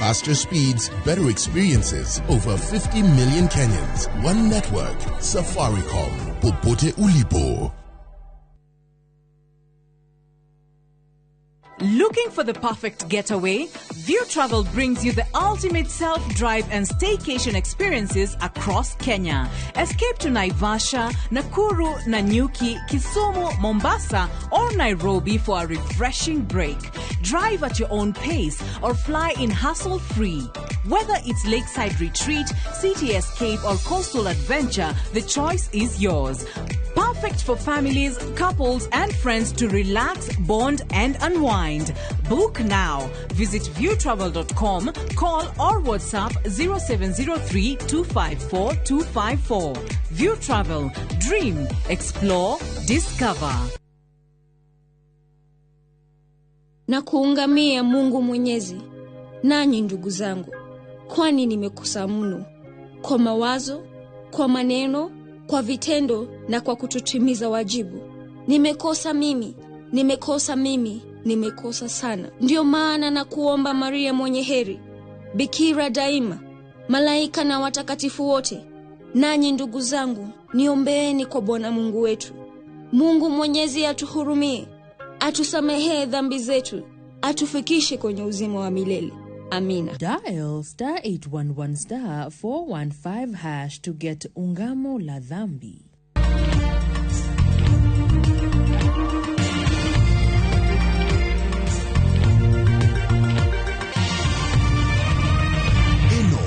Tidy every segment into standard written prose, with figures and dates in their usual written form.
Faster speeds, better experiences. Over 50 million Kenyans. One network. Safaricom. Popote ulipo. Looking for the perfect getaway? View Travel brings you the ultimate self-drive and staycation experiences across Kenya. Escape to Naivasha, Nakuru, Nanyuki, Kisumu, Mombasa, or Nairobi for a refreshing break. Drive at your own pace or fly in hassle-free. Whether it's lakeside retreat, city escape, or coastal adventure, the choice is yours. Perfect for families, couples, and friends to relax, bond, and unwind. Book now. Visit viewtravel.com, call or WhatsApp 0703 254 254. View Travel. Dream, explore, discover. Na kuungamia Mungu Mwenyezi, nanyi ndugu zangu, kwani nimekosa mno kwa mawazo, kwa maneno, kwa vitendo na kwa kutotimiza wajibu. Nimekosa mimi, nimekosa sana. Ndio maana na kuomba Maria mwenye heri, Bikira daima, malaika na watakatifu wote, nanyi ndugu zangu, niombeeni kwa Bwana Mungu wetu. Mungu Mwenyezi atuhurumie, atusamehee dhambi zetu, atufikishe kwenye uzima wa milele. Amina. Dial *811 415# to get ungamo la dhambi. Ino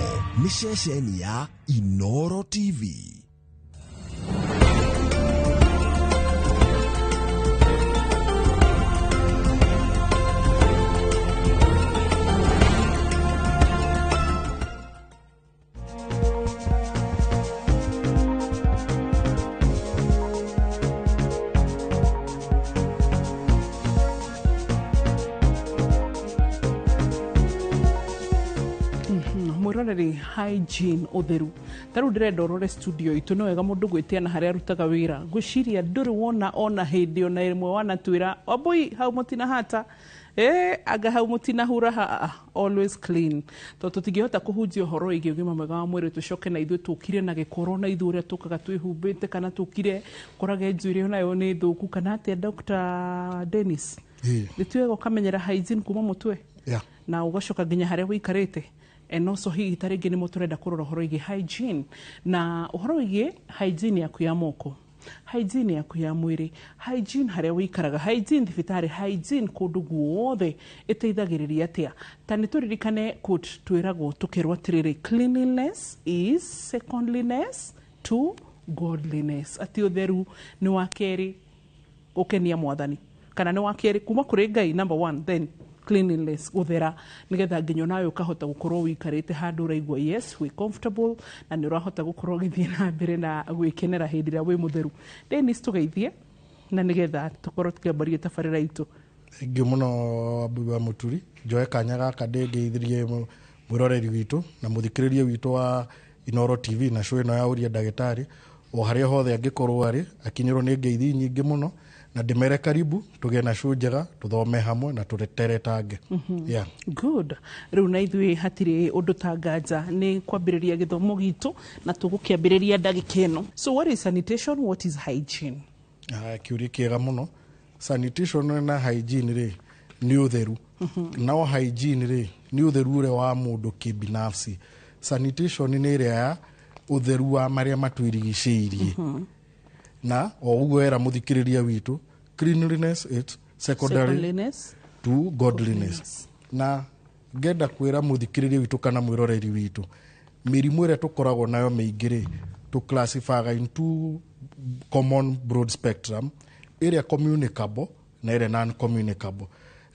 ni shesheni ya Inoro TV. Hygiene otheru taru direnda orore studio itu no wega mundu gwitiana haria rutaga wira ngushiria nduri wona ona hindi ona imwe wana twira oboi hau mutina hata aga hau mutina hura always clean to tutigihota kuhunjia horo igi ugima mwega wa mwiri tucoke na ithu tukire na gikoro na ithu uria tukaga twihumbite kana tukire korage njwire nayo ni thuku kana atia Dr. Dennis nitwego kamenyera hygiene kuma mutwe na ugacoka nginya haria wikarite and also hii tarigi ni moturenda kurora horo igi hygiene na horo igi hygiene yaku ya moko, hygiene yaku ya mwiri, hygiene haria wikaraga, hygiene thibitari, hygiene kundu guothe iteithagiriria atia tani turirikane quote twiragwo tukirwa tiriri cleanliness is secondliness to godliness ati utheru ni wakeri ukenia mwathani kana ni wakeri kuma kuri Ngai number 1 then cleanliness uthera nigetha nginyo nayo ukahota gukorwo wikarite handu raigwa yes we comfortable na ni urahota gukorwo githie na mbere na gwikenera hindi ria wi mutheru. Dennis tugeithie na nigetha tukorwo tukiambaria tabarira itu ingi muno Abuba Muturi joe kanyaga kadengeithirie mwiroreri witu na muthikiririe witu wa Inoro TV na show ino ya uria ndagitari o haria hothe angikorwo ari akinyirwo ni ngeithi nyingi muno na ndimere karibu tuge na show njega tuthome hamwe na turetere tange. Yeah, good. Riu na ithui hatire undu tangaja ni kwambiriria githomo gitu na tugukiambiriria ndagikeno. So what is sanitation, what is hygiene? Kiuri kiega muno. Sanitation na hygiene ri ni utheru. Nao hygiene ri ni utheru ure wa mundu kibinafsi. Sanitation ni ire ya utheru wa maria matwirigicirie. Na oguo era muthikiriria witu cleanliness it's secondary to godliness. Na ngenda kwira muthikiriria witu kana mwiroreri witu mirimu ire tukoragwo nayo meingire to classify into common broad spectrum area communicable na area non communicable.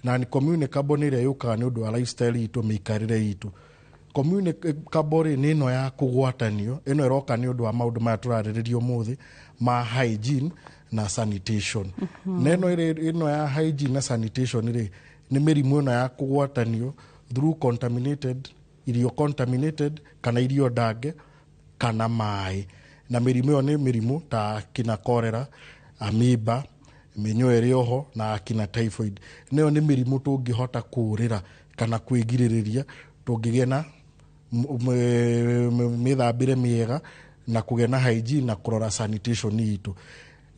Na ni communicable ni ire yukaga ni undu wa lifestyle itu mikarire itu. Communicable ni no ya kugwatanio eno eroka ni undu wa maundu ma turaririo muthi ma hygiene na sanitation. Neno ino ya hygiene na sanitation ni mirimu ino ya kugwatanio through contaminated, irio contaminated kana irio ndage kana mai. Na mirimu ino ni mirimu ta kina cholera, amoeba, minyoo rioho na kina typhoid. Neo ni mirimu tungihota kurira kana kwigiririria tungigena mithambire miega na kugena hygiene na kurora sanitation itu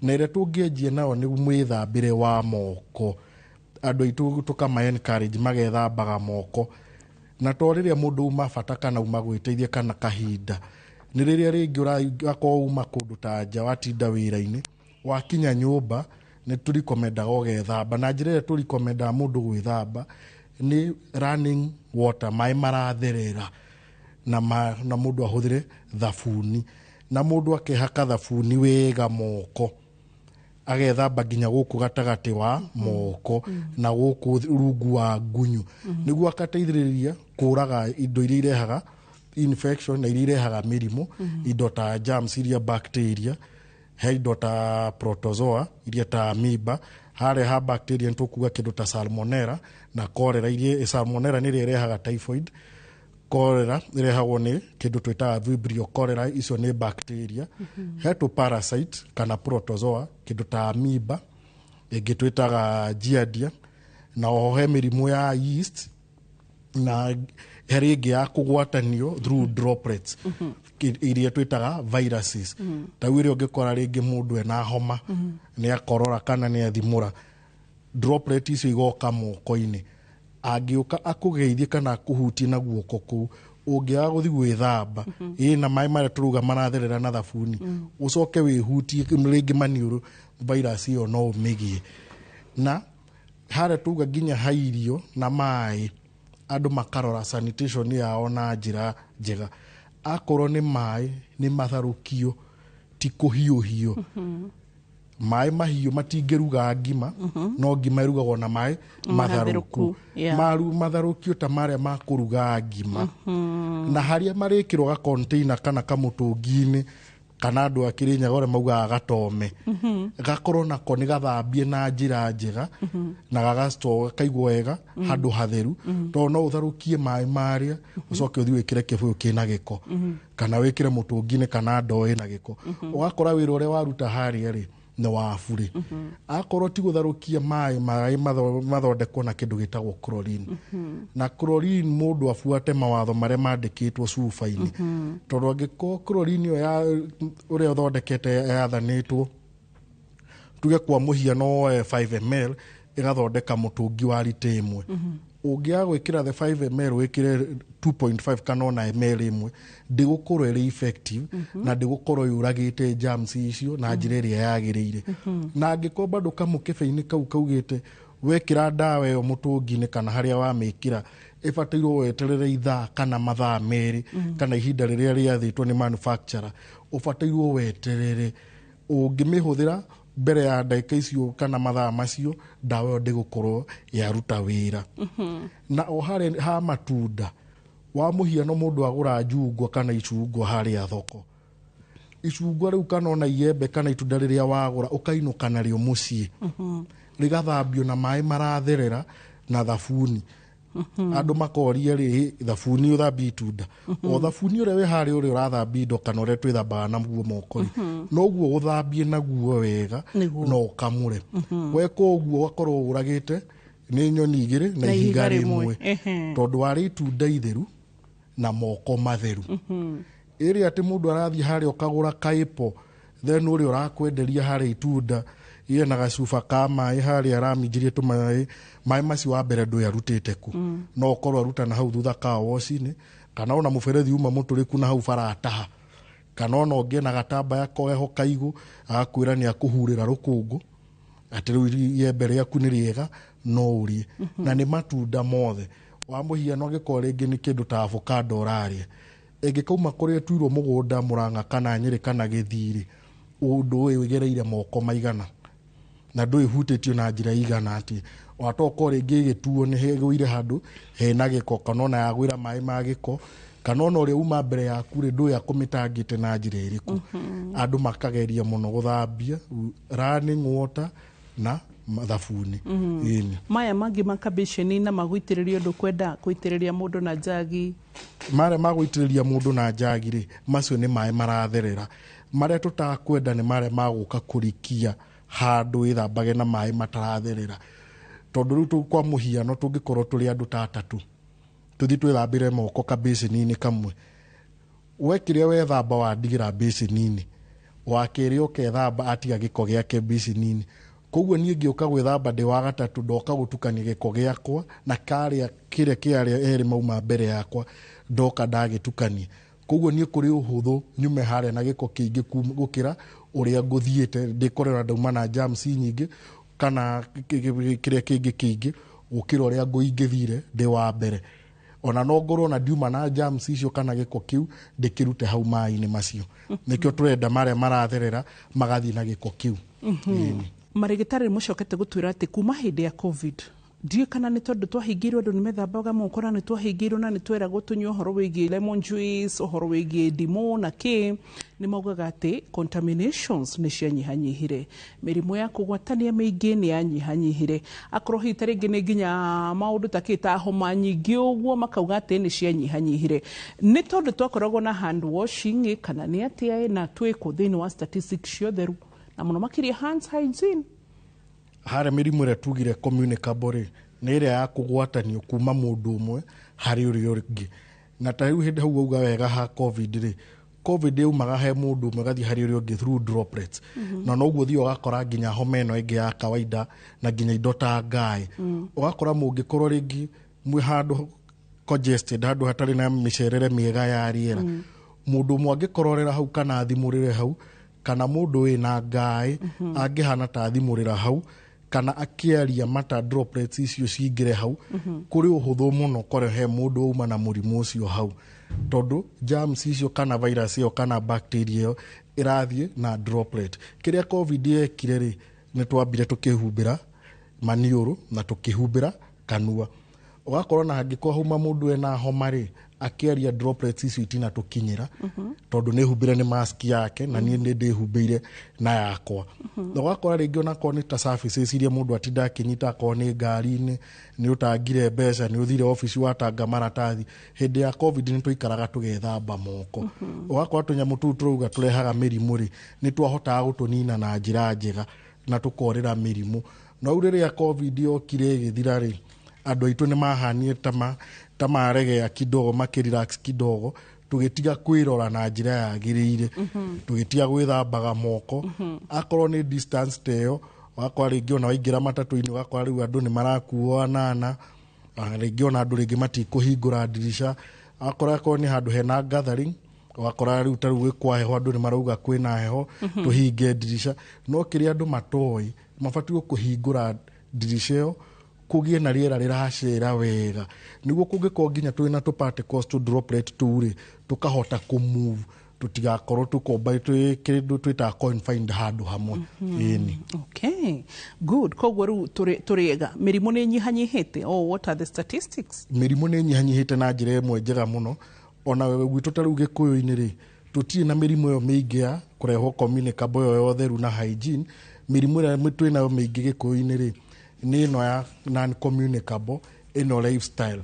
na ire tungienjie nao ni mwithambire wa moko andu aitu tukama encourage magethambaga moko na to riria mundu uma bata kana uma gwiteithia kana kahinda ni riria ringi urakorwo uma kundu ta nja watinda wira-ini wakinya nyumba ni turikomendaga ugethamba na njira ĩrĩa turikomendaga mundu gwithamba ni running water mai maratherera na mundu ahuthire thabuni na mundu akehaka thabuni wega moko agethamba nginya guku gatagati wa moko na guku rungu wa ngunyu niguo akateithĩrĩria kuraga indo iria irehaga infection na iria irehaga mirimu indo ta germs iria bacteria he indo ta protozoa iria ta amoeba hare ha bacteria ntukuga kindu ta salmonella na cholera iria salmonella ni irehaga typhoid cholera irehagwo ni kindu twitaga vibrio cholera icio ni bacteria he tu parasite kana protozoa kindu ta amoeba ingi twitaga giardia na ohe mirimu ya yeast na heri ingi ya kugwatanio through droplets iria twitaga viruses ta wire ungikora ringi mundu ena homa ni akorora kana ni athimura droplet icio igoka moko-ini angiuka akugeithie kana akuhutie na guoko kuu ungiaga guthi gwithamba na mai maria turuga maratherera na thabuni ucoke wihutie ringi maniuru virus iyo no umigie na hare tuga ginya hairio na mai andu makarora sanitation yao na njira njega akorwo ni mai ni matharukio ti kuhiuhio mai mahiu matingiruga ngima no ngima irugagwo na mai matharuku maru matharukio ta maria makuruga ngima na haria marikirwo ga container kana kamutungi-ini kana andu akirinyaga ore maugaga gatome gakorwo nako ni gathambie na njira njega na gagasto kaigwo wega handu hatheru to no utharukie mai maria ucoke uthi wikire kibuyu kina giko kana wikire mutungi-ini kana ndoo ina giko ugakora wira uria waruta haria ri ni waburi akorwo ti gutharukia mai mathondekwo na kindu gitagwo chlorine na chlorine mundu afuate mawatho maria mandikitwo cuba-ini tondu angiko chlorine ya uria uthondekete yathanitwo tuge kwa muhiano 5 ml igathondeka mutungi wa lita imwe ungiaga gwikira the 5 ml wikire 2.5 kana ona ml imwe ndigukorwo iri effective na ndigukorwo yuragite germs icio na njira iria yagirire na angiko bado kamukebe-ini kau kaugite wekira dawa iyo mutungi-ini kana haria wamikira ibatairwo weterere ithaa kana mathaa meri kana ihinda riria riathitwo ni manufacturer ubatairwo weterere ungimihuthira mbere ya ndagika icio kana mathaa macio dawa iyo ndigukorwo yaruta wira na o ha matunda wa muhiano mundu agura njungwa kana icungwa haria thoko icungwa riu kana ona iembe kana itunda riria wagura ukainuka nario mucii rigathambio na mai maratherera na thabuni andu makoria ri thabuni uthambie itunda o thabuni uria wi haria uria urathambia indo kana uria twithambaga naguo moko no guo uthambie naguo wega no ukamure weka uguo ugakorwo uragite ni nyoni igiri na ihiga rimwe tondu wari itunda itheru na moko matheru iri ati mundu arathie haria ukagura kaipo then uria urakwenderia haria itunda iye na gacuba ka mai haria araminjirie tumai mai macio wa mbere ndu yarutite ku no ukorwo aruta na hau thutha ka wocini kana ona muberethi uma muturiku na hau barataha kana ona ungie na gatambaya koeho kaigu akwira ni akuhurira rukungu ati riu iembe riaku ni riega no urie na ni matunda mothe wa muhiano angikora ringi ni kindu ta avocado uraria ingikauma kuria tuirwo mugunda Murang'a kana Nyeri kana Githiri undu uyu wigereire moko maigana na ndu ihutitio na njira igana ati watoko ringi gituo ni hegwire handu hena giko kana ona yagwira mai ma giko kana ona uria uma mbere yaku ri ndu yakumitangite na njira iriku andu makageria muno guthambia running water na thabuni maya mangi makabisheni na magwitiriria ndu kwenda gwitiriria mundu na njagi mare magwitiriria mundu na njagi ri macio ni mai maratherera maria tutakwenda ni maria maguka kurikia handu ithambage na mai mataratherera tondu riu kwa muhiano tungikorwo turi andu ta atatu tuthi twithambire moko kabacini kamwe wekire wethamba wandigira bacini wakiri ukethamba atiga giko giake bacini koguo niĩ ngĩũka gwĩthamba ndĩ wa gatatũ ndoka gũtukania gĩko gĩakwa na karĩa kĩarĩa erĩ mauma mbere yakwa ndoka ndagĩtukania koguo niĩ kũrĩ ũhũthũ nyume harĩa na gĩko kĩingĩ gũkĩra ũrĩa ngũthiĩte ndĩkorera ndauma na germs nyingĩ kana kĩrĩa kĩngĩ kĩingĩ gũkĩra ũrĩa ngũingĩthire ndĩ wa mbere ona no ngorwo na ndiuma na germs icio kana gĩko kĩu ndĩkĩrute hau maĩ-inĩ macio nĩkĩo tũrenda marĩa maratherera magathiĩ na gĩko kĩu. Marigitari mucokete gutwira ati kuma hindi ya covid ndiye kana ni tondu twahingirwo andu nimethambaga moko na ni twahingirwo na ni tweragwo tunywe uhoro wigie lemon juice uhoro wigie ndimũ na kĩ ni maugaga ati contaminations ni cianyihanyihire mirimu ya kugwatania mĩingĩ ni yanyihanyihire akorwo hita ringi ni nginya maundu takita homa nyingĩ ũguo makauga ati ni cianyihanyihire ni tondu twakoragwo na hand washing kana ni atia na twiko thĩinĩ wa statistics ciothe na muno makiria hands hygiene hare mirimu ĩrĩa tugire communicable nĩ ĩrĩa ya kũgwatanio kuma mũndũ ũmwe harĩ ũrĩa ũngĩ na ta rĩu hĩndĩ hau auga wega ha covid covid yumaga he mũndũ ũmwe gathi harĩ ũrĩa ũngĩ through droplets na noguo thio ũgakora nginya homa ĩno ĩngĩ ya kawaida na nginya indo ta ngaĩ ũgakora mũngĩkorwo rĩngĩ mwĩ handũ congested handũ hatarĩ na mĩcerere mĩega ya rĩera mũndũ ũmwe angĩkororera hau kana thimũrĩre hau kana mũndũ wĩna ngaĩ angĩhana ta thimũrĩra hau kana akĩaria mata droplets icio cingĩre hau kũrĩ ũhũthũ mũno kore he mũndũ uma na mũrimũ ũcio hau tondũ germs icio kana virus ĩyo kana bacteria ĩyo ĩrathiĩ na droplet kĩrĩa covid yekire rĩ nĩ twambire tũkĩhumbĩra maniũrũ na tũkĩhumbĩra kanua ũgakorwo na hangĩkorwo hauma mũndũ ena homa rĩ akĩaria droplets icio itina tũkinyĩra tondũ nĩ humbĩre nĩ mask yake na niĩ nĩ ndĩhumbĩire na yakwa na ũgakora rĩngĩ onakorwo nĩ ta surfaces iria mũndũ atinda akĩnyita akorwo nĩ ngari-inĩ nĩ ũtangire mbeca nĩ ũthire obici watanga maratathi hĩndĩ ya covid nĩ tũikaraga tũgethamba moko ũgakora tũnyamũ tũu tũrauga tũrehaga mĩrimũ rĩ nĩ twahotaga gũtũnina na njĩra njega na tũkorĩra mĩrimũ na rĩu rĩrĩa covid yokire ĩgĩthira rĩ andũ aitũ nĩ mahanire ta maregea kidogo makirelax kidogo tugitiga kwirora na njira yagirire tugitiga gwithambaga moko akorwo ni distance teyo wakwa ringi ona waingira matatu-ini wakwa riu andu ni marakuo nana ringi ona andu ringi matikuhingura dirisha akorwo ni handu hena gathering wakora riu ta riu kwa heho andu ni marauga kwina heho tuhinge dirisha no kiri andu matoi mabatie kuhingura dirisha yo kugie na riera riracira wega niguo kungĩkorwo nginya twina particles to droplet turi tukahota kumove tutigakorwo tukomba kindu twita confined handu hamwe ini okay good koguo riu turiega mirimu ni nyihanyihite what are the statistics mirimu ni nyihanyihite na njira ĩmwe njega muno ona gwitũ ta riu gĩkũyũ-inĩ rĩ tutirĩ na mirimu ĩyo mĩingĩ ya kũrehwo communicable yo theru na hygiene mirimu ĩrĩa twĩnayo mĩingĩ gĩkũyũ-inĩ rĩ ni no ya non communicable ino lifestyle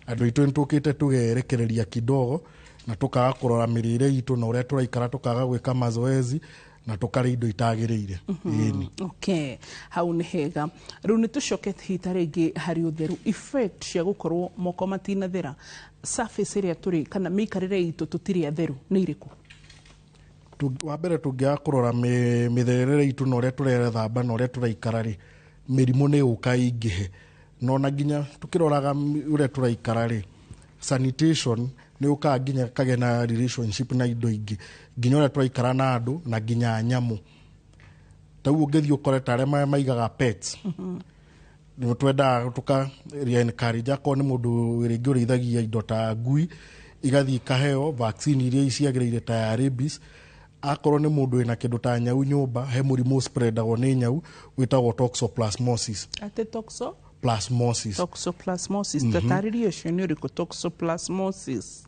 andu itu ntukite tugerekereria kidogo na tukaga kurora mirire itu na uria turaikara tukaga gwika mazoezi na tukari indo itagirire ini okay hau ni hega riu ni tucokete hita ringi hari utheru effect cia gukorwo moko matina thera surface area turi kana mikarire itu tutiri atheru ni iriku wa mbere tungia kurora mitherere itu na uria turethamba na uria turaikara ri mirimu ni uka ingihe no na nginya tukiroraga uria turaikara ri sanitation ni uka nginya kage na relationship na indo ingi nginya uria turaikara na andu na nginya nyamu tau ungethi ukore tare maigaga pets ni twenda tuka encourage ko ni mundu ringi urithagia indo ta ngui igathi kaheo vaccine iria ciagirire ta ya rabies akorwo ni mundu ina kindu ta nyau nyumba he murimu spreadagwo ni nyau witagwo toxoplasmosis ate plasmosis tataririo cio uriku toxoplasmosis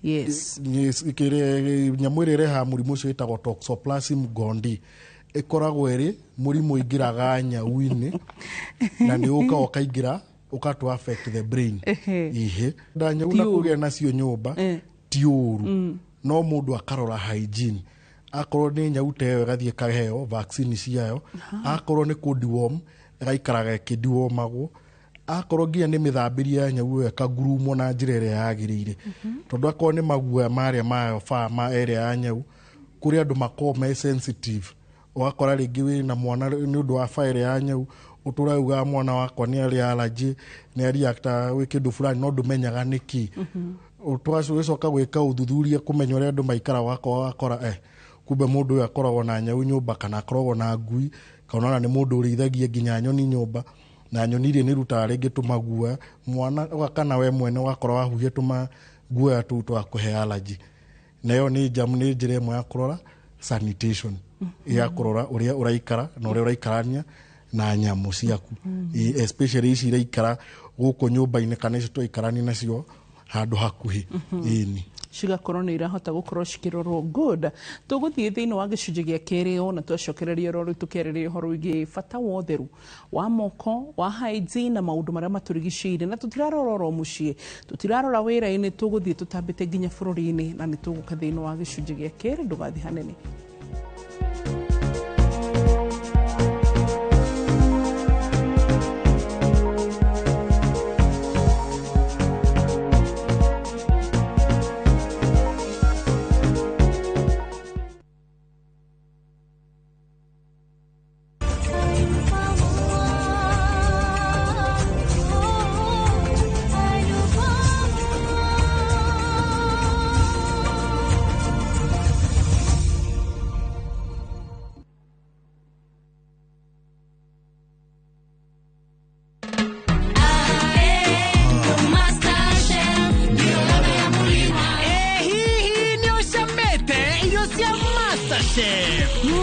yes ikire nyamu ire ha murimu cio witagwo toxoplasm gondii ikoragwo iri murimu ingiraga nyau-ini na ni uka okaingira ukatu affect the brain ihe da nyau na kugia nacio nyumba ti uru no mundu akarora hygiene akorwo ni nyau teyo gathie kaheo vaccine ciayo akorwo ni kudiworm gaikaraga kidiwormagwo akorwo nginya nĩ mĩthambirie nyau ĩyo ĩkagurumwo na njĩra ĩrĩa yagĩrĩire tondũ akorwo nĩ maguoya marĩa mayo ma ĩrĩa ya nyau kũrĩ andũ makorwo me sensitive ũgakora rĩngĩ wĩna mwana nĩ ũndũ wa ĩrĩa ya nyau ũtũrauga mwana wakwa nĩ arĩ allergy nĩ reacta gwĩ kĩndũ fulani no ndũmenyaga nĩkĩ ũtũgacoka gwĩka ũthuthuria kũmenya ũrĩa andũ maikara wakora kumbe mũndũ ũyũ akoragwo na nyau nyũmba kana akoragwo na ngui kana nĩ mũndũ ũrĩithagia nginya nyoni nyũmba na nyoni iria nĩ rutaga rĩngĩ tũmaguoya mwana kana we mwene wakora wahuhia tũmaguoya tũu twakũhe allergy nayo nĩ njĩra ĩmwe ya kũrora sanitation ya kũrora ũrĩa ũraikara na ũrĩa ũraikarania na nyamũ ciaku especially ici iraikara gũkũ nyũmba-inĩ kana ici twaikarania nacio handũ hakuhĩ ĩni cigakorwo nĩ irahota gũkorwo cikĩrorwo good. Tũgũthiĩ thĩinĩ wa gĩcunjĩ gĩa kerĩ ona twacokereria rĩu tũkĩarĩrĩria ũhoro wĩgiĩ bata wa ũtheru wa moko wa hygiene na maũndũ marĩa matũrigicĩirie na tũtirarora oro mũciĩ tũtirarora wĩra-inĩ tũgũthiĩ tũtambĩte nginya bũrũri-inĩ na nĩ tũgũka thĩinĩ wa gĩcunjĩ gĩa kerĩ ndũgathiĩ hanene.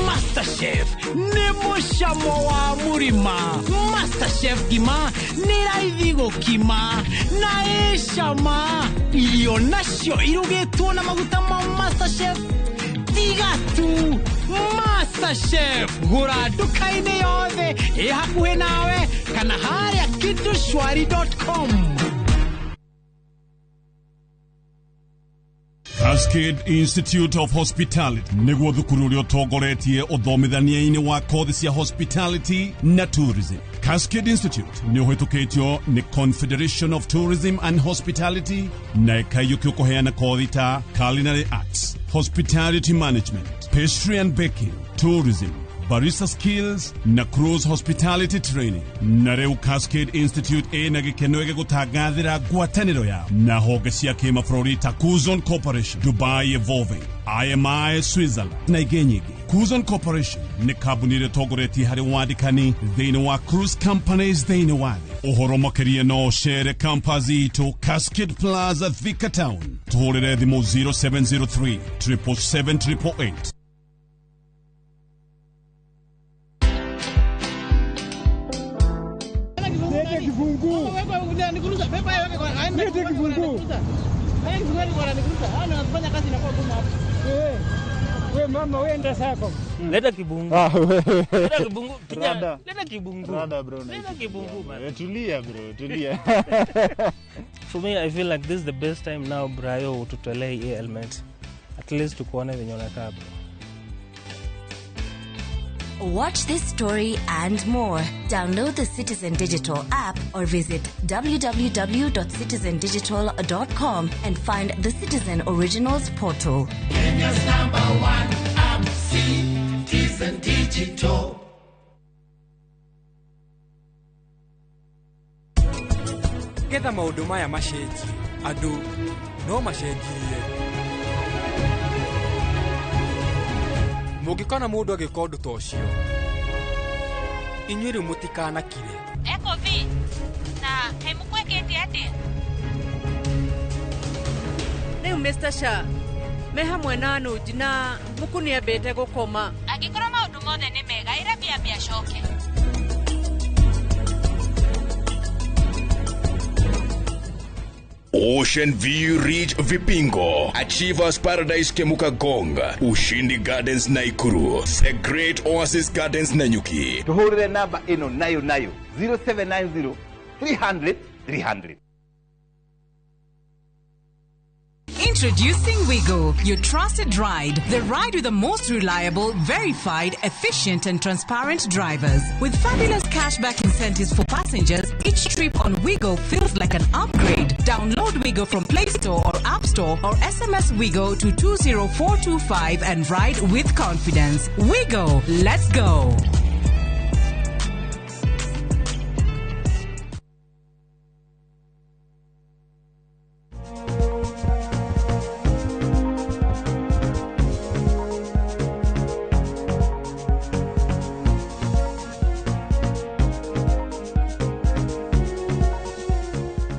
MasterChef nĩ mũcamo wa mũrima. MasterChef ngima nĩ raithi gũkima na ĩ cama. Irio nacio irugĩtwo na maguta ma MasterChef tiga tu. MasterChef gũra nduka-inĩ yothe ĩ hakuhĩ nawe kana harĩa kitushwari.com. Cascade Institute of Hospitality nĩguo thukuru ũrĩa ũtongoretie ũthomithania-inĩ wa kothi cia hospitality na tourism. Cascade Institute nĩ ũhĩtũkĩtio nĩ Confederation of Tourism and Hospitality na ĩkaiyũkio kũheana kothi ta Culinary Arts, Hospitality Management, Pastry and Baking, Tourism, Barista Skills na Cruise Hospitality Training. Na rĩu Cascade Institute ĩna gĩkeno gĩgũtangathĩra ngwatanĩro ya na honge cia kĩmabũrũri ta Kuzon Corporation, Dubai Evolving, IMI Switzerland na ingĩ nyingĩ. Kuzon Corporation nĩ kambuni ĩrĩa ĩtongoretie harĩ wandĩkani thĩinĩ wa cruise companies thĩinĩ wa thĩ. Ũhoro makĩria no ũcere campus itũ Cascade Plaza Thika Town. Tũhũrĩre thimũ 0703 777 888. We mama wenda sako. Leta kibungu. Leta kibungu. Kijana, leta kibungu. Rada bro. Leta kibungu man. Tulia bro, tulia. For me I feel like this is the best time now Brayo tutolee hii element. At least tukuone venye unakaa bro. Watch this story and more. Download the Citizen Digital app or visit www.citizendigital.com and find the Citizen Originals portal. Kenya's #1 app, Citizen Digital. Getha maundu maya macenjie andu no macenjirie. Mungikona mundu agika undu ta ucio inyuĩ rĩu mũtikanakire. Eko vi na hemũkwekete atĩa rĩu Mr. Shah me hamwe na Nuji na mũkũniambĩte gũkoma. Angĩkorwo maũndũ mothe nĩ mega ĩra bia coke. Ocean View Ridge Vipingo, Achievers Paradise Kemuka Gonga, Ushindi Gardens Naikuru, The Great Oasis Gardens Nanyuki. Tuhurire namba ino nayo 0790 300 300. Introducing Wigo, your trusted ride. The ride with the most reliable, verified, efficient and transparent drivers. With fabulous cashback incentives for passengers, each trip on Wigo feels like an upgrade. Download Wigo from Play Store or App Store or SMS Wigo to 20425 and ride with confidence. Wigo, let's go.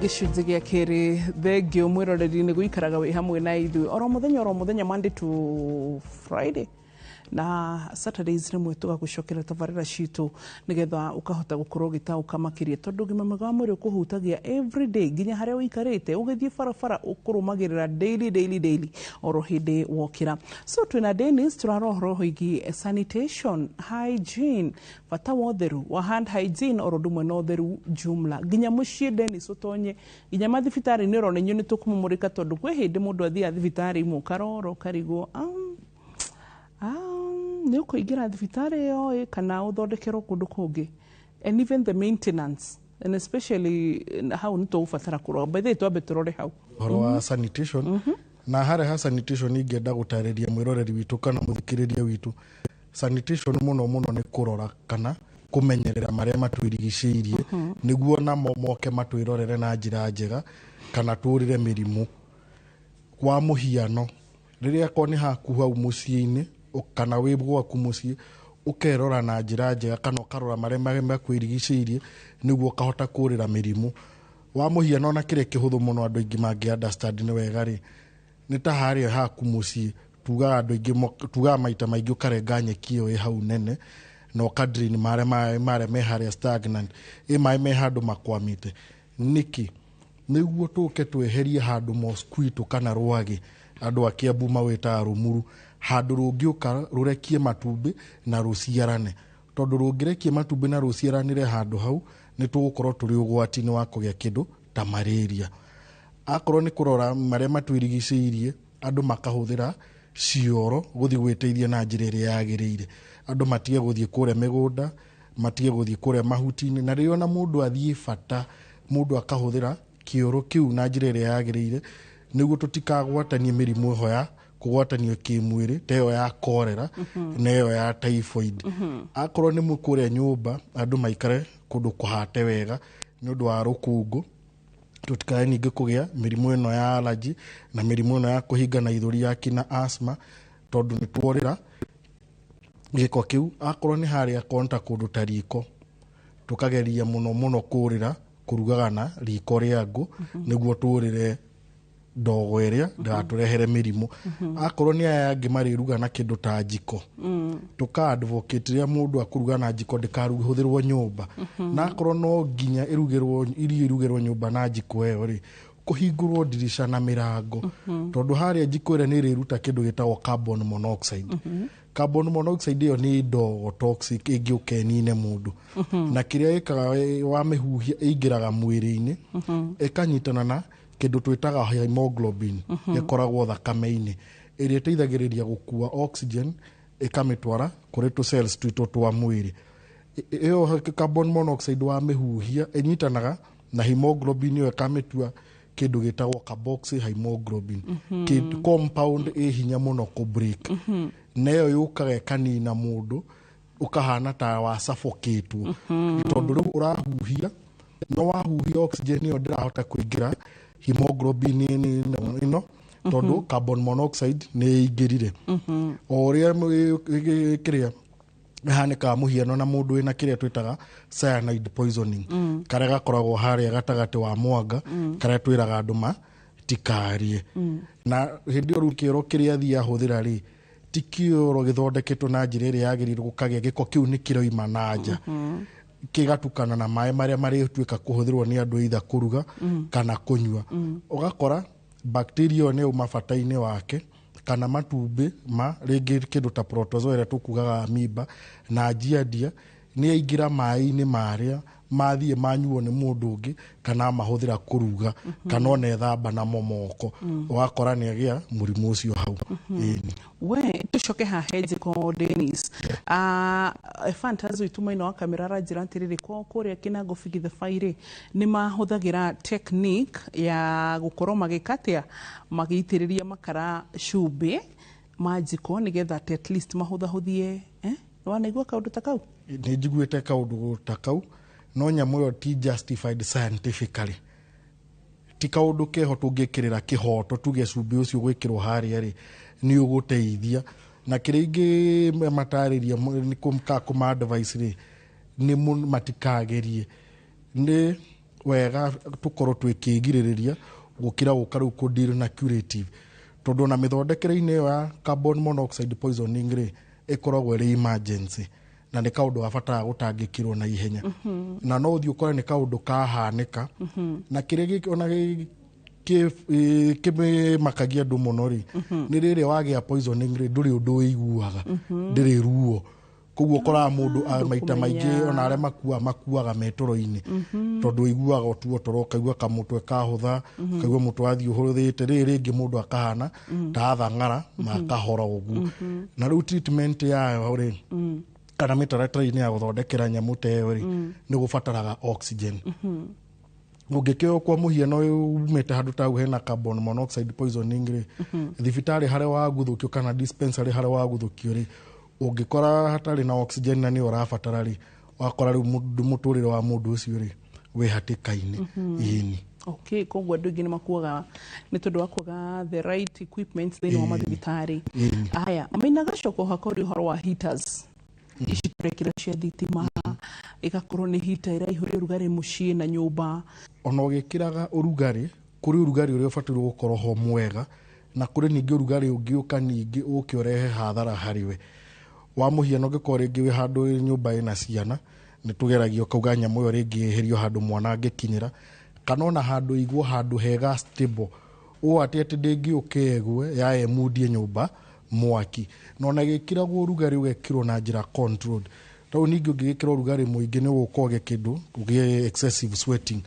gicunjĩ gĩa kĩrĩ thengio mwĩroreri-inĩ gũikaraga wĩ hamwe na ithuĩ oro mũthenya Monday to Friday na Saturdays rĩmwe tũgagũcokera tabarĩra citũ nĩgetha ũkahota gũkorwo ũgĩtaũka makĩria tondũ ũgima mwega wa mwĩrĩ ũkũhutagia everyday nginya harĩa ũikarĩte ũgĩthiĩ barabara ũkũrũmagĩrĩra daily oro hĩndĩ wokĩra. So twĩna Dennis tũrarora ũhoro wĩgiĩ sanitation, hygiene, bata wa ũtheru wa hand hygiene oro ndũmwe na ũtheru jumla nginya mũciĩ Dennis ũtonye nginya mathibitarĩ-inĩ ũrona inyuĩ nĩtũkũmũmũrĩka tondũ kwĩ hĩndĩ mũndũ athiaga thibitarĩ imwe ũkarora ũkarigwo nĩ ũkũingĩra thibitarĩ ĩyo kana ũthondekerwo kũndũ kũngĩ, and even the maintenance and especially hau nĩ tũgũbatara kũrora. By the way twambe tũrore hau ũhoro wa sanitation na harĩa ha sanitation ingĩenda gũtarĩria mwĩroreri witũ kana mũthikĩrĩria witũ. Sanitation mũno nĩ kũrora kana kũmenyerera marĩa matwĩrigicĩirie nĩguo namo moke matwĩrorere na njĩra njega kana tũrĩre mĩrimũ. Kwa mũhiano rĩrĩa ko nĩ haku hau mũciĩ-inĩ kana wĩ gwaku mũciĩ ũkerora na njĩra njega kana ũkarora marĩa makwĩrigicĩirie nĩguo ũkahota kũrĩra mĩrimũ. Wa mũhiano na kĩrĩa kĩhũthũ mũno andũ aingĩ mangĩ understand nĩ wega rĩ nĩ ta harĩa haku mũciĩ tugaga andũ aingĩ tugaga maita maingĩ ũkarenga nyeki ĩyo ĩ hau nene na ũkadrain marĩa me harĩa stagnant maĩ me handũ makwamĩte. Nĩkĩ nĩguo tũke tweherie handũ mosquito kana rwagĩ andũ a Kiambu mawĩtaga rũmuru handũ rũngĩũka rũrekie matumbĩ na rũciarane, tondũ rũngĩrekie matumbĩ na rũciaranire handũ hau nĩ tũgũkorwo tũrĩ ũgwati-inĩ wa kũgĩa kĩndũ ta malaria. Akorwo nĩ kũrora marĩa matwĩrigicĩirie andũ makahũthĩra cioro gũthiĩ gwĩteithia na njĩra ĩrĩa yagĩrĩire. Andũ matige gũthiĩ kũrĩa mĩgũnda, matige gũthiĩ kũrĩa mahuti-inĩ, na rĩrĩa ona mũndũ athiĩ bata mũndũ akahũthĩra kĩoro kĩu na njĩra ĩrĩa yagĩrĩire nĩguo tũtikagwatanie mĩrimũ ĩho ya kũgwatanio kĩmwĩrĩ ta ĩyo ya cholera na ĩyo ya typhoid. Akorwo nĩ mũkũrĩa nyũmba andũ maikare kũndũ kũhate wega nĩ ũndũ wa rũkũngũ tũtikae ningĩ kũgĩa mĩrimũ ĩno ya allergy na mĩrimũ ĩno ya kũhinga na ithũri ya kina asthma tondũ nĩ tworĩra gĩko kĩu. Akorwo nĩ harĩa konta kũndũ ta riko tũkageria mũno kũrĩra kũrugaga na riko rĩa ngũ nĩguo tũrĩre ndogo ĩrĩa ndĩgatũrehere mĩrimũ. Akorwo nĩ aya angĩ marĩruga na kĩndũ ta njiko tũka-advocate rĩrĩa mũndũ akũruga na njiko ndĩkarugĩrwo nyũmba, na akorwo no nginya irio irugĩrwo nyũmba na njiko ĩyo rĩ kũhingũrwo ndirisha na mĩrango tondũ harĩa njiko ĩrĩa nĩ ĩrĩruta kĩndũ gĩtagwo carbon monoxide. Carbon monoxide ĩyo nĩ ndogo toxic ĩngĩũka ĩnine mũndũ na kĩrĩa ĩkaga wa mĩhuhia ĩingĩraga mwĩrĩ-inĩ ĩkanyitana na kĩndũ twĩtaga hemoglobin ĩkoragwo thakame-inĩ ĩrĩa ĩteithagĩrĩria gũkua oxygen ĩkamĩtwara kũrĩ tũ cells twitũ twa mwĩrĩ. Ĩyo carbon monoxide wa mĩhuhia ĩnyitanaga na hemoglobin ĩyo ĩkamĩtua kĩndũ gĩtagwo carboxy hemoglobin compound ĩ hinya mũno kũ-break na ĩyo yũkaga ĩkanina mũndũ ũkahana ta wa suffocate tondũ rĩu ũrahuhia no wahuhia oxygen ĩyo ndĩrahota kũingĩra hemoglobin ĩno tondũ carbon monoxide nĩ ĩingĩrire. O ũrĩa kĩrĩa hanĩkaga mũhiano na mũndũ wĩna kĩrĩa twĩtaga cyanide poisoning karĩa gakoragwo harĩa gatagatĩ wa mwanga karĩa twĩraga andũ matikarie. Na hĩndĩ ĩyo rĩu kĩoro kĩrĩa athiĩ ahũthĩra rĩ ti kĩoro gĩthondeketwo na njĩra ĩrĩa yagĩrĩire gũkagĩa gĩko kĩu nĩ kĩroima na nja kĩgatukana na maĩ marĩa marĩtuĩka kũhũthĩrwo nĩ andũ either kũruga kana kũnyua. Ũgakora bacteria ĩyo nĩ uma bata-inĩ wake kana matumbĩ ma rĩngĩ kĩndũ ta protozoa ĩrĩa tũkugaga amoeba na giardia nĩ aingira maĩ-inĩ marĩa mathiĩ manyuo nĩ mũndũ ũngĩ kana mahũthĩra kũruga kana ona ethamba namo moko ũgakora nĩ agĩa mũrimũ ũcio hau. We tucoke haha Njiko Dennis, Fantazo itumaino wa kamera ranjira ntiriri kwa kũrĩa Kinango Githubai nĩ mahũthagĩra technique ya gũkorwo magĩkatia magĩitĩrĩria makara cumbĩ Njiko nĩgetha at least mahũthahũthie wanaigua kaũndũ ta kau? Nĩ njiguĩte kaũndũ ta kau, no nyamũ ĩyo ti justified scientifically. Ti kaũndũ keho tũngĩkĩrĩra kĩhoto tuge cumbĩ ũcio gwĩkĩrwo harĩa rĩ nĩ ũgũteithia, na kĩrĩa ingĩ matarĩria nĩ kũma advice rĩ nĩ matikagerie. Nĩ wega tũkorwo twĩkĩgirĩrĩria gũkĩra gũka rĩu kũdeal na curative, tondũ na mĩthondekere-inĩ ĩyo ya carbon monoxide poisoning rĩ ĩkoragwo ĩrĩ emergency na nĩ kaũndũ gabataraga gũtangĩkĩrwo na ihenya. Na no ũthiĩ ũkore nĩ kaũndũ kahanĩka na kĩrĩa ona kĩmakagia andũ mũno rĩ nĩ rĩrĩa wagĩa poisoning rĩ ndũrĩ ũndũ ũiguaga, ndĩrĩ ruo, koguo ũkoraga mũndũ maita maingĩ ona arĩa makuaga metoro-inĩ tondũ ũiguaga otuo toro kaigua kamũtwe kahũtha, kaigua mũtwe wathiĩ ũhũthĩte, rĩrĩ rĩngĩ mũndũ akahana ta athang'ara na akahora ũguo. Na rĩu treatment yayo rĩ kana mĩtaratara-inĩ ya gũthondekera nyamũ ta ĩyo rĩ nĩ gũbataraga oxygen. Ũngĩkĩoya kwa mũhiano umĩte handũ ta hau hena carbon monoxide poisoning rĩ thibitarĩ harĩa waguthũkio kana dispensary harĩa waguthũkio rĩ ũngĩkora hatarĩ na oxygen na nĩ ũrabatara rĩ wakora rĩu mũtũrĩre wa mũndũ ũcio rĩ wĩ hatĩka-inĩ. Okay, koguo andũ aingĩ nĩ makuaga nĩ tondũ wa kuaga the right equipment thĩinĩ wa mathibitarĩ. Aya Maina gacoka hakori ũhoro wa heaters ici tũrekĩra cia thitima ĩgakorwo nĩ hita ĩraihũria ũrugarĩ mũciĩ na nyũmba. Ona ũgĩkĩraga ũrugarĩ kũrĩ ũrugarĩ ũrĩa ũbatairwo gũkorwo ho mwega na kũrĩ ningĩ ũrugarĩ ũngĩũka ningĩ ũke ũrehe hathara harĩwe. Wa mũhiano ũngĩkorwo rĩngĩ wĩ handũ nyũmba ĩna ciana nĩ tũgeragio kauga nyamũ ĩyo rĩngĩ yeherio handũ mwana angĩkinyĩra kana ona handũ igwo handũ hega stable ũũ atĩ ndĩngĩũke ĩgwe yayemundie nyũmba mwaki. Na ona gĩkĩragwo ũrugarĩ ũgekĩrwo na njĩra controlled. Tau ningĩ ũngĩgĩkĩra ũrugarĩ mũingĩ nĩ ũgũkorwo kĩndũ ũgĩe excessive sweating,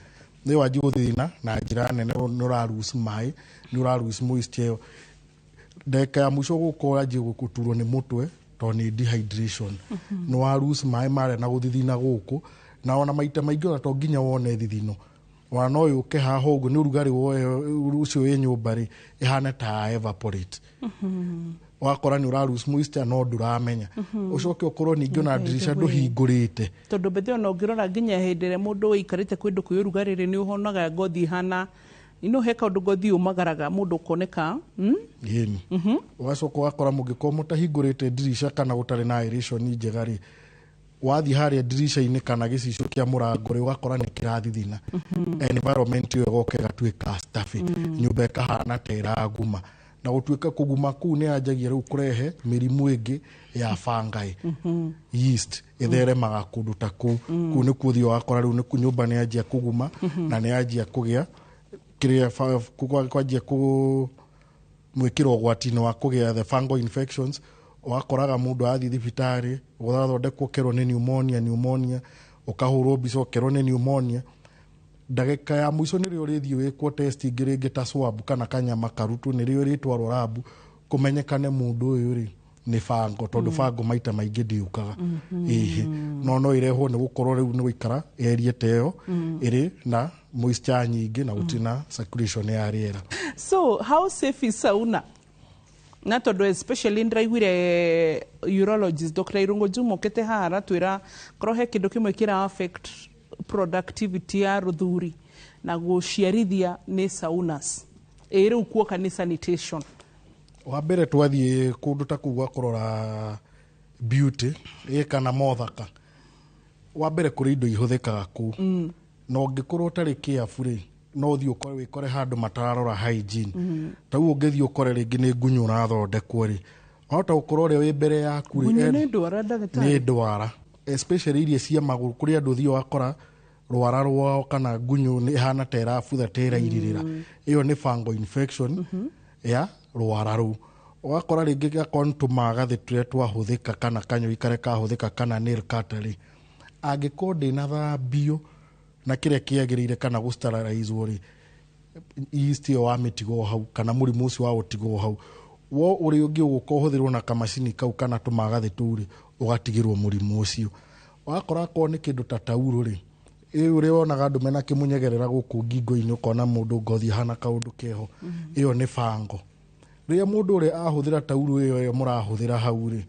nĩ wanji gũthĩna na njĩra nene, nĩ ũraruse maĩ, nĩ ũraruse moisture. Ndagĩka ya mũico gũkorwo anjie gũturwo nĩ mũtwe tondũ nĩ dehydration, nĩ waruse maĩ marĩa na gũthithina gũkũ, na ona maita maingĩ ona to nginya wone thithino, ona no yũke haha ũguo nĩ ũrugarĩ ũcio wĩ nyũmba rĩ ĩhana ta evaporate. Wakora nĩ ũraruse moisture no ndũramenya ũcoke ũkorwo ningĩ ona dirisha ndũhingũrĩte, tondũ bethe ona ũngĩrora nginya hĩndĩ ĩrĩa mũndũ ũikarĩte kwĩndũ kwĩ ũrugarĩ rĩ nĩ ũhonaga ngothi ihana ino he kaũndũ ngothi umagaraga mũndũ ũkoneka. Ũgacoka ũgakora mũngĩkorwo mũtahingũrĩte dirisha kana gũtarĩ na aeration njega rĩ wathiĩ harĩa dirisha-inĩ kana gĩcicio kĩa mũrango rĩ ũgakora nĩ kĩrathithina. Environment ĩyo ĩgoka ĩgatuĩka stuffy, nyũmba ĩkahana ta ĩraguma, na gũtuĩka kũguma kũu nĩ yanjagia rĩu kũrehe mĩrimũ ĩngĩ ya fungi, yeast ĩtheremaga kũndũ ta kũu. Kũu nĩ kuo ũthiĩ ũgakora rĩu nyũmba nĩ yanjia kũguma na nĩ yanjia kũgĩa kĩrĩa kwanjia mwĩkĩra ũgwati-inĩ wa kũgĩa the fungal infections. Ũgakoraga mũndũ athiĩ thibitarĩ ũgathondekwo ũkerwo nĩ pneumonia, ũkahũrwo mbica ũkerwo nĩ pneumonia. Ndagĩka ya mũico nĩrĩo ũrĩthiĩ wĩkwo test ingĩ rĩngĩ ta swab kana kanyama karutwo, nĩrĩo rĩtwarwo labu kũmenyekane mũndũ ũyũ rĩ nĩ fango, tondũ fango maita maingĩ ndĩũkaga. No ĩrehwo nĩ gũkorwo rĩu nĩ gũikara area ta ĩyo ĩrĩ na moisture nyingĩ na gũtirĩ na circulation ya rĩera. So how safe is sauna? Na tondũ especially ndĩraiguire urologist Dr. Irungu Juma ũkĩte haha aratwĩra korwo he kĩndũ kĩmwe kĩra affect productivity ya rũthuri na gũciarithia nĩ saunas, rĩu kuoka nĩ sanitation. Wa mbere twathiĩ kũndũ ta kũu gwakorora beauty kana mothaka, wa mbere kũrĩ indo ihũthĩkaga kũu na ũngĩkorwo ũtarĩ careful no ũthiĩ wĩkore handũ matararora hygiene. Tau ũngĩthiĩ ũkore rĩngĩ nĩ ngunyũ ũrathondekwo rĩ wahota gũkorwo ũrĩa wĩ mbere yaku nĩ ndwara, especially iria cia magũrũ. Kũrĩ andũ ũthiĩ ũgakora rwara rwao kana ngunyũ nĩ ihana ta ĩrabutha ta ĩrairirĩra, ĩyo nĩ fungal infection ya rwara rũu. Ũgakora rĩngĩ gakorwo nĩ tũmagathĩ tũrĩa twahũthĩka kana kanyũi karĩa kahũthĩka kana nail cutter rĩ angĩkorwo ndĩna thambio na kĩrĩa kĩagĩrĩire kana gũsterilize rĩ yeast ĩyo wa mĩtigo hau kana mũrimũ ũcio wa ũtigo hau wo ũrĩ ũngĩ ũgũka ũhũthĩrwo na kamacini kau kana tũmagathĩ tũu rĩ ũgatigĩrwo mũrimũ ũcio wakora akorwo nĩ kĩndũ ta taurũ rĩ ũrĩa wonaga andũ mena kĩmunyegerera gũkũ ngingo-inĩ ũkona mũndũ ngothi hana kaũndũ keho ĩyo nĩ fango rĩrĩa mũndũ ũrĩa ahũthĩra taurũ ĩyo mũrahũthĩra hau rĩ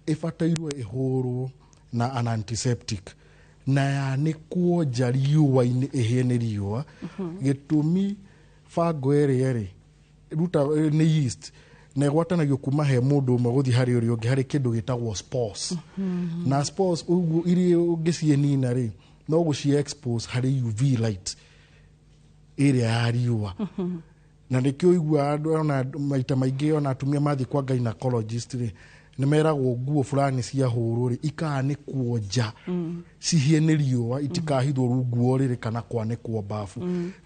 ĩbatairwo ĩhũrwo na an antiseptic na yanĩkwo nja riũa-inĩ ĩhĩe nĩ riũa gĩtũmi fango ĩrĩa rĩ ruta nĩ yeast na ĩgwatanagio kuma he mũndũ ũmwe gũthiĩ harĩ ũrĩa ũngĩ harĩ kĩndũ gĩtagwo spores na spores ũguo iria ũngĩcienina rĩ no gũci expose harĩ UV light ĩrĩa ya riũa na nĩkĩo ũigua andũ ona maita maingĩ ona atumia mathiĩ kwa gynecologist rĩ nĩ meragwo nguo fulani cia hũrũ rĩ ikanĩkwo nja cihie nĩ riũa itikahithwo rungu rĩrĩ kana kwanĩkwo bafu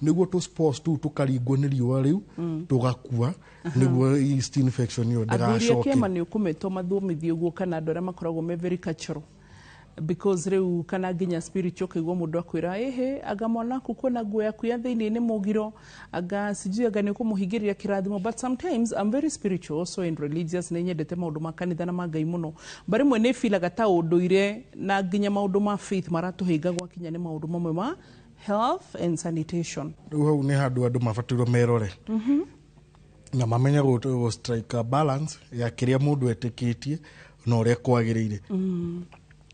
nĩguo tũ spores tũu tũkaringwo nĩ riũa rĩu tũgakua nĩguo yeast infection ĩyo ndĩgacoke. Athuri akĩma nĩ ũkũmetwo mathomithie ũguo kana andũ arĩa makoragwo me very cultural because rĩu kana nginya spiritual kaigua mũndũ akwĩra ehe anga mwanaku kwona nguo yaku ya thĩinĩ nĩ mũgiro anga sijui anga nĩ ũkũmũhingĩria kĩrathimo but sometimes I'm very spiritual also and religious na nyendete maũndũ ma kanitha na ma Ngai mũno but rĩmwe nĩ filaga ta ũndũire na nginya maũndũ ma faith maratũhĩnga gwakinya nĩ maũndũ mamwe ma health and sanitation. Rĩu hau nĩ handũ andũ mabatairwo merore na mamenye gũ strike a balance ya kĩrĩa mũndũ etĩkĩtie na ũrĩa kwagĩrĩire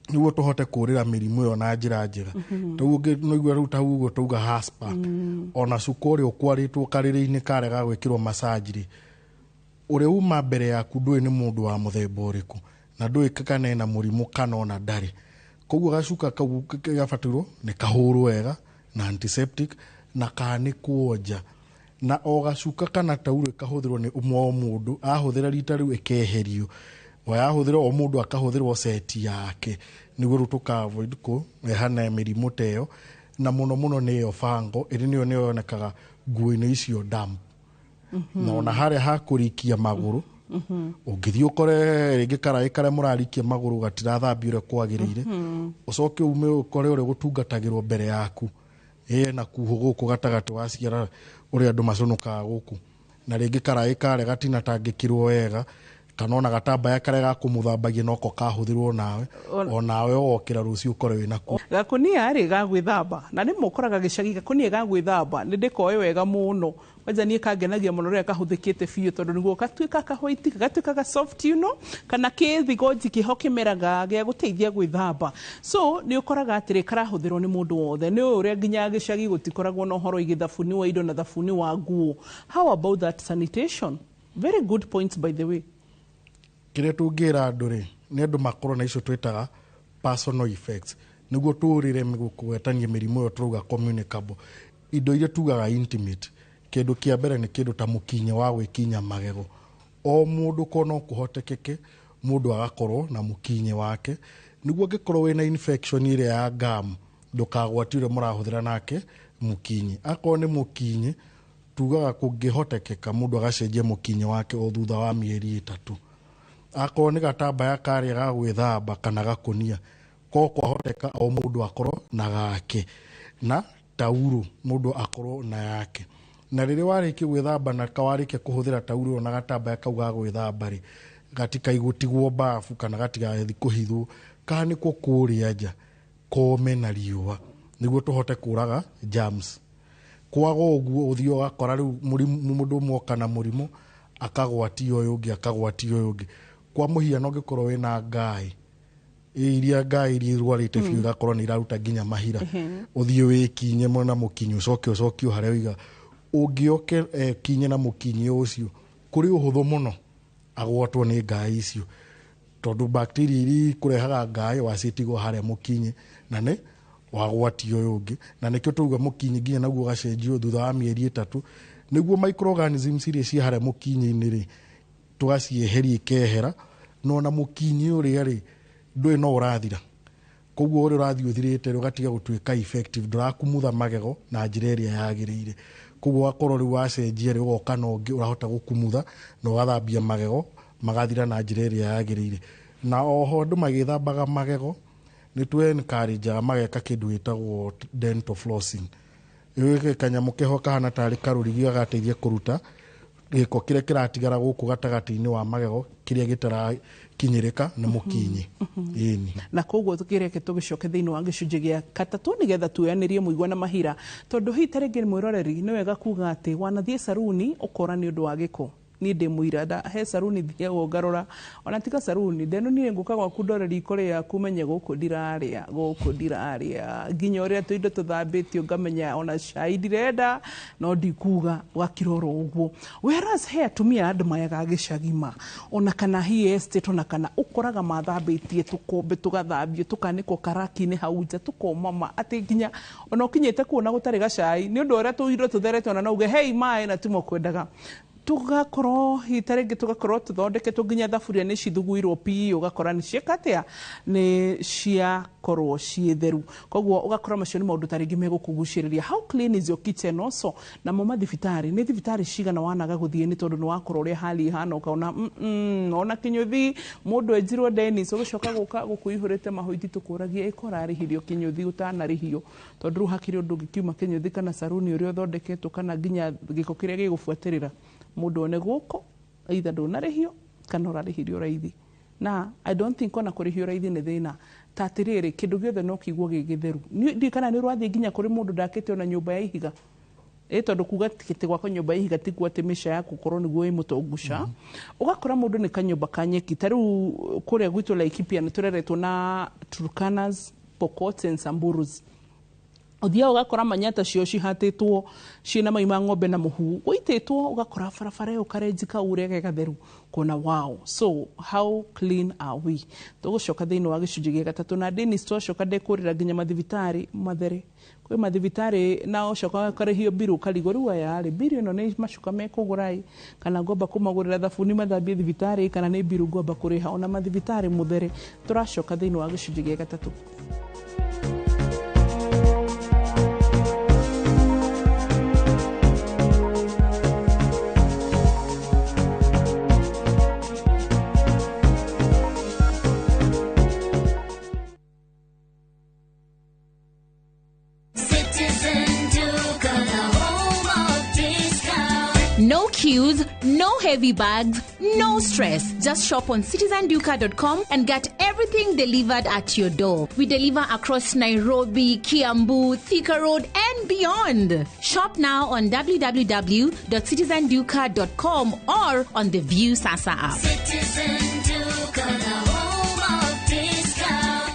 nĩguo tũhote kũrĩra mĩrimũ ĩyo na njĩra njega tau ũngĩ rĩu tau ũguo tauga haspa ona cuka ũrĩa ũkwarĩtwo karĩrĩ-inĩ karega gwĩkĩrwo massage ũrĩa uma mbere yaku ndũĩ nĩ mũndũ wa mũthemba ũrĩkũ na ndũĩ kana ena mũrimũ kana ona ndarĩ koguo gacuka kau gabatirwo nĩ kahũrwo wega na antiseptic na kanĩkwo nja na o gacuka kana taurũ kahũthĩrwo nĩ ũmwe o mũndũ ahũthĩra rita rĩu ĩkeherio wayahũthĩra o mũndũ akahũthĩrwo seti yake nĩguo rĩu tũka-avoid kũrehana mĩrimũ ta ĩyo na mũno mũno nĩyo fango ĩrĩ nĩyo nĩyonekaga nguo-inĩ icio damp na ona harĩa hakũrikia magũrũ ũngĩthiĩ ũkore rĩngĩ karaĩ karĩa mũrarikia magũrũ gatirathambio ũrĩa kwagĩrĩire ũcoke ume ũkore ũrĩa gũtungatagĩrwo mbere yaku na kuho gũkũ gatagatĩ wa ciara ũrĩa andũ maconokaga gũkũ na rĩngĩ karaĩ karĩa gatinatangĩkirwo wega kana ona gatambaya karĩa gakũmũthambagia noko kahũthĩrwo nawe onawe wokĩra rũciũ ũkore wĩna ku gakunia rĩ gagwĩthamba na nĩ mũkoraga gĩcagi gakunia gagwĩthamba nĩ ndĩkoĩ wega mũno wanja niĩ kangenagia mũno rĩrĩa kahũthĩkĩte biũ tondũ nĩguo gatuĩka kahwaiti gatuĩka ga soft you know kana kĩthigonji kĩho kĩmeraga gĩa gũteithia gwĩthamba so nĩ ũkoraga atĩrĩ karahũthĩrwo nĩ mũndũ wothe nĩ ũrĩa nginya gĩcagi gũtikoragwo na ũhoro igĩ thabuni wa indo na thabuni wa nguo. How about that sanitation? Very good points by the way. Kĩrĩa tũngĩra andũ rĩ nĩ andũ makorwo na icio twĩtaga personal effects nĩguo tũrĩre gũgwetania mĩrimũ ĩyo tũrauga communicable indo iria tugaga intimate kĩndũ kĩa mbere nĩ kĩndũ ta mũkinyĩ wa gwĩkinya magego o mũndũ kono kũhotekeke mũndũ agakorwo na mũkinyĩ wake nĩguo angĩkorwo wĩna infection ĩrĩa ya gum ndũkagwati ũrĩa mũrahũthĩra nake mũkinyĩ akorwo nĩ mũkinyĩ tugaga kũngĩhotekeka mũndũ agacenjia mũkinyĩ wake o thutha wa mĩeri 3 akorwo nĩ gatambaya karĩa ga gwĩthamba kana gakunia ko kwahoteka o mũndũ akorwo na gake na taurũ mũndũ akorwo na yake na rĩrĩa warĩkia gwĩthamba na kawarĩkia kũhũthĩra taurũ na gatambaya kau ga gwĩthamba rĩ gatikaigũtigwo bafu kana gatigathiĩ kũhithwo kanĩkwo kũrĩa nja kome na riũa nĩguo tũhote kũraga germs kwaga ũguo ũthiĩ ũgakora rĩu mũndũ ũmwe kana mũrimũ akagwatio ũyũ ũngĩ kwa mũhiano ũngĩkorwo wĩna ngaĩ iria irwarĩte biũ igakorwo nĩ iraruta nginya mahira ũthiĩ wĩkinye na mũkinyi ũcokio harĩa ũiga ũngĩoke kinye na mũkinyi ũcio kũrĩ ũhũthũ mũno agwatwo nĩ ngaĩ icio tondũ bacteria iria kũrehaga ngaĩ wacitigwo harĩa mũkinyi na nĩ wagwatio ũyũ ũngĩ na nĩkĩo tũuga mũkinyi nginya naguo gacenjio thutha wa mĩeri 3 nĩguo microorganisms iria ci harĩa mũkinyi-inĩ rĩ tũgacieheria ikehera no na mũkinyi ũrĩa rĩ ndũĩ no ũrathira koguo ũrĩa ũrathiĩ ũthirĩte ũgatiga gũtuĩka effective ndũrakumutha magego na njĩra ĩrĩa yagĩrĩire koguo wakorwo rĩu wacenjia rĩ ũgoka na ũngĩ ũrahota gũkumutha na ũgathambia magego magathira na njĩra ĩrĩa yagĩrĩire na oho andũ magĩthambaga magego nĩ twe encourage mageka kĩndũ gĩtagwo dental flossing. Ĩyo kanyamũ keho kahana tarĩ karũrigi gagateithia kũruta gĩko kĩrĩa kĩratigara gũkũ gatagatĩ-inĩ wa magego kĩrĩa gĩtarakinyĩrĩka nĩ mũkinyi. Ĩni. Na koguo tũkĩreke tũgĩcoke thĩinĩ wa gĩcunjĩ gĩa gatatũ nĩgetha tuyanĩrie mũigua na mahira, tondũ hihi tarĩngĩ mwĩroreri nĩ wega kuga atĩ wanathiĩ saruni ũkora nĩ ũndũ wa gĩko. Ni ndĩ mũira he saruni thiago ngarora ona tiga saruni ndeno ni nguka gwaku ndoreri ikore yaku menye gũkũ ndirarĩa nginya ũrĩa tũindo tũthambĩtio ngamenya ona cai ndirenda no ndikuga wakiroro ũguo. Whereas he atumia andũ mayaga gĩcagima ona kana hi estate ona kana ũkoraga mathambĩtie tũkombe tũgathambio tũkanĩkwo karaki-inĩ hau nja tũkomama atĩ nginya ona ũkinyĩte kuona gũtarĩ gacai nĩ ũndũ ũrĩa tũindo tũtherete ona nauge hei maĩ na timo kwendaga tugakorwo hitarĩngĩ tugakorwo tũthondeketwo nginya thaburia nĩ cithuguirwo pi ũgakora nĩ ciĩkatea nĩ ciakorwo ciĩ theru. Koguo ũgakora macio nĩ maũndũ tarĩngĩ megũkũgucĩrĩria. How clean is your kitchen also? Namo mathibitarĩ nĩ thibitarĩ cigana wanaga gũthiĩ nĩ tondũ nĩ wakora ũrĩa hali ihana ũkaona ona kinyũthi mũndũ enjirwo Dennis ũgĩcoka gũka gũkũihũrĩte mahuiti tũkũragia ĩkorarĩhirio kinyũthi ũtanarĩhio tondũ rĩu hakĩrĩ ũndũ ũngĩkiuma kinyũthi kana saruni ũrĩa ũthondeketwo kana nginya gĩko kĩrĩa gĩgũbuatĩrĩra mũndũ one gũkũ either ndũnarĩhio kana ũrarĩhirio raithi. Na I don't think ona kũrĩhio raithi nĩ thĩna ta atĩrĩrĩ kĩndũ gĩothe no kĩiguo gĩgĩtheru. Ndiĩ kana nĩ ũrathiĩ nginya kũrĩ mũndũ ndakĩte ona nyũmba ya ihiga tondũ kuga tikĩte gwakwa nyũmba ya ihiga tikuo atĩ mĩca yaku korwo nĩguo ĩmũtonguca. Ũgakora mũndũ nĩ kanyũmba ka nyeki ta rĩu kũrĩa gwitũ Laikipia nĩ tũreretwo na Turkanas, Pokots and Samburus. Ũthiaga ũgakora manyata cio cihatĩtwo ciĩna mai ma ng'ombe na mũhu gũitĩtwo ũgakora barabara ĩyo karenji kau ũrĩa gegatheru kuona wow. So how clean are we? Tũgũcoka thĩinĩ wa gĩcunjĩ gĩa gatatũ na Dennis twacoka ndekũrĩra nginya mathibitarĩ mathere. Kwĩ mathibitarĩ na ũcoka ũkarĩhio biru ũkarigwo rĩu aya rĩ biru ĩno nĩ macuka mekũgũra kana ngomba kũmagũrĩra thabuni mathambie thibitarĩ kana nĩ biru ngomba kũrĩha ona mathibitarĩ mũthere. Tũracoka thĩinĩ wa gĩcunjĩ gĩa gatatũ. No queues, no heavy bags, no stress. Just shop on citizenduka.com and get everything delivered at your door. We deliver across Nairobi, Kiambu, Thika Road and beyond. Shop now on www.citizenduka.com or on the View Sasa app. Citizen Duka, the home of discount.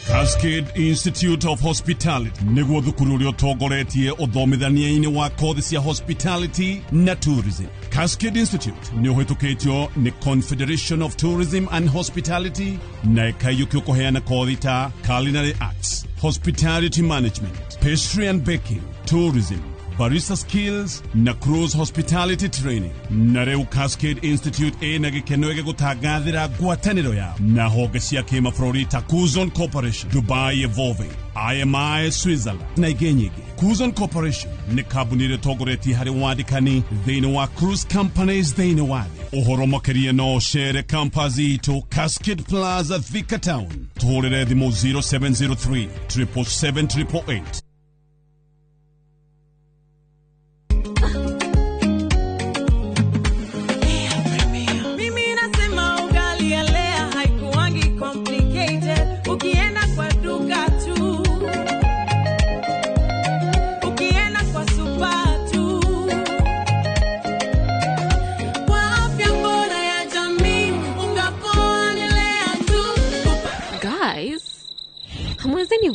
Cascade Institute of Hospitality nĩguo thukuru ũrĩa ũtongoretie ũthomithania-inĩ wa kothi cia hospitality na tourism. Cascade Institute nĩ ũhĩtũkĩtio nĩ Confederation of Tourism and Hospitality na ĩkaiyũkio kũheana kothi ta Culinary Arts, Hospitality Management, Pastry and Baking, Tourism, barista skills na cruise hospitality training. Na rĩu Cascade Institute ĩna gĩkeno gĩgũtangathĩra ngwatanĩro yao na honge cia kĩmabũrũri ta Kuzon Corporation, Dubai Evolving, IMI Switzerland na ingĩ nyingĩ. Kuzon Corporation nĩ kambuni ĩrĩa ĩtongoretie harĩ wandĩkani thĩinĩ wa cruise companies thĩinĩ wa thĩ. Ũhoro makĩria no ũcere campus itũ Cascade Plaza Thika Town. Tũhũrĩre thimũ 0703 777 888.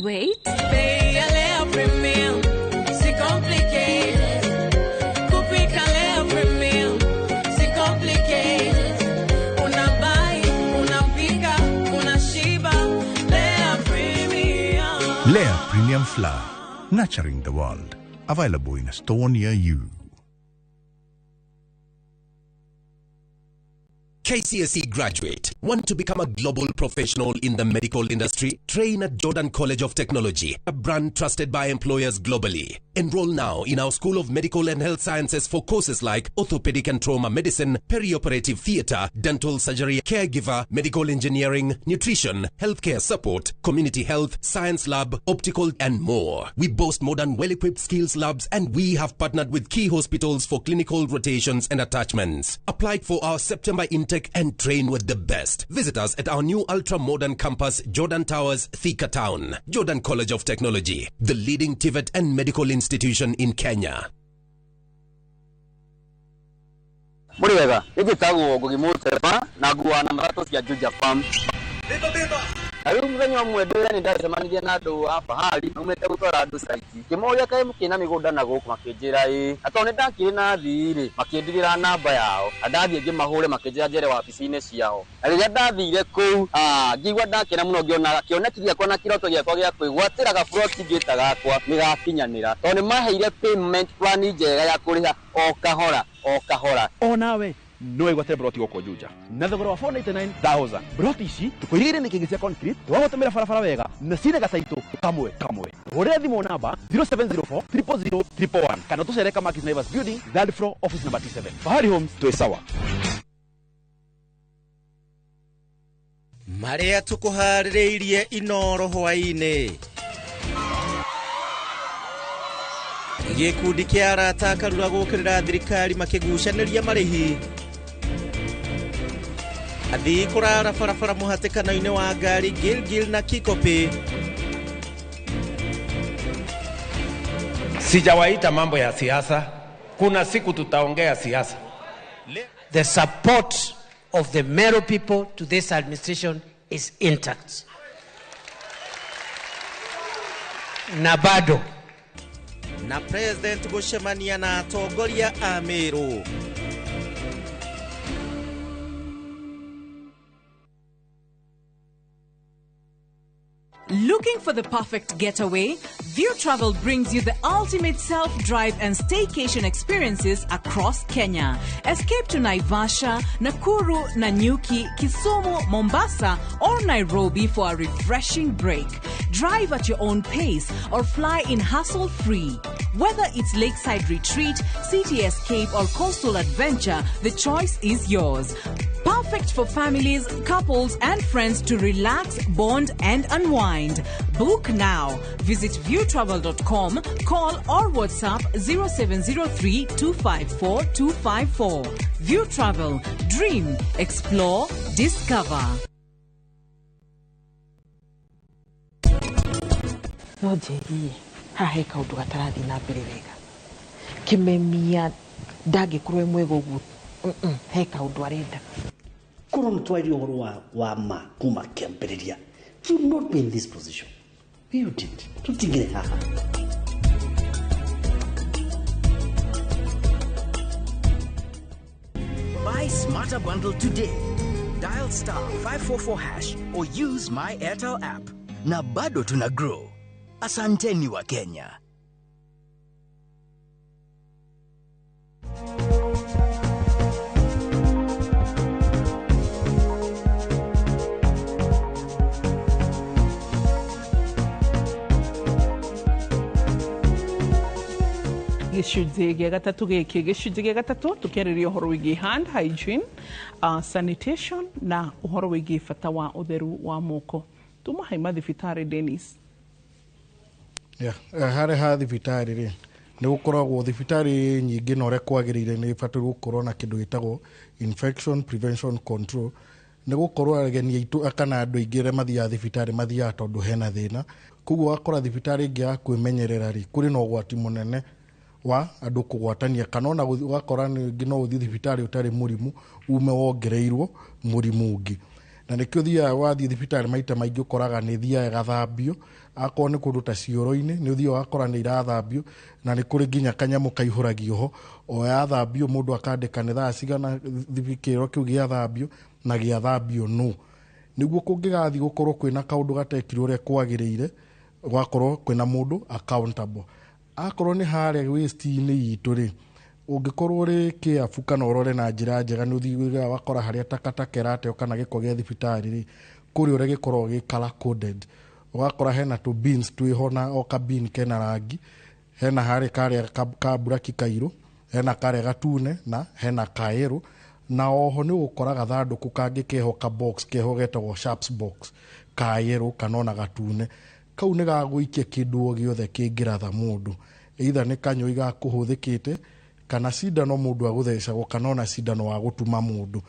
Wait. Lea Premium Flour, nurturing the world. Available in a store near you. KCSE graduate. Want to become a global professional in the medical industry? Train at Jordan College of Technology, a brand trusted by employers globally. Enroll now in our School of Medical and Health Sciences for courses like orthopedic and trauma medicine, perioperative theatre, dental surgery, caregiver, medical engineering, nutrition, healthcare support, community health, science lab, optical, and more. We boast modern, well-equipped skills labs, and we have partnered with key hospitals for clinical rotations and attachments. Apply for our September intake and train with the best. Visit us at our new ultra-modern campus, Jordan Towers, Thika Town. Jordan College of Technology, the leading TVET and medical institution in Kenya. Muriwega, igitagwo Ngugimutepa na guana marato cia Juja Farm. Ariu mwenye mwendele ni ndacemanithia na andu hapa hali umete gutora andu saiti kimoria kae mukina migunda na guku makinjira atone ndakire na thiri makindigira namba yao andathie ngimahure makinjira njere wabici-ini ciao ariria ndathire kuu ngigwa ndakena muno ngiona kioneki giakwa na kiroto giakwa gia kwigwatira gafuroti ngita gakwa nigakinyanira tone maheire payment plan njega ya kuriha o kahora nawe no igwate broti goko Juja na thogora wa 499,000 broti ici tukwirire ni kigisia concrete twagotomera farafara wega na cine gataito kamwe ore thimo namba 0704 000 111 kana tucereka Markis Naivas building third floor office number 27 Fahari Homes twesawa Maria tukuharireirie inoro hwaine gikundi kia arata karura gukirira thirikari makigucaniria marihi athi kurara farafara muhatikano-ini wa ngari Gilgil na Kikopi. Sijawaita mambo ya siasa, kuna siku tutaongea siasa. The support of the Meru people to this administration is intact. Na bado na President gucemania na atongoria a Meru. Looking for the perfect getaway? View Travel brings you the ultimate self-drive and staycation experiences across Kenya. Escape to Naivasha, Nakuru, Nanyuki, Kisumu, Mombasa, or Nairobi for a refreshing break. Drive at your own pace or fly in hassle-free. Whether it's lakeside retreat, city escape, or coastal adventure, the choice is yours. Perfect for families, couples, and friends to relax, bond, and unwind. Book now. Visit viewtravel.com, call or WhatsApp 0703 254 254. View Travel. Dream, explore, discover. No jei hahe kaundu gatarathi na mbere wega kimemia ndangĩkorwo mwega ũguo he kaundu arenda korwo nĩ twaria ũhoro wa ma kuma kĩambĩrĩria you not be in this position you did tutigire haha Buy Smarter Bundle today. Dial *544# or use My Airtel app. Na bado tuna grow. Asanteni wa Kenya. gicunjĩ gĩa gatatũ gĩkĩ gĩcunjĩ gĩa gatatũ tũkĩarĩria ũhoro wĩgiĩ hand hygiene, sanitation na ũhoro wĩgiĩ bata wa ũtheru wa moko. Tuma haima thibitarĩ Dennis. Harĩ ha thibitarĩ rĩ nĩ gũkoragwo thibitarĩ nyingĩ na ũrĩa kwagĩrĩire nĩ batiĩ gũkorwo na kĩndũ gĩtagwo infection prevention control. Nĩ gũkorwo ageni aitũ kana andũ aingĩ arĩa mathiaga thibitarĩ mathiaga tondũ hena thĩna. Koguo wakora thibitarĩ ĩngĩ ya kwĩmenyerera rĩ kũrĩ na ũgwati mũnene wa andũ kũgwatania kana ona wakora ningĩ no ũthiĩ thibitarĩ ũtarĩ mũrimũ ume wongereirwo mũrimũ ũngĩ. Na nĩkĩo thiaga wathiĩ thibitarĩ maita maingĩ ũkoraga nĩ thiaga gathambio akorwo nĩ kũndũ ta cioro-inĩ nĩ ũthiaga wakora nĩ irathambio na nĩ kũrĩ nginya kanyamũ kaihũragio ho o yathambio mũndũ akandĩka nĩ thaa cigana kĩro kĩu gĩathambio na gĩathambio nũ. Nĩguo kũngĩgathiĩ gũkorwo kwĩna kaũndũ gatekirwo ũrĩa kwagĩrĩire gwakorwo kwĩna mũndũ accountable. Akorwo nĩ harĩa waste-inĩ itũ rĩ ungikorwo ri kiabu kana urore na njira njega ni uthiga wakora haria takataka rateo kana giko gia thibitari ri kuri ure gikorwo gi color coded ugakora hena tu beans twihona o ka bean kena rangi hena hari kare ka buraki kairu hena kare gatune na hena kairu na oho ni ukoraga thanduku kangi keho ka box keho getagwo sharps box kairu kana na gatune kau ni gaguikia kindu o giothe kingiratha mundu either ni kanyoi ga kuhuthikite kana sindano mundu aguthecagwo kana ona sindano wa gutuma mundu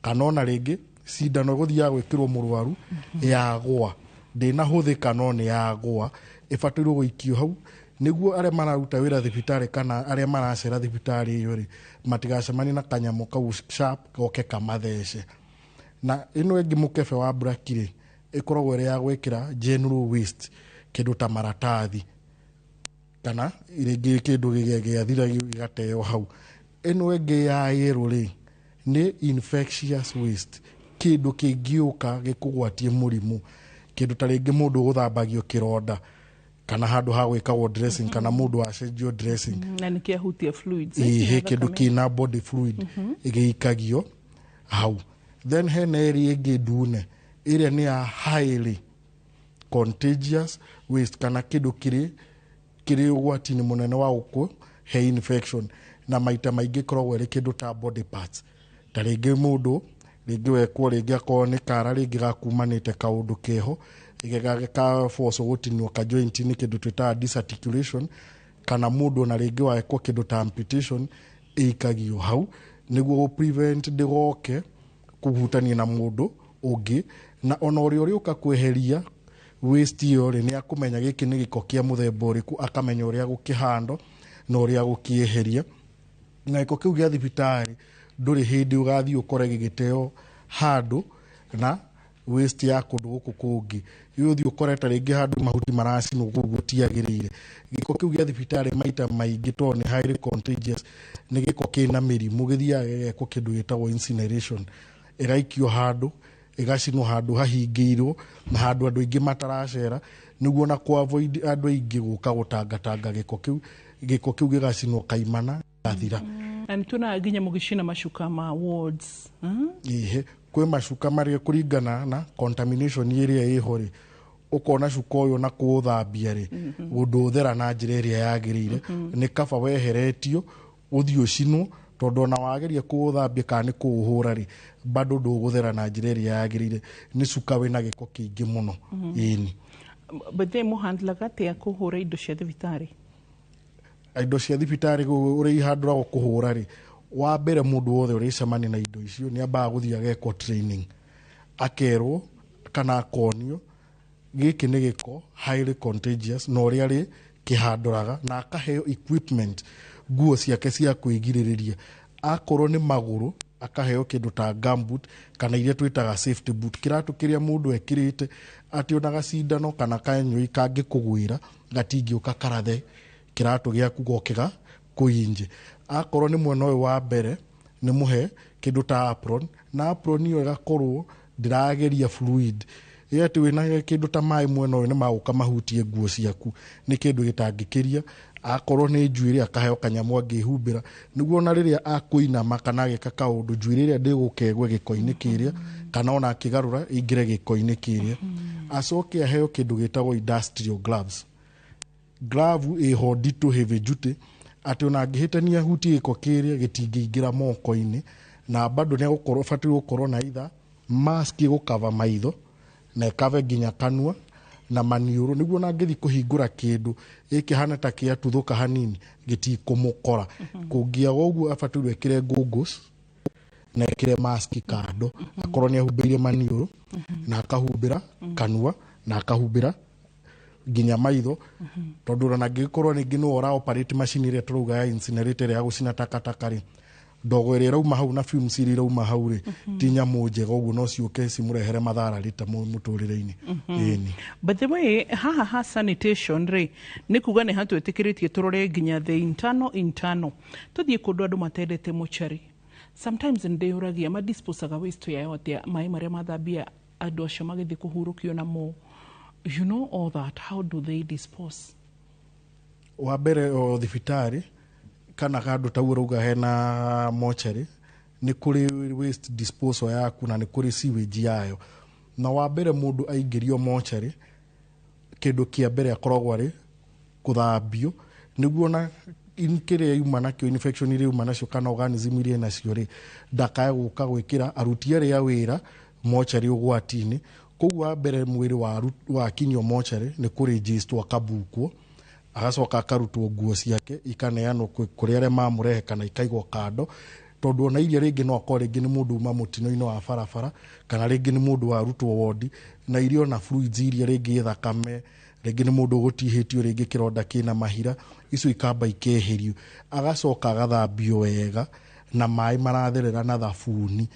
kana ona ringi sindano guthia gwikirwo murwaru yagwa ndina huthika no ni yagwa ifatirwo guikio hau niguo aria mararuta wira thibitari kana aria maracera thibitari iyo ri matigacemani na kanyamo kau sharp goke kamathece na ino engi mukebe wa brakiri ikoragwo iri ya gwikira general waste kindu ta maratathi kana iringi kindu giathira gateo hau ino engi ya yero ri ni infectious waste kindu kingiuka gikugwatie murimu kindu ta ringi mundu guthambagio kironda kana handu ha gwikagwo dressing kana mundu acenjio dressing na ni kiahutia fluids kindu kina body fluid igiikagio hau then hena area ingi ndune iria ni a highly contagious waste kana kindu kiri ugwati-ini munene wa uku he infection na maita maingi koragwo iri kindu ta body parts ta ringi mundu ringi wekwo ringi akorwo ni kara ringi gakumanite kaundu keho igega force gutinwo ka joint ni kindu twita disarticulation kana mundu na ringi wekwo kindu ta amputation ikagio hau niguo prevent ndigoke kuhutania na mundu ungi na ona uri uka kweheria waste iyo ni akumenya giki ni giko kia muthemba uriku akamenya uria gukihando na uria gukieheria na giko kiu gia thibitari nduri hindi ugathi ukore gigiteo handu na waste ya kundu guku kungi yuthi ukoreta ringi handu mahuti maracino gutiagirire giko kiu gia thibitari maita maingi to ni highly contagious ni giko kina mirimu githiaga geko kindu gitagwo incineration iraikio handu igacino handu hahingiirwo na handu andu ingi mataracera niguo na ku avoid andu ingi guka gutangatanga giko kiu gigacino kaimana gathira na nituna ginya mugishina mashuka ma wards ihe kwe mashuka maria kuringana na contamination iria ihori ukona shuka uyu na kuthambia ri guduthera na njira iria yagirire ni kaba weheretio uthio cino tondu na wageria kuthambia kana kuhura ri bado nduguthera na njira iria yagirire ni shuka wina giko kingi muno ini but they muhandla gate kuhura indo cia thibitari indo cia thibitari uri ihandura gukuhura ri wa mbere mundu wothe uri cemani na indo icio ni amba guthia geko training akerwo kana akonio giki ni giko highly contagious no ria ri kihanduraga na akaheo equipment nguo ciake cia kwigiririria akorwo ni maguru akaheo kindu ta gumboot kana iria twitaga safety boot kiratu kiria mundu ekirite ati onaga cindano kana kanyoi kangi kugwira gatingiuka karathe kiratu giaku gokega kuinje akorwo ni mwena uyu wa mbere ni muhe kindu ta apron na apron iyo igakorwo ndirageria fluid yeti wina kindu ta mai mwena uyu ni maguka mahutie nguo ciaku ni kindu gitangikiria akorwo ni njuiri akaheo kanyamu angihumbira niguo na riria akuinama kana agika kaundu njuiri iria ndigukegwe giko-ini kiria kana ona akigarura ingire giko-ini kiria acoke aheo kindu gitagwo industrial gloves glove iho ndito heavy duty ati ona angihitania huti giko kiria gitingiingira moko-ini na bado ni gukorwo fatiri gukorwo na itha mask gukava maitho na ikave nginya kanua na maniuru niguo na ngithi kuhingura kindu ikihana ta kia tuthuka hanini gitikumukora kungia uguo afatirwe kire goggles na kire mask kando akorwo ni ahumbiire maniuru na akahumbira kanua na akahumbira nginya maitho tondu na ngikorwo ni ngino ora operate machine ire turuga ya incinerator ya gucina takataka ri ndogo ire rauma hau na fumes ire rauma hau ri tinya mujega uguo no ciuke cimurehere mathara rita muturire-ini ini but the way ha sanitation ri ni kuga ni hatu etikiritie turore nginya the internal tuthie kundu andu matendete muchari sometimes ndiuragia ma disposaga waste ya yote mai maria mathambia andu acio magithi kuhurukio na mo you know all that how do they dispose wa mbere o thibitari kana kandu tau rauga hena mochari ni kuri waste disposal yaku na ni kuri sewage yayo na wa mbere mundu aingirio mochari kindu kia mbere akoragwo ari kuthambio niguo na inkire yuma nakio infection iri yuma nacio kana organism iri nacio ri ndakae guka gwikira aruti aria wira mochari ugwatini koguo mbere mwiri wa kinyo mochari ni kuri register akabukwo agacoka akarutwo nguo ciake ikaneanwo kuri aria mamurehe kana ikaigwo kando tondu ona iria ringi no akore ringi ni mundu uma mutino-ini wa barabara kana ringi ni mundu warutwo wodi na irio na fluids iria ringi thakame ringi ni mundu gutihitio ringi kironda kina mahira icio ikamba ikeherio agacoka agathambio wega na mai maratherera na thabuni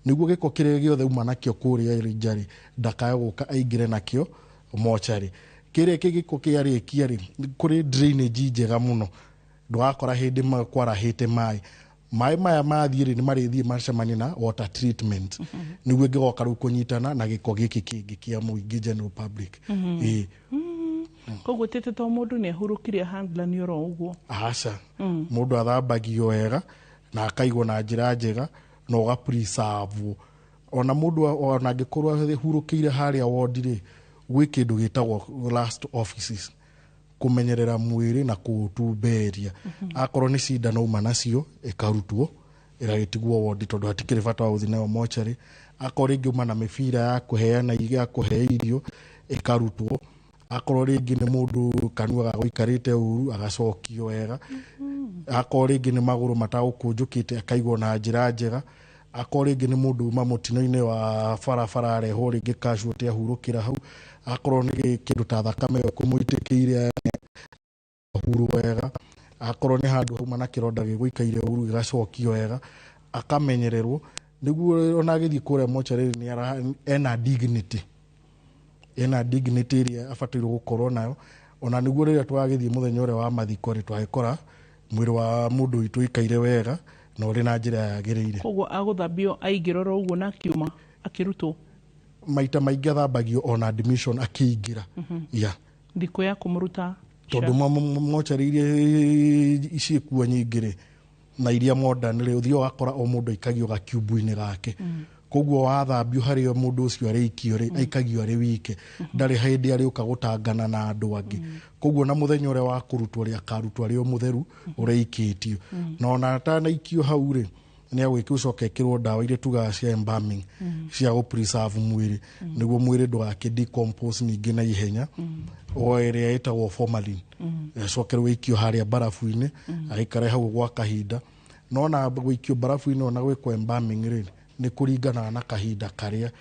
niguo giko kiria giothe uma nakio kuria njari ndakae guka aingire nakio mochari kiria kigiko kiarikia ri kuri drainage njega muno ndwakora hindi makwarahite mai maya mathiri ni marithie macemani na water treatment niguo gigoka ru kunyitana na giko giki kingi kia muingi general public koguo tete to mundu ni ahurukiria handla ni oro uguo aca mundu athambagio wega na akaigwo na njira njega na uga preserve ona mundu ona angikorwo hurukiire haria ward ri gwi kindu gitagwo last offices kumenyerera mwiri na kutumberia akorwo ni cindano uma nacio ikarutwo iragitigwo ward tondu hatikiri bata wa uthinayo mochari akorwo ringi uma na mibira ya kuheana iga kuhe irio ikarutwo akorwo ringi ni mundu kanua gagwikarite uru agacokio wega akorwo ringi ni maguru matagukunjukite akaigwo na njira njega akorwo ringi ni mundu uma mutino-ini wa barabara areho ringi casualty ahurukira hau akorwo ni kindu ta thakame kumuitikiire huru wega akorwo ni handu hauma na kironda giguikaire huru gigacokio wega akamenyererwo niguo ona agithii kuria mochari ni ena dignity iria abatirwo gukorwo nayo ona niguo riria twagithii muthenya uria wa mathiko ri twagikora mwiri wa mundu witu ikaire wega na uri na njira yagiriire koguo aguthambio aingirora uguo na kiuma akirutwo maita maingi athambagio on admission akiingira ndiko ya kumuruta tondu mochari iria icikuo nyingire na iria modern ri uthio gakora o mundu aikagio gakiubu-ini gake koguo wathambio hario mundu ucio arikio ri aikagio ari wike ndari hindi ari uka gutangana na andu angi koguo na muthenya uria wa kurutwo ri akarutwo ari o mutheru uraikitio na ona atana ikio hau ri ni agwikio coka ikirwo ndawa iria tugaga cia embalming cia go preserve mwiri niguo mwiri ndugaki decompose ningi na ihenya o iria itagwo formalin cokerwo ikio haria barafu-ini aikare hau gwa kahinda no na gwikio barafu-ini ona gwikwo embalming ri ni kuringana na kahinda karia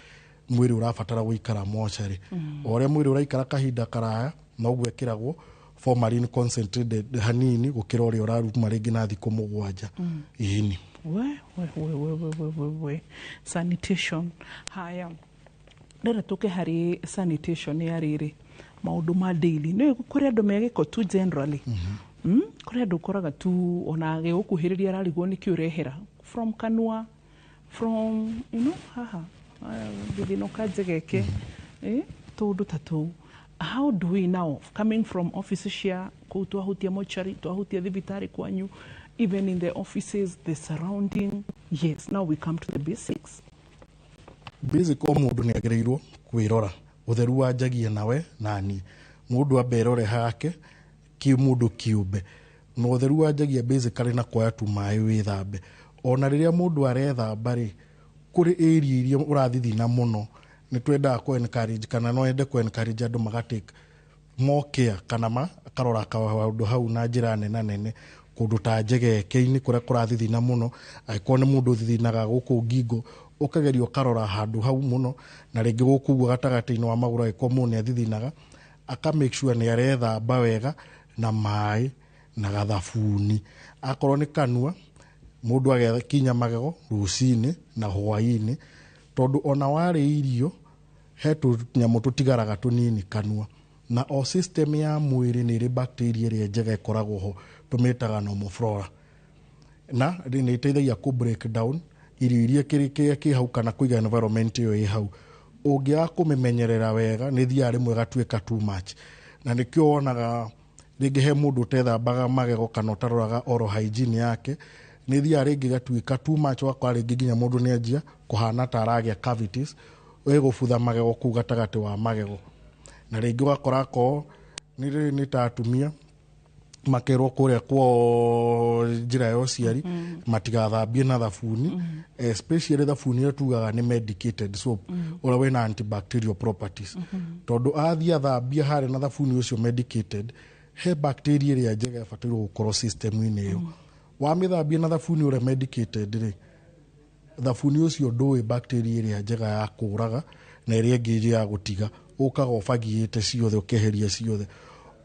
mwiri urabatara guikara mochari oria mwiri uraikara kahinda karaya no gwekiragwo formalin concentrated hanini gukira uria uraruma ringi na thiku 7 ini we sanitation haya ndara tuke hari sanitation ya riri maundu ma daily no kuri andu megiko tu generally kuri andu koraga tu ona ge ukuhiriria rarigwo ni kiurehera from kanua from haha bidino kajegeke tundu tatu how do we now coming from offices here ko twahutia mochari twahutia thibitari kwanyu even in the offices the surrounding yes now we come to the basics o mundu ni agirirwo kwirora utheru wanjagia nawe nani mundu aberore hake ki mundu kiumbe no utheru wanjagia basically na kuoya tu mai withambe ona riria mundu arethamba ri kuri area iria urathithina muno ni twenda ku encourage kana no ende ku encourage andu magatake more care kana makarora kaundu hau na njira nene kundu ta njegeke-ini kuria kurathithina muno aikorwo ni mundu thithinaga guku ngingo ukagerio karora handu hau muno na ringi gukuguo gatagati-ini wa maguru aikorwo mundu athithinaga aka make sure ni arethamba wega na mai na gathabuni akorwo ni kanua mundu agekinya magego rucini na hwaini tondu ona wari irio hetu nyamu tutigaraga tunini kanua na o system ya mwiri ni ri bacteria ria njega ikoragwo ho tumitaga normal flora na ni iteithagia ku break down irio iria ki hau kana kuiga environment yo i hau ungiaga kumimenyerera wega ni thia rimwe gatuika too much na nikio wonaga rĩngĩ he mũndũ ũtethambaga magego kana ũtaroraga oral hygiene yake nĩ thiaga rĩngĩ gatuĩka too much wakora rĩngĩ nginya mũndũ nĩ anjia kũhana ta aragĩa cavities gũbutha magego kuu gatagatĩ wa magego na rĩngĩ ũgakora ko nĩ ta atumia makerwo kũrĩa kwa njĩra ya ũciari matigathambie na thabuni especially thabuni ĩrĩa tugaga nĩ medicated soap ũrĩa wĩna antibacterial properties tondũ athiĩ athambia harĩa na thabuni ũcio medicated he bacteria ĩrĩa njega ĩbatairwo gũkorwo system-inĩ ĩyo wamĩthambia na thabuni ũrĩa medicated rĩ thabuni ũcio ndũĩ bacteria ĩrĩa njega ya kũraga na ĩrĩa ĩngĩ ya gũtiga ũkaga ũbagiĩte ciothe ũkeheria ciothe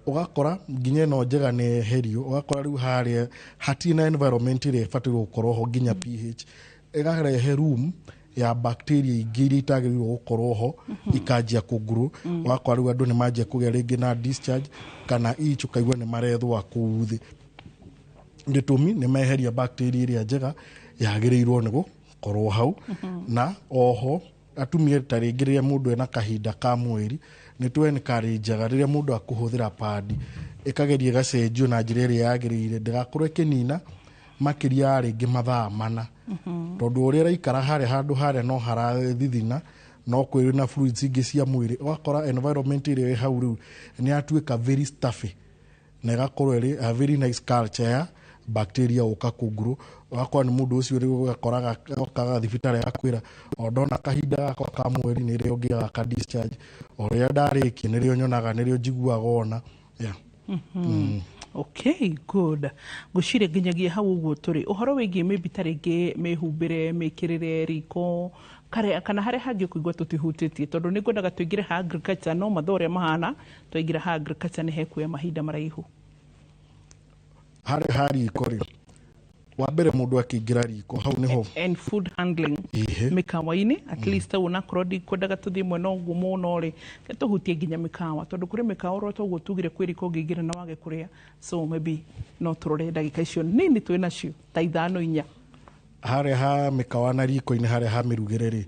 ugakora nginya no njega nĩ herio ugakora rĩu harĩa hatina environment ĩrĩa ĩbatairwo gũkorwo ho nginya pH ĩgarehe room ya bacteria ingĩ iria itagĩrĩirwo gũkorwo ho ikanjia kũgrow ugakora rĩu andũ nĩ manjia kũgĩa rĩngĩ na discharge kana each ukaigua nĩ marethwa kũu thĩ gĩtũmi nĩ meheria bacteria ĩrĩa njega yagĩrĩirwo nĩ gũkorwo hau na oho atumia ta rĩngĩ rĩrĩa mũndũ ena kahinda ka mweri nĩ tu encourageaga rĩrĩa mũndũ akũhũthĩra pad ĩkageria gacenjio na njĩra ĩrĩa yagĩrĩire ndĩgakorwo ĩkĩnina makĩria ya rĩngĩ mathaa mana tondũ ũrĩa raikara harĩa handũ harĩa no harathithina no kwĩrĩ na fluids ingĩ cia mwĩrĩ ũgakora environment ĩrĩa ĩ hau rĩu nĩ yatuĩka very stuffy na ĩgakorwo ĩrĩ a very nice culture ya bacteria ũka kũgrow ũgakora nĩ mũndũ ũcio rĩu ũgakoraga okaga thibitarĩ akwĩra ndona kahinda gakwa ka mweri nĩ rĩo ngĩaga ka discharge ũrĩa ndarĩkia nĩrĩo nyonaga nĩrĩo njiguaga ona Okay, good. Ngũciria nginyagia hau ũguo tũrĩ ũhoro wĩgiĩ maybe ta rĩngĩ mĩhumbĩre mĩkĩrĩre riko kana harĩa hangĩ ũkũigua tũtihutĩtie tondũ nĩ ngwendaga tũingĩre ha agriculture no mathaa ũrĩa mahana twaingĩra ha agriculture nĩ hekuoya mahinda maraihu harĩa ha riko rĩ wa mbere mũndũ akĩingĩra riko hau niho and food handling mĩkawa-inĩ at least onakorwo ndikwendaga tũthiĩ mwena ũguo mũno rĩ tũhutie nginya mĩkawa tondũ kũrĩ mĩkawa ũrĩa toguo tugire kwĩ riko ũngĩingĩra na wage kũrĩa so maybe no tũrore ndagĩka icio nini twĩ nacio ta 5-4 harĩa ha mĩkawa na riko-inĩ harĩa ha mĩrugĩre rĩ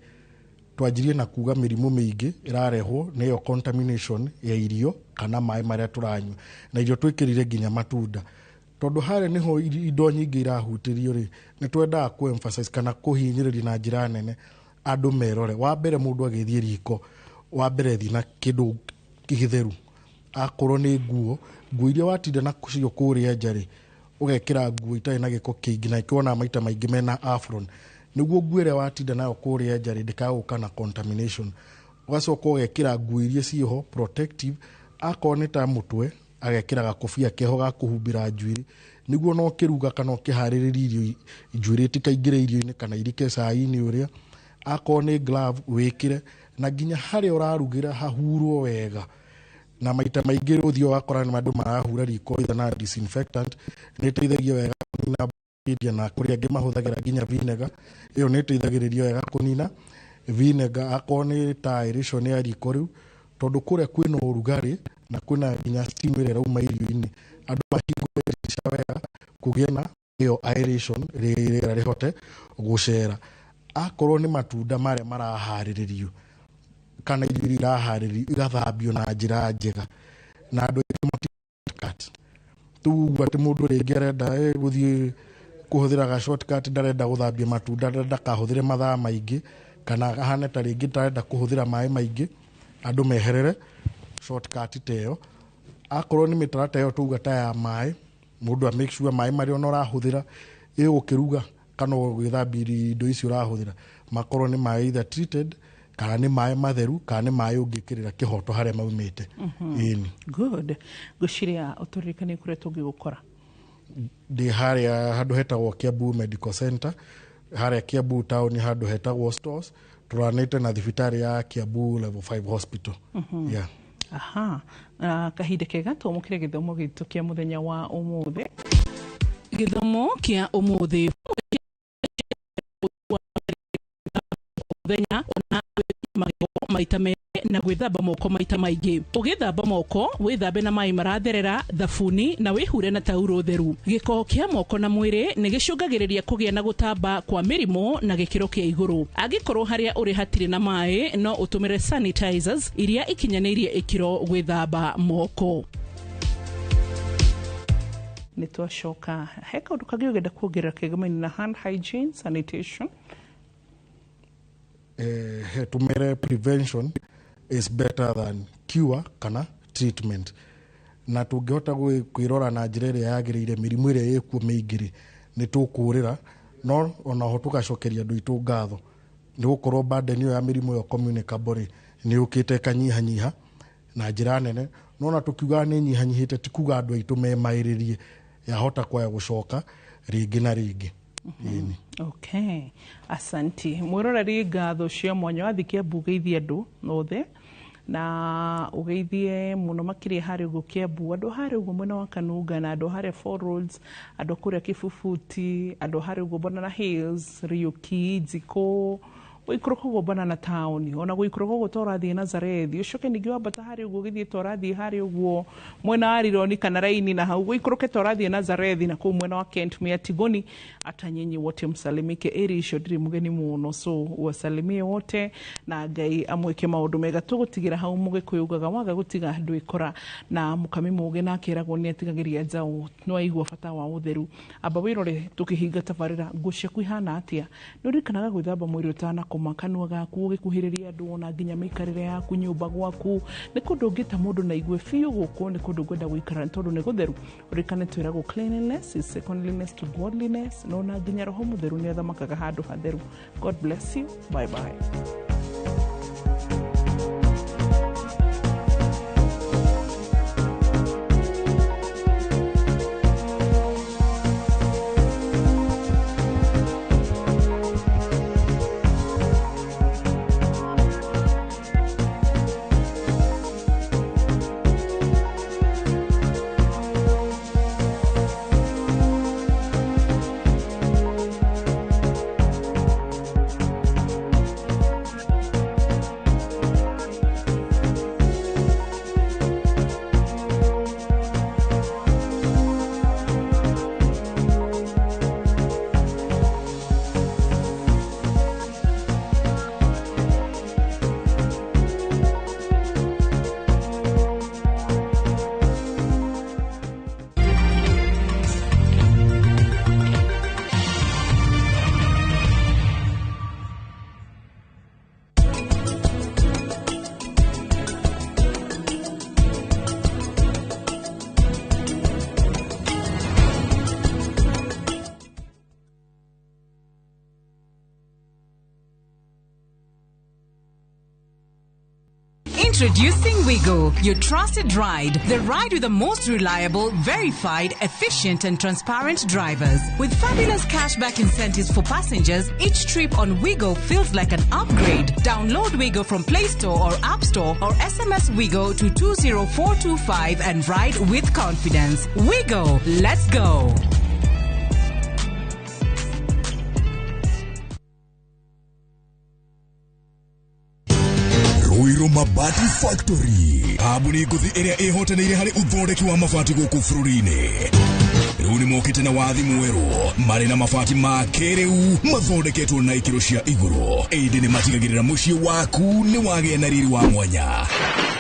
twanjirie na kuga mĩrimũ mĩingĩ ĩrarehwo nĩyo contamination ya irio kana maĩ marĩa tũranyua na irio twĩkĩrire nginya matunda tondũ harĩa niho indo nyingĩ irahutĩrio rĩ nĩ twendaga kũ-emphasize kana kũhinyĩrĩria na njĩra nene andũ merore wa mbere mũndũ agĩthiĩ riko wa mbere thiĩ na kĩndũ kĩtheru akorwo nĩ nguo iria watinda na cio kũrĩa nja rĩ ũgekĩra nguo itarĩ na gĩko kĩingĩ na ikĩona maita maingĩ mena afron nĩguo nguo ĩrĩa watinda nayo kũrĩa nja rĩ ndĩkagũka na contamination ũgacoka ũgekĩra nguo iria ciho protective akorwo nĩ ta mũtwe agekĩra gakobia keho ga kũhumbĩra njuĩrĩ nĩguo no kĩruga kana kĩharĩrĩria irio njuĩrĩ tikaingĩre irio-inĩ kana irike cai-inĩ ũrĩa akorwo nĩ glove wĩkĩre na nginya harĩa ũrarugĩra hahurwo wega na maita maingĩ ũthiĩ ũgakora nĩ andũ marahura riko itha na disinfectant nĩ ĩteithagia wega kũnina bacteria na kũrĩa angĩ mahũthagĩra nginya vinegar ĩyo nĩ ĩteithagĩrĩria wega kũnina vinegar akorwo nĩ ta aeration ya riko rĩu tondũ kũrĩa kwĩna ũrugarĩ na kwĩna nginya steam ĩrĩa ĩrauma irio-inĩ andũ mahingũre ndirica wega kũgĩe na ĩyo aeration rĩera rĩhote gũcera akorwo nĩ matunda marĩa maraharĩrĩrio kana irio iria iraharĩrĩrio igathambio na njĩra njega na andũ shortcut tuguo atĩ mũndũ rĩngĩ arenda gũthiĩ kũhũthĩra shortcut ndarenda gũthambia matunda ndakahũthĩre mathaa maingĩ kana ahane ta rĩngĩ ndarenda kũhũthĩra maĩ maingĩ andũ meherere shortcut teyo akorwo nĩ mĩtaratara ĩyo tuga ta ya maĩ mũndũ a make sure maĩ marĩa ona ũrahũthĩra ũkĩruga kana ũgĩthambia indo icio ũrahũthĩra makorwo nĩ maĩ either treated kana nĩ maĩ matheru kana nĩ maĩ ũngĩkĩrĩra kĩhoto harĩa maumĩte good ngũciria ũtũririkanie kũrĩa tũngĩgũkora ndĩ harĩa handũ hetagwo Kiambu Medical Center harĩa Kiambu town handũ hetagwo stores tũranĩte na thibitarĩ ya Kiambu level 5 hospital kahinda kega twamũkĩre gĩthomo gitũ kĩa mũthenya wa ũmũthĩ gĩthomo kĩa ũmũthĩ mũthenya ona maita na gwĩthamba moko maita maingĩ ũgĩthamba moko wĩthambe na maĩ maratherera thabuni na wĩhure na tauro theru gĩko kĩa moko na mwĩrĩ nĩ gĩcũngagĩrĩria kũgĩa na gũtamba kwa mĩrimũ na gĩkĩro kĩa igũrũ angĩkorwo harĩa ũrĩ hatirĩ na maĩ no ũtũmĩre sanitizers iria ikinyanĩirie ikĩro gwĩthamba moko nĩ twacoka he kaũndũ kangĩ ũngĩenda kuongerera kegamani na hand hygiene sanitation? Tumere prevention is better than cure kana treatment, na tũngĩhota kwĩrora na njĩra ĩrĩa yagĩrĩire mĩrimũ ĩrĩa ĩkuo mĩingĩ nĩ tũkũrĩra, no onaho tũgacokeria andũ aitũ ngatho nĩ gũkorwo burden ĩyo ya mĩrimũ ĩyo communicable nĩ ũkĩte kanyihanyiha na njĩra nene, no na tũkiuga nĩ nyihanyihĩte ti kuga andũ aitũ memaĩrĩrie yahota kwaya gũcoka rĩngĩ na rĩngĩ. Okay, asanti. Mwĩroreri ngatho cia mwanya wathi Kiambu ũgeithie andũ othe na ũgeithie mũno makĩria harĩ ũguo Kiambu, andũ harĩ ũguo mwena wa Kanunga na andũ harĩ Four Roads, andũ kũrĩa Kibubuti, andũ harĩ ũguo Banana Hills, Riuki, Dziko, Wĩikũrũka ũguo Banana Town, ona Wĩikũrũka ũguo tũrathiĩ Nazarethi, ũcoke ningĩ wambata harĩ ũguo ũgĩthiĩ tũrathiĩ harĩ ũguo mwena wa Rironi kana Raini, na hau Wĩikũrũke tũrathiĩ Nazarethi na kũu mwena wa Kent Mia Tigoni, hata nyinyi wote msalimike. Eri icio ndiri mugeni muno, so wasalimie wote na Ngai amweke maũndũ mega. Tũgũtigĩra hau Mũgĩkũyũ ugaga waga gũtiga andũ ikora na Mũkami Mũũgĩ na akĩragwo nĩ atigagĩria njaũ no aigua bata wa ũtheru. Amba wĩrore tũkĩhinga tabarĩra nguo ciaku ihana atĩa, nĩ ũririkanaga gwĩthamba mwĩrĩ ũtanakoma, kanua gaku ũgĩkuhĩrĩria andũ ona nginya mĩikarĩre yaku nyũmba gwaku. Nĩ kũndũ ũngĩta mũndũ na igue biũ gũkũ, nĩ kũndũ ngwenda gũikara tondũ nĩ gũtheru. Ũririkane twĩragwo cleanliness is secondliness to godliness, no na nginya roho mũtheru nĩ athamakaga handũ hatheru. God bless you. Bye bye. Introducing Wigo, your trusted ride. The ride with the most reliable, verified, efficient and transparent drivers. With fabulous cashback incentives for passengers, each trip on Wigo feels like an upgrade. Download Wigo from Play Store or App Store or SMS Wigo to 20425 and ride with confidence. Wigo, let's go. Ruiru Mabati Factory, kambuni nguthi ĩrĩa ĩhotanĩire harĩ ũthondeki wa mabati gũkũ bũrũri-inĩ. Rĩu nĩ mokĩte na wathi mwerũ marĩ na mabati ma kĩrĩu mathondeketwo na ikĩro cia igũrũ. Ĩndĩ nĩ matigagĩrĩra mũciĩ waku nĩ wagĩa na riri wa mwanya.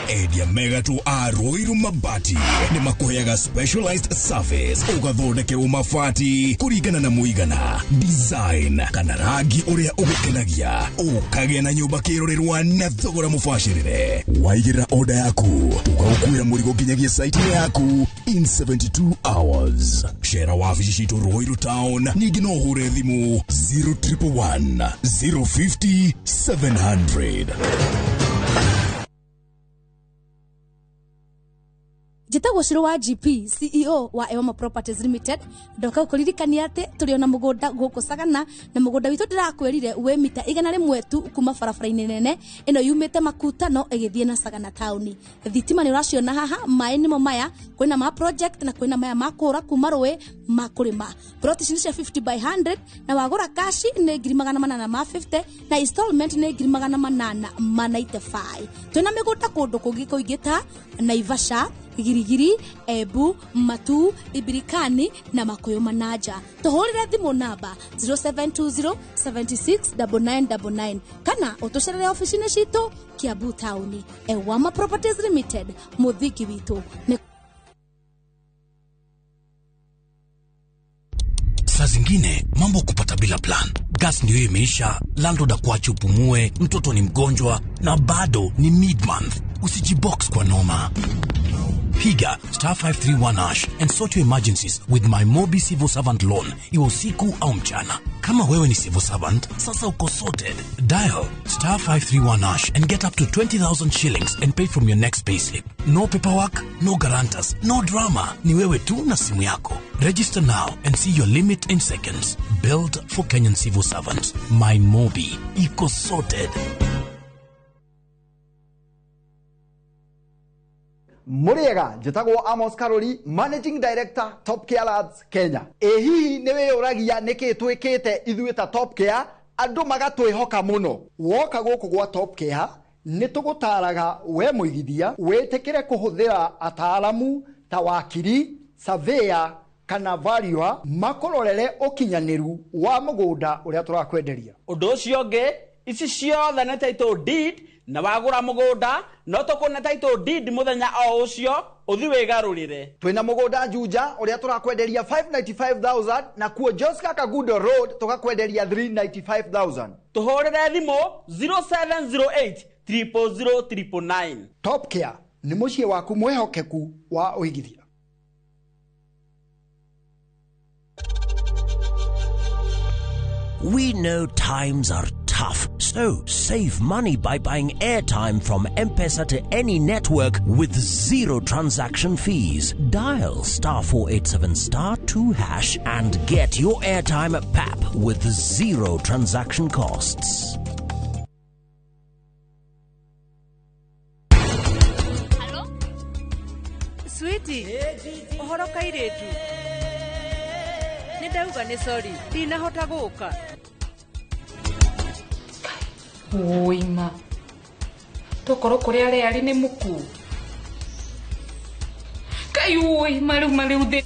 Endia mega tu a Ruiru Mabati nĩ makũheaga specialized service ũgathondekerwo mabati kũringana na mũigana, design kana rangi ũrĩa ũgũkenagia, ũkagĩa na nyũmba kĩrorerwa na thogora mũbacĩrĩre. Waigĩrĩra order yaku tũgagũkuĩra mũrigo nginyagia site yaku in 72 hours. Cera wabici citũ Ruiru Town, ningĩ no ũhũre thimũ 0111 050 700. Njĩtagwo Shiro wa GP, CEO wa Ewama Properties Limited. Ndoka gũkũririkania atĩ tũrĩ ona mũgũnda gũkũ Sagana, na mũgũnda witũ ndĩrakwĩrire wĩ mita 100 tu kuma barabara-inĩ nene ĩno yumĩte Makutano ĩgĩthiĩ na Sagana Town. Thitima nĩ ũraciona haha, maĩ nĩmo maya, kwĩna ma project na kwĩna maya ma kũra kuma rũĩ ma kũrĩma. Plot ici nĩ cia 50 by 100 na wagũra cash nĩ 850 na installment nĩ 895. Twĩna mĩgũnda kũndũ kũngĩ kũingĩ ta Naivasha, Girigiri, Embu, Matu, Ibirikani na Makuyu Manaja. Tuhurire thimũ namba 0720 769999 kana utucerere ofici-inĩ citũ Kiambu Town. Ewama Properties Limited, mũthingi witũ. zingine mambo kupata bila plan. Gas ndio imeisha, landlord akuache upumue, mtoto ni mgonjwa na bado ni mid-month. Usijibox kwa noma. Piga *531# and sort your emergencies with my Mobi Civil Servant Loan, iwe usiku au mchana. Kama wewe ni civil servant, sasa uko sorted. Dial *531# and get up to 20,000 shillings and pay from your next payslip. No paperwork, no guarantors, no drama. Ni wewe tu na simu yako. Register now and see your limit in seconds. Built for Kenyan civil servants. My Mobi, iko sorted. Muriega, njitagwo Amos Karoli, Managing Director, Top Care Labs, Kenya. Hihi niwe uragia niki twikite ithuĩ ta Top Care, andu magatwihoka muno. Woka guku gwa Top Care, nitugutaraga we muigithia, witikire kuhuthira ataalamu ta wakiri, surveyor, kana valuer makororere ukinyaniru wa mugunda uria turakwenderia. Undu ucio ngi, ici ciothe nĩ title deed na wagura mugunda no tukuna title deed muthenya o ucio uthi wigarurire. Twina mugunda Juja uria turakwenderia 595,000 na kuo Joska Kagudo Road tukakwenderia 395,000. Tuhurire thimu 0708 000 Top Care ni mucie waku mwehokeku wa uigithia. We know times are tough, so save money by buying airtime from M-Pesa to any network with zero transaction fees. Dial *487*2# and get your airtime PAP with zero transaction costs. Hello? Sweetie, ohoro kairetu. Nidauga ni sorry, ndinahota guka. Oima. Tokoro kuri ari ni muku. Kai oi maru de.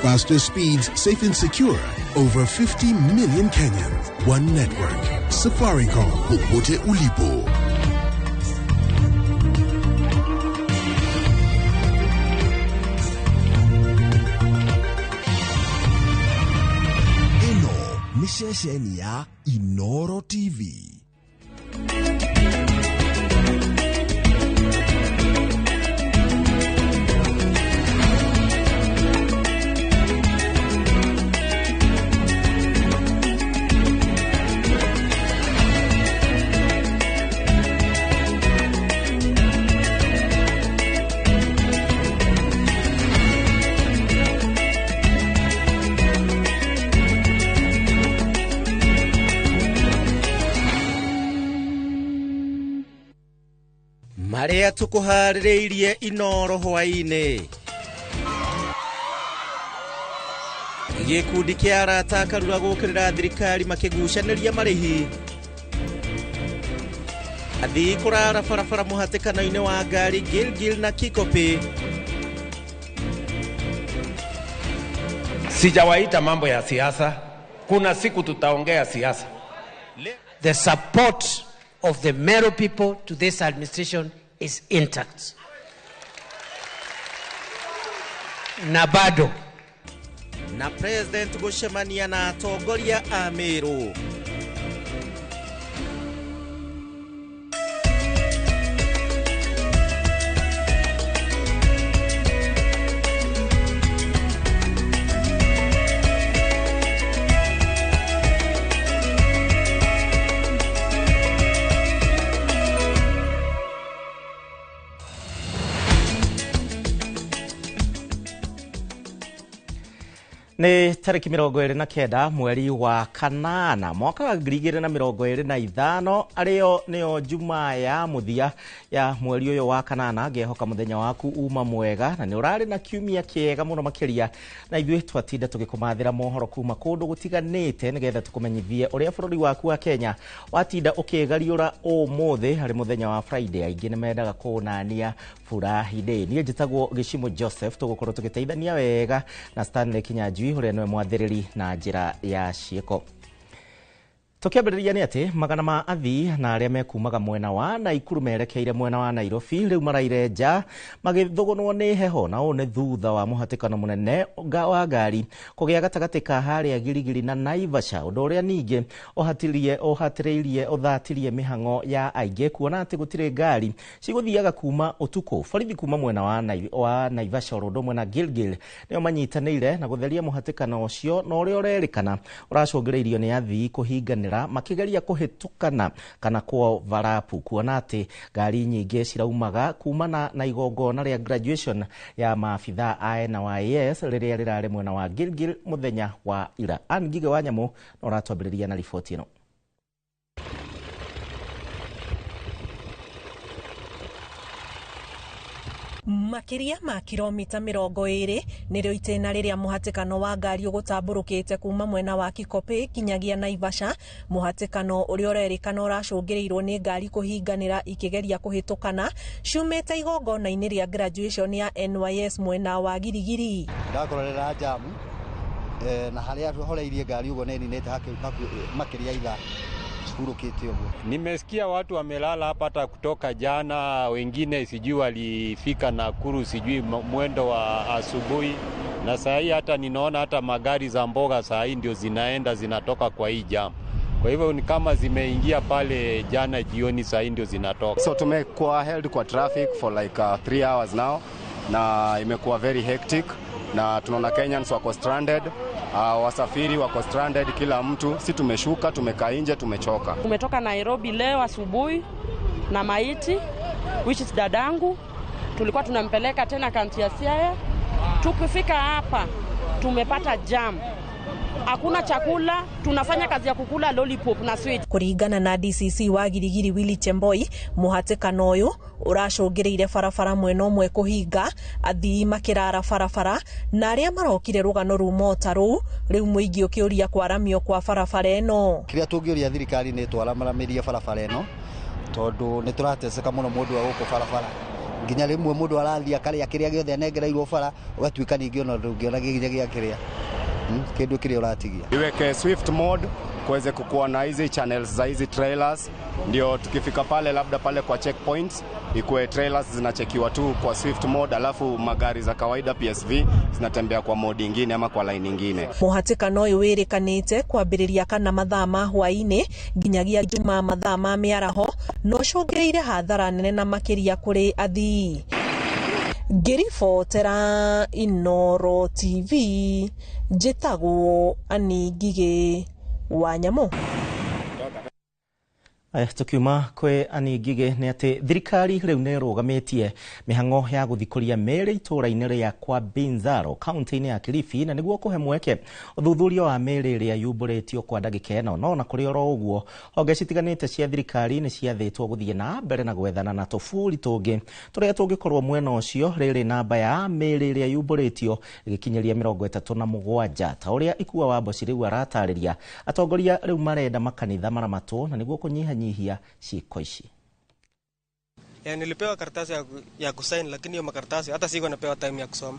Faster speeds, safe and secure. Over 50 million Kenyans. One network. Safaricom. Popote ulipo. Ino ni shesheni ya Inoro TV. Maria tukuharĩrĩirie Inoro hwainĩ. Gĩkundi kĩa arata karura gũkĩrĩra thirikari makĩgucanĩria marĩhi. Athii kũrara barabara mũhatĩkano-inĩ wa ngari Gilgil na Kikopi. Sijawaita mambo ya siasa. Kuna siku tutaongea siasa. The support of the Meru people to this administration is intact. Na bado na President gũcemania na atongoria a Meru. Nĩ tarĩki 29 mweri wa kanana mwaka wa 2025 arĩo nĩyo Jumaa ya mũthia ya mweri ũyũ wa kanana. Ngehoka mũthenya waku uma mwega na nĩ ũrarĩ na kiumia kĩega mũno makĩria, na ithuĩ twatinda tũgĩkũmathĩra mohoro kuma kũndũ gũtiganĩte nĩgetha tũkũmenyithie ũrĩa bũrũri waku wa Kenya watinda ũkĩgariũra ũmũthĩ harĩ mũthenya wa Friday. Aingĩ nĩ mendaga kũnania furahi day. Niĩ njĩtagwo Gĩcimo Joseph, tũgũkorwo tũgĩteithania wega na Stanley Kinyanjui ũrĩa nĩwe mwathĩrĩri na njĩra ya ciĩko. Tũkĩambĩrĩria nĩ atĩ magana ma athii na arĩa mekumaga mwena wa Naikuru merekeire mwena wa Nairobi rĩu maraire nja magĩthũgũnwo nĩ heho, na ũũ nĩ thutha wa mũhatĩkano mũnene wa ngari kũgĩa gatagatĩ ka harĩa Girigiri na Naivasha, ũndũ ũrĩa ningĩ ũthatirie mĩhang'o ya aingĩ kuona atĩ gũtirĩ ngari cigũthiaga kuma ũtukũ. Borithi kuma mwena wa Naivasha ũndũ ũmwe na Gilgil nĩo manyitanĩire na gũtheria mũhatĩkano ũcio, na ũrĩa ũrerĩkana ũracũngĩrĩirio nĩ athii kũhinganĩra makigeria kuhitukana kana kwa varapu, kuona atĩ ngari nyingĩ ciraumaga kumana na igongona rĩa graduation ya maabitha a NYS rĩrĩa rĩrarĩ mwena wa Gilgil mũthenya wa ira. Ngige wa Nyamũ na ũratwambĩrĩria na riboti ĩno. Makiria ma kilomita 20 nĩrĩo itĩna rĩrĩa mũhatĩkano wa ngari ũgũtambũrũkĩte kuma mwena wa Kikope kinyagia Naivasha, mũhatĩkano ũrĩa ũrerĩkana ũracũngĩrĩirwo nĩ ngari kũhinganĩra ikĩgeria kũhĩtũkana ciumĩte igongona-inĩ rĩa graduation ya NYS mwena wa Girigiri. Ndakorera jamu na harĩa horeirie ngari ugo nĩninĩte makiria ithaa. Nimesikia watu wamelala hapa hata kutoka jana, wengine sijui walifika Nakuru sijui mwendo wa asubuhi, na saa hii hata ninaona hata magari za mboga saa hii ndio zinatoka kwa hii jam. Kwa hivyo ni kama zimeingia pale jana jioni, saa hii ndio zinatoka. So tumekuwa held kwa traffic for like 3 hours now, na imekuwa very hectic, na tunaona Kenyans wako stranded, wasafiri wako stranded, kila mtu. Si tumeshuka, tumekaa nje, tumechoka. Tumetoka Nairobi leo asubuhi na Maiti, which is dadangu. Tulikuwa tunampeleka tena kaunti ya Siaya. Tukifika hapa tumepata jam. Hakuna chakula, tunafanya kazi ya kukula lollipop na sweet. Kũringana na DCC wa Girigiri Willy Chemboi, mũhatĩkano ũyũ ũracũngĩrĩire barabara mwena ũmwe kũhinga, athii makĩrara barabara, na arĩa marokire rũgano rũu mota rũu rĩu mũingĩ ũkĩũria kwaramio kwa barabara ĩno. Kĩrĩa tũngĩũria thirikari nĩ twaramĩrie barabara ĩno, tondũ nĩ tũrateseka mũno mũndũ wa gũkũ barabara. Nginya rĩmwe mũndũ arathia karĩa kĩrĩa gĩothe anengereirwo bara, ũgatuĩka ningĩ ona ndũngĩona gĩgĩa kĩrĩa kĩndũ kĩrĩa ũratigia. Iweke swift mode kuweze kukuwa na hizi channels za hizi trailers, ndio tukifika pale labda pale kwa checkpoints ikuwe trailers zinachekiwa tu kwa swift mode, alafu magari za kawaida PSV zinatembea kwa mode nyingine ama kwa line nyingine. Mũhatĩkano ũyũ wĩrĩkanĩte kwambĩrĩria kana mathaa ma hwaĩ-inĩ nginyagia Jumaa mathaa ma mĩaraho, no cũngĩrĩire hathara nene na makĩria kũrĩ athii. Ngĩribotera Inooro TV, njĩtagwo Ngige wa Nyamũ. Tukiuma kwĩ Ngige nĩ atĩ thirikari rĩu nĩ ĩrũgamĩtie mĩhang'o ya gũthikũria mĩĩrĩ itũũra-inĩ rĩa kwa Binzaro kaunti-inĩ ya Kilifi, na nĩguo kũhe mweke ũthuthuria wa mĩĩrĩ ĩrĩa yumbũrĩtio kwa ndagĩka ĩno. No na kũrĩ oro ũguo, honge citiganĩte cia thirikari nĩ ciathĩtwo gũthiĩ na mbere na gwethana na tũburi tũngĩ tũrĩa tũngĩkorwo mwena ũcio rĩrĩ namba ya mĩĩrĩ ĩrĩa yumbũrĩtio ĩgĩkinyĩria 37 ta ũrĩa Ikua wa Mboci rĩu aratarĩria. Atongoria rĩu marenda makanitha maramatwo na nĩguo kũnyihanyihia ciĩko ici. Nilipewa karatasi ya kusaini, lakini hiyo makaratasi hata siko napewa time ya kusoma.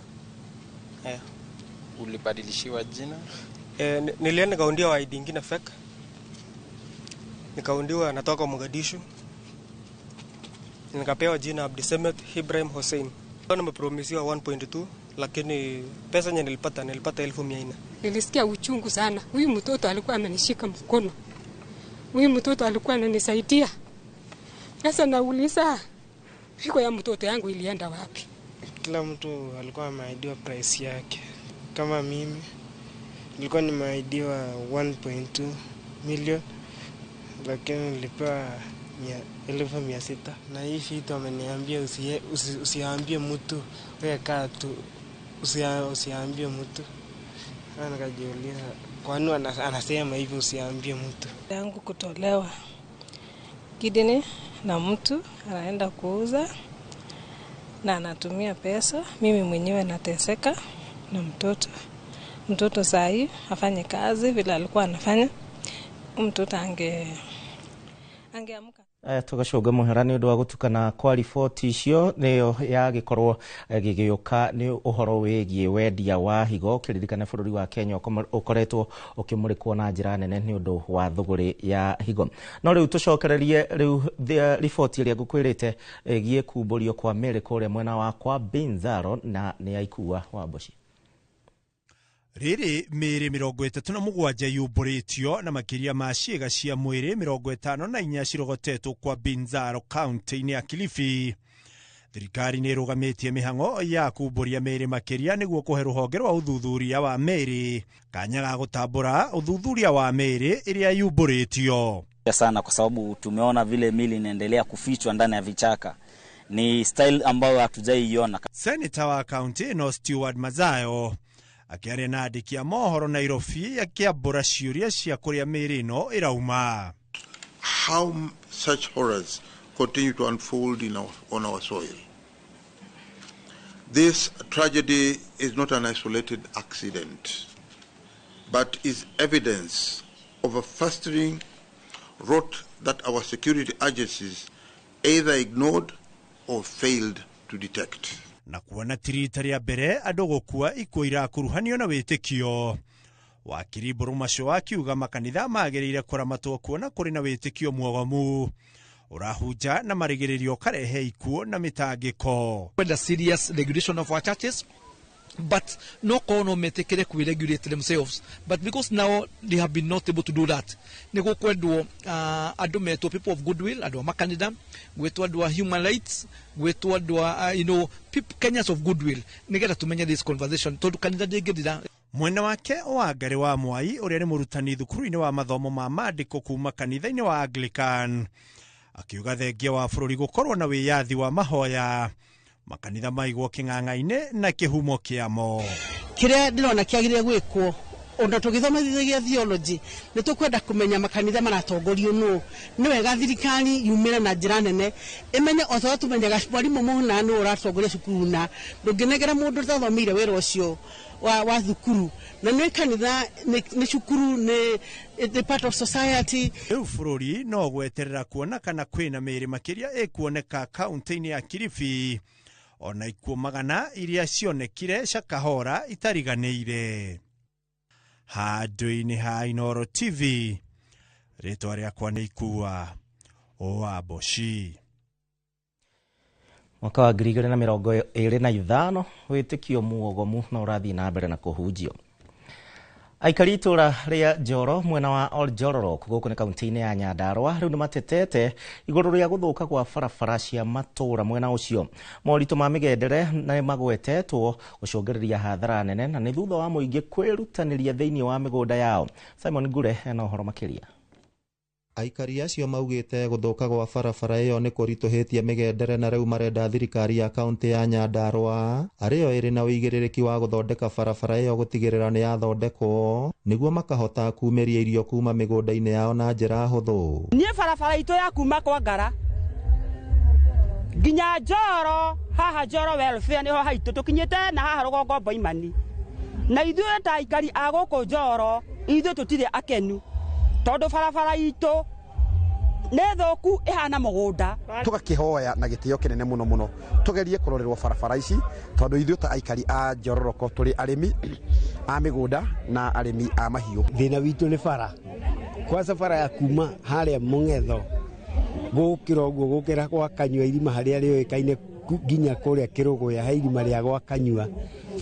Ulibadilishiwa jina? Nilienda nikaundiwa ID nyingine fake. Nikaundiwa natoka Mogadishu. Nikapewa jina Abdisamet Ibrahim Hussein. Nimepromisiwa 1.2, lakini pesa yenye nilipata 1400. Nilisikia uchungu sana. Huyu mtoto alikuwa amenishika mkono. Huyu mtoto alikuwa ananisaidia. Sasa nauliza fiko ya mtoto yangu ilienda wapi? Kila mtu alikuwa ameahidiwa price yake. Kama mimi nilikuwa nimeahidiwa 1.2 million, lakini nilipewa 1600. Na hii vitu ameniambia usiambie mtu, wewe kaa tu, usiambie mtu. Nikajiuliza kwa nini anasema hivyo, usiambie mtu. Yangu kutolewa kidini na mtu anaenda kuuza na anatumia pesa, mimi mwenyewe nateseka na mtoto saa hii afanye kazi vile alikuwa anafanya, mtoto angeamka. Tugacoga muherani undu wa gutukana kwa riboti icio niyo yagikorwo gigiyuka ni uhoro wigie wendia wa higo kiririkana bururi wa Kenya ukoretwo ukimurikwo na njira nene ni undu wa thuguri ya higo. No riu tucokererie riu riboti iria ngukwirite gie kumburio kwa meri kuria mwena wa kwa Binzaro na ni yaikua wa Boshi. Riri mĩĩrĩ 37 yumbũrĩtio na makĩria ma ciĩga cia mwĩrĩ 54 cirogotetwo kwa Binzaro kaunti-inĩ ya Kilifi. Thirikari nĩ ĩrũgamĩtie mĩhang'o ya kumbũria mĩĩrĩ makĩria nĩguo kũhe rũhonge rwa ũthuthuria wa mĩĩrĩ kanya ga gũtambũra ũthuthuria wa mĩĩrĩ ĩrĩa yumbũrĩtio sana, kwa sababu tumeona vile mili inaendelea kufichwa ndani ya vichaka. Ni style ambayo hatujaiona. Senator wa kaunti ĩno Stewart Mazayo akiaria na andiki a mohoro Nairobi akiambura ciuria cia kuria mĩĩrĩ ĩno ĩrauma. How such horrors continue to unfold on our soil. This tragedy is not an isolated accident, but is evidence of a festering rot that our security agencies either ignored or failed to detect. Na kuona tirita rĩa mbere andũ gũkua ikuũ irakuruhanio na wĩtĩkio. Wakiri Borumaco akiuga makanitha magĩrĩire kũramatwo kuona kũrĩ na wĩtĩkio mwogomu ũrahunja na marigĩrĩrio karehe ikuũ na mĩtangĩko. The serious regulation of our churches, but no kono metekere ku regulate themselves, but because now they have been not able to do that. Nego kwendwo andũ metwo people of goodwill, andũ a makanitha, gwetwo andũ a human rights, gwetwo andũ a people Kenyans of goodwill. Nigetha tumenya this conversation tondu kanitha ndĩngĩthira. Mwena wake Wangari wa Mwai ũrĩa nĩ mũrutani thukuru-inĩ wa mathomo ma maandĩko kuma kanitha-inĩ wa Anglican akiuga thengia wa bũrũri gũkorwo na wĩyathi wa mahoya makanitha maigwo kĩng'ang'a-inĩ na kĩhumo kĩamo. Kĩrĩa ndĩrona kĩagĩrĩire gwĩkwo ona tũgĩthomithagia theology nĩ tũkwenda kũmenya makanitha maratongorio nũ. Nĩ wega thirikari yumĩre na njĩra nene ĩmenye o ta tũmenyaga mwarimũ mũna nũ ũratongoria cukuru na ndũngĩnegera mũndũ ũtathomeire wĩra ũcio wa thukuru. Na nĩ kanitha nĩ cukuru nĩ part of society. Rĩu bũrũri no gweterera kuona kana kwĩna mĩĩrĩ makĩria ĩkuoneka kaunti-inĩ ya Kilifi ona ikuũ magana iria cionekire Shakahora itariganĩire. Handũ-inĩ ha Inooro TV, rĩtwa rĩakwa nĩ Ikua wa Boshi. Mwaka wa 2025 wĩtĩkio muogomu na ũrathiĩ na mbere na kũhunjio. Aikari itũra rĩa Njoro mwena wa Oljororok gũkũ nĩ kaunti-inĩ ya Nyandarua rĩu nĩ matetete igũrũ rĩa gũthũka kwa barabara cia matũra mwena ũcio. Moritũ ma mĩgendere nĩ magwetetwo gũcũngĩrĩria hathara nene na nĩ thutha wa mũingĩ kwĩrutanĩria thĩinĩ wa mĩgũnda yao. Simon Ngure ena ũhoro makĩria. Aikari acio maugĩte gũthũka gwa barabara ĩyo nĩ kũritũhĩtie mĩgendere na rĩu marenda thirikari ya kaunti ya Nyandarua arĩyo ĩrĩ na ũigĩrĩrĩki wa gũthondeka barabara ĩyo gũtigĩrĩra nĩ yathondekwo nĩguo makahota kumĩria irio kuma mĩgũnda-inĩ yao na njĩra hũthũ. Niĩ barabara itũ ya kuma kwa Ngara nginya Njoro, haha Njoro welfare nĩho haitũ tũkinyĩte na haha rũgongo Boimani, na ithuĩ ta aikari a gũkũ Njoro ithuĩ tũtirĩ akenu tondu barabara itũ nĩ thũku ihana mũgũnda. Tũgakĩhoya na gĩtĩo kĩnene mũno tũgerie kũrorerwo barabara ici tondu ithuĩ ta aikari a Njororoko tũrĩ arĩmi a mĩgũnda na arĩmi a mahiũ. Thĩna witũ nĩ bara, kwanza bara ya kuma harĩa Mũng'etho gũkĩra ũguo gũkĩra gwa Kanyua irima harĩa rĩoĩkaine nginya kũrĩa Kĩrũgũya he irima rĩa gwa Kanyua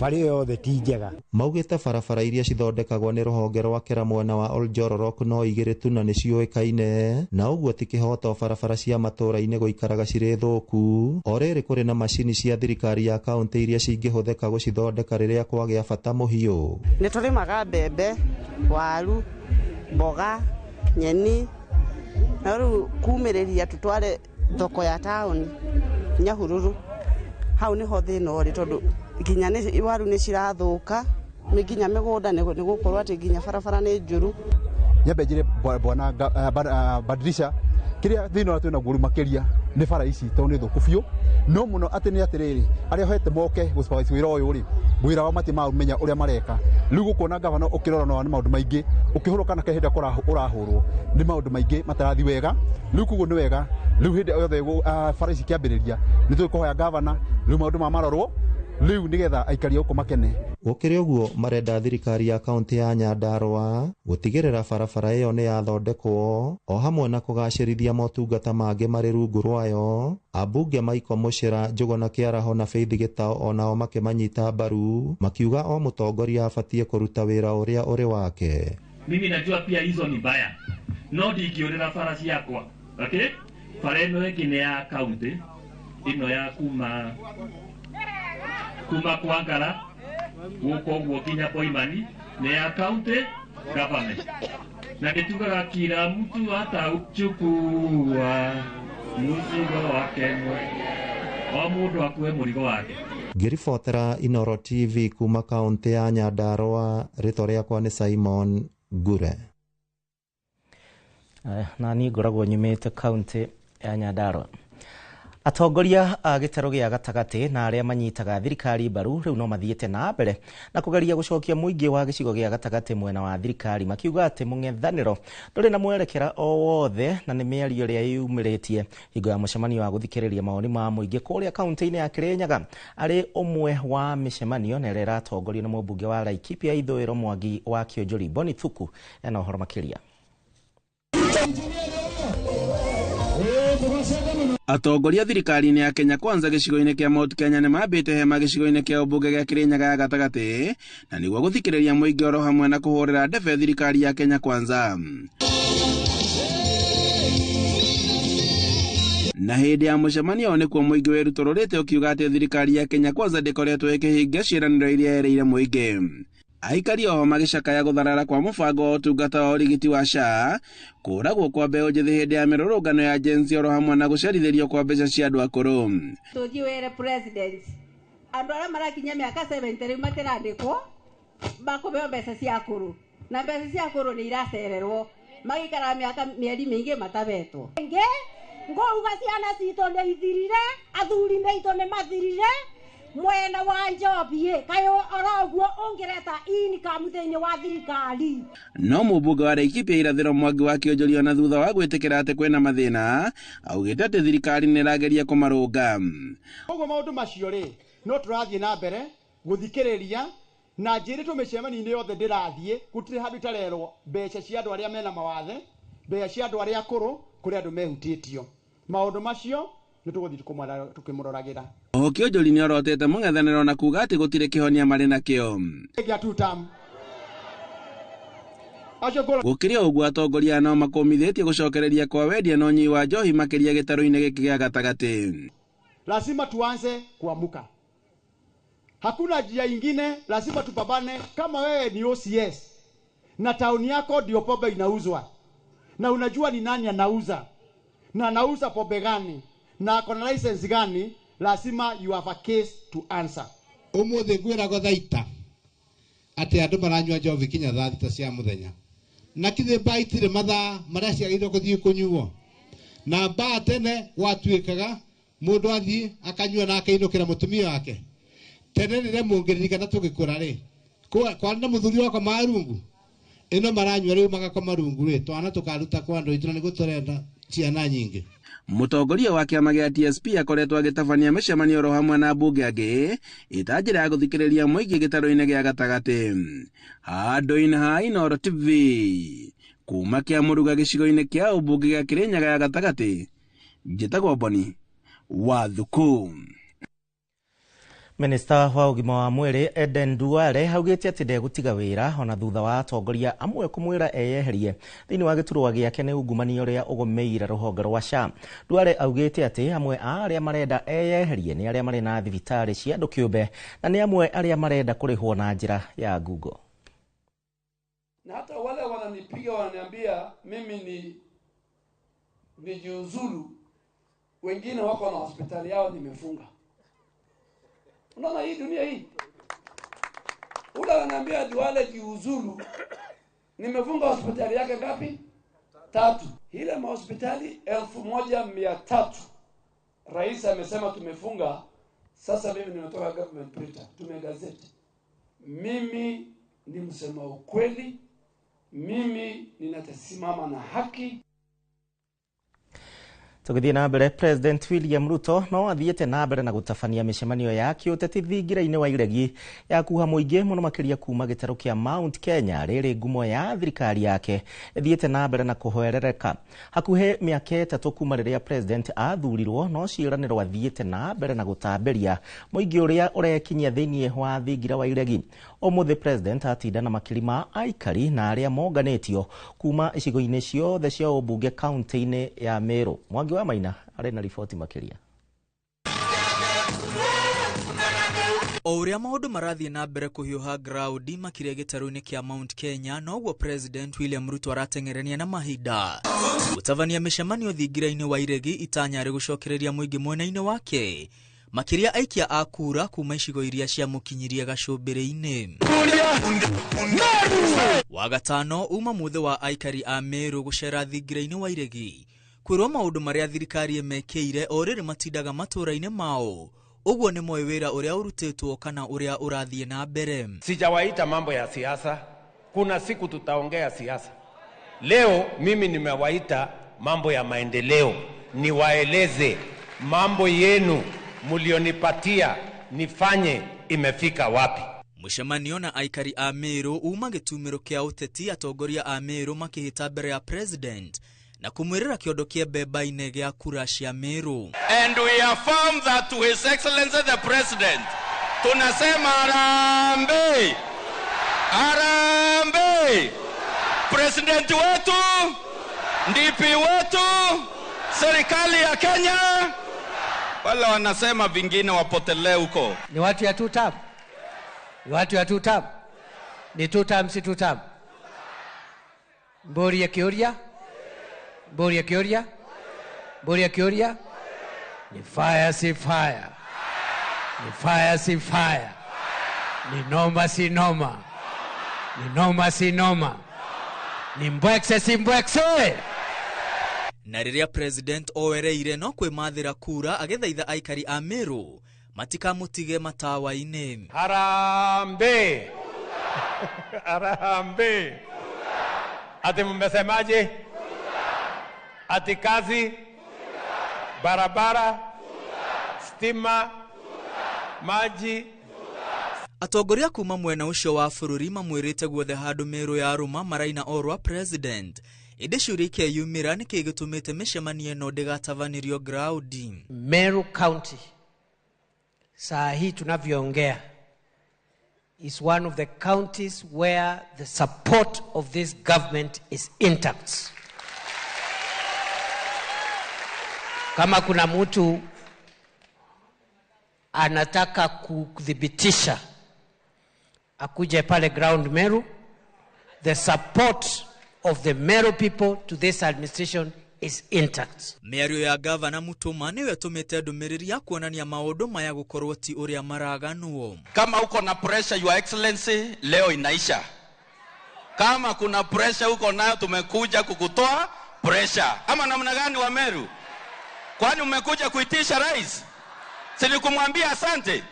bara yothe ti njega. Maugĩte barabara iria cithondekagwo nĩ rũhonge rwa Kĩra mwena wa Oljororok no igĩrĩ tu na nĩ ciũĩkaine na ũguo ti kĩhoto barabara cia matũra-inĩ gũikaraga cirĩ thũku. O rĩrĩ kũrĩ na macini cia thirikari ya kaunti iria cingĩhũthĩka gũcithondeka rĩrĩa kwagĩa bata mũhiũ. Nĩ tũrĩmaga mbembe, waru, mboga, nyeni na rĩu kumĩrĩria tũtware thoko ya taũni Nyahururu. Hau nĩho thĩna ũrĩ tondu nginya waru nĩ cirathũka miginya migunda ni gukorwa ati ginya barabara ni njuru nyambe njire bwana Badirisha kiria thina twina guru makiria ni bara ici to ni thuku biu no muno ati ni atiriri aria hete moke gusupervise wira uyu ri mwira wa mati ma menya uria mareka riu gukona gavana ukirora no ni maundu maingi ukihuruka na kehinda urahurwo ni maundu maingi matarathi wega riu kuguo ni wega riu hindi yothe bara ici kiambiriria ni tukuhoya gavana riu maundu ma marorwo riu nigetha aikari uko makene gukiri uguo marenda thirikari ya kaunti ya Nyandarua gutigirira barabara iyo ni yathondekwo o hamwe na kugacirithia motungata mangi mari rungu rwayo. Ambunge Michael Muchira, Njuguna Kiaraho na Faith Gitao onao makimanyita mbaru makiuga o mutongoria abatie kuruta wira uria uri wake. Mimi najua pia hizo ni baya, no ndingiurira bara ciakwa, okay? Bara ino ingi ni ya kaunti ino ya kuma kwa Ngara guko guo kinya Boimani ni ya county government, na gitugaga kila mtu atauchukua muzigo wake o mundu akue murigo wake. Ngiribotera Inoro TV kuma kaunti ya Nyandarua, rĩtwa rĩakwa nĩ Simon Ngure. Na niĩ ngoragwo nyumĩte kaunti ya Nyandarua. Atongoria a gĩtaro gĩa gatagatĩ na arĩa manyitaga thirikari mbaru rĩu no mathiĩte na mbere na kũgeria gũcokia mũingĩ wa gĩcigo gĩa gatagatĩ mwena wa thirikari, makiuga atĩ mũng'ethanĩro ndũrĩ na mwerekera o wothe na nĩ mĩario ĩrĩa yumĩrĩtie hingo ya mũcemanio wa gũthikĩrĩria maoni ma mũingĩ kũrĩa kaunti-inĩ ya Kirinyaga. Arĩ ũmwe wa mĩcemanio na ĩrĩa ĩratongorio na mũmbunge wa Laikipia ithũĩro Mwangi wa Kĩonjũri Boni Thuku ena ũhoro makĩria. Atongoria thirikari-inĩ ya Kenya Kwanza gĩcigo-inĩ kĩa Mount Kenya nĩ mambĩte hema gĩcigo-inĩ kĩa ũmbunge gĩa Kirinyaga ya gatagatĩ na nĩguo gũthikĩrĩria mũingĩ oro hamwe na kũhũrĩra ndebe thirikari ya Kenya Kwanza. Na hĩndĩ ya mũcemanio nĩkuo mũingĩ wĩrutũrũrĩte ũkiuga atĩ thirikari ya Kenya Kwanza ndĩkoretwo ĩkĩhingia ciĩranĩro iria yereire mũingĩ. Aikari oho magĩcakaya gũtharara kwa mũbango wa ũtungata wa ũrigiti wa SHA, kũragwo kwa mbeũ njĩthĩ hĩndĩ ya mĩrũrũngano ya Gen Z oro hamwe na gũcerithĩrio kwa mbeca cia andũ akũrũ. Tũthiĩ were president andũ arĩa marakinya mĩaka 70 rĩu matirandĩkwo makũbeo mbeca cia akũrũ, na mbeca cia akũrũ nĩ iracererwo magĩikara mĩeri mĩingĩ matabetwo. Ngouga ciana citũ nĩ ithirire, athuri aitũ nĩ mathirire mwena wa Njobie kayo oroguo ungireta income thĩinĩ wa thirikari. No mũmbunge wa Laikipia irathĩro Mwangi wa Kĩonjũri ona thutha wa gwĩtĩkĩra atĩ kwĩna mathĩna augĩte atĩ thirikari nĩ ĩrageria kũmarũnga. Koguo maũndũ macio rĩ no tũrathiĩ na mbere gũthikĩrĩria na njĩrĩtwo mĩcemanio-inĩ yothe ndĩrathiĩ gũtirĩ handũ itarerwo mbeca cia andũ arĩa mena mawathe, mbeca cia andũ arĩa akũrũ kũrĩ andũ mehutĩtio. Maũndũ macio nĩ tũgũthiĩ tukĩmũroragĩra. Oho Kĩonjũri nĩ orotete mũng'ethanĩro na kuga atĩ gũtirĩ kĩhonia marĩ nakĩo. Gũkĩrĩ ũguo atongoria nao makomithĩtie gũcokereria kwa wendia na ũnyui wa njohi makĩria gĩtarũ-inĩ gĩkĩ gĩa gatagatĩ. Lazima tuanze kuamuka. Hakuna njia ingine, lazima tupambane. Kama wewe ni OCS na tauni yako ndio pombe inauzwa na unajua ni nani anauza na anauza pombe gani na akona license gani, lazima you have a case to answer. Umuthi ngwĩragwo thaita atĩ andũ maranyua njovi kinya thaa thita cia mũthenya na kithĩ mbaa itirĩ mathaa marĩa ciagĩrĩirwo gũthiĩ kũnyuo, na mbaa tene gwatuĩkaga mũndũ athiĩ akanyua na akainũkĩra mũtumia wake. Tene rĩrĩa mũngĩririkana tũgĩkũra rĩ kwarĩ na mũthuri wakwa marungu ĩno maranyua rĩu magakoma rungu rĩ twana tũkaruta kwa andũ aitũ na nĩguo tũrenda ciana nyingĩ. Mũtongoria wa kĩama gĩa TSP akoretwo agĩtabania mĩcemanio oro hamwe na mbunge angĩ ĩta njĩra ya gũthikĩrĩria mũingĩ gĩtarũ-inĩ gĩa gatagatĩ. Handũ-inĩ ha Inoro TV kuma Kĩamũruga gĩcigo-inĩ kĩa ũmbunge gĩa Kirinyaga ya gatagatĩ, njĩtagwo Boni wa Thuku. Minister wa ũgima wa mwĩrĩ Eden Duale haugĩte atĩ ndegũtiga wĩra ona thutha wa atongoria amwe kũmwĩra eyeherie thĩinĩ wa gĩturwa gĩake nĩ ungumania ũrĩa ũgũmĩire rũhonge rwa SHA. Duale augĩte atĩ amwe a arĩa marenda eyeherie nĩ arĩa marĩ na thibitarĩ cia andũ kĩũmbe na nĩ amwe arĩa marenda kũrĩhwo na njĩra ya Google. Na hata wale wananipiga wananiambia mimi ni jiuzulu, wengine wako na hospitali yao nimefunga. Unaona hii dunia hii. Ule Anaenda ananiambia Duale jiuzulu. Nimefunga hospitali yake ngapi? 3. Ile mahospitali 1,300. Rais amesema tumefunga. Sasa mimi nimetoka government printer, tumegazeti. Mimi ni msema ukweli. Mimi ninasimama na haki. Tugithii na mbere, President William Ruto no athiĩte na mbere na gũtabania mĩcemanio ya kĩũteti thingira-inĩ wa iregi ya kuha mũingĩ mũno makĩria kuma gĩtarũ kĩa Mount Kenya rĩrĩ ngumo ya thirikari yake ĩthiĩte na mbere na kũhoerereka. Hakuhĩ mĩaka 3 kuma rĩrĩa president athurirwo, no ciĩranĩro athiĩte na mbere na gũtambĩria mũingĩ ũrĩa ũrekinyia thĩinĩ wa thingira wa iregi. Ũmũthĩ president atinda na makiri ma aikari na arĩa monganĩtio kuma icigo-inĩ ciothe cia ũmbunge kaunti-inĩ ya Meru. Mwangi wa Maina arĩ na riboti makĩria. O ũrĩa maũndũ marathiĩ na mbere kũhiũha ground makĩria gĩtarũ-inĩ kĩa Mount Kenya, noguo President William Ruto arateng'erania na mahinda gũtabania mĩcemanio thingira-inĩ wa iregi itanya rĩ gũcokereria mũingĩ mwena-inĩ wake, makĩria aikia a kura kuma icigo iria ciamũkinyirie gacũmbĩrĩ-inĩ. Wagatano uma muthe wa aikari a Meru gũcera thingira-inĩ wa iregi kwĩrwo maũndũ marĩa thirikari ĩmekĩire o rĩrĩ matindaga matũra-inĩ mao. Uguo nĩ moyo wĩra ũrĩa ũrutĩtwo kana ũrĩa ũrathiĩ na mbere. Sijawaita mambo ya siasa. Kuna siku tutaongea siasa. Leo mimi nimewaita mambo ya maendeleo. Niwaeleze mambo yenu mulionipatia nifanye imefika wapi. Mũcemanio na aikari a Meru uma gĩtumĩro kĩa ũteti, atongoria a Meru makĩhĩta mbere ya president na kumwĩrĩra kĩondo kĩa mbemba-inĩ gĩa kura cia Meru. And we affirm that to His Excellency the President, tunasema harambee, harambee. President wetu, DP wetu, serikali ya Kenya, wala wanasema vingine wapotelee huko. Ni watu ya 2 term. Ni watu ya 2 term. Ni 2 term si 2 term. Mbori ya Kioria. Mbori ya Kioria. Mbori ya Kioria. Ni fire si fire. Ni fire si fire. Ni noma si noma. Ni noma si noma. Ni mbwekse si mbwekse. Na rĩrĩa president oereire no kwĩmathĩra kura agĩthaitha aikari a Meru matikamũtige matawa-inĩ. Harambee. Harambee. Ati mmesemaje? Ati kazi, barabara, stima, maji. Atongoria kuma mwena ũcio wa bũrũri mamwĩrĩte guothe handũ Meru ya rũma maraina orwa president. Ĩndĩ ciũria ikĩyumĩra nĩkĩĩ gĩtũmĩte mĩcemanio ĩno ndĩgatabanĩrio ground. Meru County saa hii tunavyoongea is one of the counties where the support of this government is intact. Kama kuna mtu anataka kudhibitisha akuje pale ground Meru, the support of the Meru people to this administration is intact. Mĩario ya gavana Mutuma nĩwe ĩtũmĩte ndũmĩrĩri ya kuonania maũndũ maya gũkorwo ti ũrĩa maraganwo. Kama uko na pressure, Your Excellency, leo inaisha. Kama kuna pressure uko nayo, tumekuja kukutoa pressure. Ama namna gani wa Meru? Kwani umekuja kuitisha rais? Sili kumwambia asante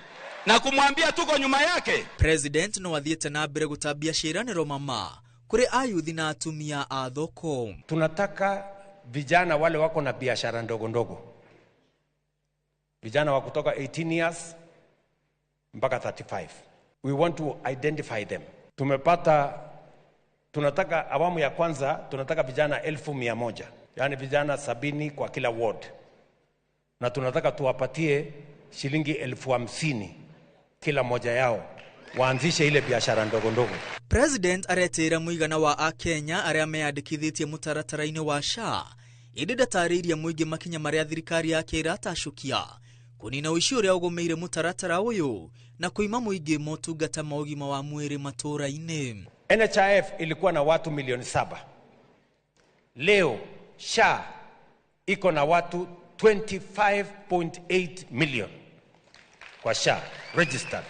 na kumwambia tuko nyuma yake. President no athiĩte na mbere gũtambia ciĩranĩro mama kũrĩ ayuthi na atumia a thoko. Tunataka vijana wale wako na biashara ndogo ndogo, vijana wa kutoka 18 years mpaka 35. We want to identify them. Tunataka awamu ya kwanza, tunataka vijana 1,100, yani vijana 70 kwa kila ward, na tunataka tuwapatie shilingi 50,000 kila moja yao waanzishe ile biashara ndogo ndogo. President aretĩra mũigana wa Akenya arĩa meyandĩkithĩtie mũtaratara-inĩ wa SHA, ĩndĩ ndatarĩirie mũingĩ makinya marĩa thirikari yake ĩratacukia kũnina ũici ũrĩa ũgũmĩire mũtaratara ũyũ na kũima mũingĩ motungata ma ũgima wa mwĩrĩ matũra-inĩ. NHIF ilikuwa na watu milioni 7. Leo SHA iko na watu 25.8 million kwa SHA registered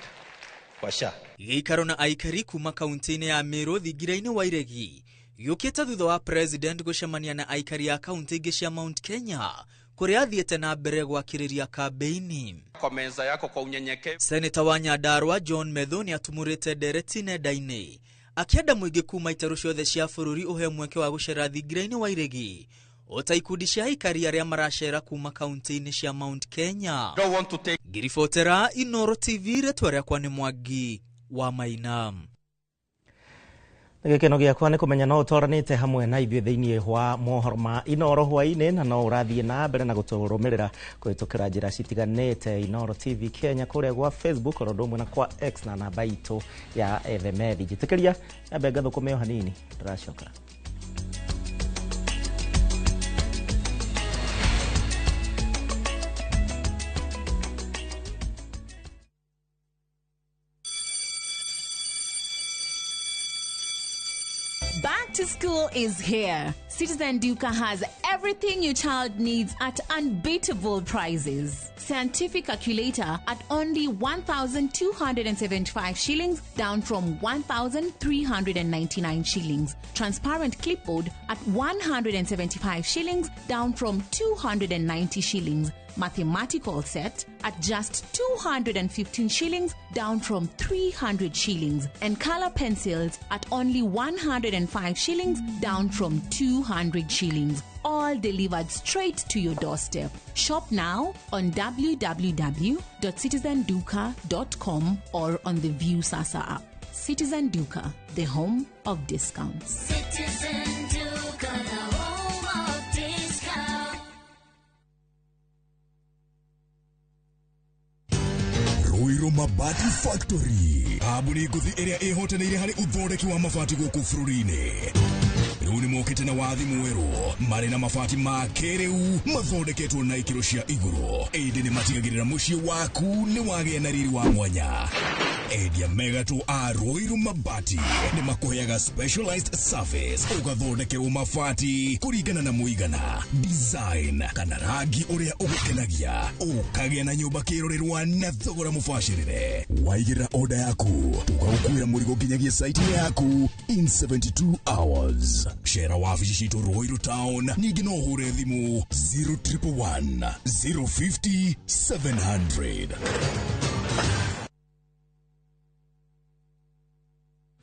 kwa SHA. gĩikaro na aikari kuma kaunti-inĩ ya Meru thingira-inĩ wa Iregi gĩũkĩte thutha wa president gũcemania na aikari ya kaunti ingĩ cia Mount Kenya kũrĩa athiĩte na mbere gwakĩrĩria kambeini. Kwa meza yako kwa unyenyekevu. Seneta wa Nyandarua John Medho nĩatumũrĩte ndereti nenda-inĩ akĩenda mũingĩ kuma itaru ciothe cia bũrũri ũhe mweke wa gũcera thingira-inĩ wa Iregi ota ikundi cia aikari arĩa maracera kuma kaunti-inĩ cia Mount Kenya. Ngiribotera Inoro TV rĩtwa rĩakwa nĩ Mwangi wa Maina. Gĩkeno gĩakwa nĩ kũmenya no ũtoranĩte hamwe na ithuĩ thĩinĩ wa mohoro ma Inoro hwaĩ-inĩ na no ũrathiĩ na mbere na gũtũrũmĩrĩra kũhĩtũkĩra njĩra citiganĩte Inoro TV Kenya kũrĩa gwa Facebook oro ũmwe na kwa X na namba itũ ya Ethemethi. Njĩtĩkĩria nyambe ngathũkũme o hanini tũracoka. Back to school is here. Citizen Duka has everything your child needs at unbeatable prices. Scientific calculator at only 1,275 shillings, down from 1,399 shillings. Transparent clipboard at 175 shillings, down from 290 shillings. Mathematical set at just 215 shillings, down from 300 shillings. And color pencils at only 105 shillings, down from 200 shillings. All delivered straight to your doorstep. Shop now on www.citizenduka.com or on the View Sasa app. Citizen Duka, the home of discounts. Citizen Duka, the home of discounts. Ruiru Mabati Factory. Abuni kuthi area ehotanĩire harĩ uthondeki wa mabati gũkũ bũrũri-inĩ. Rĩu nĩ mokĩte na wathi mwerũ marĩ na mabati ma kĩrĩu mathondeketwo na ikĩro cia igũrũ. Ĩndĩ nĩ matigagĩrĩra mũciĩ waku nĩ wagĩa na riri wa mwanya. Endia megatũ a Ruiru Mabati nĩ makũheaga specialized service ũgathondekerwo mabati kũringana na mũigana, design kana rangi ũrĩa ũgũkenagia, ũkagĩa na nyũmba kĩrorerwa na thogora mũbacĩrĩre. Waigĩra order yaku ũgagũkuĩra mũrigo nginyagia site yaku in 72 hours. Share wabici citũ Ruiru Town, ningĩ no ũhũre thimũ 0111 050 700.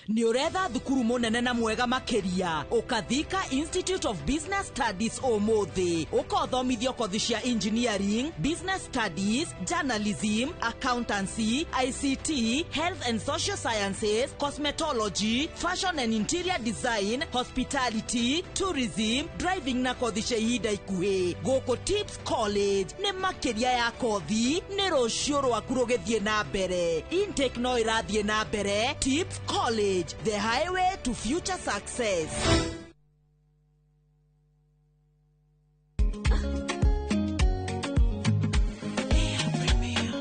Ni uretha thukuru munene na mwega makiria Ukathika Institute of Business Studies Omothi ukothomithio kothi cia engineering, business studies, journalism, accountancy, ICT, health and social sciences, cosmetology, fashion and interior design, hospitality, tourism, driving na kothi cia ihinda ikuhi. Gũkũ Tips College ni makiria ya kothi ni rũciũ rwaku rũgĩthiĩ na mbere. Intake no ĩrathiĩ na mbere. Tips College, the highway to future success.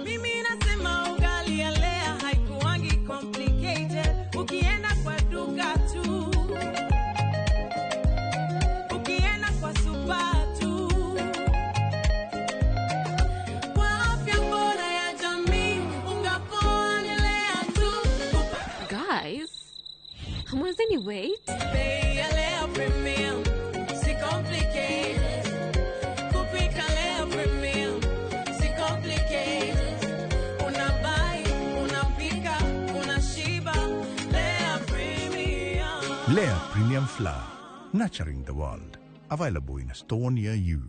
Mimi nasema ugali ya lea haikuwangi complicated. Ukienda kwa duka tu, ukienda kwa supa tu, kwa afya bora ya jamii ungapoa ni lea tu. Guys, hamwezeni wait? Bei ya lea premium, si complicated. Kupika lea premium, si complicated. Unabai, unapika, unashiba. Lea premium. Lea Premium Flour, nurturing the world. Available in a store near you.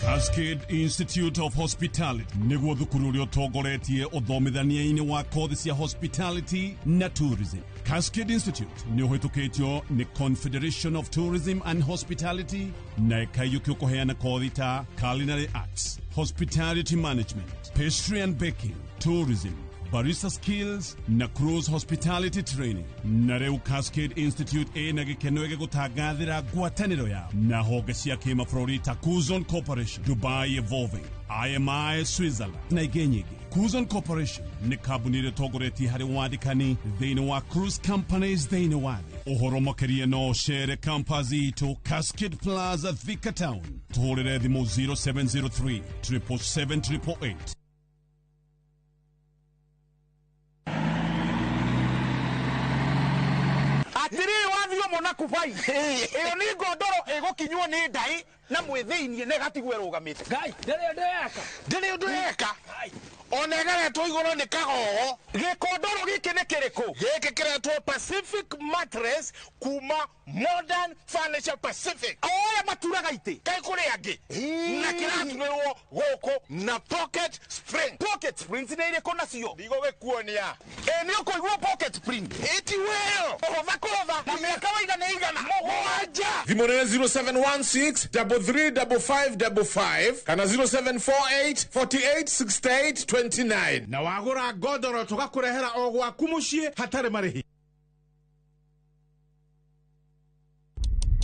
Cascade Institute of Hospitality niguo thukuru ũrĩa ũtongoretie ũthomithania-inĩ wa kothi cia hospitality na tourism. Cascade Institute nĩ ũhĩtũkĩtio nĩ Confederation of Tourism and Hospitality na ĩkaiyũkio kũheana kothi ta culinary arts, hospitality management, pastry and baking, tourism, barista skills na cruise hospitality training. Na rĩu Cascade Institute ĩna gĩkeno gĩa gũtangathĩra ngwatanĩro ya na honge cia kĩmabũrũri ta Kuzon Corporation, Dubai Evolving, IMI Switzerland na ingĩ nyingĩ. Kuzon Corporation nĩ kambuni ĩrĩa ĩtongoretie harĩ wandĩkani thĩinĩ wa cruise companies thĩinĩ wa thĩ. Ũhoro makĩria no cere campus itũ Cascade Plaza Thika Town. Tũhũrĩre thimũ 0703 777 888. atiri wathio mona kubai iyo ni ngondoro igukinywo ni ndai na mwithiinie negatigwe rugamite ngai ndiri undu eka onegeretwo iguru ni kagogo gikondoro giki ni kiriku giki kiretwo Pacific Mattress kuma Modern Furniture Pacific oya maturaga ite kai kuri angi na kiraturwo goko na pocket springs ni ire kona cio ndigo gikuonia ni ukoigwo pocket spring eti well ohova kova na miaka waiga ni igana moja thimo ni 0716335555 kana 0748486829 na wagura godoro tugakurehera ogwaku mucii hatari marihi.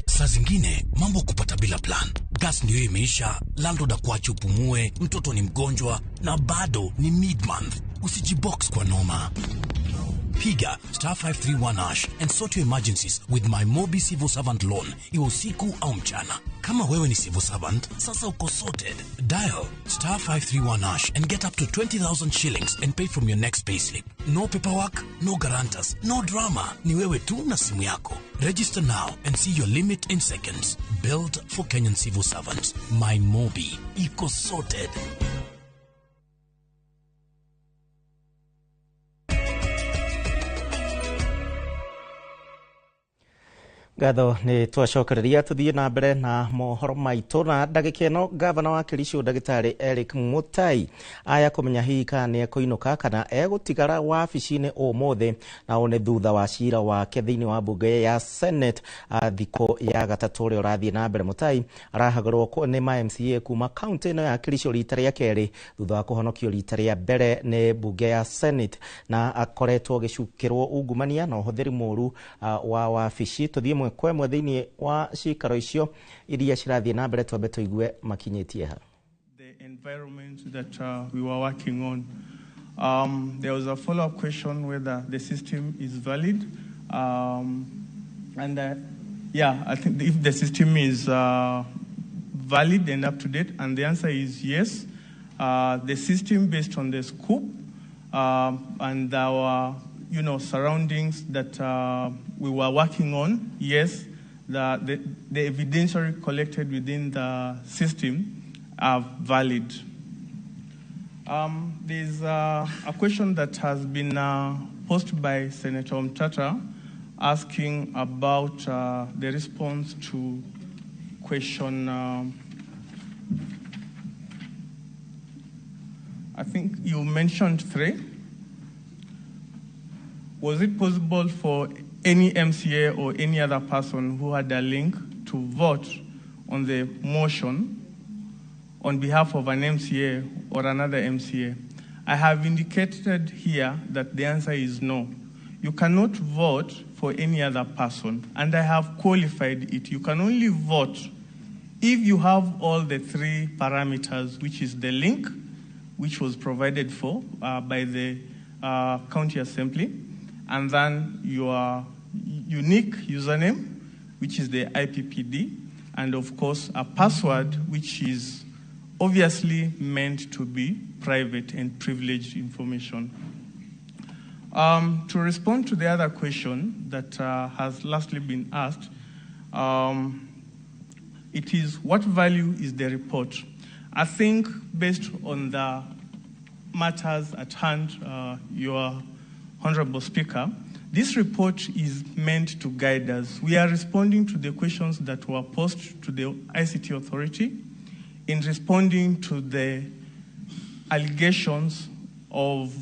Saa zingine mambo kupata bila plan. Gas ndio imeisha, landlord akuache upumue, mtoto ni mgonjwa na bado ni mid-month. Usijibox kwa noma. Piga *531# and sort your emergencies with my Mobi Civil Servant Loan, iwe usiku au mchana. Kama wewe ni civil servant, sasa uko sorted. Dial *531# and get up to 20,000 shillings and pay from your next payslip. No paperwork, no guarantors, no drama. Ni wewe tu na simu yako. Register now and see your limit in seconds. Built for Kenyan civil servants. My Mobi, iko sorted. Gatho ni twacokereria tuthie na mbere na mohoro maitu na ndagika ino gavana wa Kericho Ndagitari Eric Mutai aya kumenya hihi kana ni ekuinuka kana egutigara wabici-ini umuthi na one thutha wa cira wake thiini wa bunge ya Senate thiko ya gatatu uri urathie na mbere. Mutai arahagorwo ni ma MCA kuma county ino ya Kericho rita ria keri thutha wa kuhonokio rita ria mbere ni bunge ya Senate na akoretwo gicukirwo ungumania na uhuthiri muru wa wabici. Tuthie kwemwe thiini wa cikaro icio iria cirathie na mbere twambe tuigue makinyitie ha. The environment that we were working on, there was a follow-up question whether the system is valid, and I think if the system is valid and up to date, and the answer is yes. The system based on the scope and our surroundings that we were working on, yes, the evidentiary collected within the system are valid. There's a question that has been posed by Senator Mtata asking about the response to question, I think you mentioned 3. Was it possible for any MCA or any other person who had a link to vote on the motion on behalf of an MCA or another MCA? I have indicated here that the answer is no. You cannot vote for any other person, and I have qualified it. You can only vote if you have all the 3 parameters, which is the link, which was provided for by the county assembly, and then your unique username, which is the IPPD, and of course a password, which is obviously meant to be private and privileged information. To respond to the other question that has lastly been asked, it is what value is the report? I think based on the matters at hand, your Honorable Speaker, this report is meant to guide us. We are responding to the questions that were posed to the ICT authority in responding to the allegations of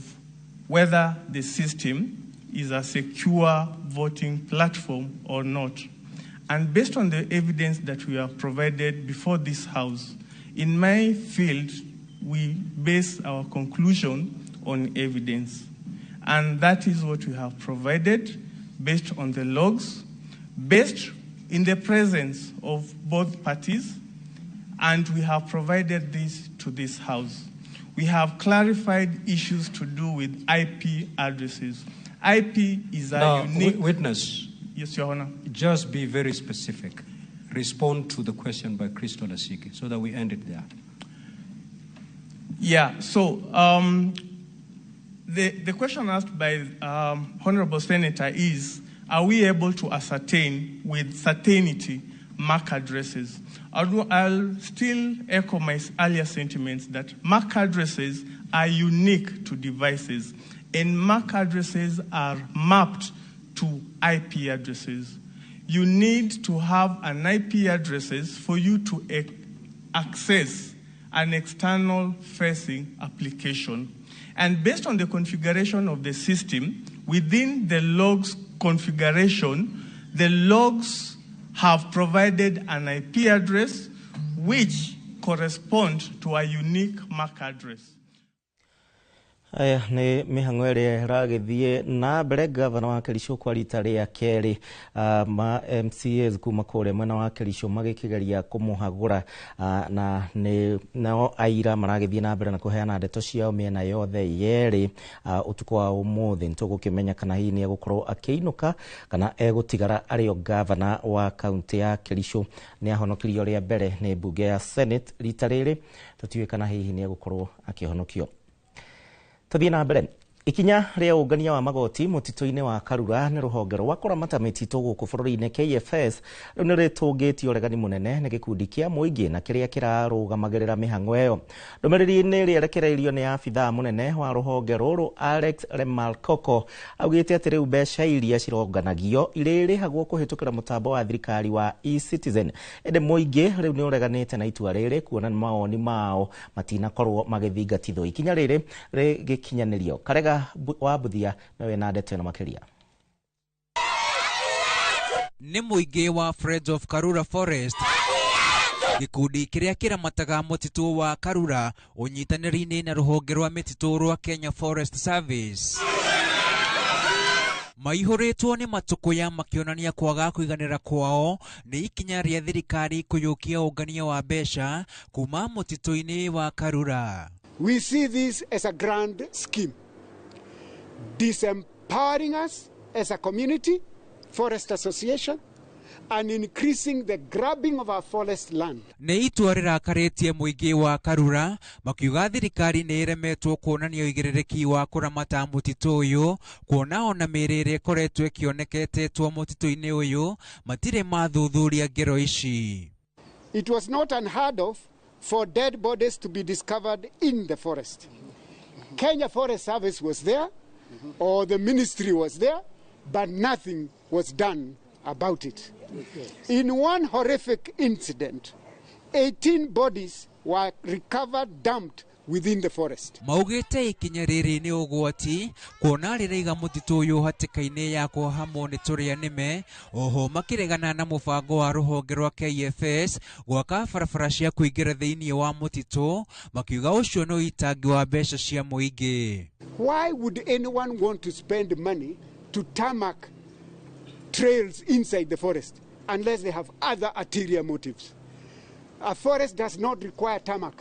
whether the system is a secure voting platform or not. And based on the evidence that we have provided before this House, in my field, we base our conclusion on evidence. And that is what we have provided based on the logs, based in the presence of both parties, and we have provided this to this House. We have clarified issues to do with IP addresses. IP is a unique... Witness. Yes, Your Honor. Just be very specific. Respond to the question by Crystal Asiki so that we end it there. Yeah, so the question asked by Honorable Senator is are we able to ascertain with certainty MAC addresses? I'll still echo my earlier sentiments that MAC addresses are unique to devices, and MAC addresses are mapped to IP addresses. You need to have an IP addresses for you to access an external facing application. And based on the configuration of the system, within the logs configuration, the logs have provided an IP address which corresponds to a unique MAC address. Aya ni mihango ĩrĩa ĩragĩthiĩ na mbere. Gavana wa Kericho kwa rita rĩa kerĩ, ma MCAs kuma kũrĩa mwena wa Kericho magĩkĩgeria kũmũhagũra, na nao aira maragĩthiĩ na mbere na kũheana ndeto ciao mĩena yothe yerĩ. Ũtukũ wa ũmũthĩ nĩtũgũkĩmenya kana hihi nĩ egũkorwo akĩinũka kana egũtigara arĩ o gavana wa kaunti ya Kericho. Nĩ ahonokirio rĩa mbere nĩ mbunge ya Senate rita rĩrĩ, tũtiũĩ kana hihi nĩ egũkorwo akĩhonokio. Tũthiĩ na mbere. Ikinya rĩa ũngania wa magoti mũtitũ-inĩ wa Karura nĩ rũhonge rwa kũramata mĩtitũ gũkũ bũrũri-inĩ KFS rĩu nĩ rĩtũngĩtio ũregani mũnene nĩ gĩkundi kĩa mũingĩ na kĩrĩa kĩrarũgamagĩrĩra mĩhang'o ĩyo. Ndũmĩrĩri-inĩ rĩerekereirio nĩ abithaa mũnene wa rũhonge rũrũ Alex Lemalkoko augĩte atĩ rĩu mbeca iria cironganagio irĩrĩhagwo kũhĩtũkĩra mũtambo wa thirikari wa eCitizen. Ĩndĩ mũingĩ rĩu nĩ ũreganĩte na itua rĩrĩ kuona mawoni mao matinakorwo magĩthingatithwo. Ikinya rĩrĩ rĩgĩkinyanĩrio. Karega wa Buthia nawe na ndeto ĩno makĩria. Nĩ mũingĩ wa Friends of Karura Forest, gĩkundi kĩrĩa kĩramataga mũtitũ wa Karura ũnyitanĩri-inĩ na rũhonge rwa mĩtitũ rwa Kenya Forest Service, maihũrĩtwo nĩ matũkũya makĩonania kwaga kũiganĩra kwao nĩ ikinya rĩa thirikari kũiyũkia ũngania wa mbeca kuma mũtitũ-inĩ wa Karura. We see this as a grand scheme, disempowering us as a community, forest association, and increasing the grabbing of our forest land. Nĩ itua rĩrakarĩtie mũingĩ wa Karura makiuga thirikari nĩ ĩremetwo kuonania ũigĩrĩrĩki wa kũramata mũtitũ ũyũ, kuona ona mĩrĩre ĩkoretwo ĩkĩoneketetwo mũtitũ-inĩ ũyũ matirĩ mathuthuria ngero ici. It was not unheard of for dead bodies to be discovered in the forest. Kenya Forest Service was there, or the ministry was there, but nothing was done about it. In one horrific incident, 18 bodies were recovered, dumped within the forest. Maugĩte ikinya rĩrĩ nĩ ũgwati kuona rĩraiga mũtitũ ũyũ hatĩka-inĩ ya kũhamwo nĩ tũrĩa nĩme, oho makĩregana na mũbango wa rũhonge rwa KFS gwaka barabara cia kũingĩra thĩinĩ wa mũtitũ, makiuga ũcio nĩ ũitangi wa mbeca cia mũingĩ. Why would anyone want to spend money to tarmac trails inside the forest unless they have other ulterior motives? A forest does not require tarmac.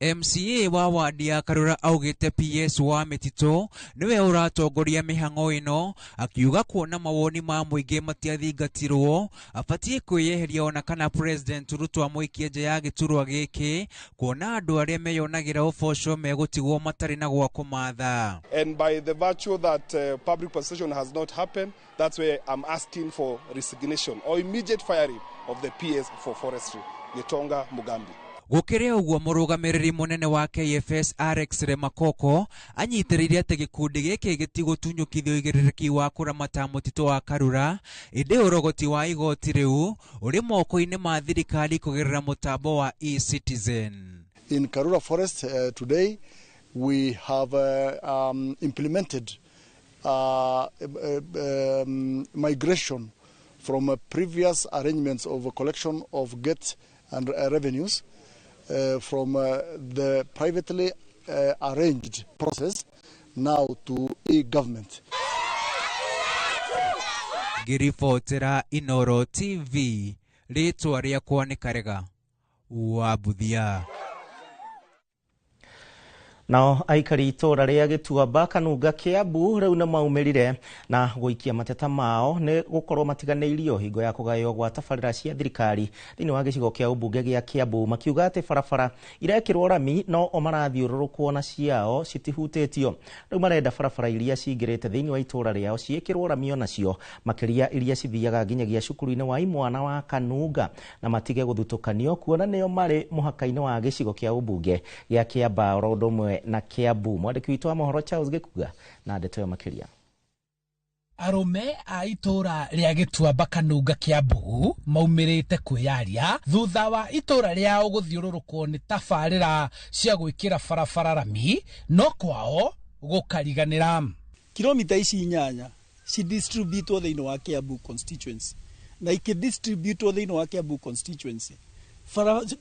MCA wa wadi ya Karura augĩte PS wa mĩtitũ nĩwe ũratongoria mĩhang'o ĩno, akiuga kuona mawoni ma mũingĩ matiathingatirwo abatie kwĩyeheria ona kana President Ruto amũikie nja ya gĩturwa gĩkĩ, kuona andũ arĩa meyonagĩra ũboco megũtigwo matarĩ na gwa kũmatha. And by the virtue that public possession has not happened, that's where I'm asking for resignation or immediate firing of the PS for forestry, Gitonga Mugambi. Gũkĩrĩ ũguo mũrũgamĩrĩri mũnene wa KFS Alex Lemakoko anyitĩrĩire atĩ gĩkundi gĩkĩ gĩtigũtunyũkithio ũigĩrĩrĩki wa kũramata mũtitũ wa Karura, ĩndĩ ũrogoti wa igoti rĩu ũrĩ moko-inĩ ma thirikari kũgerera mũtambo wa eCitizen. In Karura Forest today we have implemented migration from previous arrangements of collection of gate and revenues from the privately arranged process now to e-government. Ngĩribotera Inooro TV, rĩtwa rĩakwa nĩ Karega wa Buthia. Nao aikari itora ria Gituamba Kanunga Kiambu riu na maumirire na guikia mateta mao ni gukorwo matiganeirio hingo ya kugayo gwa tabarira cia thirikari thini wa gicigo kia ubunge gia Kiambu makiuga ati barabara irekirwo rami no o marathiururukwo na ciao citihutitio riu marenda barabara iria cingirite thini wa itora riao ciikirwo rami onacio makiria iria cithiaga nginyagia cukuru-ini wa imwana wa Kanunga na matige guthutukanio kuona nio mari muhaka-ini wa gicigo kia ubunge gia Kiamba Orodomwe na Kiambu. Mwandiki witũ wa mohoro Charles Gikuga na ndeto yo makiria. Arume a itora ria Gituamba Kanunga Kiambu maumirite kwiyaria thutha wa itora riao guthiururukwo ni tabarira cia gwikira barabara rami no kwao gukariganira. Kilomita ici 8 ci distributwo thiini wa Kiambu constituency na ikidistributwo thiini wa Kiambu constituency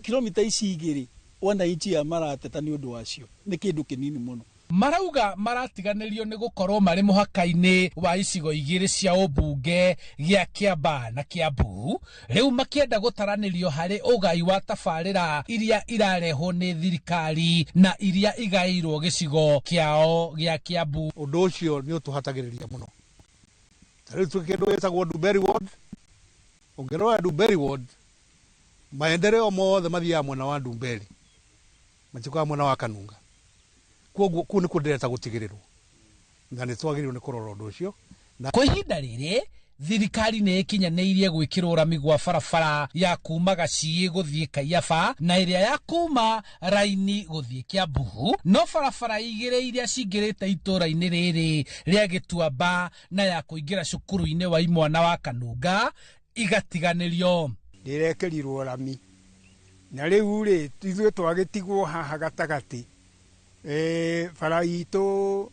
kilomita ici 2 wananchi ya marateta ni undu wacio ni kindu kinini muno. Marauga maratiganirio ni gukorwo mari muhaka-ini wa icigo igiri cia ubunge gia Kiamba na Kiambu riu makienda gutaranirio hari ugai wa tabarira iria irarehwo ni thirikari na iria igairwo gicigo kiao gia Kiambu. Undu ucio ni utuhatagiriria muno. Tariu tukindu wetagwo Ndumberi ward, ungerora Ndumberi ward maendeleo mothe mathia mwena wa Ndumberi machikwa mwena wa Kanunga kwoguo ku ni kundireta gutigirirwo na ni twagirirwo ni kurora undu ucio na kwa ihinda riri thirikari ni ikinyaneirie gwikirwo rami gwa barabara ya kuma Gacii guthie Kaiaba na iria ya kuma Raini guthie Kiambu no barabara igire iria cingirite itora-ini riri ria Gituamba na ya kuingira cukuru-ini wa imwana wa Kanunga igatiganirio. Ndirekerirwo rami na riu ri ithuĩ twagitigwo haha gatagati bara itu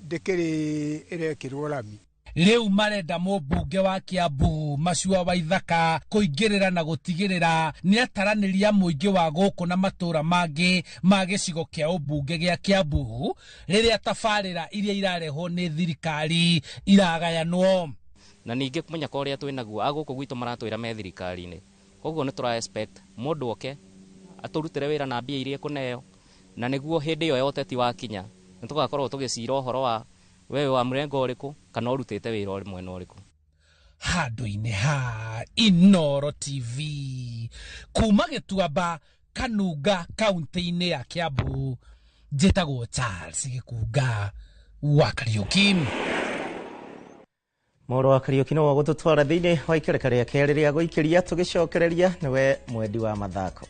ndikiri irekirwo rami. Riu marenda mũmbunge wa Kiambu Macua wa Ithaka kuingirira na gutigirira ni ataraniria muingi wa guku na matura mangi ma gicigo kia ubunge gia Kiambu riria tabarira iria irarehwo ni thirikari iragayanwo na ningi kumenya ko ria twinaguo aguku gwitu maratwira me thirikari-ini koguo ni tura expect mundu oke aturutire wira na mbia iria kuneo na niguo hindi yo yoteti wakinya nitugakorwo tugicira uhoro wa wewe wa mrengo uriku kana urutite wira uri mwena uriku. Handu-ini ha Inoro TV kuma Gituamba Kanunga kaunti-ini ya Kiambu njitagwo Charles Gikuga wa Kariuki. Moro wa Kariuki no gututwara thiini wa ikereka ria keri ria guikiria tugicokereria niwe mwendi wa mathako.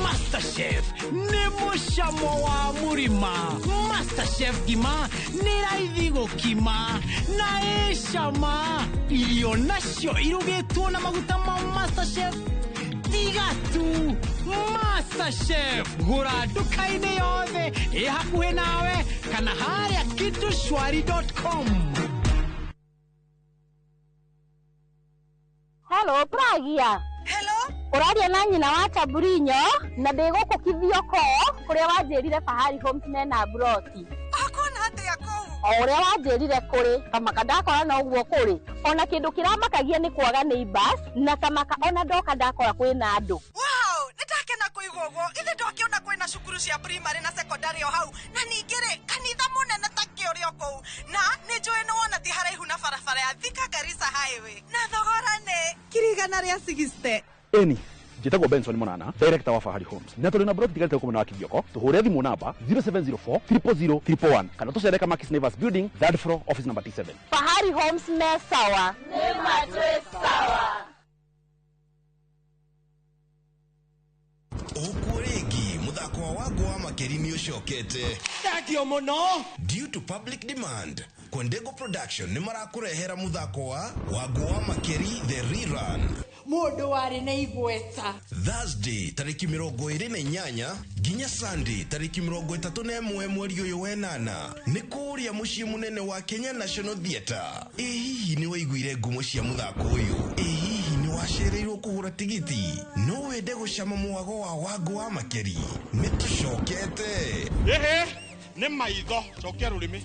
Masterchef ni mushamo wa murima. Masterchef gima ni raithi gukima na eshama irio nacio irugitwo na maguta ma Masterchef tigatu. Masterchef gura duka-ini yothe hakuhi nawe kana haria kitushwari.com. Hello, Pragia. Hello? Uraria na nyina wa Tamburinyo na ndiguku kithioko kuria wanjirire Fahari Homes mena broti. Akona atia kou? Uria wanjirire kuri kamaka ndakora na uguo kuri ona kindu kiramakagia ni kwaga neighbors na kamaka ona ndoka ndakora kwina andu. Wow, nitakena kuigwa uguo ithe ndokiona kwina cukuru cia primary na secondary o hau na ningire kanitha munene ta kiurio kou na ni njui no wona ti haraihu na barabara ya Thika Garissa highway na thogora ni kirigana ria 60. Eni njitagwo Benson Monana, director wa Fahari Homes. Na tuli na broti tigalite kumena wa Kivyoko. Tuhure thimu namba 0704 000 111 kana tucereka Makis Naivas Building, 3rd floor, office number T7. Fahari Homes me sawa. Nema twe sawa. Okuregi muthako wago wa makerimi ucokete. Takio muno. Due to public demand, Kwendego Production ni marakurehera muthako wa wago wa makeri the rerun. mundu wari na igweta. Thursday tariki 28 nginya Sunday tariki 31 mweri uyu wa 8 ni kuria mucii munene wa Kenya National Theatre. Hihi ni waiguire ngumo cia muthako uyu? Hihi ni wacereirwo kuhura tigiti? No wende gucama mwago wa Wangu wa Makeri? Nitucokete ni maitho cokia rurimi.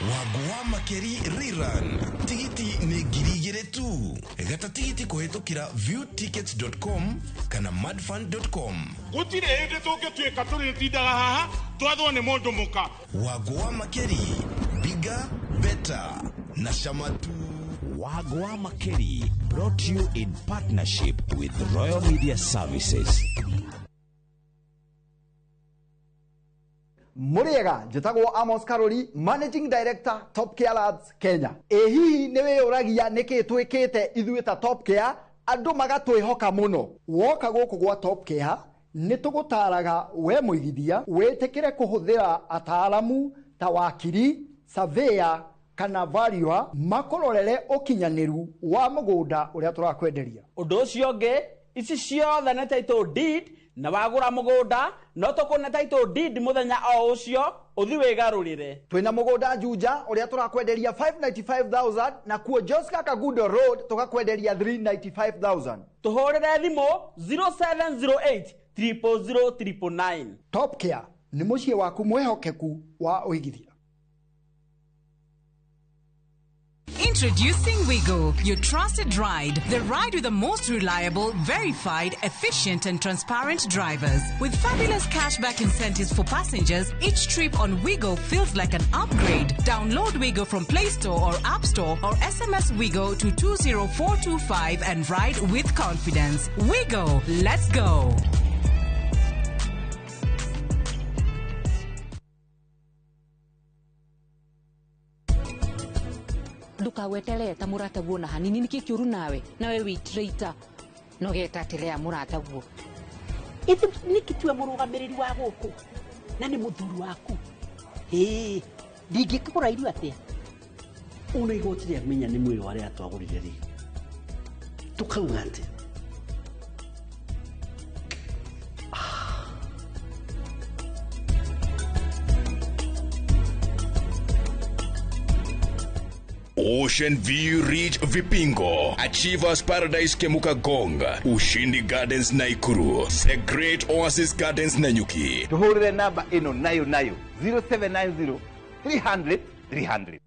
Wangu wa Makeri rerun tigiti ni 2,000 tu. Gata tigiti kuhitukira viewtickets.com kana madfund.com. Gutire hindi tungituika turitindaga haha twathwo ni mundu muka. Wangu wa Makeri, bigger, better na shamatu. Wangu wa Makeri, brought to you in partnership with Royal Media Services. Muriega, njitagwo Amos Karoli, Managing Director, Top Care Labs, Kenya. Hihi niwe uragia niki twikite ithuĩ ta Top Care, andu magatwihoka muno. Woka guku gwa Top Care, nitugutaraga we muigithia, witikire kuhuthira ataalamu ta wakiri, surveyor, kana valuer makororere ukinyaniru wa mugunda uria turakwenderia. Undu ucio ngi, ici ciothe na title deed na wagura mugunda no tukune title deed muthenya o ucio uthi wigarurire. Twina mugunda Juja uria turakwenderia 595,000 na kuo Joska Kagundo Road tukakwenderia 395,000. Tuhurire thimu 0708 000 Top Care ni mucie waku mwehokeku wa uigithia. Introducing Wigo, your trusted ride. The ride with the most reliable, verified, efficient and transparent drivers. With fabulous cashback incentives for passengers, each trip on Wigo feels like an upgrade. Download Wigo from Play Store or App Store or SMS Wigo to 20425 and ride with confidence. Wigo, let's go. Ndukawetele ta murata guo na hanini nikikiuru nawe wi traitor no getatelea murata guo ithu nikitue murugamiriri wa guku na ni muthuru waku ndingikura irio atia una igoti ria menya ni mwiri wari atwagurire ri tukauga atia Ocean View Ridge Vipingo, Achievers Paradise Kemuka Gong, Ushindi Gardens Naikuru, The Great Oasis Gardens Nanyuki. Tuhurire namba ino nayo 0790 300 300.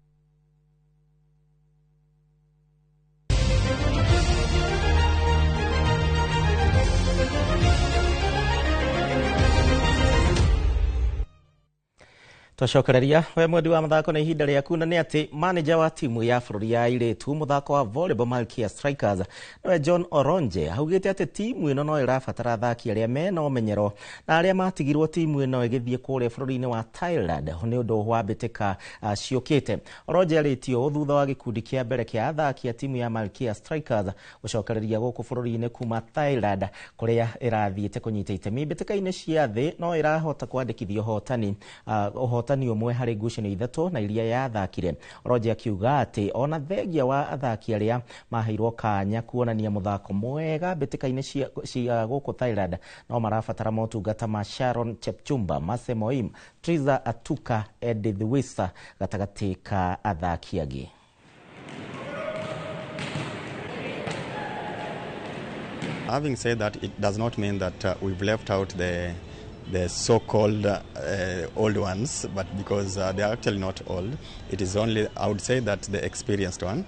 Twacokereria we mwendi wa mathako na ihinda riaku na ni ati manager wa timu ya bururi ya iritu muthako wa volleyball Malkia Strikers niwe John Oronje augite ati timu ino no irabatara athaki aria mena umenyero na aria matigirwo timu ino igithie kuria bururi-ini wa Thailand ni undu wa bitika ciukite. Oronje aritio thutha wa gikundi kia mbere kia athaki a timu ya Malkia Strikers gucokereria guku bururi-ini kuma Thailand kuria irathiite kunyita itemi bitika-ini cia thi no irahota kwandikithio hotani uhotani umwe hari ngucanio ithatu na iria yathakire. Roger akiuga ati ona thengia wa athaki aria maheirwo kanya kuonania muthako mwega bitika-ini cia guku Thailand no marabatara motungata ma Sharon Chepchumba, Mase Moim, Triza Atuka, Edith Wisa gatagati ka athaki agi. Having said that, it does not mean that we've left out the so-called old ones, but because they are actually not old. It is only, I would say, that the experienced one,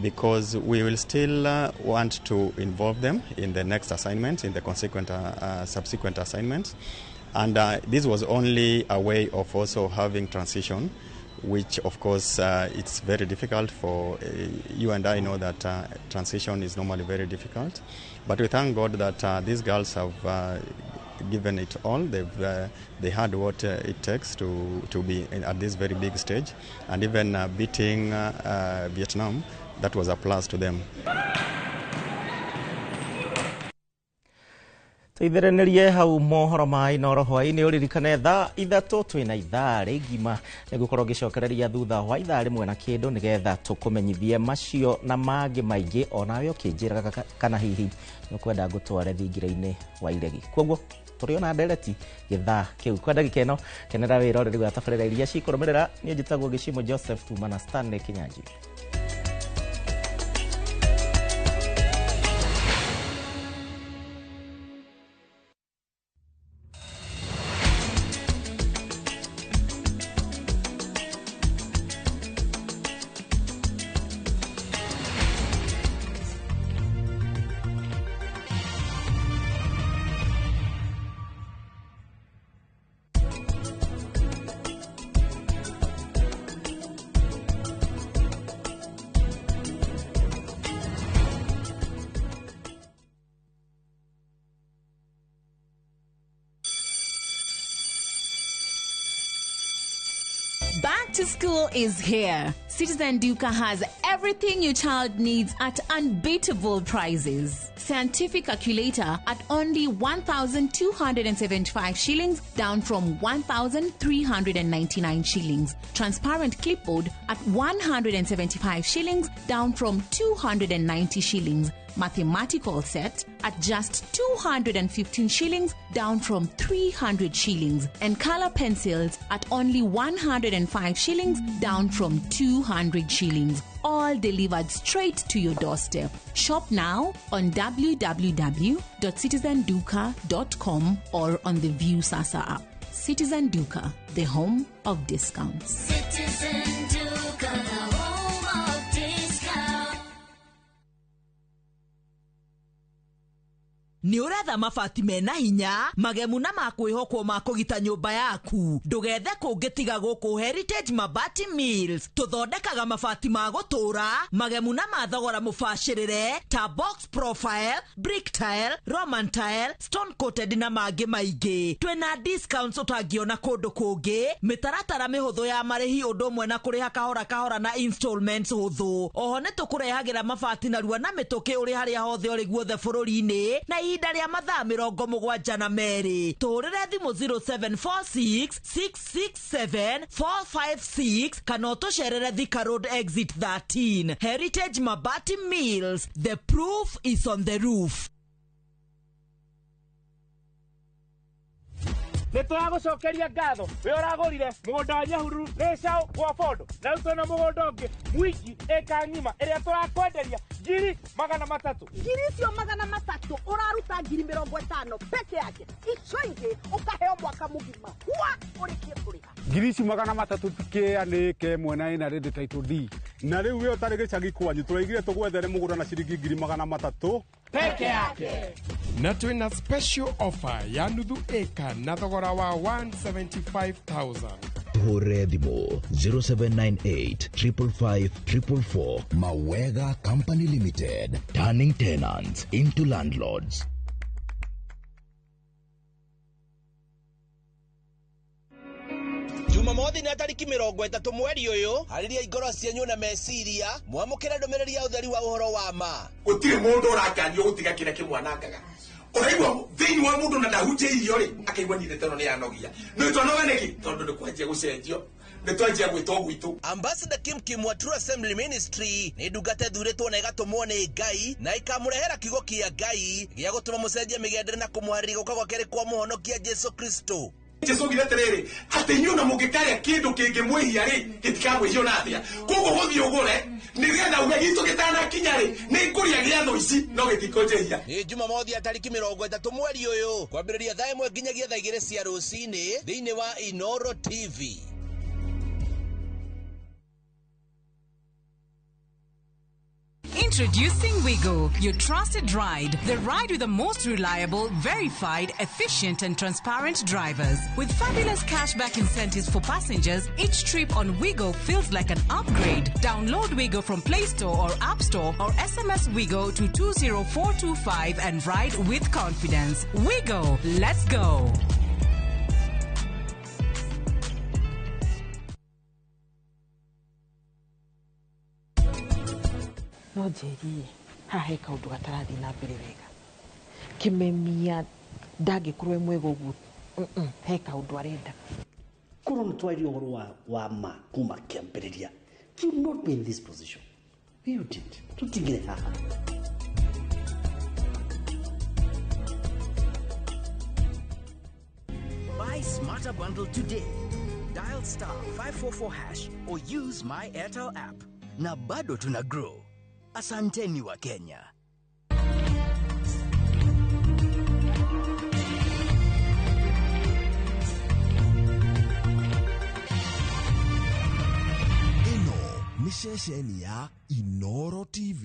because we will still want to involve them in the next assignment, in the subsequent assignments. And this was only a way of also having transition, which of course it's very difficult for you and I know that transition is normally very difficult. But we thank God that these girls have given it all. They had what it takes to be at this very big stage, and even beating Vietnam, that was a plus to them. Tuitherenirie hau mohoro ma Inoro hwaini uririkane thaa ithatu twina ithaa rigima nigukorwo gicokereria thutha wa ithaa rimwe na kindu nigetha tukumenyithie macio na mangi maingi onawe ukinjiraga kana hihi nukwenda gutware thingire-ini wa iregi koguo turiona ndereti githaa kiu kwa ndagika ino kenera wira uri gwa tabarira iria cikurumirira ni njitagwo Gicimo Joseph Tuma na Stanley Kinyanji. Back to school is here. Citizen Duka has everything your child needs at unbeatable prices. Scientific calculator at only 1,275 shillings, down from 1,399 shillings. Transparent clipboard at 175 shillings, down from 290 shillings. Mathematical set at just 215 shillings, down from 300 shillings. And color pencils at only 105 shillings, down from 200 shillings. All delivered straight to your doorstep. Shop now on www.citizenduka.com or on the View Sasa app. Citizen Duka, the home of discounts. Citizen Duka, the home of discounts. Ni uretha mabati mena hinya magemu na makwihokwo ma kugita nyumba yaku ndugethe kungitiga guku Heritage Mabati Mills tuthondekaga mabati ma gutura magemu na mathogora mubashirire ta box profile, brick tile, roman tile, stone coated na mangi maingi. Twina discounts utangiona kundu kungi, mitaratara mihuthu ya marihi undu umwe na kuriha kahora kahora na installments huthu. Oho ni tukurehagira mabati na rua na mituki uri haria hothe uri guothe bururi-ini na ihinda ria mathaa 72 tuhurire thimu 0746 667 456 kana utucerere Thika Road exit 13. Heritage Mabati Mills, the proof is on the roof. Nituragucokeria ngatho we uragurire mugunda wa Nyahururu Resau kwa Bondo na utona mugunda ungi mwiki eka ngima iria turakwenderia ngiri 300. Ngiri cio 300 uraruta 50,000 peke yake. Icio ingi ukaheo mwaka mugima. Kwa urikie kuriha. Ngiri cio 300 tikianike mwena ina ready title D. Na riu we utari gicagi kwanyu turaigire tugwethere mugunda na ciringi 300 peke yake. Na twina special offer ya nuthu eka na thogora wa 175,000. Hore thimo 0798 555 444. Mawega Company Limited, turning tenants into landlords. Jumamothi na tariki 30 mweri uyu hariria igoro cianyu na meciria mwamukira ndumiriri ya utheri wa uhoro wa ma. Gutire mundu urakanio gutiga kire kimwanangaga. Uraigwa thiini wa mundu na ndahunjia irio ri akaigwa ni thetono ni anogia. No twonoga niki tondu ni kwanjia gucenjio. Nitwanjia gwitwo gwitu. Ambassador Kim wa True Assembly Ministry ni ndungate thuritwo na igatumwo ni Ngai na ikamurehera kiugo kia Ngai gia gutuma mucenjia migendere na kumuharĩria gũka gwake kwa muhonokia Jesu Kristo. Jesu gireterere ati nyu na mungikaria kindu kingimwihia ri gitikamwihio na atia kogo guthii ugure nigetha uge gitu gitana kinya ri ni kuria giatho ici no gitikonjehia. Ni Jumamothi ya tariki 30 mweri uyu kwambiriria thaa 1 nginyagia thaa 2 cia rucini thiini wa Inoro TV. Introducing Wigo, your trusted ride. The ride with the most reliable, verified, efficient and transparent drivers. With fabulous cashback incentives for passengers, each trip on Wigo feels like an upgrade. Download Wigo from Play Store or App Store or SMS Wigo to 20425 and ride with confidence. Wigo, let's go. No njeri haha he kaundu gatarathi na mbere wega kimemia ndangĩkorwo e mwega ũguo he kaũndũ arenda korwo nĩ twaria ũhoro wa ma kuma kĩambĩrĩria you not be in this position you did tũtigire haha Buy Smarter Bundle today. Dial *544# or use my Airtel app. Na bado tuna grow. Asanteni wa Kenya. Ino ni ceceni ya Inoro TV.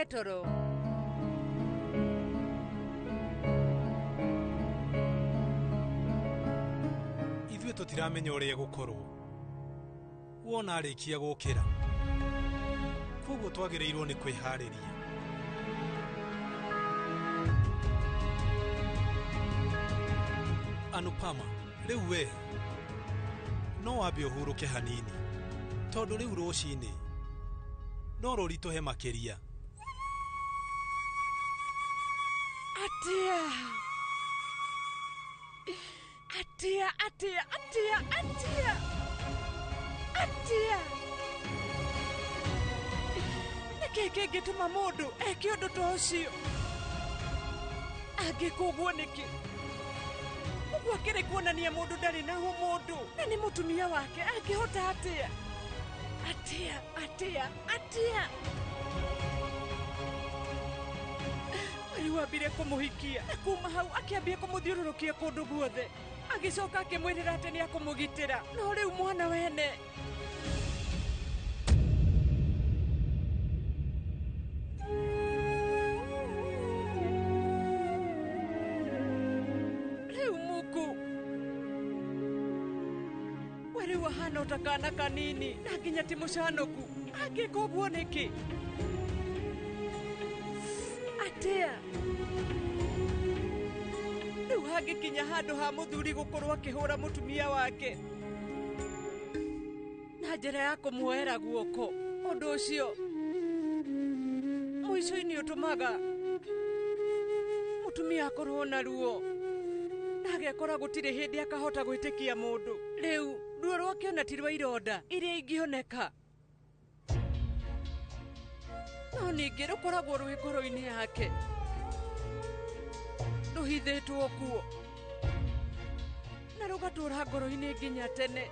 Toro. Ithuĩ tũtiramenya ũrĩa gũkorwo. Wona arĩkia gũkĩra. Koguo twagĩrĩirwo nĩ kwĩharĩria. Anupama, rĩu we no wambe ũhurũke hanini. Tondũ rĩu rũcinĩ no rũritũhe makĩria. Atia. Nĩkĩĩ gĩtũma mũndũ eke ũndũ ta ũcio? Angĩkũguo nĩkĩ? Ũguo akĩrĩ kuonania mũndũ ndarĩ na mũndũ na nĩ mũtumia wake angĩhota atĩa? Atia. nĩguo ambire kũmũhikia na kuma hau akĩambia kũmũthiũrũrũkia kũndũ guothe agĩcoka akĩmwĩrĩra atĩ nĩakũmũgitĩra no rĩu mwana wene rĩu Mungu we rĩu ahana ota kana kanini na nginya ti mũcanũku angĩka ũguo nĩkĩ atĩa rĩu hangĩkinya handũ ha mũthuri gũkorwo akĩhũra mũtumia wake na njĩra ya kũmuoera guoko ũndũ ũcio mũico-inĩ ũtũmaga mũtumia akorwo na ruo na agekora gũtirĩ hĩndĩ akahota gwĩtĩkia mũndũ rĩu ruo rwake ona ti rwa ironda iria ingĩoneka no ningĩ rũkoragwo rwĩ ngoro-inĩ yake rũhithĩtwo kuo na rũgatũũra ngoro-inĩ nginya tene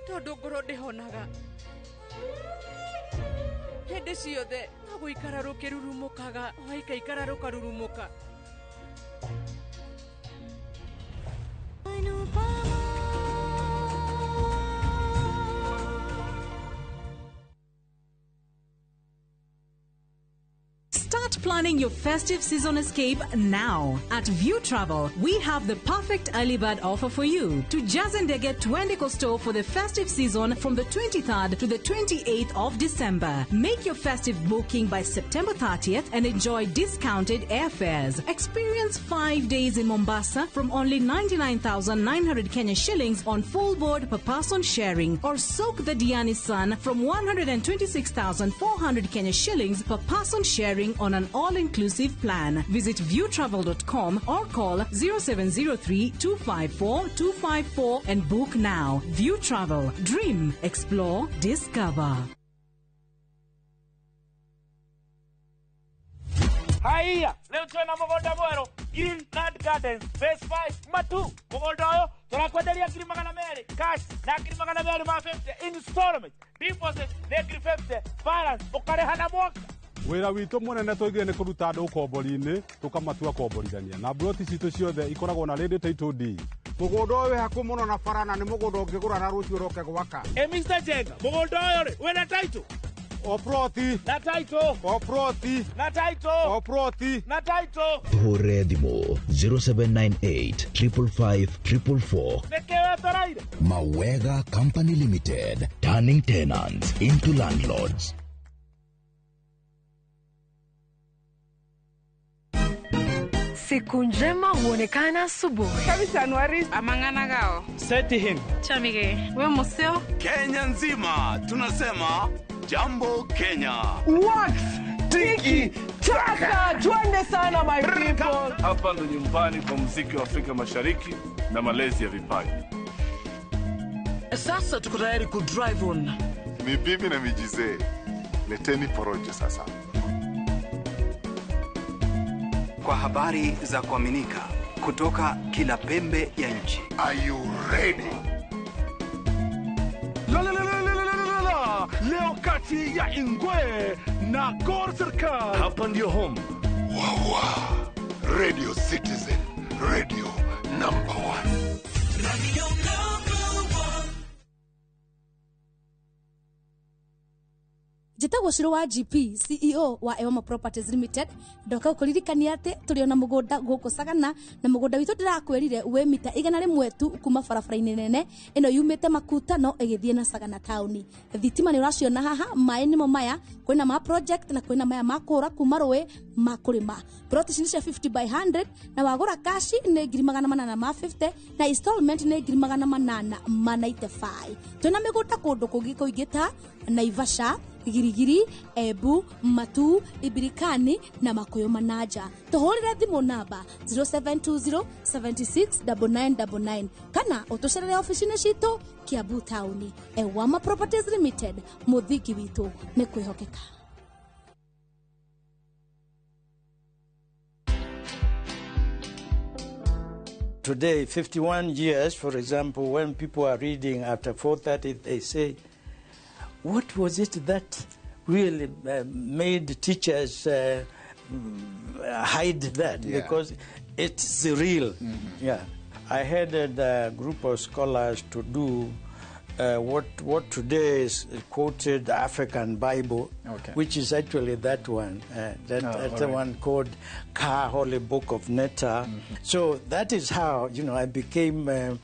tondũ ngoro ndĩhonaga hĩndĩ ciothe no gũikara rũkĩrurumũkaga o ikaikara rũkarurumũka Start planning your festive season escape now. At View Travel, we have the perfect early bird offer for you. To Jazendege Twende Costo for the festive season from the 23rd to the 28th of December. Make your festive booking by September 30th and enjoy discounted airfares. Experience 5 days in Mombasa from only 99,900 Kenya shillings on full board per person sharing, or soak the Diani Sun from 126,400 Kenya shillings per person sharing on an all-inclusive plan. Visit viewtravel.com or call 0703-254-254 and book now. View Travel. Dream. Explore. Discover. Haya, leo tuna mugunda mweru Green Land Gardens Phase 5 Matu. Mugunda uyu turakwenderia ngiri magana meri cash na ngiri magana meri ma 50 installment. Deposit na ngiri 50 balance ukareha na mwaka. Wĩra witũ mũnene tũigire nĩ kũruta andũ ũkombori-inĩ tũkamatua komborithania na mburoti citũ ciothe ikoragwo na rĩndĩ title deed. Mũgũnda ũyũ wĩ hakuhĩ mũno na bara na nĩ mũgũnda ũngĩgũra na rũciũ ũroke gwaka. Mr. Jenga, mũgũnda ũyũ rĩ wĩna title? Oproti na title. Oproti na title. Oproti na title. Hore thimo 0798 555 444. Nekewe toraire. Mawega Company Limited, turning tenants into landlords. Siku njema huonekana asubuhi. Kabisa Anuari. Amangana gao. Seti him. Chamige. We museo. Kenya nzima tunasema jambo Kenya. Wax, tiki, taka. Twende sana my people. Hapa ndo nyumbani kwa muziki wa Afrika Mashariki na malezi ya vipaji. Sasa tuko tayari ku drive on. Ni bibi na mijize. Leteni porojo sasa. Kwa habari za kuaminika kutoka kila pembe ya nchi. Are you ready? Leo kati ya Ingwe na Gor Serikali. Hapa ndio home. Wawa. Radio Citizen. Radio number 1. Radio number 1. Njĩtagwo Shiro wa GP, CEO wa Ewama Properties Limited. Ndoka gũkũririkania atĩ tũrĩ ona mũgũnda gũkũ Sagana, na mũgũnda witũ ndĩrakwĩrire wĩ mita 100 tu kuma barabara-inĩ nene ĩno yumĩte Makutano ĩgĩthiĩ na Sagana town. Thitima nĩ ũraciona haha, maĩ nĩmo maya, kwĩna ma project na kwĩna maya ma kũra kuma rũĩ ma kũrĩma. Ploti cia 50 by 100 na wagũra cash nĩ 850 na installment nĩ 895. Twĩna mĩgũnda kũndũ kũngĩ kũingĩ ta Naivasha, Girigiri, Ebu, Matu, Ibirikani na Makuyu Manaja. Tuhurire thimu namba 0720 769999 kana utucerere ofisini citu Kiambu Town. Ewama Properties Limited, muthiki witu ni kwihokeka. Today, 51 years, for example, when people are reading after 4:30, they say, what was it that really made teachers hide that because it's real. Yeah, I headed a group of scholars to do what today is quoted African Bible, which is actually that one. That's the one called Ka Holy Book of Netta. So that is how I became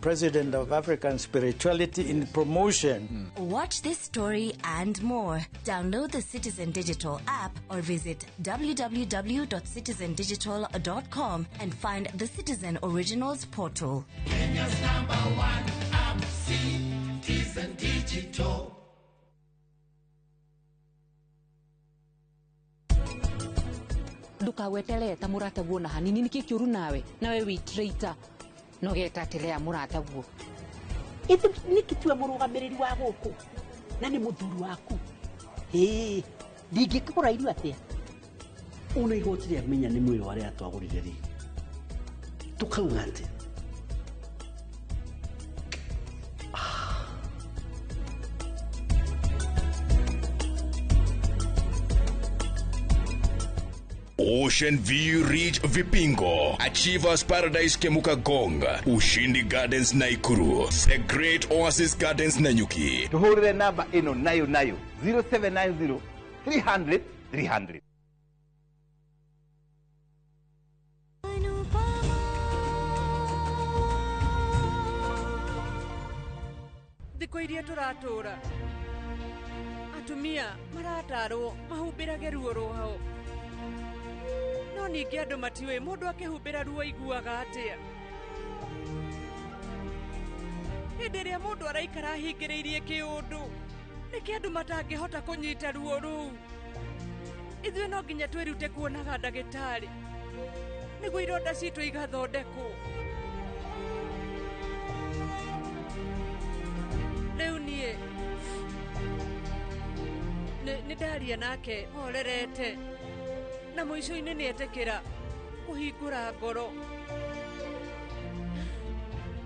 president of African Spirituality in Promotion. Watch this story and more. Download the Citizen Digital app or visit www.citizendigital.com and find the Citizen Originals portal. Kenya's #1 app, Citizen Digital. ndukagweterere ta murata guo na hanini niki kiuru nawe wi traitor no getatelea murata guo itu nikitwe murugamiriri wa guku na ni muthuri waku ndingikigura irio atia una igoti ria menya ni mwiro aria twagurire ri tukauga ati Ocean View Ridge Vipingo, Achievers Paradise Kemuka Gong, Ushindi Gardens Naikuru, The Great Oasis Gardens Nanyuki. Tuhurire namba ino nayo 0790 300 300. Thikũ iria tũratũra atumia maratarwo mahumbĩrage ruo rwao no ningĩ andũ matiũĩ mũndũ akĩhumbĩra ruo iguaga atĩa. Hĩndĩ ĩrĩa mũndũ araikara ahingĩrĩirie kĩũndũ nĩkĩ andũ matangĩhota kũnyita ruo rũu. Ithuĩ no nginya twĩrute kuonaga ndagĩtarĩ nĩguo ironda citũ igathondekwo. Rĩu niĩ nĩ ndaria nake horerete na mũico-inĩ nĩetĩkĩra kũhingũra ngoro.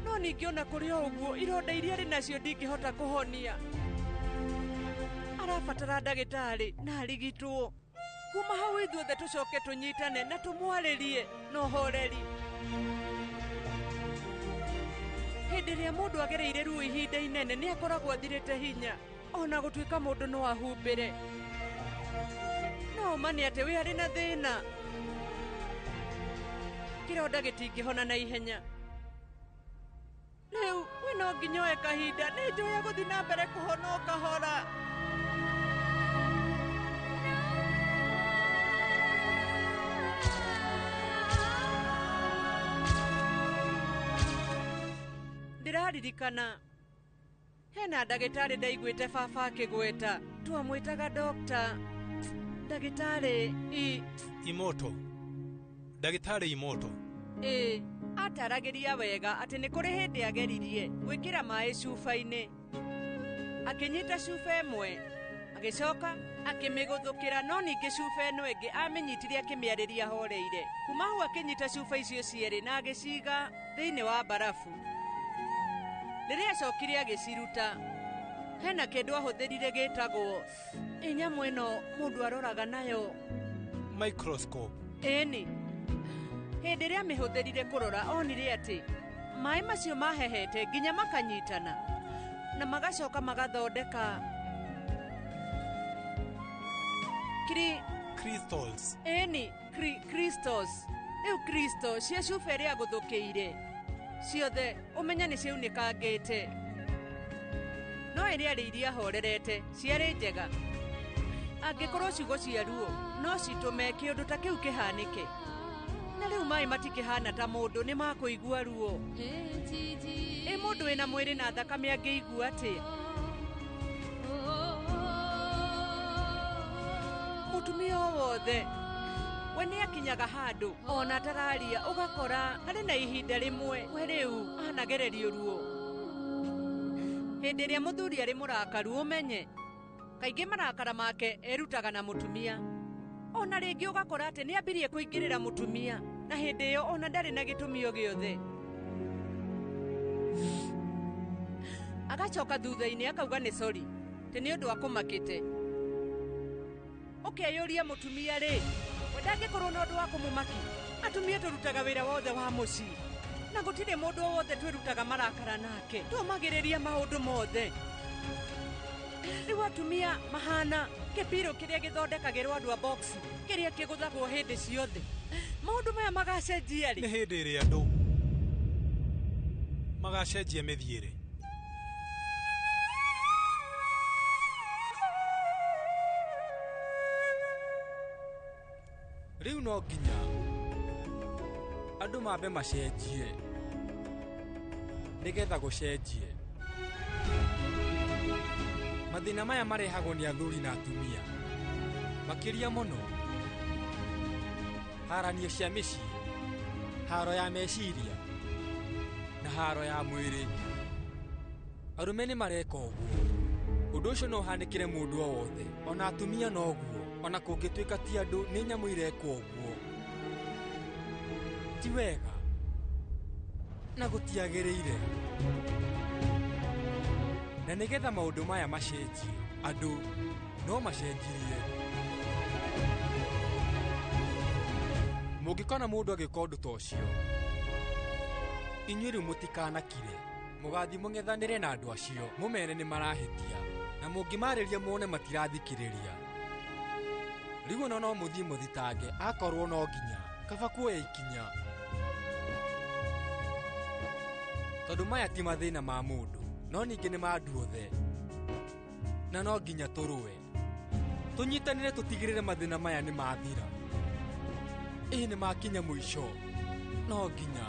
No ningĩ ona kũrĩ o ũguo ironda iria arĩ nacio ndingĩhota kũhonia. Arabatara ndagĩtarĩ na arigitwo. Kuma hau ithuothe tũcoke tũnyitane na tũmwarĩrie na ũhoreri. Hĩndĩ ĩrĩa mũndũ agereire ruo ihinda inene nĩ akoragwo athirĩte hinya ona gũtuĩka mũndũ no ahumbĩre. No mani atĩ wĩ arĩ na thĩna kĩronda gĩtingĩhona na ihenya. Rĩu we no nginya oe kahinda nĩ njũĩ gũthiĩ na mbere kũhona o kahora. Ndĩraririkana hena ndagĩtarĩ ndaiguĩte baba akĩgweta twamwĩtaga Dr. Ndagĩtarĩ Imoto. Ndagĩtarĩ Imoto. Ataragĩria wega atĩ nĩ kũrĩ hĩndĩ ageririe gwĩkĩra maĩ cuba-inĩ. Akĩnyita cuba ĩmwe agĩcoka akĩmĩgũthũkĩra no ningĩ cuba ĩno ĩngĩ amĩnyitire akĩmĩarĩria horeire. Kuma hau akĩnyita cuba icio cierĩ na agĩciga thĩinĩ wa barafu. Rĩrĩa acokire agĩciruta hena kĩndũ ahũthĩrire gĩtagwo nyamũ ĩno mũndũ aroraga nayo microscope. Ĩni hĩndĩ ĩrĩa amĩhũthĩrire kũrora onire atĩ maĩ macio mahehete nginya makanyitana na magacoka magathondeka crystals. Ĩni crystals. Rĩu crystal cia cuba ĩrĩa agũthũkĩire ciothe ũmenya nĩ ciaunĩkangĩte no ĩrĩa arĩ iria horerete ciarĩ njega. Angĩkorwo ciugo cia ruo no citũme kĩũndũ ta kĩu kĩhanĩke na rĩu maĩ matikĩhana ta mũndũ nĩ makũigua ruo. Mũndũ wĩna mwĩrĩ na thakame angĩigua atĩa? Mũtumia o wothe we nĩ akinyaga handũ ona tararia ũgakora arĩ na ihinda rĩmwe we rĩu anagererio ruo. Hĩndĩ ĩrĩa mũthuri arĩ mũrakaru ũmenye kaingĩ marakara make erutaga na mũtumia. Ona rĩngĩ ũgakora atĩ nĩ ambirie kũingĩrĩra mũtumia na hĩndĩ ĩyo ona ndarĩ na gĩtũmi o gĩothe. Agacoka thutha-inĩ akauga nĩ sorry tĩ nĩ ũndũ akũmakĩte. ukeyuria mutumia ri wedage korwo na undu wa kumumaki atumia turutaga wira wothe wa muci na gutire mundu wothe twirutaga marakara nake tumagiriria maundu mothe riu atumia mahana kipiro kiria githondekagirwo andu a box kiria kiguthagwo hindi ciothe maundu maya magacenjia ri ni hindi iri andu magacenjia mithiire riu no nginya andu mambe macenjie nigetha gucenjie mathina maya marehagwo ni athuri na atumia makiria muno haranio cia micii haro ya meciria na haro ya mwiri arume ni mareka uguo undu ucio no hanikire mundu o wothe ona atumia no guo ona kungituika ti andu ni nyamu irekwo uguo ti wega na gutiagiriire na nigetha maundu maya macenjie andu no macenjirie mungikona mundu agika undu ta ucio inyuĩ rĩu mũtikanakire mũgathi mũng'ethanĩre na andũ acio mũmene nĩ marahitia na mũngĩmarĩria muone matirathikĩrĩria rĩu ona no mũthiĩ mũthitange akorwo no nginya kaba kuoya ikinya tondũ maya ti mathĩna ma mũndũ no ningĩ nĩ ma andũ othe na no nginya tũrũe tũnyitanĩre tũtigĩrĩre mathĩna maya nĩ mathira ĩĩ nĩ makinya mũico no nginya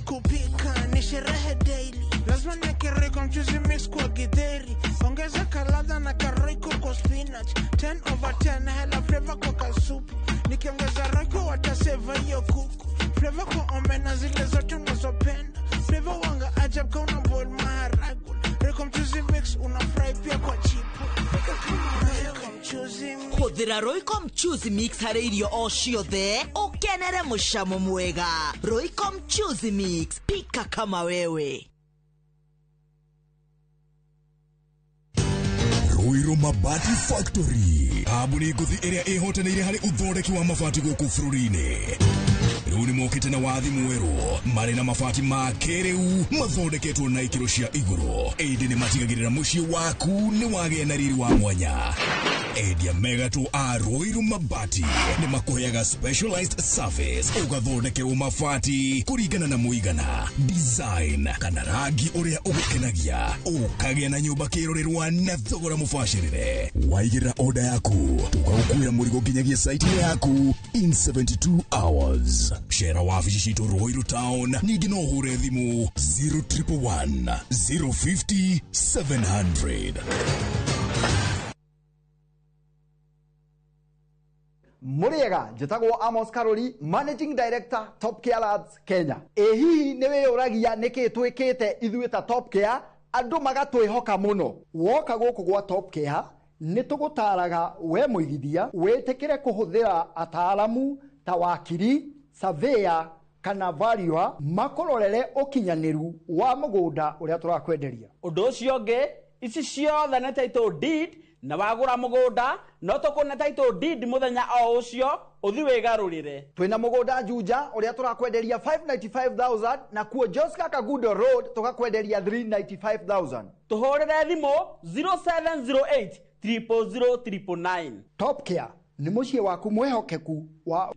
Kupika ni sherehe daily, lazima niekere kwa mchuzi mix kwa githeri, ongeza kalada na karoiko kwa spinach, 10/10 hela flavor kwa kasupu, nikiongeza roiko wataseva hiyo kuku, flavor kwa omena zile zote unazopenda, flavor wanga ajab kwa una boil maharagwe, roiko mchuzi mix unafry pia kwa chipu, roiko mchuzi mix. Huthira Royco Mchuzi Mix harĩ irio o ciothe ukenere mucamo mwega. Royco Mchuzi Mix, pika kama wewe. Ruiru Mabati Factory, kambuni nguthi iria ihotanĩire harĩ uthondeki wa mabati gũkũ bũrũri-inĩ. Rĩu nĩ mokĩte na wathi mwerũ marĩ na mabati ma kĩrĩu mathondeketwo na ikĩro cia igũrũ. Ĩndĩ nĩ matigagĩrĩra mũciĩ waku nĩ wagĩa na riri wa mwanya. Endia megatũ a Ruiru Mabati nĩ makũheaga specialized service ũgathondekerwo mabati kũringana na mũigana, design kana rangi ũrĩa ũgũkenagia, ũkagĩa na nyũmba kĩrorerwa na thogora mũbacĩrĩre. Waigĩrĩra order yaku tũgagũkuĩra mũrigo nginyagia site yaku in 72 hours. Cera wabici citũ Ruiru Town, ningĩ no ũhũre thimũ 0111 050 700. Muriega, njĩtagwo Amos Karori, Managing Director Top Care Labs Kenya. Hihi nĩ wĩyũragia nĩkĩ twĩkĩte ithuĩ ta Top Care andũ magatwĩhoka mũno? Woka gũkũ gwa Top Care nĩ tũgũtaraga we mũigithia wĩtĩkĩre kũhũthĩra ataalamu ta wakiri, surveyor kana valuer makororere ũkinyanĩru wa mũgũnda ũrĩa tũrakwenderia. Ũndũ ũcio ũngĩ, ici ciothe nĩ title deed na wagũra mũgũnda no tũkũne title deed mũthenya o ũcio ũthi wĩgarũrĩre. Twĩna mũgũnda Juja ũrĩa tũrakwenderia 595,000 na kuo Joska Kagundo Road tũgakwenderia 395,000. Tũhũrĩre thimũ 0708 000 Top Care nĩ mũciĩ waku mwĩhokeku wa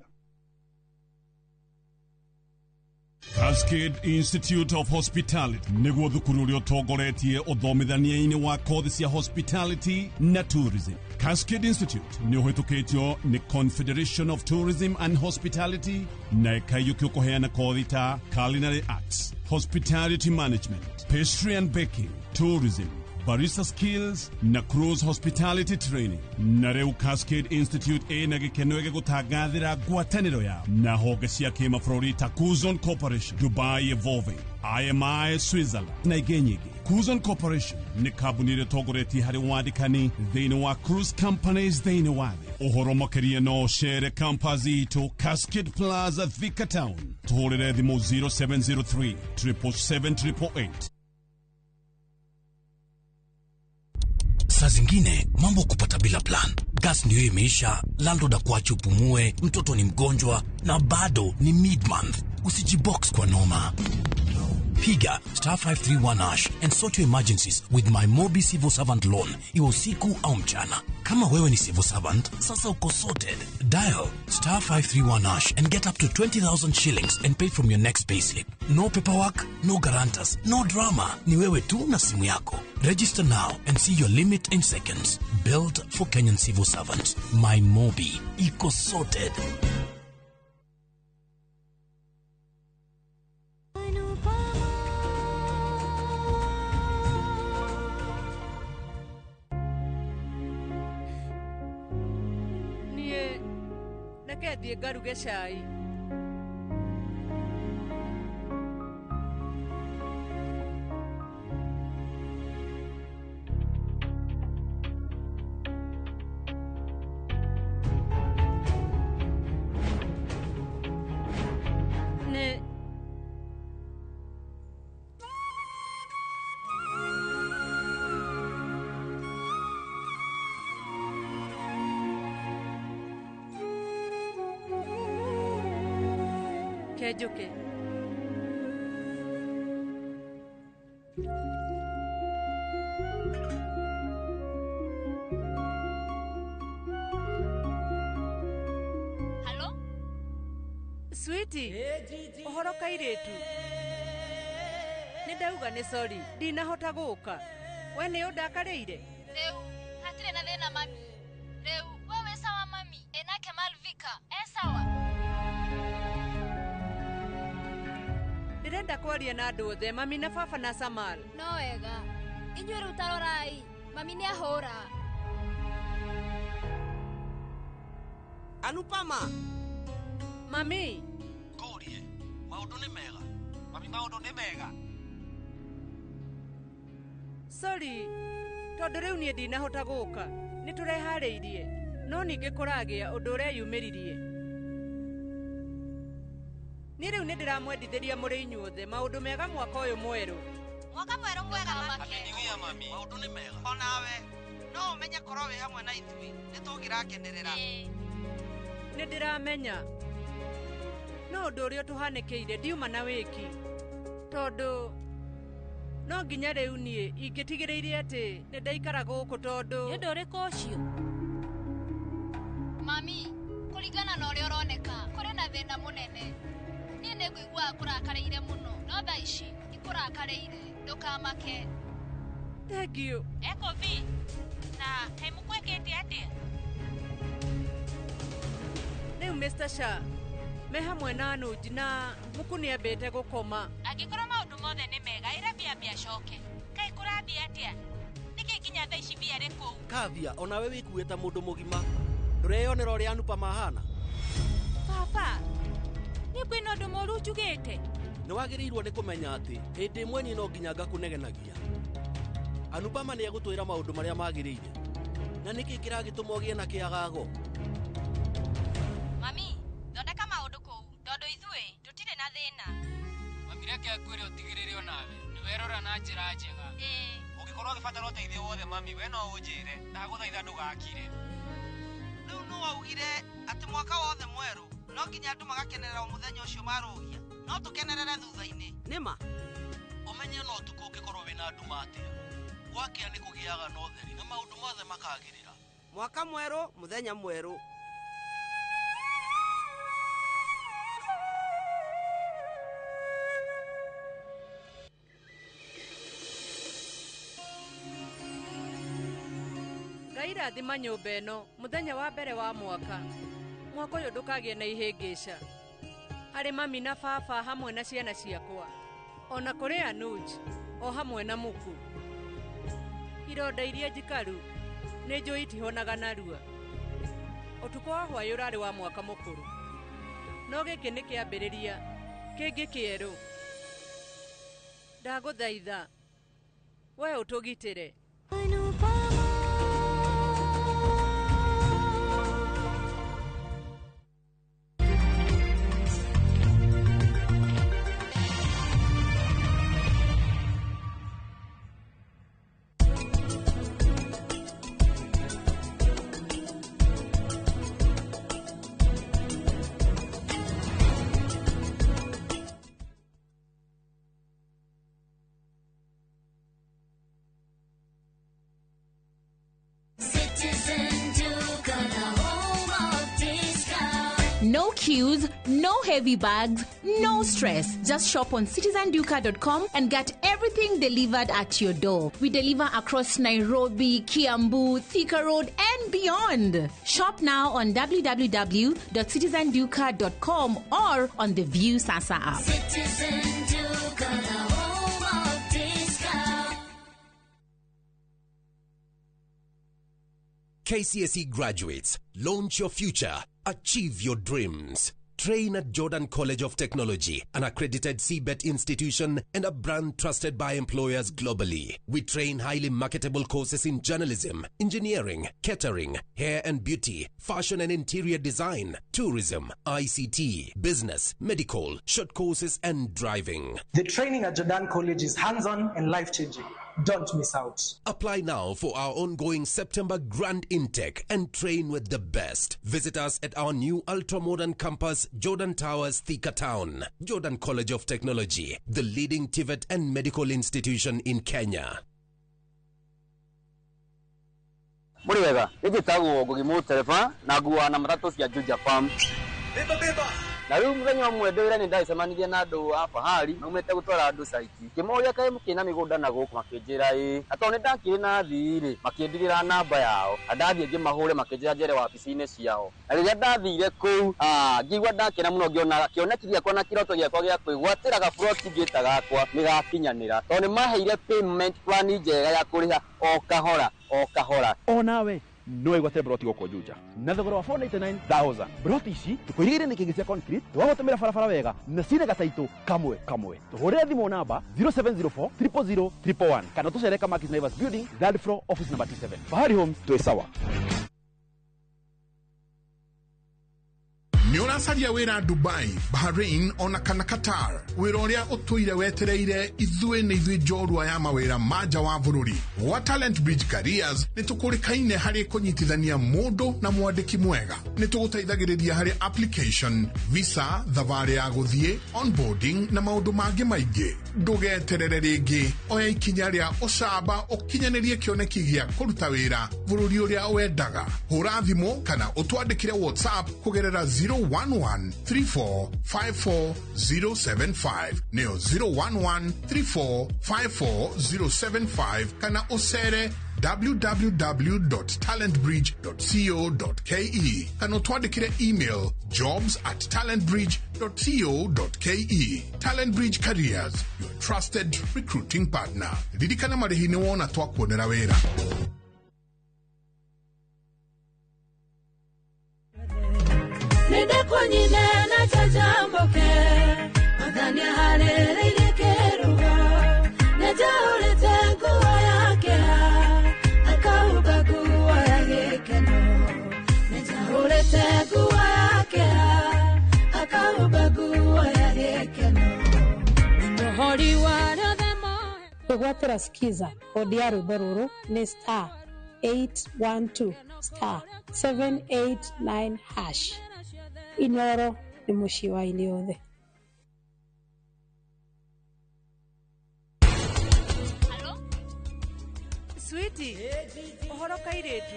Cascade Institute of Hospitality nĩguo thukuru ũrĩa ũtongoretie ũthomithania-inĩ wa kothi cia hospitality na tourism. Cascade Institute nĩ ũhĩtũkĩtio nĩ Confederation of Tourism and Hospitality na ĩkaiyũkio kũheana kothi ta Culinary Arts, Hospitality Management, pastry and baking, tourism, barista skills na cruise hospitality training. Na reu Cascade Institute ena gikeno gigutangathira ngwataniro ya na honge cia kimabũrũri ta Kuzon Corporation, Dubai Evolving, IMI Switzerland na ingĩ nyingĩ. Kuzon Corporation nĩ kambuni ĩrĩa ĩtongoretie harĩ wandĩkani thĩinĩ wa cruise companies thĩinĩ wa thĩ. Ũhoro makĩria no cere campus itũ Cascade Plaza Thika Town. Tũhũrĩre thimũ 0703 777 Saa zingine mambo kupata bila plan. Gas ndio imeisha, landlord akuache upumue, mtoto ni mgonjwa na bado ni mid-month. Usijibox kwa noma. Piga *531# and sort your emergencies with my Mobi Civil Servant Loan, iwe usiku au mchana. Kama wewe ni civil servant, sasa uko sorted. Dial *531# and get up to 20,000 shillings and pay from your next payslip. No paperwork, no guarantors, no drama. Ni wewe tu na simu yako. Register now and see your limit in seconds. Built for Kenyan civil servants. My Mobi, iko sorted. Thiĩ ngaruge cai. Kejuke. Hello? Sweetie, ũhoro kairĩtu. Nĩndauga nĩ sorry, ndinahota gũka. We nĩ ũndakarĩire? Rĩu, hatirĩ na thĩna mami. Rĩu, wewe sawa mami, enake Malvika, sawa. Ndĩrenda kwaria na andũ othe, mami na baba na Samal. No wega. Inyuĩ rĩu tarorai, mami nĩ ahũra. Anupama. Mami. Kũrie, maũndũ nĩ mega. Mami maũndũ nĩ mega. Sorry, tondũ rĩu niĩ ndinahota gũka. Nĩ tũreharĩirie. No ningĩ kũragĩa ũndũ ũrĩa yumĩririe. Nĩ rĩu nĩ ndĩramwendithĩria mũrĩ inyuothe maũndũ mega mwaka ũyũ mwerũ. Mwaka mwerũ mwega make. Amenigia mami. Maũndũ nĩ mega. Onawe, no ũmenye korwo wĩ hamwe na ithuĩ. Nĩ tũngĩrakenerera. Nĩ ndĩramenya. No ũndũ ũrĩa tũhanĩkĩire ndiuma na wĩki. Tondũ no nginya rĩu niĩ ingĩtigĩrĩire atĩ nĩ ndaikara gũkũ tondũ. Nĩ ũndũ ũrĩkũ ũcio? Mami, kũringana na ũrĩa ũroneka, kũrĩ na thĩna mũnene. Niĩ nĩ ngũiguaga kũrakarĩire mũno, no thaa ici ikũrakarĩire, ndũkamake. Thank you. Eko vi, na kaĩ mũkwĩkĩte atĩa? Rĩu Mr. Shah, me hamwe na Anuj na Muku nĩambĩte gũkoma. Angĩkorwo maũndũ mothe nĩ mega, ĩra Bia acoke. Kaĩ kũrathiĩ atĩa? Nĩkĩ nginya thaa ici Bia arĩ kũu? Kavia, onawe wĩkuĩte mũndũ mũgima. Ndũreyonera ũrĩa Anupama ahana? Baba, nĩ kwĩna ũndũ mũru njugĩte. Nĩ wagĩrĩirwo nĩ kũmenya atĩ hĩndĩ ĩmwe niĩ no nginya ngakũnegenagia. Anupama nĩ egũtwĩra maũndũ marĩa magĩrĩire. Na nĩkĩ kĩragĩtũma ũgĩe na kĩagago? Mami, thondeka maũndũ kũu, tondũ ithuĩ tũtirĩ na thĩna. Mami reke akwĩre ũtigĩrĩre onawe, nĩwerora na njĩra njega. Ũngĩkorwo ũgĩbatara ũteithio wothe mami, we no ũnjĩre, ndagũthaitha ndũgakire. Rĩu no waugire atĩ mwaka wothe mwerũ no nginya andũ magakenerera mũthenya ũcio marũgia. No tũkenerere thutha-inĩ. Nĩma? Ũmenye no ũtukũ ũngĩkorwo wĩna nduma atĩa. Gwakĩa nĩ kũgĩaga na ũtheri na maũndũ mothe makagĩrĩra. Mwaka mwerũ, mũthenya mwerũ. Ngai rathima nyũmba ĩno mũthenya wa mbere wa mwaka. Mwaka ũyũ ndũkagĩe na ihĩngĩca. Harĩ mami na baba hamwe na ciana ciakwa. Ona kũrĩ Anuj. o hamwe na muku. Ironda iria njikaru nĩ njũĩ itihonaga narua. Ũtukũ wa hwaĩ ũrarĩ wa mwaka mũkũrũ, no gĩkĩ nĩ kĩambĩrĩria kĩngĩ kĩerũ. Ndagũthaitha we ũtũgitĩre. No queues, no heavy bags, no stress. Just shop on citizenduka.com and get everything delivered at your door. We deliver across Nairobi, Kiambu, Thika Road, and beyond. Shop now on www.citizenduka.com or on the View Sasa app. Citizen Duka, the home of discount. KCSE graduates, launch your future, achieve your dreams. Train at Jordan College of Technology, an accredited CBET institution and a brand trusted by employers globally. We train highly marketable courses in journalism, engineering, catering, hair and beauty, fashion and interior design, tourism, ICT, business, medical, short courses and driving. The training at Jordan College is hands-on and life-changing. Don't miss out. Apply now for our ongoing September Grand Intake and train with the best. Visit us at our new ultra-modern campus, Jordan Towers, Thika Town. Jordan College of Technology, the leading TVET and medical institution in Kenya. Muriwega, nigitagwo Ngugimu Terefa na nguwa na matatu cia Juja Farm. Beba. Na rĩu mũthenya ũmwe ndĩwĩra nĩ ndacemanirie na andũ a Fahari maumĩte gũtwara andũ saiti. Kĩmoria kaĩ mũkĩna mĩgũnda na gũkũ makĩnjĩra atĩ nĩ ndakĩrĩ na thirĩ makĩndigĩra namba yao. Ndathiĩ ngĩmahũre makĩnjĩra njere wabici-inĩ ciao. Na rĩrĩa ndathire kũu ngĩigua ndakena mũno ngĩona kĩoneki gĩakwa na kĩroto gĩakwa gĩa kwĩgwatĩra gaburoti ngĩta gakwa nĩgakinyanĩra. Tondũ nĩ maheire payment plan njega ya kũrĩha o kahora. O nawe no igwate broti goko Juja na thogora wa 499,000 broti ici tukwirigire ni kingi cia concrete twagotemera barabara wega na cine gataito kamwe tuhurire thimo namba 0704 000 111 kana tucereka Markis Naivas building third floor office number 27 Fahari Homes to sawa. Nĩũracaria wĩra Dubai, Bahrain ona kana Qatar. Wĩra ũrĩa ũtũire wetereire ithuĩ nĩ ithuĩ njorua ya mawĩra ma nja wa bũrũri. Wa Talent Bridge Careers nĩtũkũrĩkaine harĩ kũnyitithania mũndũ na mwandĩki mwega. Nĩtũgũteithagĩrĩria harĩ application, visa, thabarĩ ya gũthiĩ, onboarding na maũndũ mangĩ maingĩ. Ndũgeterere rĩngĩ, oya ikinya rĩa ũcamba ũkinyanĩrie kĩoneki gĩa kũruta wĩra bũrũri ũrĩa wendaga. Hũra thimũ kana ũtwandĩkĩre WhatsApp kũgerera 011-3454-075 neo 011-3454-075 kana usere www.talentbridge.co.ke kana utwandikire email jobs@talentbridge.co.ke. Talent Bridge Careers, your trusted recruiting partner. Ririkana marĩhi nĩ wona twakuonera wĩra. Nende konyine na chajamboke Magania halele ilikeruga Nejaulete nguwa yake Akauga nguwa yake no Nejaulete nguwa yake Akauga nguwa yake no Ndohori wada themo Kwegwatira sikiza kodi ya rwĩmbo rũrũ nĩ star 812 star 789 hash. Inoro ni mushi wa ile othe. Hello? Sweetie, ohoro kairetu.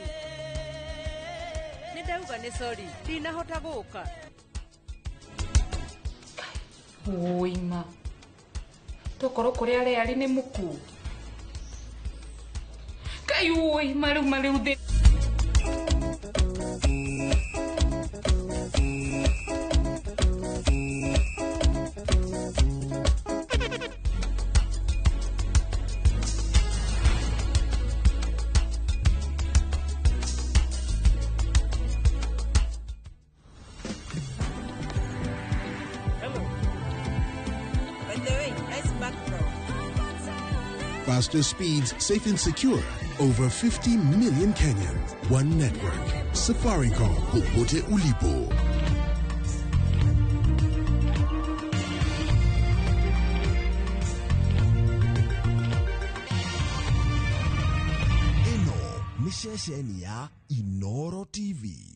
Nĩndauga nĩ sorry, ndinahota gũka. Oima. Tokoro kũrĩa arĩ nĩ mũku. Kai oi, maru de. faster speeds, safe and secure. Over 50 million Kenyans. One network. Safaricom. Popote ulipo. Ni ceceni ya Inoro TV.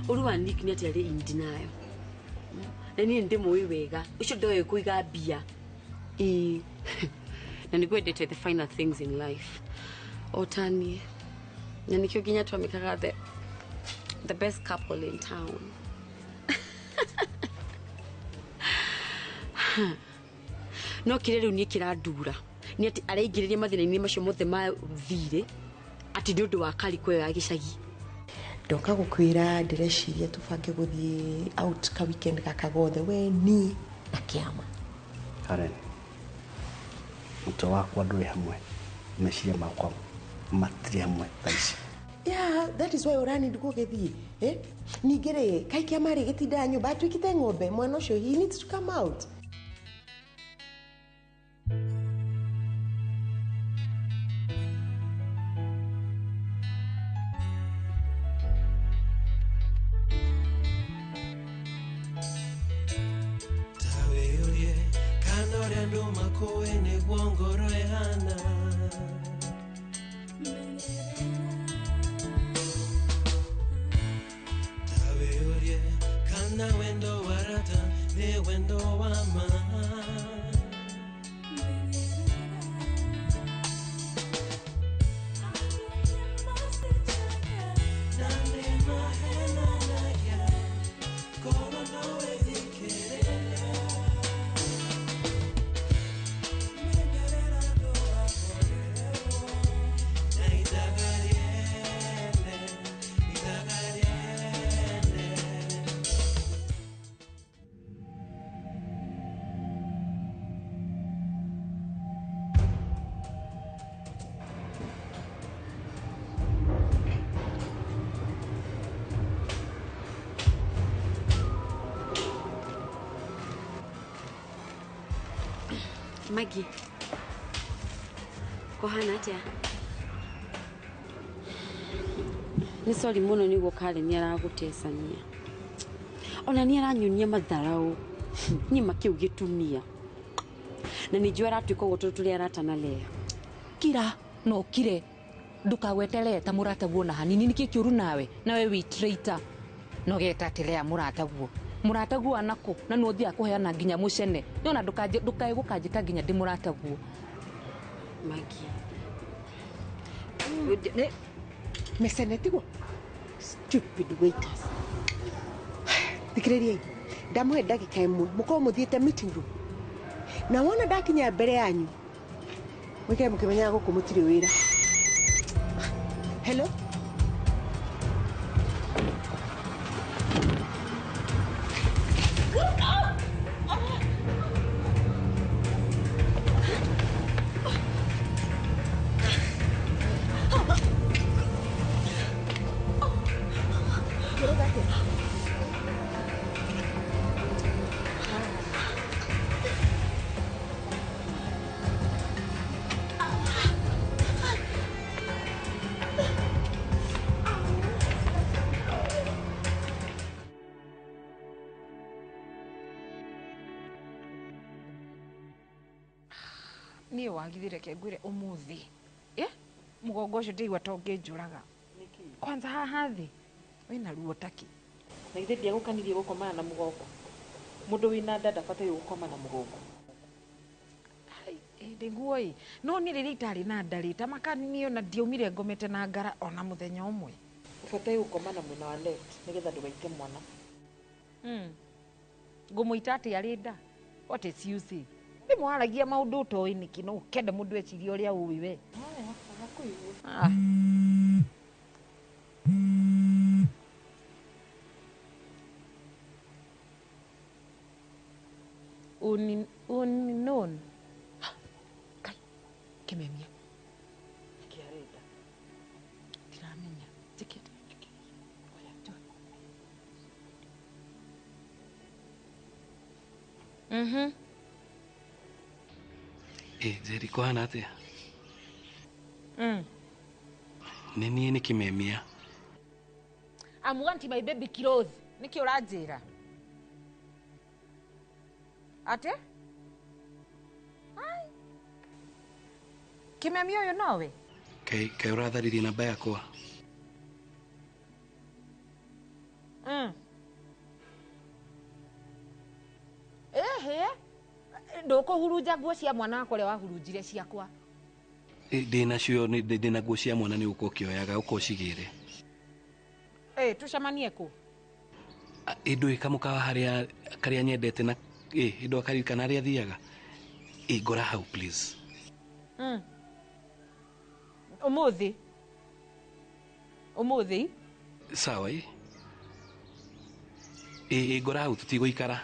Uruwa Nick ni ati in denial. Na ni ndimo wega. Ucio ndoye kuiga bia. Na ni kwendete the final things in life. Otani. Na nikio ginya tu amekaga the best couple in town. No kirero ni kiradura. Ni ati areigiririe mathina-ini macio mothe ma thire. Ati ndi undu wa kariko ya gicagi. Ndoka gukwira ndireciria tubange guthie out ka weekend gaka gothe we ni na kiama. Karen, mtu wako nduri hamwe meciria makwa matiri hamwe taici. Yeah, that is why urani ndiko gethie. Ningere kai kiama ri gitinda nyumba twikite ng'ombe mwana ucio he needs to come out. Maggie. Kohana atia. Ni sorry muno ni gukare ni aragutesania. Ona ni aranyunia matharau. Ni makiu gitumia. Na ni jwara tuko goto tuli aratana lea. Kira no kire ndukagweterere ta murataguo na hanini niki kiuru nawe wi traitor no getatelea murataguo anako na no thia kuheana nginya mucene yona ndukaje gukanjika nginya ndi murataguo Magi mesene tigo stupid waiters tikireri ndamuhe ndagika imwe muko muthiete meeting room na wona ndakinya mbere yanyu wike mukimenya gukumutire wira. Hello? Niĩ wagithire kengwire umuthi mugongo ucio ndigua ta ũngĩnjũraga kwanza haha thĩ wĩna ruo taki na ithe ndiagũkanirie gũkomana na mũgongo mũndũ wĩna nda ndabataire gũkoma na mũgongo ndĩguo no nĩ rĩrĩa itarĩ na nda rĩ ta makani ona ndiaumire ngomete na ngara ona mũthenya ũmwe Tubatai gukomana mwena wa left nigetha ndugaite mwana. Ngumuita ati arinda. What is you say? Ni mwaragia maundu to niki no kende mundu eciria uria uwi we. Ah. Unknown. Kai. Kimemia. Kiarenda. Tiramenya. Tiketi. Oya tu. Jerry kwana atia? Nini ni Kimemia? I'm wanting my baby clothes. Niki urajira. Ate? Ai. Kimemia uyu nowe? Kai urathariri namba yakwa. Ndoko huruja nguo cia mwana wakwa ria wahurunjire ciakwa. Ndina cio ndina nguo cia mwana ni uko kioyaga uko cigire. Tucemanie ku? Indu ikamuka haria nyendete na indu akaririkana haria thiaga. Ngora hau please. Umuthi? Sawa ngora hau tutiguikara.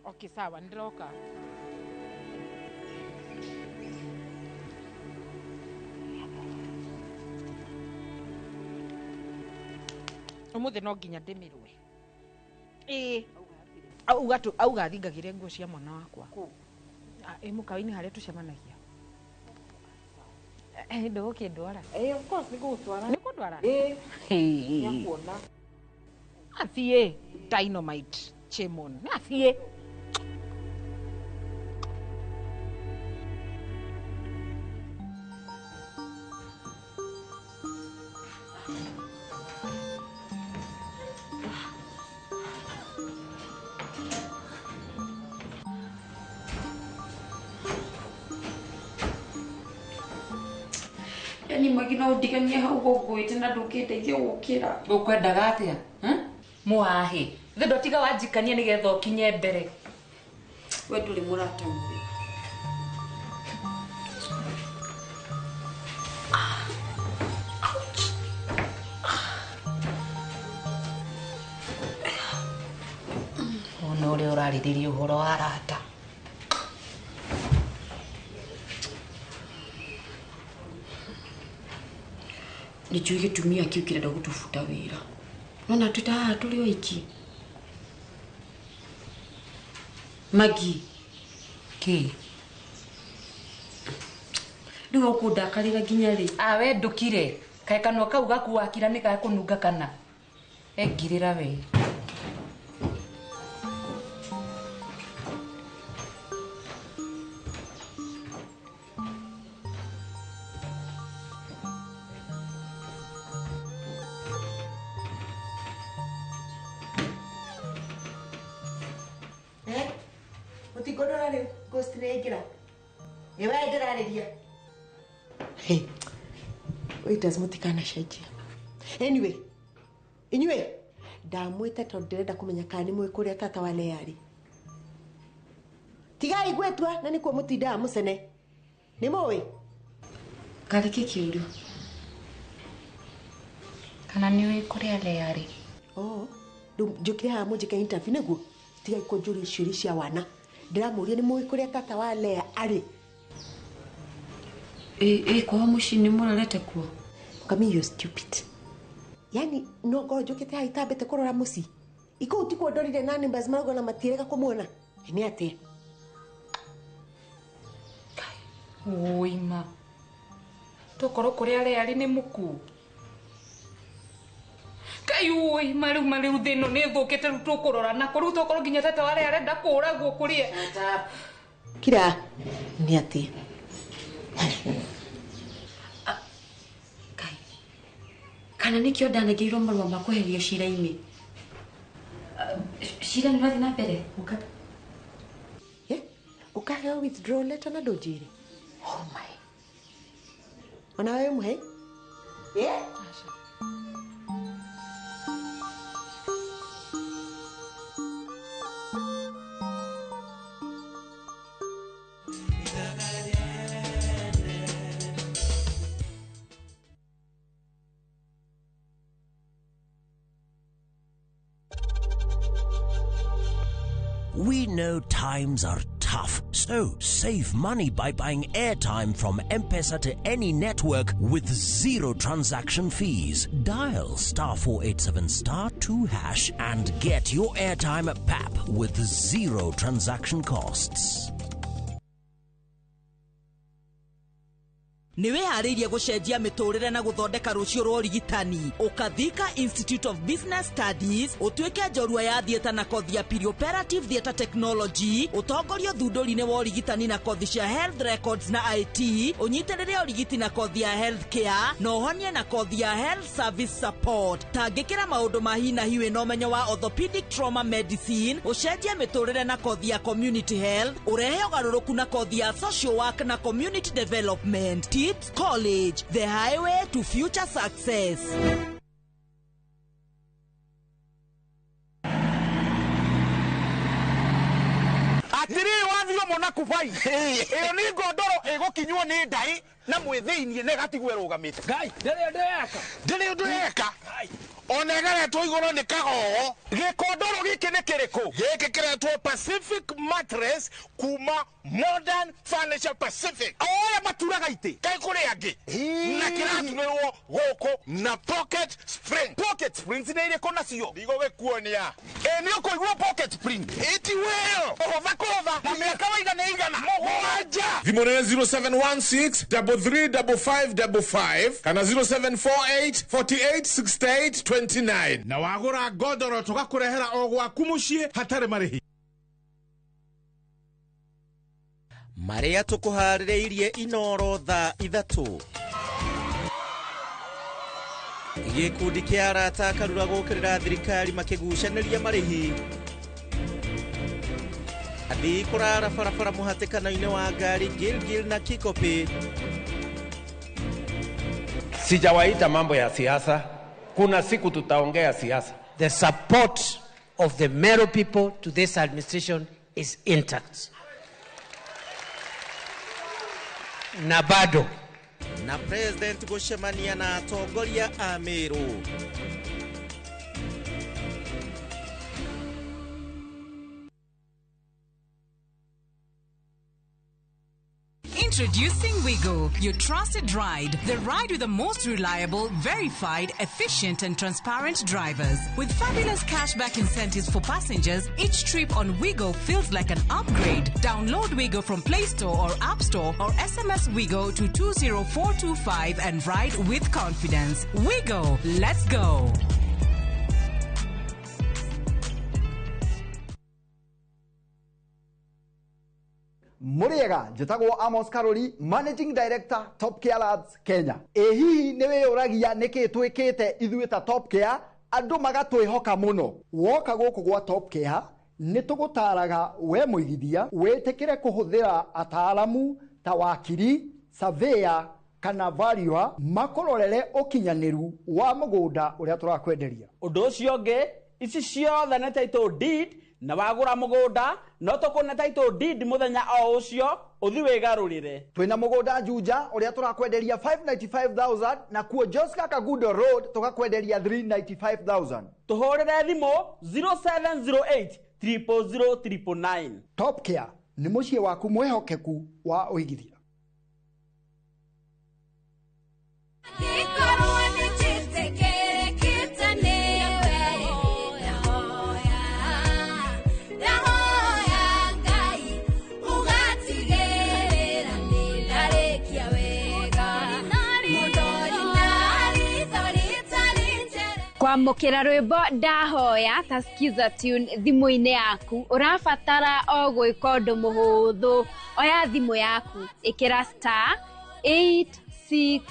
Okay, sawa, ndiroka. Umuthi no nginya ndimirwe. Auga thingagire nguo cia mwana wakwa. Mukawa-ini haria tucemanagia. Ndugukindwara? Of course nigutwara. Nikundwara? Nyakuona. Athie Dynamite Chemon. Athie. Yani magina udigania hau gogwite na ndukiteithia gukira. Ukwendaga atia? Muahi. Thindo tiga wanjikania nigetha ukinye mbere. We nduri murata muri. Ono uri uraririria uhoro wa arata. Nijui gitumia kiu kirenda gutufuta wira. Nona tuta tuli oiki. Magi. Ki. Ndio ukudakarira ginya ri. We ndukire. Kae kanwa kau gakuwakira ni gakununga kana. Ngirira we. Utikodora le ghost negira. Ewa ndirareria. Hey. Wait as mutikana shajia. Anyway. Inywe ndamwite tondu ndirenda kumenya kana ni mwikuria tata wa Leari. Tigai gwetwa na nikuo mutinda mucene. Ni mowe. Kariki kiuru. Kana ni wikuria Leari. Njukire haha munjika interview niguo. Tigai kunjuri ciuri cia wana. Ndiramuria ni mwikuria tata wa Lea ari. Kwa mushini murarete kuo. Kami you stupid. Yani no go njukite ha itambete kurora muci. Iko utiko ndorire nani mbazimarago na matirega kumuona. Ni ate. Oima. Tokoro kuria Leari ni muku. Kai mariu thino ni thukite rutu kurora na kuru tokoro ginya tata wale arenda kuragwo kuria. Kira ni ati. Kai. Kana nikio ndanageirwo marua makuherio cira-ini. Cira ni rathi na mbere. Ukaheo withdraw letter na ndunjire. Oh my. Ona wewe muhe? We know times are tough, so save money by buying airtime from M-Pesa to any network with 0 transaction fees. Dial *487*2# and get your airtime PAP with 0 transaction costs. Niwe hariria gucenjia miturire na guthondeka rucio rwa urigitani ukathika Institute of Business Studies utuike njorua ya thieta na kothi ya perioperative theatre technology utongorio thunduri-ini wa urigitani na kothi cia health records na IT unyitirire urigiti na kothi ya health care na uhonie na kothi ya health service support tangikira maundu ma hina hiwe no menyo wa orthopedic trauma medicine ucenjia miturire na kothi ya community health urehe ugaruruku na kothi ya social work na community development. Tips College, the highway to future success. Atiri wathio mona kufai. Iyo ni godoro egokinywo ni ndai na mwithiinie negatigwe rugamite. Ngai, ndeka. Onegaretwo iguru ni kagogo. Gikondoro giki ni kiriku. Giki kiretwo Pacific Mattress kuma Modern Furniture Pacific. Oya maturaga ite. Kai kuri angi. Na kiratunirwo goko na pocket spring. Pocket springs ni ile kona cio. Ndigo gekuonia. Ni ukoigwo pocket spring. Iti well. Kova. Na miaka waida ni igana. Moja. Thimone 0716 335555 kana 0748 4868 29. Na wagura godoro tugakurehera ogwaku mucii hatari marihi. Maria tukuharireirie Inoro thaa 3. Gikundi kia arata karura gukirira thirikari makigucaniria marihi. Athi kurara farafara muhatikano-ini wa ngari Gilgil na Kikopi. Sijawaita mambo ya siasa. Kuna siku tutaongea siasa. The support of the Meru people to this administration is intact. Na bado na President gucemania na atongoria a Meru. Introducing Wigo, your trusted ride. The ride with the most reliable, verified, efficient and transparent drivers. With fabulous cashback incentives for passengers, each trip on Wigo feels like an upgrade. Download Wigo from Play Store or App Store or SMS Wigo to 20425 and ride with confidence. Wigo, let's go. Muriega, njitagwo Amos Karori, Managing Director, Top Care Lads, Kenya. Hihi niwe uragia niki twikite ithuĩ ta Top Care, andu magatwihoka muno. Woka guku gwa Top Care, nitugutaraga we muigithia, wetekire kuhuthira ataalamu ta wakiri, surveyor, kana valuer makororere ukinyaniru wa mugunda uria turakwenderia. Undu ucio ngi, ici ciothe nĩ title deed na wagura mugunda no tukuna title deed muthenya o ucio uthi wigarurire. Twina mugunda Juja uria turakwenderia 595,000 na kuo Joska Kagudo Road tukakwenderia 395,000. Tuhorere thimo 0708 000 Top Care ni mucie waku mwehokeku wa uigithia. Kwamukira rwimbo ndahoya ta skiza tune thimu-ini yaku urabatara o gwika undu muhuthu oya thimu yaku ikira *860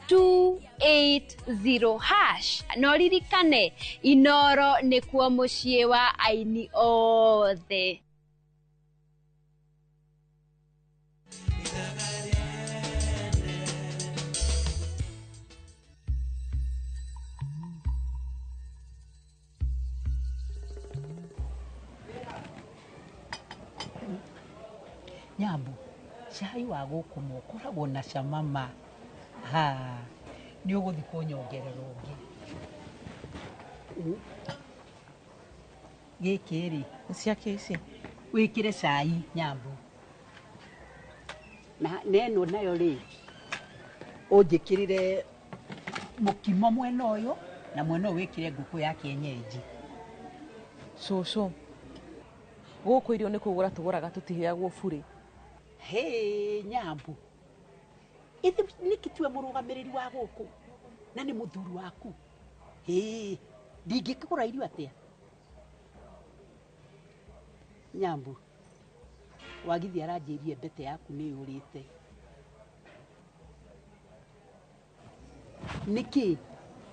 *280# no ririkane Inoro ni kuo mucie wa aini othe. Nyambu, cai wa guku mukoragwo na cama ma. Ni uguthi kunyongerera ungi. gĩkĩ-rĩ ciake ici wĩkĩre cai Nyambu na ĩno nayo-rĩ ũnjĩkĩrĩre mũkimo mwena ũyũ na mwena ũyũ wĩkĩre ngũkũ ya kienyeji. Cũcũ gũkũ irio nĩ kũgũra tũgũraga tũtiheagwo bure. Hĩ Nyambu, ithe nĩkĩ tuwe mũrũgamĩrĩri wa gũkũ na nĩ mũthuri waku? Hĩ ndingĩkĩgũra irio atĩa? Nyambu, wagithi aranjĩrie mbete yaku nĩ yũrĩte.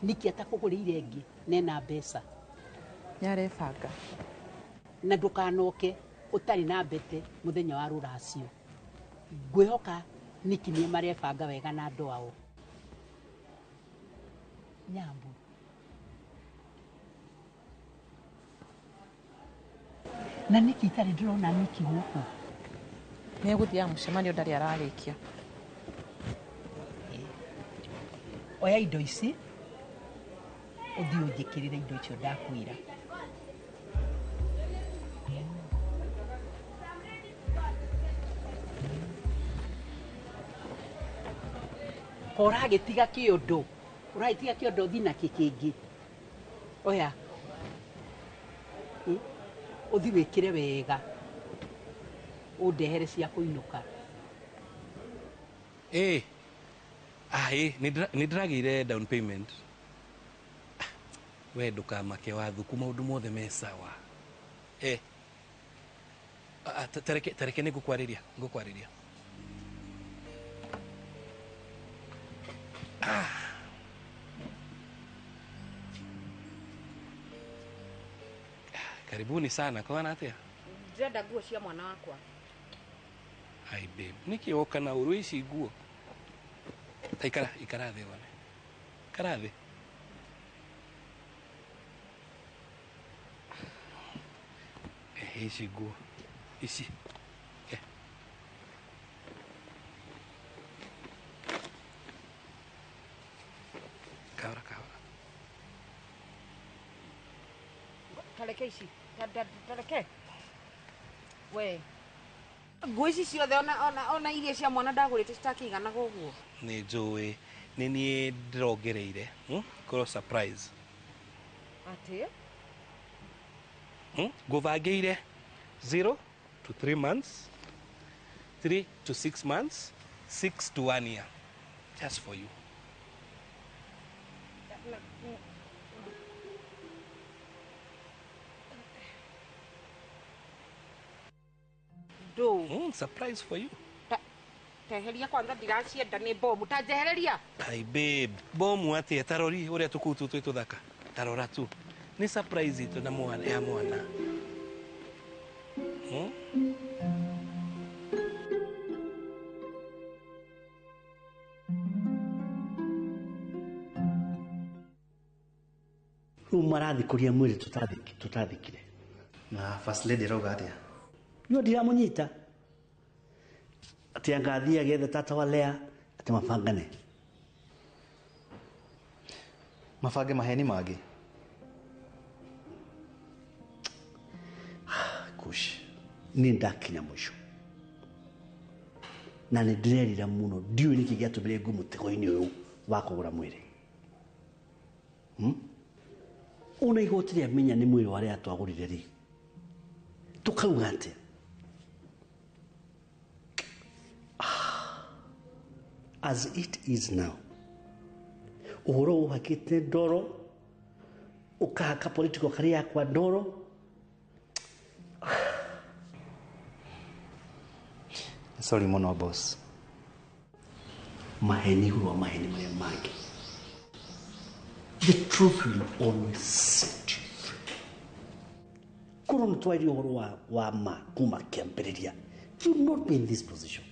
Nĩkĩ atakũgũrĩire ĩngĩ nena mbeca? Nĩarebanga. Na ndũkanoke ũtarĩ na mbete mũthenya wa rũracio. Ngwĩhoka nĩkĩ nĩ marebanga wega na andũ ao. Nyambu, na nĩkĩ itarĩ ndĩrona nĩkĩ gũkũ? Nĩegũthiaga mũcemanio ndarĩ ararĩkia. Oya indo ici ũthiĩ ũnjĩkĩrĩre indo icio ndakwĩra. Ũragĩtiga kĩondo ũthiĩ na kĩkĩngĩ. Oya ũthiĩ wĩkĩre wega ũndehere cia kũinũka. Nĩndĩragĩire down payment. We ndũkamake wathuku maũndũ mothe me sawa. Tareke nĩngũkwarĩria. Karibuni sana, kwana atia? Ndĩrenda nguo cia mwana wakwa. Hai babe, nĩkĩ woka na ũru ici nguo? Ikara thĩ wone. Ikara thĩ. Ici nguo. Ici. Kahora. Tareke ici. Tareke. We. Nguo ici ciothe ona iria cia mwana ndagũrĩte citakĩigana gũguo. Nĩ njũĩ, nĩ niĩ ndĩrongereire, korwo surprise. Atĩ? Ngũbangĩire 0 to 3 months, 3 to 6 months, 6 to 1 year. Just for you. Surprise for you. Teheria kwanza ndiracienda nĩ bomu tanjehereria. Ai babe, bomu atĩa tarori ũrĩa tũkutu twĩ tũthaka. Tarora tu. Nĩ surprise itu na mwana ya mwana. Marathikũria mwĩrĩ tũtathikire. Na first lady rauga atĩa? Nĩo ndiramũnyita. Atĩ angathiĩ agethe tata wa Lea atĩ mabangane. Mabange maheni mangĩ. Kush, niĩ ndakinya mũico. Na nĩ ndĩrerira mũno ndiũĩ nĩkĩ gĩatũmire ngũ mũtego-inĩ ũyũ wa kũgũra mwĩrĩ. Ona igoti rĩamenya nĩ mwĩrĩ warĩa twagũrire rĩ. Tũkauga atĩa? As it is now, ũhoro ũhakĩte ndoro, ũkahaka political career yakwa ndoro. Sorry mũno boss. Maheni igũrũ wa maheni marĩa mangĩ. The truth will always set you free. Korwo nĩ twairie ũhoro wa ma kuma kĩambĩrĩria, you would not be in this position.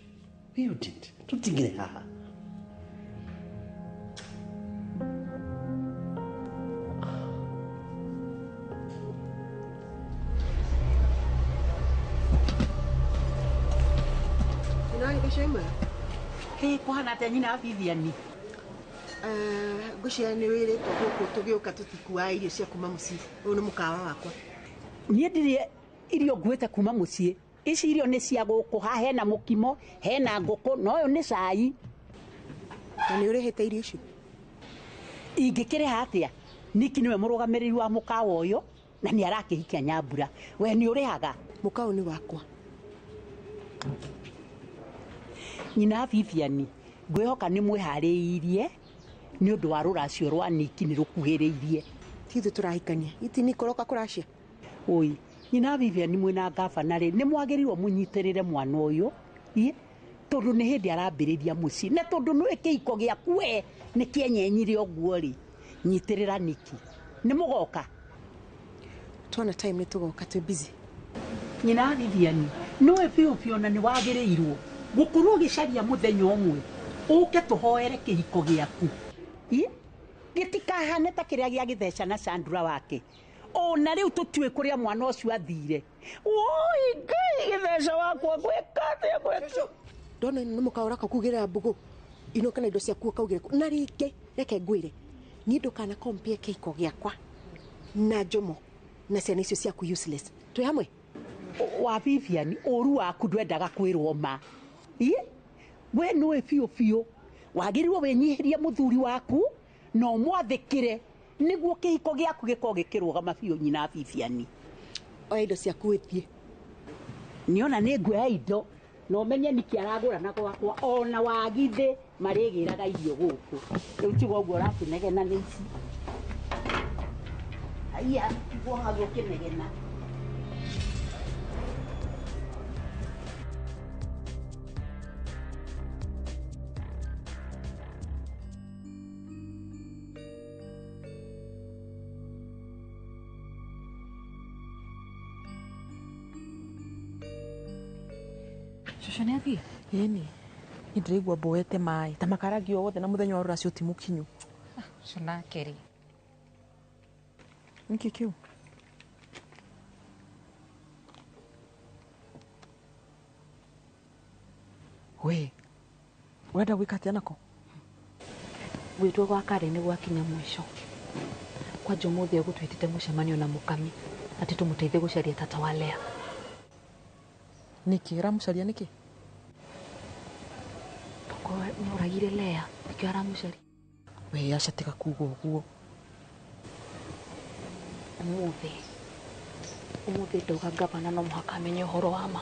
You did. Tũtingire haha. Hĩ kũhana atĩa nyina wa Vivian? Ngũciara nĩ wĩrĩtwo gũkũ tũgĩũka tũtikuaga irio cia kuma mũciĩ. Ũyũ nĩ mũkawa wakwa. niĩ ndirĩ irio nguĩte kuma mũciĩ. Ici irio nĩ cia gũkũ, haha hena mũkimo, hena ngũkũ, na ũyũ nĩ cai. Na nĩ ũrĩhĩte irio ici? Ingĩkĩrĩha atĩa? Niki nĩwe mũrũgamĩrĩri wa mũkawa ũyũ na nĩ arakĩhikia Nyambura. We nĩ ũrĩhaga? Mũkawa nĩ wakwa. Nyina Vivian, ngwĩhoka nĩ mwĩharĩirie nĩ ũndũ wa rũracio rwa Niki nĩ rũkuhĩrĩirie. Tithu tũrahikania. Iti nĩ koroka kũracia. Oi, nyina Vivian mwĩna ngabana rĩ, nĩ mwagĩrĩirwo mũnyitĩrĩre mwana ũyũ. Tondũ nĩ hĩndĩ arambĩrĩria mũciĩ. Na tondũ nĩ kĩhiko gĩaku we nĩ kĩenyenyire ũguo rĩ. Nyitĩrĩra Niki. Nĩ mũgoka? Tuona time nĩ tũgoka, twĩ busy. Nyina Vivian, nĩwe biũ na nĩ wagĩrĩirwo gũkorwo gĩcaria mũthenya ũmwe ũke tũhoere kĩhiko gĩaku. Gĩtikahane ta kĩrĩa gĩa gĩtheca na Sandra wake. Ona rĩu tũtiũĩ kũrĩa mwana ũcio athire. Oi, Ngai gĩtheca wakwa gwĩka atĩa gwĩka. Ndona nĩ mũkawa ũraka kugĩrĩra mbũgũ. Inoka na indo ciaku ũkaugĩre kũ. Na rĩngĩ reke ngwĩre. Niĩ ndũkana compare kĩhiko gĩakwa na Njomo na ciana icio ciaku useless. Twĩ hamwe? Wa Vivian, ũru waku ndwendaga kwĩrwo ma. We nĩwe biũ. Wagĩrĩirwo wĩnyihĩrie mũthuri waku na ũmwathĩkĩre nĩguo kĩhiko gĩaku gĩkorwo gĩkĩrũgama biũ nyina Vivian. Oya indo ciaku wĩthiĩ. Niona nĩ nguoya indo na ũmenye Niki aragũra na gwakwa ona wagithĩ marĩgĩraga irio gũkũ. Rĩu tiga ũguo ũrakĩnegena nĩ ici. Aya, guohagwo kĩnegena. Shosho nĩ athiĩ? Ĩni. Nĩ ndĩraigua mboete maĩ ta makaragi o wothe na mũthenya wa rũracio ti mũkinyu. Shonakeri. Nĩkĩ kĩu? We, urenda gwĩka atĩa nako? Gwĩtwo gwa Karen nĩ gwakinya mũico. Kwanja ũmũthĩ egũtwĩtĩte mũcemanio na Mũkami atĩ tũmũteithie gũcaria tata wa Lea. Nĩkĩ aramũcaria nĩkĩ? Toko nĩ ũragire Lea, nĩkĩo aramũcaria. We aca tiga kuga ũguo. Ũmũthĩ ndauga ngavana no mũhaka amenye ũhoro wa ma.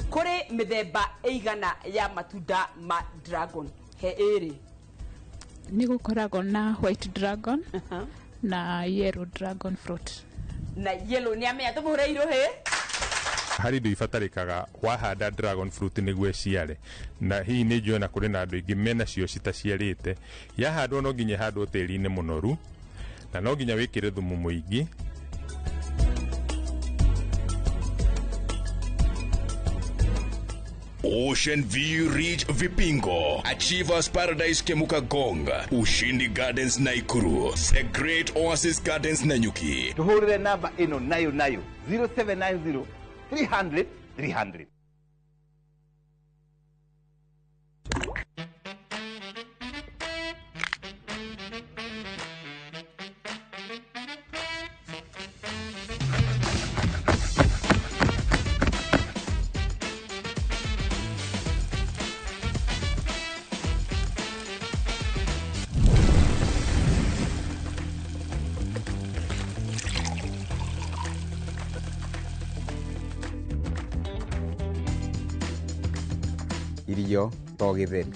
Kore mithemba eigana ya matunda ma dragon he ĩrĩ. Nĩ gũkoragwo na white dragon na yellow dragon fruit. Na yellow nĩ amenya tũmũhũre irũhĩ. Hari indo ibatarĩkaga wahanda dragon fruit nĩguo ĩciare, na hihi nĩ njũĩ na kũrĩ na andũ aingĩ mena cio citaciarĩte. Yahandwo no nginya handwo tĩri-inĩ mũnoru na no nginya wĩkĩre thumu mũingĩ. Ocean View Ridge Vipingo, Achievers Paradise Kemuka Gonga, Ushindi Gardens Naikuru, The Great Oasis Gardens Nanyuki. Tuhurire namba ino nayo 0790 300 300. Irio to gĩtheri.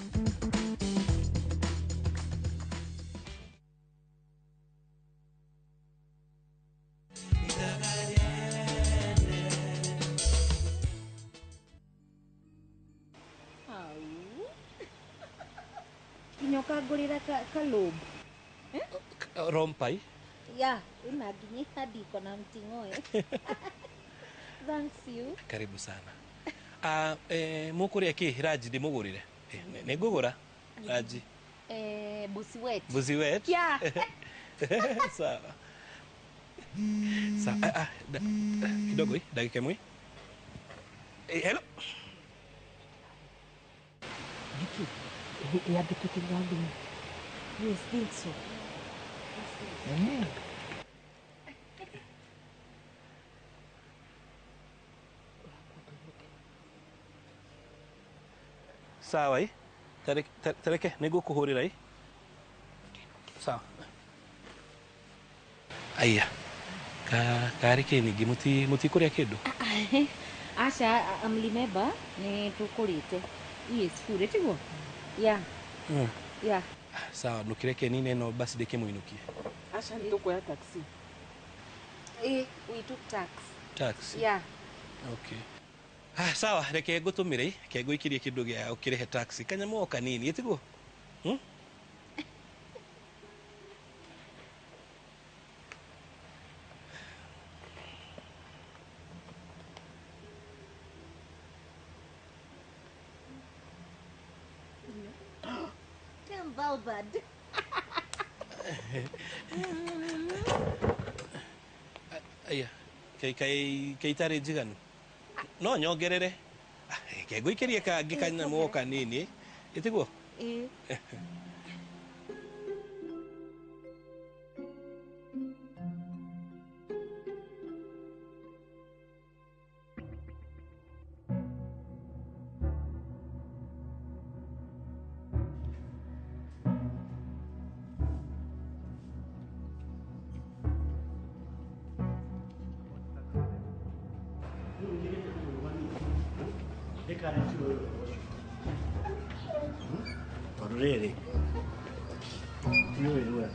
Kinyoka ngũrĩra kalũmbu. Rompai. Ya, ina nginya hadiko na mting'oe. Thanks you. Karibu sana. Mũkũrĩa kĩ Raji ndĩmũgũrĩre? Nĩ ngũgũra Raji. Busi wet. Busi wet? Yeah. Sawa. Sawa. Kidogo hii, dakika moja. Hello. Vicky, yandikite ngambi. Yes, think so. Sawa hii. Tareke nigukuhurira hii. Sawa. Aya. Karike ni muti kuria kindu. Asha, amlimeba ni tukurite. Yes, food tiguo. Yeah. Yeah. Sawa, nukireke nini no basi deke muinukie. Asha nitukuya taxi. We took tax. Taxi. Yeah. Okay. Sawa, reke gutumire ke guikirie kindu gia ukirehe taxi. Kanyamo o kanini etiguo. Balbad. Aya, kai tare jiganu. No nyogerere. Ke guikirie ka gikanya mo kanini etiguo. Really? Really well.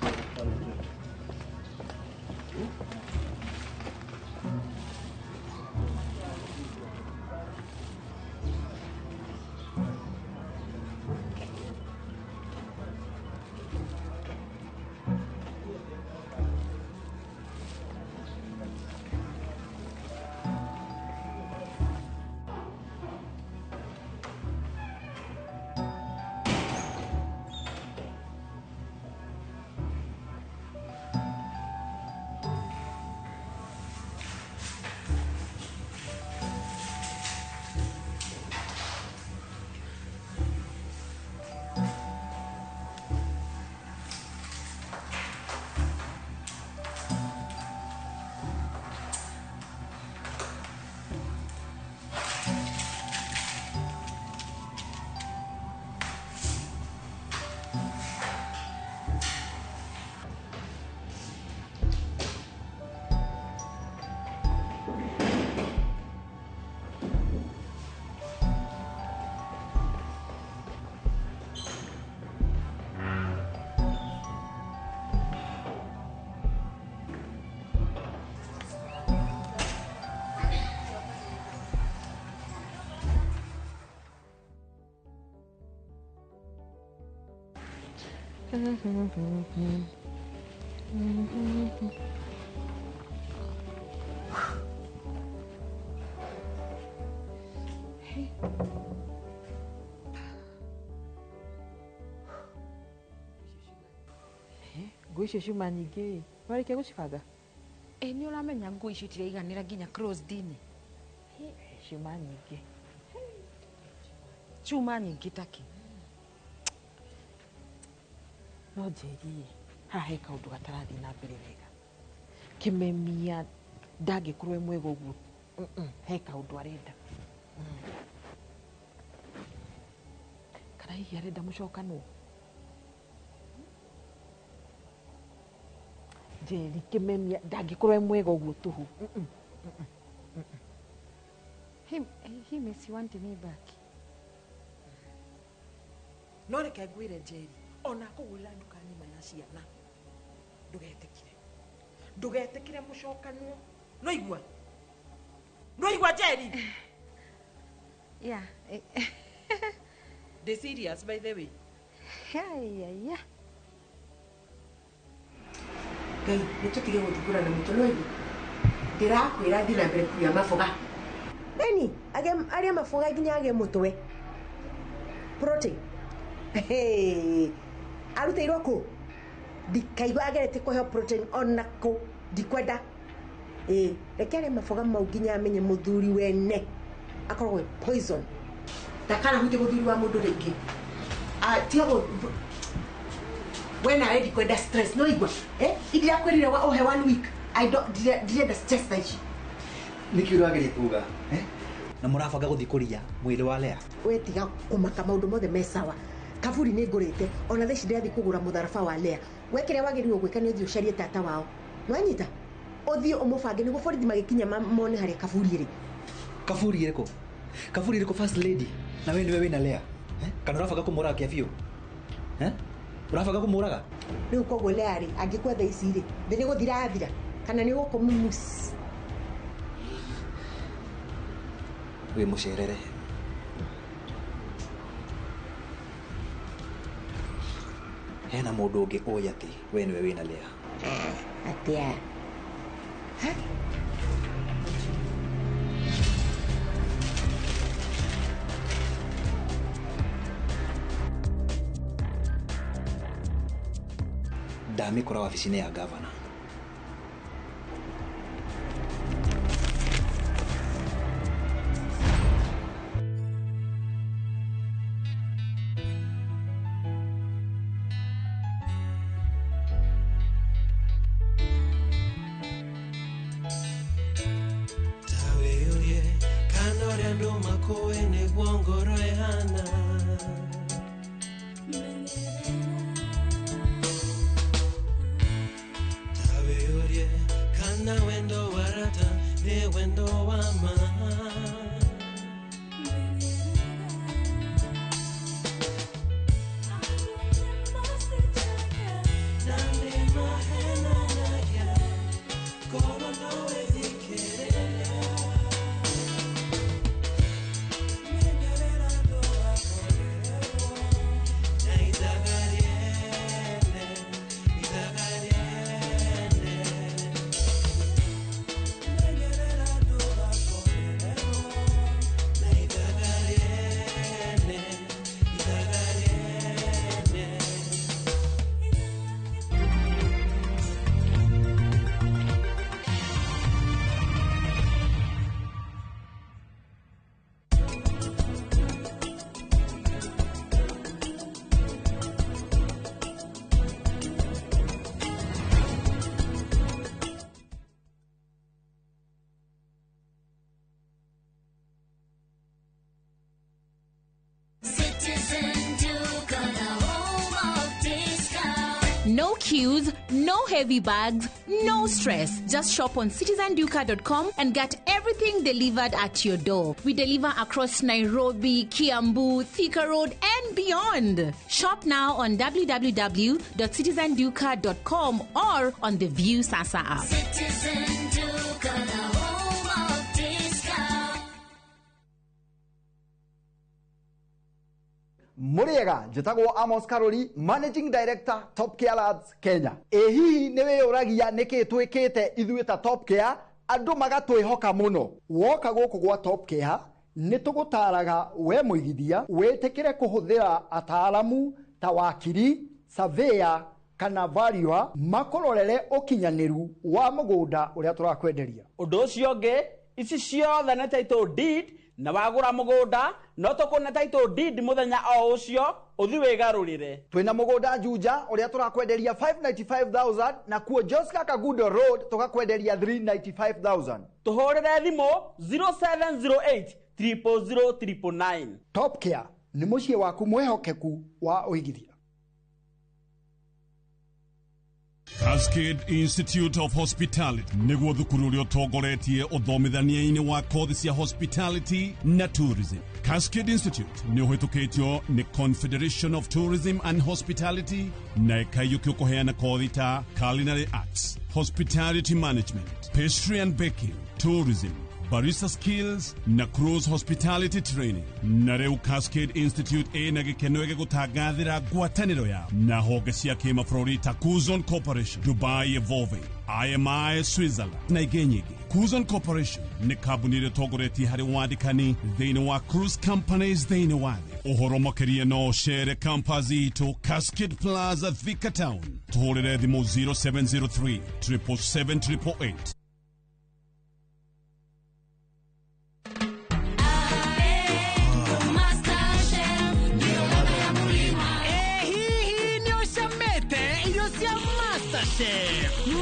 Ngũ icio ciuma nyingĩ warĩkia gũcibanga? Nĩ ũramenya ngũ icio itiraiganĩra nginya closed-inĩ. Ciuma nyingĩ. Ciuma nyingĩ taki. No njĩrie haha he kaũndũ gatarathiĩ na mbere wega. Kĩmemia ndangĩkorwo mwega ũguo. He kaũndũ arenda. Kana hihi arenda mũcokanwo? Njeri Kĩmemia ndangĩkorwo mwega ũguo tũhu. He makes you want me back. No reke ngwĩre Njeri, ona kũgũrĩra nduka nĩma ya ciana. Ndũgetĩkire mũcokanwo. No igua? No igua Njeri? Yeah. They serious by the way. Yeah. Ngai, nĩtũtige gũthugurana mũtũ no igua. Ndĩrakwĩra thiĩ na mbere kuya maboga. Eni, arĩa maboga nginya age mũtwe. Protein. Arutĩirwo kũ? ndikaigua agerete kuheo protein onako ndikwenda rekere maboga mau nginya amenye muthuri wene akorwo poison takana huje muthuri wa mundu ringi tiago when I ready kwenda stress no igwa idia kwirire wa ohe 1 week I don't direnda stress taici niki uragire kuga na murabanga guthi kuria mwiri wa Lea we tiga kumaka maundu mothe mesawa kaburi ni ngurite ona theci ndathi kugura mutharafa wa Lea wekire wagirirwo gwika ni uthi ucarie tata wao nwanyita uthi umubange ni guborithi magikinya mone hari kaburi iriko first lady na wewe niwe wina Lea kana urabanga kumuraga kiafio urabanga kumuraga riu koguo Lea ri angikwetha ici ri thini guthira kana ni gukomumus we mucerere hena mundu ungi oy ati we niwe wina Lea atia ndamikora wabici-inĩ ya gavana No queues, no heavy bags, no stress. Just shop on citizenduka.com and get everything delivered at your door. We deliver across Nairobi, Kiambu, Thika Road, and beyond. Shop now on www.citizenduka.com or on the View Sasa app. Citizen Duka, the home of discount. Muriega njitagwo Amos Karoli, Managing Director Top Care Lads Kenya. Hihi niwe uragia niki twikite ithuĩ ta Top Care andu magatwihoka muno. Woka guku gwa Top Care nitugutaraga we muigithia witikire kuhuthira ataalamu ta wakiri, surveyor kana valuer makororere ukinyaniru wa mugunda uria turakwenderia. Undu ucio ngi ici ciothe na title deed na wagura mugunda no tukuna title deed muthenya o ucio uthi wigarurire. Twina mugunda Juja uria turakwenderia 595,000 na kuo Joska Kagudo Road tukakwenderia 395,000. Tuhurire thimu 0708 000 Top Care ni mucie waku mwehokeku wa uigithia. Cascade Institute of Hospitality niguo thukuru uria utongoretie uthomithania-ini wa kothi cia hospitality na tourism. Cascade Institute ni uhitukitio ni Confederation of Tourism and Hospitality na ikaiyukio kuheana kothi ta culinary arts, hospitality management, pastry and baking, tourism, barista skills na cruise hospitality training. Na riu Cascade Institute ina gikeno gya gutangathira ngwataniro ya na honge cia kimabũrũri ta Kuzon Corporation, Dubai Evolving, IMI Switzerland na ingĩ nyingĩ. Kuzon Corporation ni kambuni ĩrĩa ĩtongoretie harĩ wandĩkani thĩinĩ wa cruise companies thĩinĩ wa thĩ. Ohoro makiria no share campus ito Cascade Plaza Thika Town. Tuhorere thimo 0703 777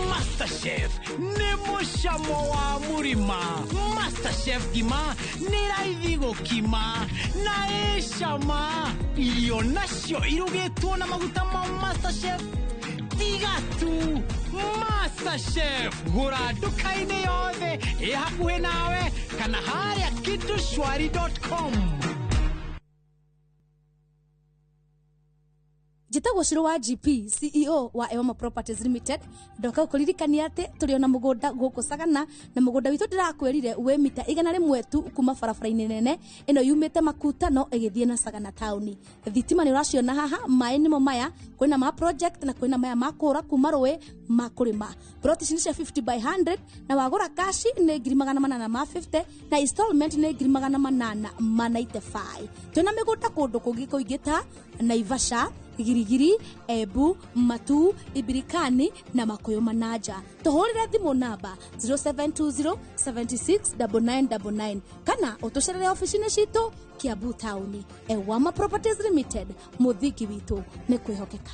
Masterchef nemo shamo wa murima. Masterchef gima niraithi gukima na eshama irio nacio irugetwo na maguta ma Masterchef tigatu. Masterchef gura duka-ini yothe hakuhi nawe kana haria kitushwari.com. Jitagwo Shiro wa GP CEO wa Ewama Properties Limited ndoka kuririkania ati turiona mugunda guku Sagana na mugunda witu ndirakwirire we mita 100 tu kuma barabara-ini nene ino yumite Makutano igithie na Sagana town. Thitima ni uraciona haha mai nimo maya kwina ma project na kwina maya makura kuma rwe makurima. Plot ni 50 by 100 na wagura cash ni 850 na installment ni 895. Tuna migunda kundu kungi kuingita Naivasha, Girigiri, Ebu, Matu, Ibirikani na Makoyo Manaja. Tuhorire thimu namba 0720 769999 kana utusherere ofisini citu Kiambu Town. Ewama Properties Limited, muthiki witu ni kwihokeka.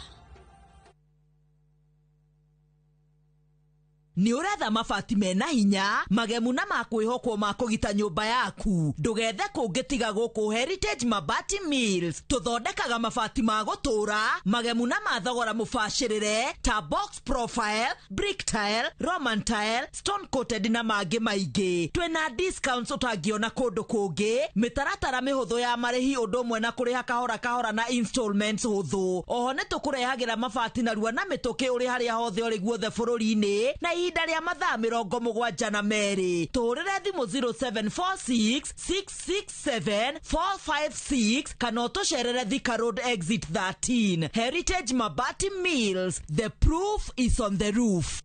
Ni uretha mabati mena hinya magemu na makwihokwo makugita nyumba yaku ndugethe kungitiga guku Heritage Mabati Mills tuthondekaga mabati ma gutura magemu na mathogora mubashirire ta box profile, brick tile, roman tile, stone coated na mangi maingi. Twina discounts utangiona kundu kungi, mitaratara mihuthu ya marihi undu umwe na kuriha kahora kahora na installments huthu. Oho ni tukurehagira mabati na rua na mituki uri haria hothe uri guothe bururi-ini na ihinda ria mathaa 72 tuhurire thimu 0746 667 456 kana utusherere Thika Road exit 13. Heritage Mabati Mills, the proof is on the roof.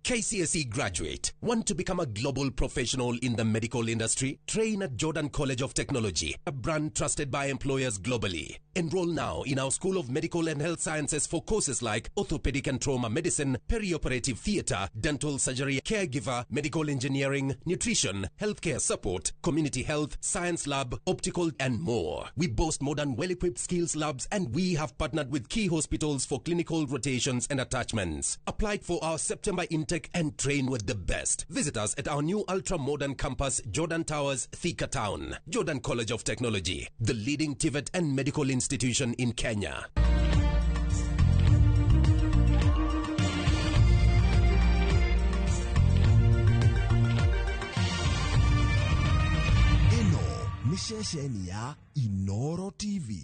KCSE graduate, want to become a global professional in the medical industry? Train at Jordan College of Technology, a brand trusted by employers globally. Enroll now in our School of Medical and Health Sciences for courses like orthopedic and trauma medicine, perioperative theatre, dental surgery, caregiver, medical engineering, nutrition, healthcare support, community health, science lab, optical, and more. We boast modern, well-equipped skills labs, and we have partnered with key hospitals for clinical rotations and attachments. Apply for our September intake and train with the best. Visit us at our new ultra-modern campus, Jordan Towers, Thika Town. Jordan College of Technology, the leading TVET and medical institution in Kenya. Ino ni shesheni ya Inoro TV.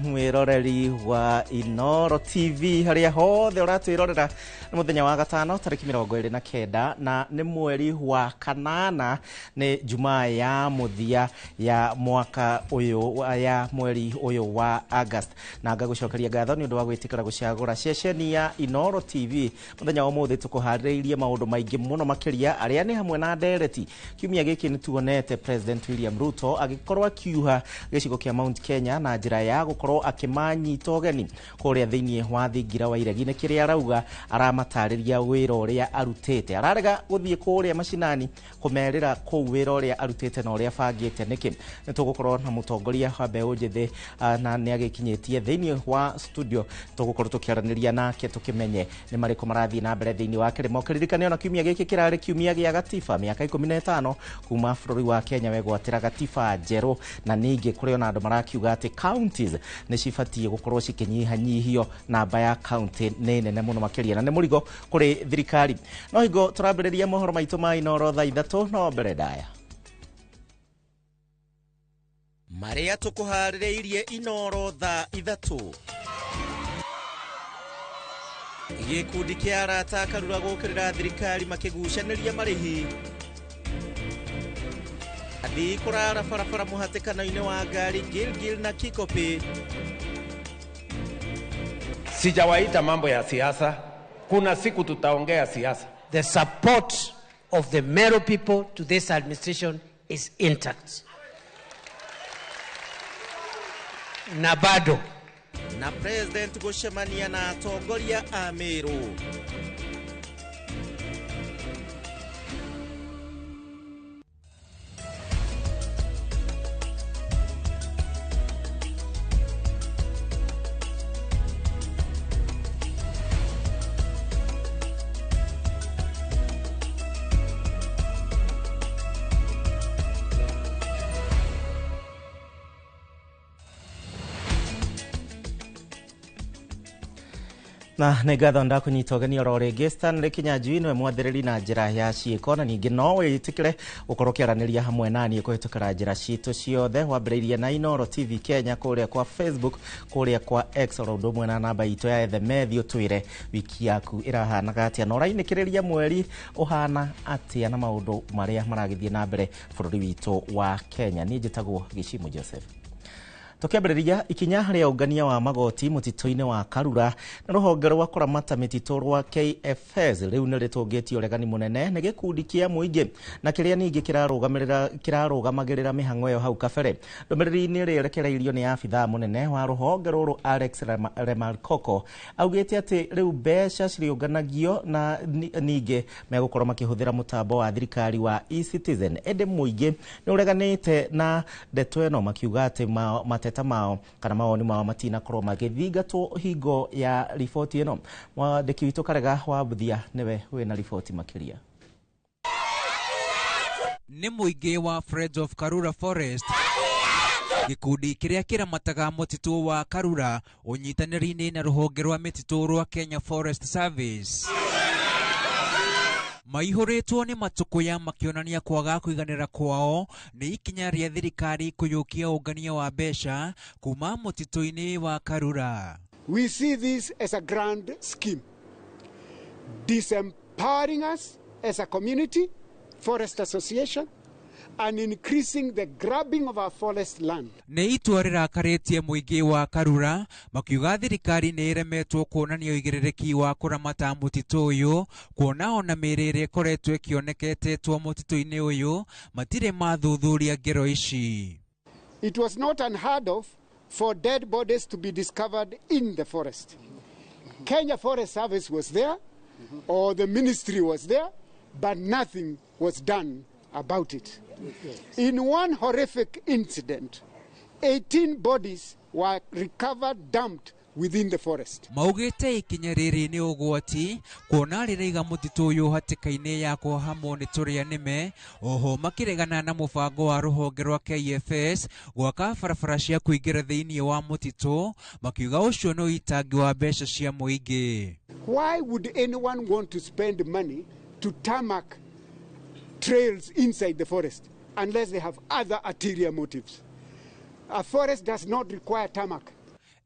mwiroreri wa Inoro TV haria hothe uratwirorera ni muthenya wa gatano tariki 29 na ni mweri wa kanana ni Jumaa ya muthia ya mwaka uyu ya mweri uyu wa August na ngagucokeria ngatho ni undu wa gwitikira gucagura ceceni ya Inoro TV muthenya wa muthi tukuhariirie maundu maingi muno makiria aria ni hamwe na ndereti kiumia giki ni tuonete President William Ruto agikorwa kiuha gicigo kia Mount Kenya na njira ya ya gukorwo akimanyita ũgeni kuria thiini wa thingira wa iregi. Nĩ kĩrĩa arauga aramatarĩria wĩra ũrĩa arutĩte. Ararega gũthiĩ kuria macinani kumerĩra kũu wĩra ũrĩa arutĩte na ũrĩa bangĩte. Nĩkĩ nĩ tũgũkorwo na mũtongoria wa mbeũ njĩthĩ na nĩ agĩkinyĩtie thĩinĩ wa studio. Tũgũkorwo tũkĩaranĩria nake tũkĩmenye nĩ marĩkũ marathiĩ na mbere thĩinĩ wa kĩrĩmo. Kĩririkane ona kiumia gĩkĩ kĩrarĩ kiumia gĩa gatiba mĩaka 15 kuma bũrũri wa Kenya wegwatĩra gatiba njerũ, na ningĩ kũrĩ ona andũ marakiuga atĩ counties nĩ cibatiĩ gũkorwo cikĩnyihanyihio namba ya county nĩ nene mũno makĩria na nĩ mũrigo kũrĩ thirikari. No hingo tũrambĩrĩria mohoro maitũ ma Inooro thaa 3 no mbere ndaya marĩa tũkũharĩrĩirie Inooro thaa 3. Gĩkundi kĩa arata Karura gũkĩrĩra thirikari makĩgucanĩria marĩhi. Athii kũrara barabara mũhatĩkano-inĩ wa ngari Gilgil na Kikopi. Sijawaita mambo ya siasa. Kuna siku tutaongea siasa. The support of the Meru people to this administration is intact. Na bado na President gũcemania na atongoria a Meru. Na nĩngatho ndakunyita ũgeni oro rĩngĩ. Stanley Kinyanjui nĩwe mwathĩrĩri na njĩra ya ciĩko, na ningĩ no wĩtĩkĩre gũkorwo ũkĩaranĩria hamwe naniĩ kũhĩtũkĩra njĩra citũ ciothe, wambĩrĩirie na Inooro TV Kenya kũrĩa kwa Facebook, kũrĩa kwa X, oro ũndũ ũmwe na namba itũ ya Ethe ũtwĩre wiki yaku ĩrahanaga atĩa na ũrainĩkĩrĩria mweri ũhana atĩa na maũndũ marĩa maragĩthiĩ na mbere bũrũri witũ wa Kenya. Niĩ njĩtagwo Gĩcimu Joseph. Tukiambĩrĩria ikinya rĩa ũngania wa magoti mũtitũ-inĩ wa Karura na rũhonge rwa kũramata mĩtitũ rwa KFS rĩu nĩ rĩtũngĩtie ũregani mũnene nĩ gĩkundi kĩa mũingĩ na kĩrĩa ningĩ kĩrarũgamagĩrĩra mĩhang'o ĩyo hau kabere. Ndũmĩrĩri-inĩ rĩerekereirio nĩ abithaa mũnene wa rũhonge rũrũ Alex Remarkoko augĩte atĩ rĩu mbeca cirĩũnganagio na ningĩ megũkorwo makĩhũthĩra mũtambo wa thirikari wa eCitizen. Ĩndĩ mũingĩ nĩ ũreganĩte na ndeto ĩno makiuga atĩ mateta mao kana mawoni mao matinakorwo magĩthingatwo hingo ya riboti ĩno. Mwandĩki witũ Karega wa Buthia nĩwe wĩna riboti makĩria. Nĩ mũingĩ wa Friends of Karura Forest, gĩkundi kĩrĩa kĩramataga mũtitũ wa Karura ũnyitanĩri-inĩ na rũhonge rwa mĩtitũ rwa Kenya Forest Service, maihũrĩtwo nĩ matũkũya makĩonania kwaga kũiganĩra kwao nĩ ikinya rĩa thirikari kũiyũkia ũngania wa mbeca kuma mũtitũ-inĩ wa Karura. We see this as a grand scheme, disempowering us as a community, forest association, and increasing the grabbing of our forest land. Nĩ itua rĩrakarĩtie mũingĩ wa Karura makiuga thirikari nĩ ĩremetwo kuonania ũigĩrĩrĩki wa kũramata mũtitũ ũyũ, kuona ona mĩrĩre ĩkoretwo ĩkĩoneketetwo mũtitũ-inĩ ũyũ matirĩ mathuthuria ngero ici. It was not unheard of for dead bodies to be discovered in the forest. Kenya Forest Service was there, or the ministry was there, but nothing was done about it. In one horrific incident, 18 bodies were recovered dumped within the forest. Maugĩte ikinya rĩrĩ nĩ ũgwati kuona rĩraiga mũtitũ ũyũ hatĩka-inĩ ya kũhamwo nĩ tũrĩa nĩme, oho makĩregana na mũbango wa rũhonge rwa KFS gwaka barabara cia kũingĩra thĩinĩ wa mũtitũ, makiuga ũcio nĩ ũitangi wa mbeca cia mũingĩ. Why would anyone want to spend money to tarmac trails inside the forest unless they have other ulterior motives? A forest does not require tarmac.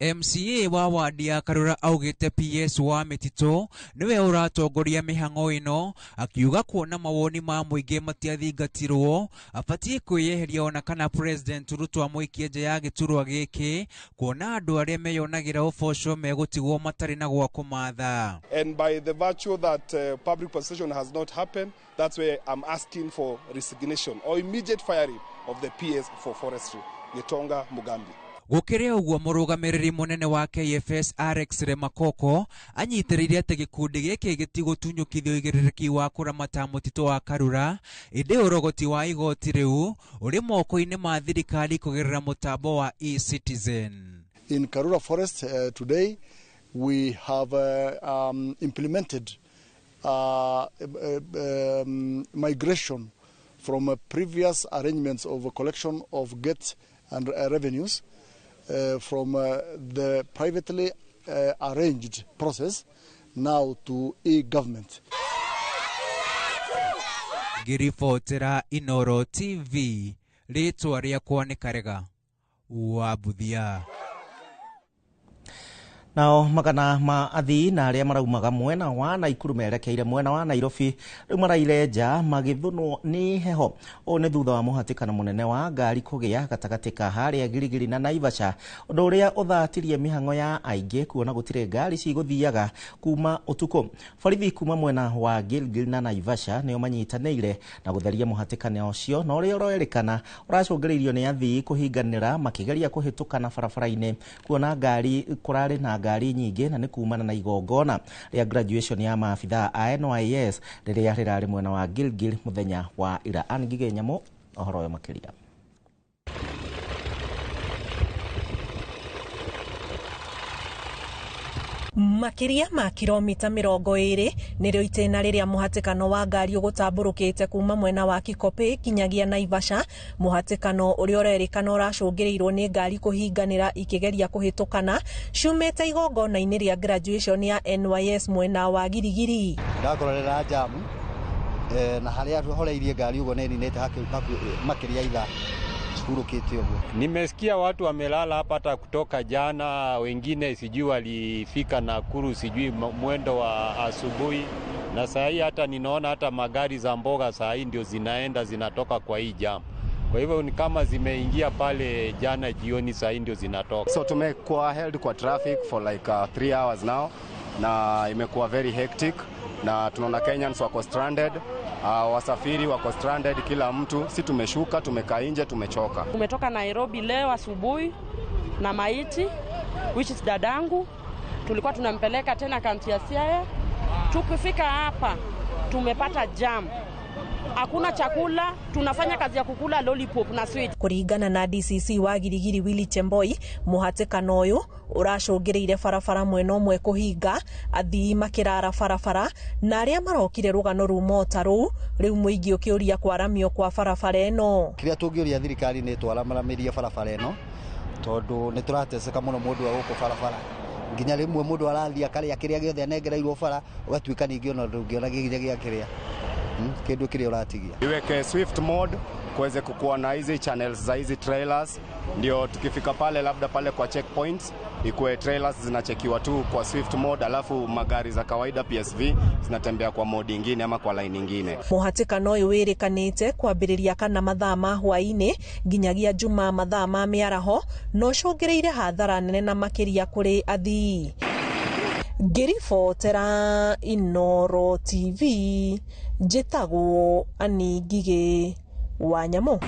MCA wa wadi ya Karura augĩte PS wa mĩtitũ nĩwe ũratongoria mĩhang'o ĩno, akiuga kuona mawoni ma mũingĩ matiathingatirwo abatiĩ kwĩyeheria ona kana President Ruto amũikie nja ya gĩturwa gĩkĩ, kuona andũ arĩa meyonagĩra ũboco megũtigwo matarĩ na gwa kũmatha. And by the virtue that public possession has not happened, that's where I'm asking for resignation or immediate firing of the PS for forestry, Gitonga Mugambi. Gukire uguo murugamiriri munene wa KFS Alex Remakoko anyitiriire ati gikundi giki gitigutunyukithio igiriki wa kuramata mutito wa Karura indi urogoti wa igoti riu uri moko-ini ma thirikari kugerera mutambo wa eCitizen. In Karura Forest today we have implemented migration from previous arrangements of collection of gate and revenues from the privately arranged process now to e-government. Girifotera Inoro TV ritwa riakwa ni Karega wa Buthia. Nao magana ma athii na aria maraumaga mwena wa Naikuru merekeire mwena wa Nairobi riu marairenja magithunwo ni heho o ne thutha wa muhatikano munene wa ngari kugia gatagati ka haria Girigiri na Naivasha undu uria uthatirie mihango ya aingi kuona gutire ngari ciguthiaga kuma utuku. Borithi kuma mwena wa Gilgil na Naivasha nio manyitaniire na gutheria muhatikano ucio no uria uroerikana uracungiririo ni athii kuhinganira makigeria kuhitukana barabara-ini kuona ngari kurari na ngari nyingi na ni kumana na igongona ria graduation ya maabitha a NYS riria rirari mwena wa Gilgil muthenya wa ira. Angige Nyamo ohoro yo makiria. Makiria ma kilomita 20 nirio itena riria muhatikano wa ngari ugutamburukite kuma mwena wa Kikope kinyagia Naivasha. Muhatikano uria urerikana uracungirirwo ni ngari kuhinganira ikigeria kuhitukana ciumite igongona-ini ria graduation ya NYS mwena wa Girigiri. Ndakorera jamu na haria horeirie ngari ugo neninete makiria itha. Nimesikia watu wamelala hapa hata kutoka jana, wengine sijui walifika Nakuru sijui mwendo wa asubuhi, na saa hii hata ninaona hata magari za mboga saa hii ndio zinatoka kwa hii jam. Kwa hivyo ni kama zimeingia pale jana jioni, saa hii ndio zinatoka. So tumekuwa held kwa traffic for like 3 hours now na imekuwa very hectic na tunaona Kenyans wako stranded. Wasafiri wako stranded, kila mtu. Si tumeshuka, tumekaa nje, tumechoka. Tumetoka Nairobi leo asubuhi na maiti which is dadangu, tulikuwa tunampeleka tena kaunti ya Siaya. Tukifika hapa tumepata jam, hakuna chakula, tunafanya kazi ya kukula lollipop na sweet. Kuringana na DCC wa Girigiri Willy Chemboi, muhatikano uyu uracungiriire barabara mwena umwe kuhinga, athii makirara barabara na aria marokire rugano rumota ru riu muingi ukiuria kwaramio kwa barabara eno. Kiria tungiuria thirikari ni twaramamirie barabara eno tondu ni turateseka muno mundu wa guku barabara nginya rimwe mundu arathia karia kiria giothe nengereirwo bara ugatuika ningi ona ndungiona gigia kiria kindu kiria uratigia. Iweke swift mode kuweze kukuwa na hizi channels za hizi trailers, ndio tukifika pale labda pale kwa checkpoints ikuwe trailers zinachekiwa tu kwa swift mode, alafu magari za kawaida PSV zinatembea kwa mode nyingine ama kwa line nyingine. Muhatikano uyu wirikanite kwambiriria kana mathaa ma hwaini nginyagia juma mathaa ma miaraho no cungiriire hathara nene na makiria kuri athii. Girifotera Inoro TV njitagwo Anigige wa Nyamo.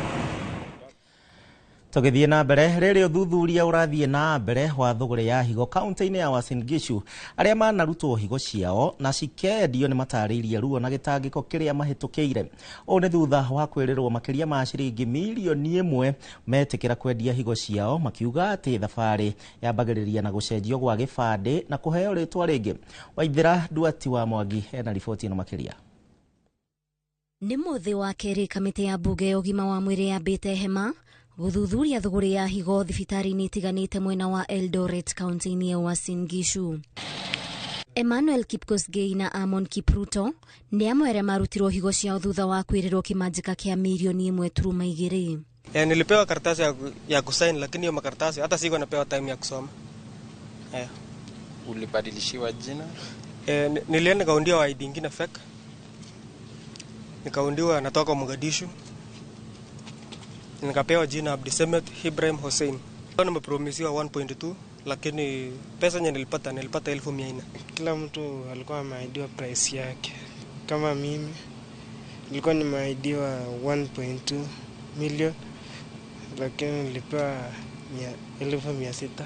Tugithie na mbere riri uthuthuria urathie na mbere wa thugure ya higo kaunti-ini ya Uasin Gishu aria manarutwo higo ciao na cikendio ni matariirie ruo na gitangiko kiria mahitukiire. O ne thutha wa kwirirwo makiria ma ciringi milioni 1 metikira kwendia higo ciao makiuga ati thabari yambagiriria na gucenjio gwa gibande na kuheo ritwa ringi. Waithira Duati wa Mwangi ena riboti ino makiria. Ni muthi wa keri kamiti ya bunge ugima wa mwiri yambite hema guthuthuria thugure ya higo thibitari-ini itiganite mwena wa Eldoret kaunti-ini ya Uasin Gishu. Emmanuel Kipkosgei na Amon Kipruto ni amwe marutirwo higo ciao thutha wa kwirirwo kimanjika kia milioni 1.2. Nilipewa karatasi ya kusaini, lakini hiyo makaratasi hata siko napewa time ya kusoma. Ulibadilishiwa jina? Nilienda kaundiwa ID nyingine fake. Nikaundiwa natoka Mogadishu. Nikapewa jina Abdisemet Ibrahim Hussein. Nimepromisiwa 1.2 lakini pesa yenye nilipata 1400. Kila mtu alikuwa ameahidiwa price yake. Kama mimi nilikuwa nimeahidiwa 1.2 million lakini nilipewa 1,600.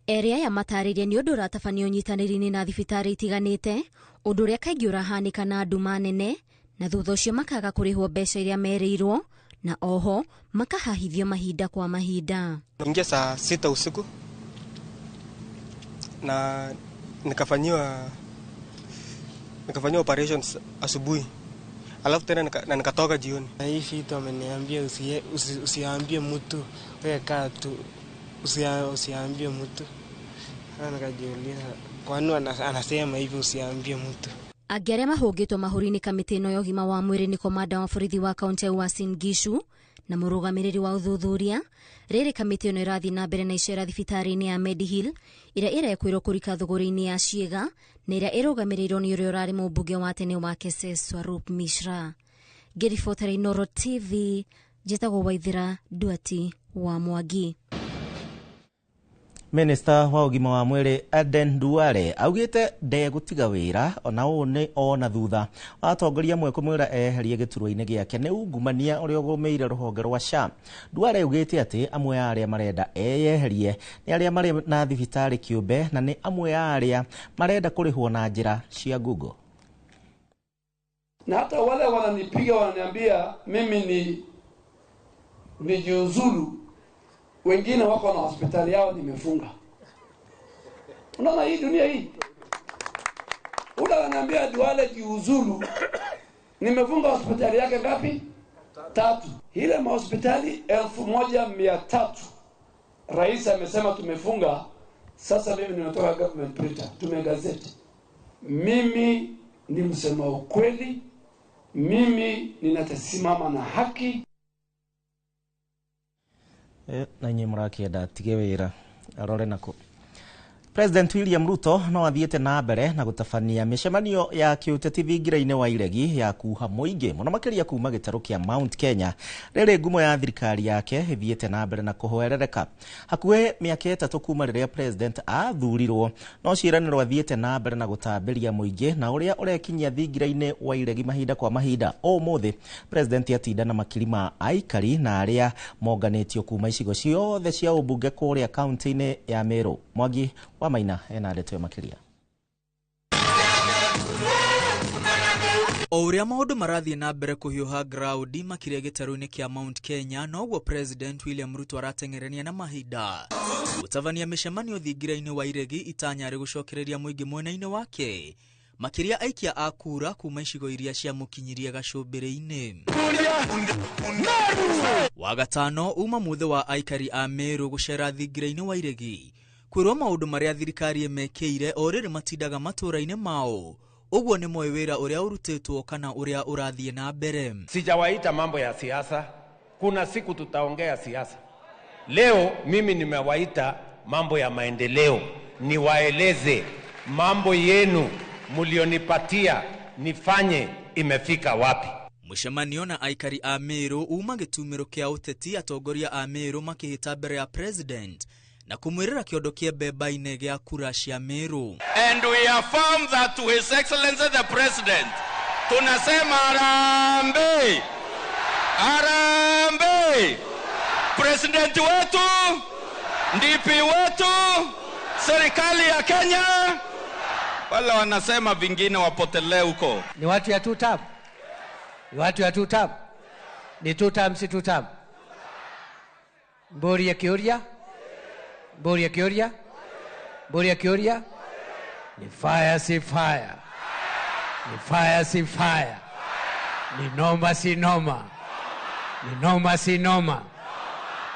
Eria ya matariria ni undu ratafanio nyitaniri na thibitari itiganite, undu ria kaingi urahanika na andu manene na thutha ucio makaga kurihwo mbeca iria merirwo na oho makahahithio mahinda kwa mahinda. Ingia saa 6 usiku na nikafanyiwa operations asubuhi, alafu tena nikatoka jioni. Na hii vitu ameniambia usiambie mtu, wewe kaa tu, usiambie mtu. Nikajiuliza kwa nini anasema hivi usiambie mtu. Agiaria mahungitwo mahuri-ini kamiti ino ya ugima wa mwiri ni komanda wa borithi wa kaunti ya Uasin Gishu na murugamiriri wa uthuthuria. Riri kamiti ino irathi na mbere na icera thibitari-ini ya Medihill iria irekwirwo kurika thuguri-ini ya ciiga na iria irugamirirwo ni uria urari mubunge wa tene wa Kese Swarup Mishra. Ngiribotera Inoro TV, njitagwo Waithira Duati wa Mwangi. Minister wa ugima wa mwiri Aden Duale augite ndegutiga wira ona one ona thutha atongoria mwe kumwira eherie giturwa-ini giake ni ungumania uria ugumeire ruhonge rwa SHA. Duale augite ati amwe aria marenda eyeherie ni aria mari na thibitari kiumbe na ni amwe aria marenda kurihwo na njira cia Google. Na hata wale wananipiga wananiambia mimi nijiuzulu, wengine wako na hospitali yao nimefunga. Unaona hii dunia hii. Ula wananiambia Duale jiuzulu, nimefunga hospitali yake ngapi? 3. Ile hospitali 1,300 rais amesema tumefunga. Sasa mimi nimetoka government printer, tumegazeti. Mimi ni msema ukweli, mimi ninatasimama na haki. Na nye murakienda tige wira arore nako. President William Ruto no athiete na mbere na gutafania micemanio ya kiuteti thingira-ini wa iregi ya kuha muingi muno makiria kuma gitaru kia Mount Kenya. Riri ngumo ya thirikari yake ithiete na mbere na kuhoerereka hakuhe miaka 3 kuma riria president athurirwo, no ciiraniro athiete na mbere na gutambiria muingi na uria urekinyia thingira-ini wa iregi mahinda kwa mahinda. Umuthi president atinda na makirima aikari na aria monganitio kuma icigo ciothe cia ubunge kuria kaunti-ini ya Meru. Mwangi wa Maina ena ndeto makiria. O uria maundu marathie na mbere kuhiuha ground makiria gitaru-ini kia Mount Kenya, noguo President William Ruto aratengerania na mahinda gutavania micemanio thingira-ini wa iregi itanyari gucokereria muingi mwena-ini wake makiria aikia akura kuma icigo iria cia mukinyiria gacumbiri-ini. Wagatano uma muthe wa aikari a Meru gucera thingira-ini wa iregi kwirwo maundu maria thirikari emekeire o riri matindaga matura-ini mao. Uguo ni moyo wira uria urutitwo kana uria urathie na mbere. Sijawaita mambo ya siasa, kuna siku tutaongea siasa. Leo mimi nimewaita mambo ya maendeleo, niwaeleze mambo yenu mulionipatia nifanye imefika wapi. Mucemanio na aikari a Meru uma gitumiro kia uteti atongoria a Meru makihita mbere ya president na kumwirira kiondo kia mbemba-ini gia kura cia Meru. And we affirm that to His Excellency the President, tunasema Harambee, Harambee, President wetu, DP wetu, serikali ya Kenya. Wala wanasema vingine wapotelee huko. Ni watu ya 2 term. Ni watu ya 2 term. Ni 2 term si 2 term. Mbori ya Kioria. Mbori ya Kioria. Mbori ya Kioria. Ni fire si fire. Ni fire si fire. Ni noma si noma. Ni noma si noma.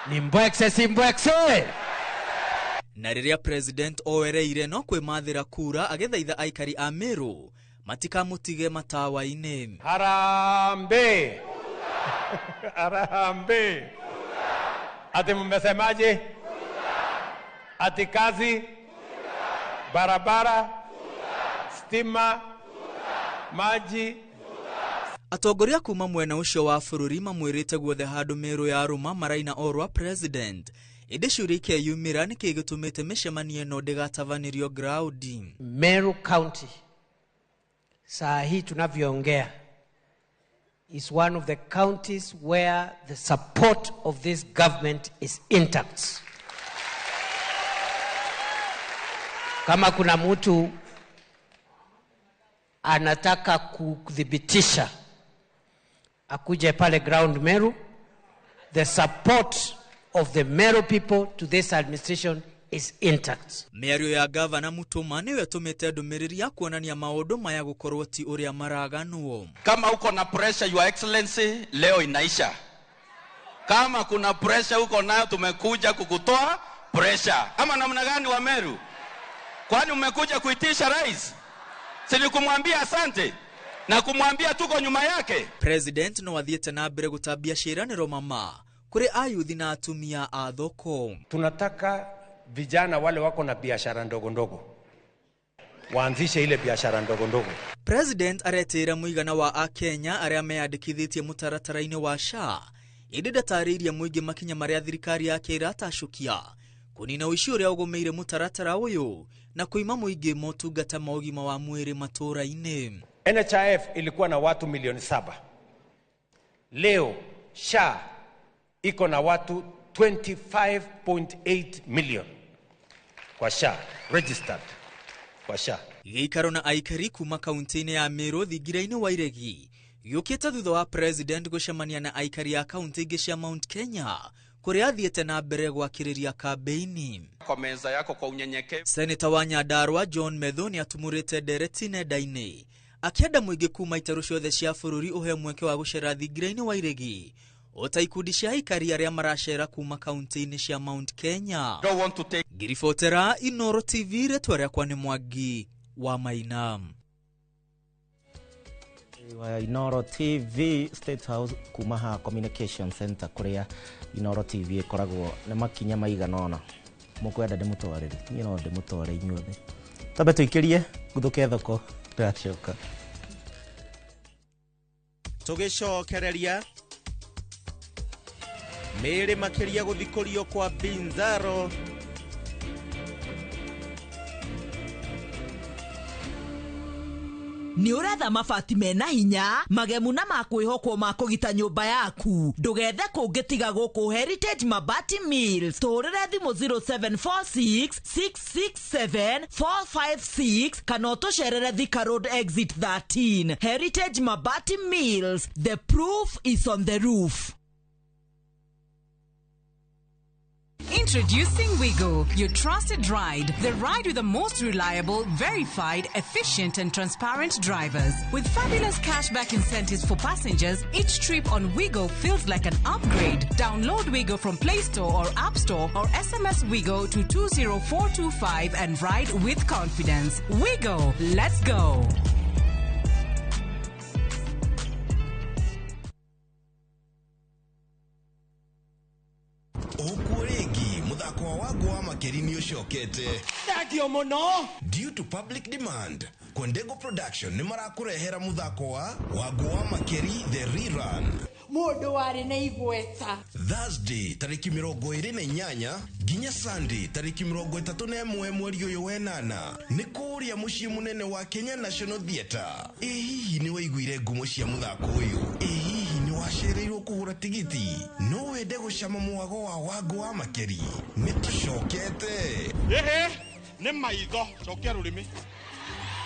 Ni mbwekse si mbwekse. Na riria president oereire no kwimathira kura agethaitha aikari a Meru matikamutige matawa-ini. Harambee. Harambee. Ati mmesemaje? Ati kazi, barabara, stima, maji. Atongoria kuma mwena ucio wa bururi mamwirite guothe handu Meru ya ruma maraina orwa president. Inde ciuri kia yumira ni kigitumite micemanio no ndigatavanirio ground. Meru County saa hii tunavyoongea is one of the counties where the support of this government is intact. Kama kuna mtu anataka kudhibitisha, akuje pale ground Meru. The support of the Meru people to this administration is intact. Miario ya gavana Mutuma niwe atumite ndumiriri ya kuonania maundu maya gukorwo ti uria maraganuo. Kama uko na pressure, Your Excellency, leo inaisha. Kama kuna pressure uko nayo, tumekuja kukutoa pressure. Ama namna gani wa Meru? Kwani umekuja kuitisha rais? Si kumwambia asante na kumwambia tuko nyuma yake. President no athiete na mbere gutabia ciiraniro mama kuri ayuthi na atumia a thoko. Tunataka vijana wale wako na biashara ndogo ndogo waanzishe ile biashara ndogo ndogo. President aretira muigana wa Akenya aria meyandikithitie mutaratara-ini wa SHA idida tarĩirie muingi makinya maria thirikari yake iratashukia kunina uici uria ugomeire mutaratara uyu na kuima muingi motungata ma ũgima wa mwĩrĩ matũra-ini. NHIF ilikuwa na watu milioni 7. Leo SHA iko na watu 25.8 million kwa SHA registered kwa SHA. Gĩikaro na aikari kuma kaunti-inĩ ya Meru thingira-inĩ wa Iregi yũkĩte thutha wa president gũcemania na aikari ya kaunti ingĩ cia Mount Kenya kuria athiĩte na mbere gwakĩrĩria kambeini. Kwa meza yako kwa unyenyekevu. Senator wa Nyandarua John Medhoni atumũrĩte ndereti nenda-inĩ akienda muingi kuma itaru ciothe cia bũrũri uhe mweke wa gũcera thingira-inĩ wa Iregi ota ikundi cia aikari aria maracera kuma kaunti-inĩ cia Mount Kenya. Ngiribotera Inoro TV retwa rĩakwa nĩ Mwangi wa Maina. Inoro TV State House kumaha Communication Center kuria Inoro TV ikoragwo nĩ makinya maigana ona mukwenda ndimutwarire ni no ndimutware inyuothe tabe tuikirie guthuke thoko ndacoka tugicokereria mere makiria guthikurio kwa Binzaro Ni uretha mabati mena hinya magemu na makwihokwo ma kugita nyumba yaku ndugethe kungitiga guku Heritage Mabati Mills turire thimu 0746 667 456 kana utucerere Thika Road exit 13. Heritage Mabati Mills, the proof is on the roof. Introducing Wigo, your trusted ride. The ride with the most reliable, verified, efficient and transparent drivers. With fabulous cashback incentives for passengers, each trip on Wigo feels like an upgrade. Download Wigo from Play Store or App Store or SMS Wigo to 20425 and ride with confidence. Wigo, let's go. Due to public demand, Kondego Production nimarakurehera muthako wa Wagwa Makeri the rerun. Mundu wari na igweta. Thursday tariki 28 ginya Sunday tariki 31 mweri uyu wenana ni kuria mucii munene wa Kenya National Theatre. Hihi ni waiguire ngumo cia muthako uyu? Hihi ni wacereirwo kugura tigiti? No wende gucama mwago wa Wagwa Makeri? Nitucokete. Ni maitho cokia rurimi.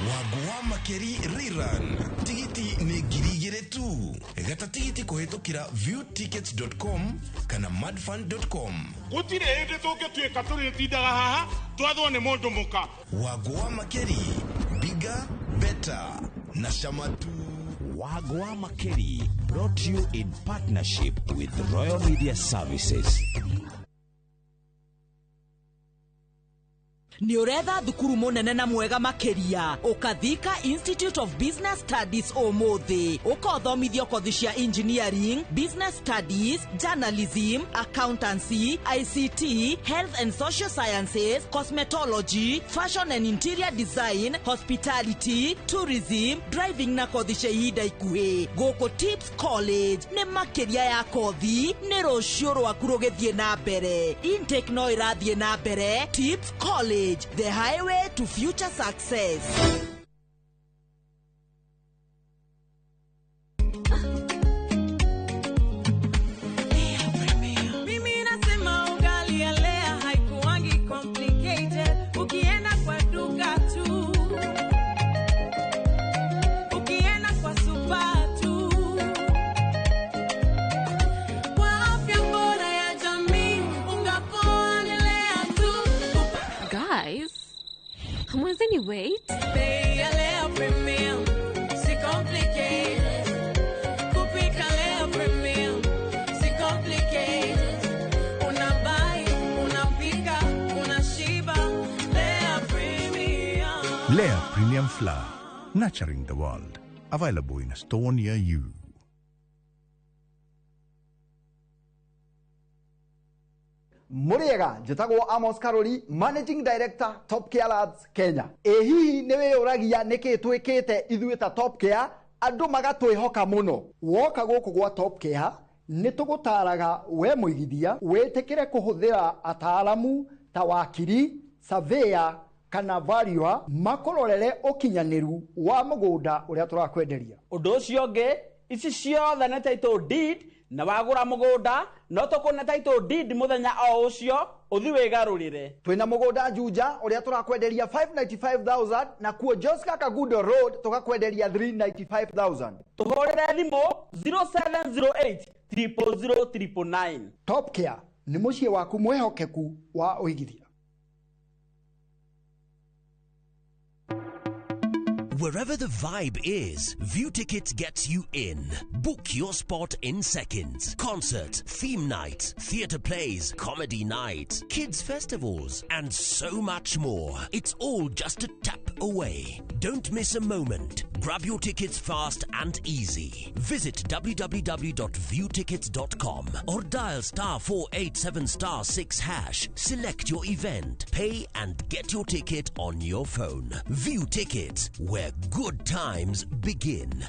Wagwa Makeri rerun. Tigiti ni ngiri tu. Gata tigiti kuhitukira viewtickets.com kana madfund.com. Gutire hindi tungituika turitindaga haha twathwo ni mundu muka. Wagwa Makeri, bigger, better na shamatu. Wagwa Makeri, brought to you in partnership with Royal Media Services. Ni uretha thukuru munene na mwega makiria ukathika Institute of Business Studies omothi ukothomithio kothi cia engineering, business studies, journalism, accountancy, ICT, health and social sciences, cosmetology, fashion and interior design, hospitality, tourism, driving na kothi cia ihinda ikuhi. Goko Tips College ni makiria ya kothi ni rucio rwaku rugithie na mbere. Intake no irathie na mbere. Tips College, the highway to future success. Mimi nasema ugali ya lea haikuwangi complicated. Ukienda kwa duka Lea Premium Flour, nurturing the world. Available in a store near you. Muriega, njitagwo Amos Karoli, Managing Director, Top Care Lads, Kenya. Hihi niwe uragia niki twikite ithuĩ ta Top Care, andu magatwihoka muno. Woka guku gwa Top Care, nitugutaraga we muigithia, witikire kuhuthira ataalamu ta wakiri, surveyor, kana valuer makororere ukinyaniru wa mugunda uria turakwenderia. Undu ucio ngi, ici ciothe na title deed na wagura mugunda no tukune title deed muthenya o ucio uthi wigarurire. Twina mugunda Juja uria turakwenderia 595,000 na kuo Joska Kagudo Road tukakwenderia 395,000. Tuhorere thimu 0708 000 Top Care ni mucie waku mwehokeku wa uigithia. Wherever the vibe is, View Tickets gets you in. Book your spot in seconds. Concert, theme night, theatre plays, comedy night, kids festivals, and so much more. It's all just a tap away. Don't miss a moment. Grab your tickets fast and easy. Visit www.viewtickets.com or dial *487*6#. Select your event, pay and get your ticket on your phone. View Tickets, where good times begin.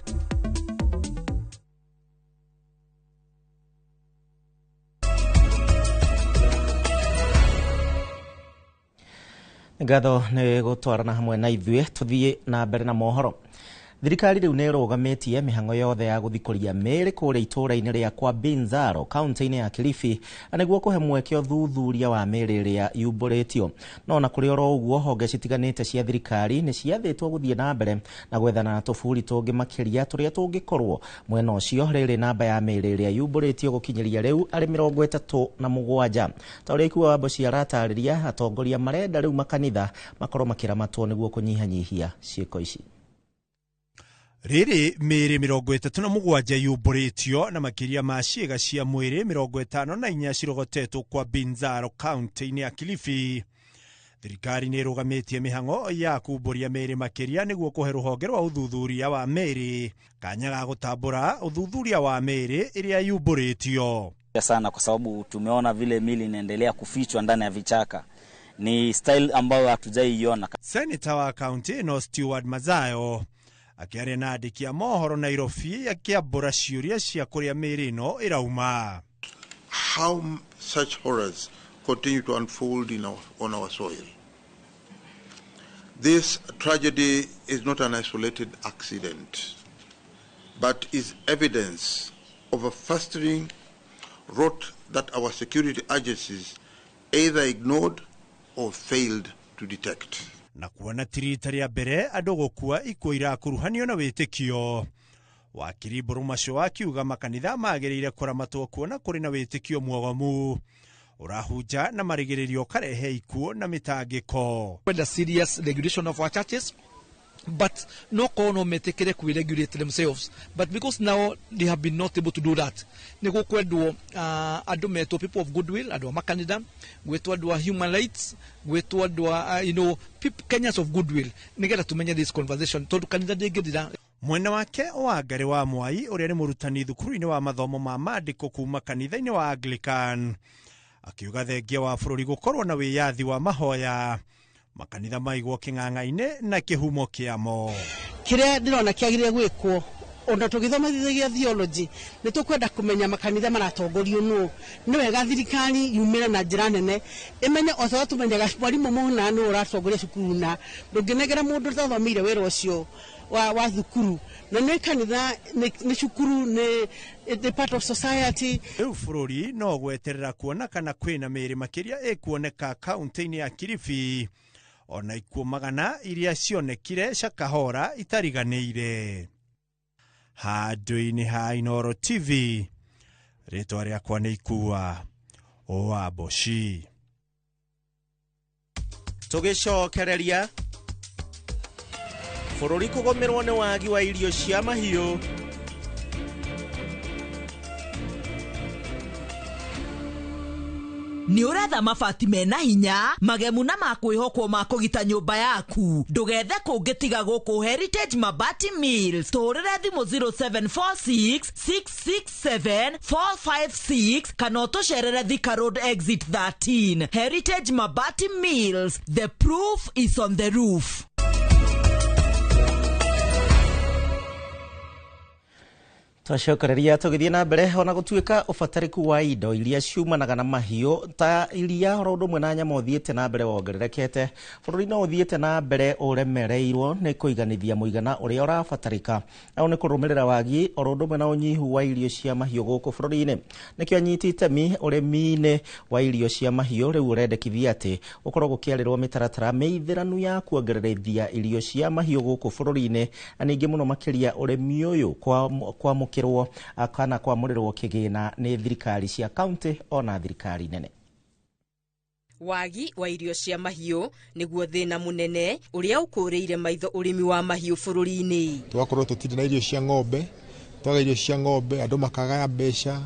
Ngatho nĩ gũtwarana hamwe na ithuĩ tũthiĩ na mbere na mohoro. Thirikari rĩu nĩ ĩrũgamĩtie mĩhang'o yothe ya gũthikũria mĩĩrĩ kũrĩa itũũra-inĩ rĩa kwa Binzaro kaunti-inĩ ya Kilifi nĩguo kũhe mweke ũthuthuria wa mĩĩrĩ ĩrĩa yumbũrĩtio. No na kũrĩ oro ũguo honge citiganĩte cia thirikari nĩ ciathĩtwo gũthiĩ na mbere na gwethana na tũburi tũngĩ makĩria tũrĩa tũngĩkorwo mwena ũcio rĩrĩ namba ya mĩĩrĩ ĩrĩa yumbũrĩtio gũkinyĩria rĩu arĩ 37. Ta ũrĩa Ikuwa Wambuchi aratarĩria, atongoria marenda rĩu makanitha makorwo makĩramatwo nĩguo kũnyihanyihia ciĩko ici. Rĩrĩ mĩĩrĩ 37 yumbũrĩtio na makĩria ma ciĩga cia mwĩrĩ 54 cirogotetwo kwa Binzaro kaunti-inĩ ya Kilifi. Thirikari nĩ ĩrũgamĩtie mĩhang'o ya kumbũria mĩĩrĩ makĩria nĩguo kũhe rũhonge rwa ũthuthuria wa mĩĩrĩ kanya ga gũtambũra ũthuthuria wa mĩĩrĩ ĩrĩa yumbũrĩtio. Sana kwa sababu tumeona vile mili inaendelea kufichwa ndani ya vichaka. Ni style ambayo hatujaiona. Senator wa kaunti ĩno Stewart Mazayo akiaria na andĩki a mohoro Nairobi akiambũra ciũria cia kũrĩa mĩĩrĩ ĩno ĩrauma. How such horrors continue to unfold on our soil. This tragedy is not an isolated accident, but is evidence of a festering rot that our security agencies either ignored or failed to detect. Na kuona tirita rĩa mbere andũ gũkua ikuũ irakuruhanio na wĩtĩkio. Wakiri Borumacio akiuga makanitha magĩrĩire kũramatwo kuona kũrĩ na wĩtĩkio mwogomu ũrahunja na marigĩrĩrio karehe ikuũ na mĩtangĩko. The serious regulation of our churches, but no kono metekere ku regulate themselves, but because now they have been not able to do that. Nego kwendwo andu meto people of goodwill, andu makanitha, gwetwo andu human rights, gwetwo andu Kenyans of goodwill. Nigetha tumenye this conversation tondu kanitha ndĩngĩthira. Mwena wake Wangari wa Mwai ũrĩa nĩ mũrutani thukuru-inĩ wa mathomo ma maandĩko kuma kanitha-inĩ wa Anglican akiuga thengia wa bũrũri gũkorwo na wĩyathi wa mahoya makanitha maigwo kĩng'ang'a-inĩ na kĩhumo kĩamo. Kĩrĩa ndĩrona kĩagĩrĩire gwĩkwo ona tũgĩthomithagia theology nĩ tũkwenda kũmenya makanitha maratongorio nũ. Nĩ wega thirikari yumĩre na njĩra nene ĩmenye o ta tũmenyaga mwarimũ mũna nũ ũratongoria cukuru na ndũngĩnegera mũndũ ũtathomeire wĩra ũcio wa thukuru. Na nĩ kanitha nĩ cukuru nĩ part of society. Rĩu bũrũri no gweterera kuona kana kwĩna mĩĩrĩ makĩria ĩkuoneka kaunti-inĩ ya Kilifi ona ikuũ magana iria cionekire Shakahora itariganĩire. Handũ-inĩ ha Inooro TV, rĩtwa rĩakwa nĩ Ikuwa Wambuchi. Tũgĩcokereria, bũrũri kũgũmĩrwo nĩ wagi wa irio cia mahiũ. Ni uretha mabati mena hinya, magemu na makwihokwo ma kugita nyumba yaku. Ndugethe kungitiga guku Heritage Mabati Mills. Turire thimu 0746 667 456 kana utucerere Thika Road exit 13. Heritage Mabati Mills. The proof is on the roof. Twacokereria tugithie na mbere ona gutuika ufatariku wa indo iria ciumanaga na mahiu ta iria oro ndumwe na nyama uthiite na mbere wongererekete bururi no uthiite na mbere uremereirwo ni kuiganithia muigana uria urafatarika au ni kurumirira wagi oro ndumwe na unyihu wa irio cia mahiu guku bururi-ini nikio anyitite mi urimi-ini wa irio cia mahiu riu urendekithia ati ukorwo gukiarirwo mitaratara meithiranu ya kuongererithia irio cia mahiu guku bururi-ini na ningi muno makiria urimi uyu kwa mukirwo kana kwamurirwo kigina ni thirikari cia county ona thirikari nene. Wagi wa irio cia mahiu niguo thina munene uria ukuriire maitho urimi wa mahiu bururi-ini. Twakorwo tutiri na irio cia ng'ombe, twaga irio cia ng'ombe andu makaga mbeca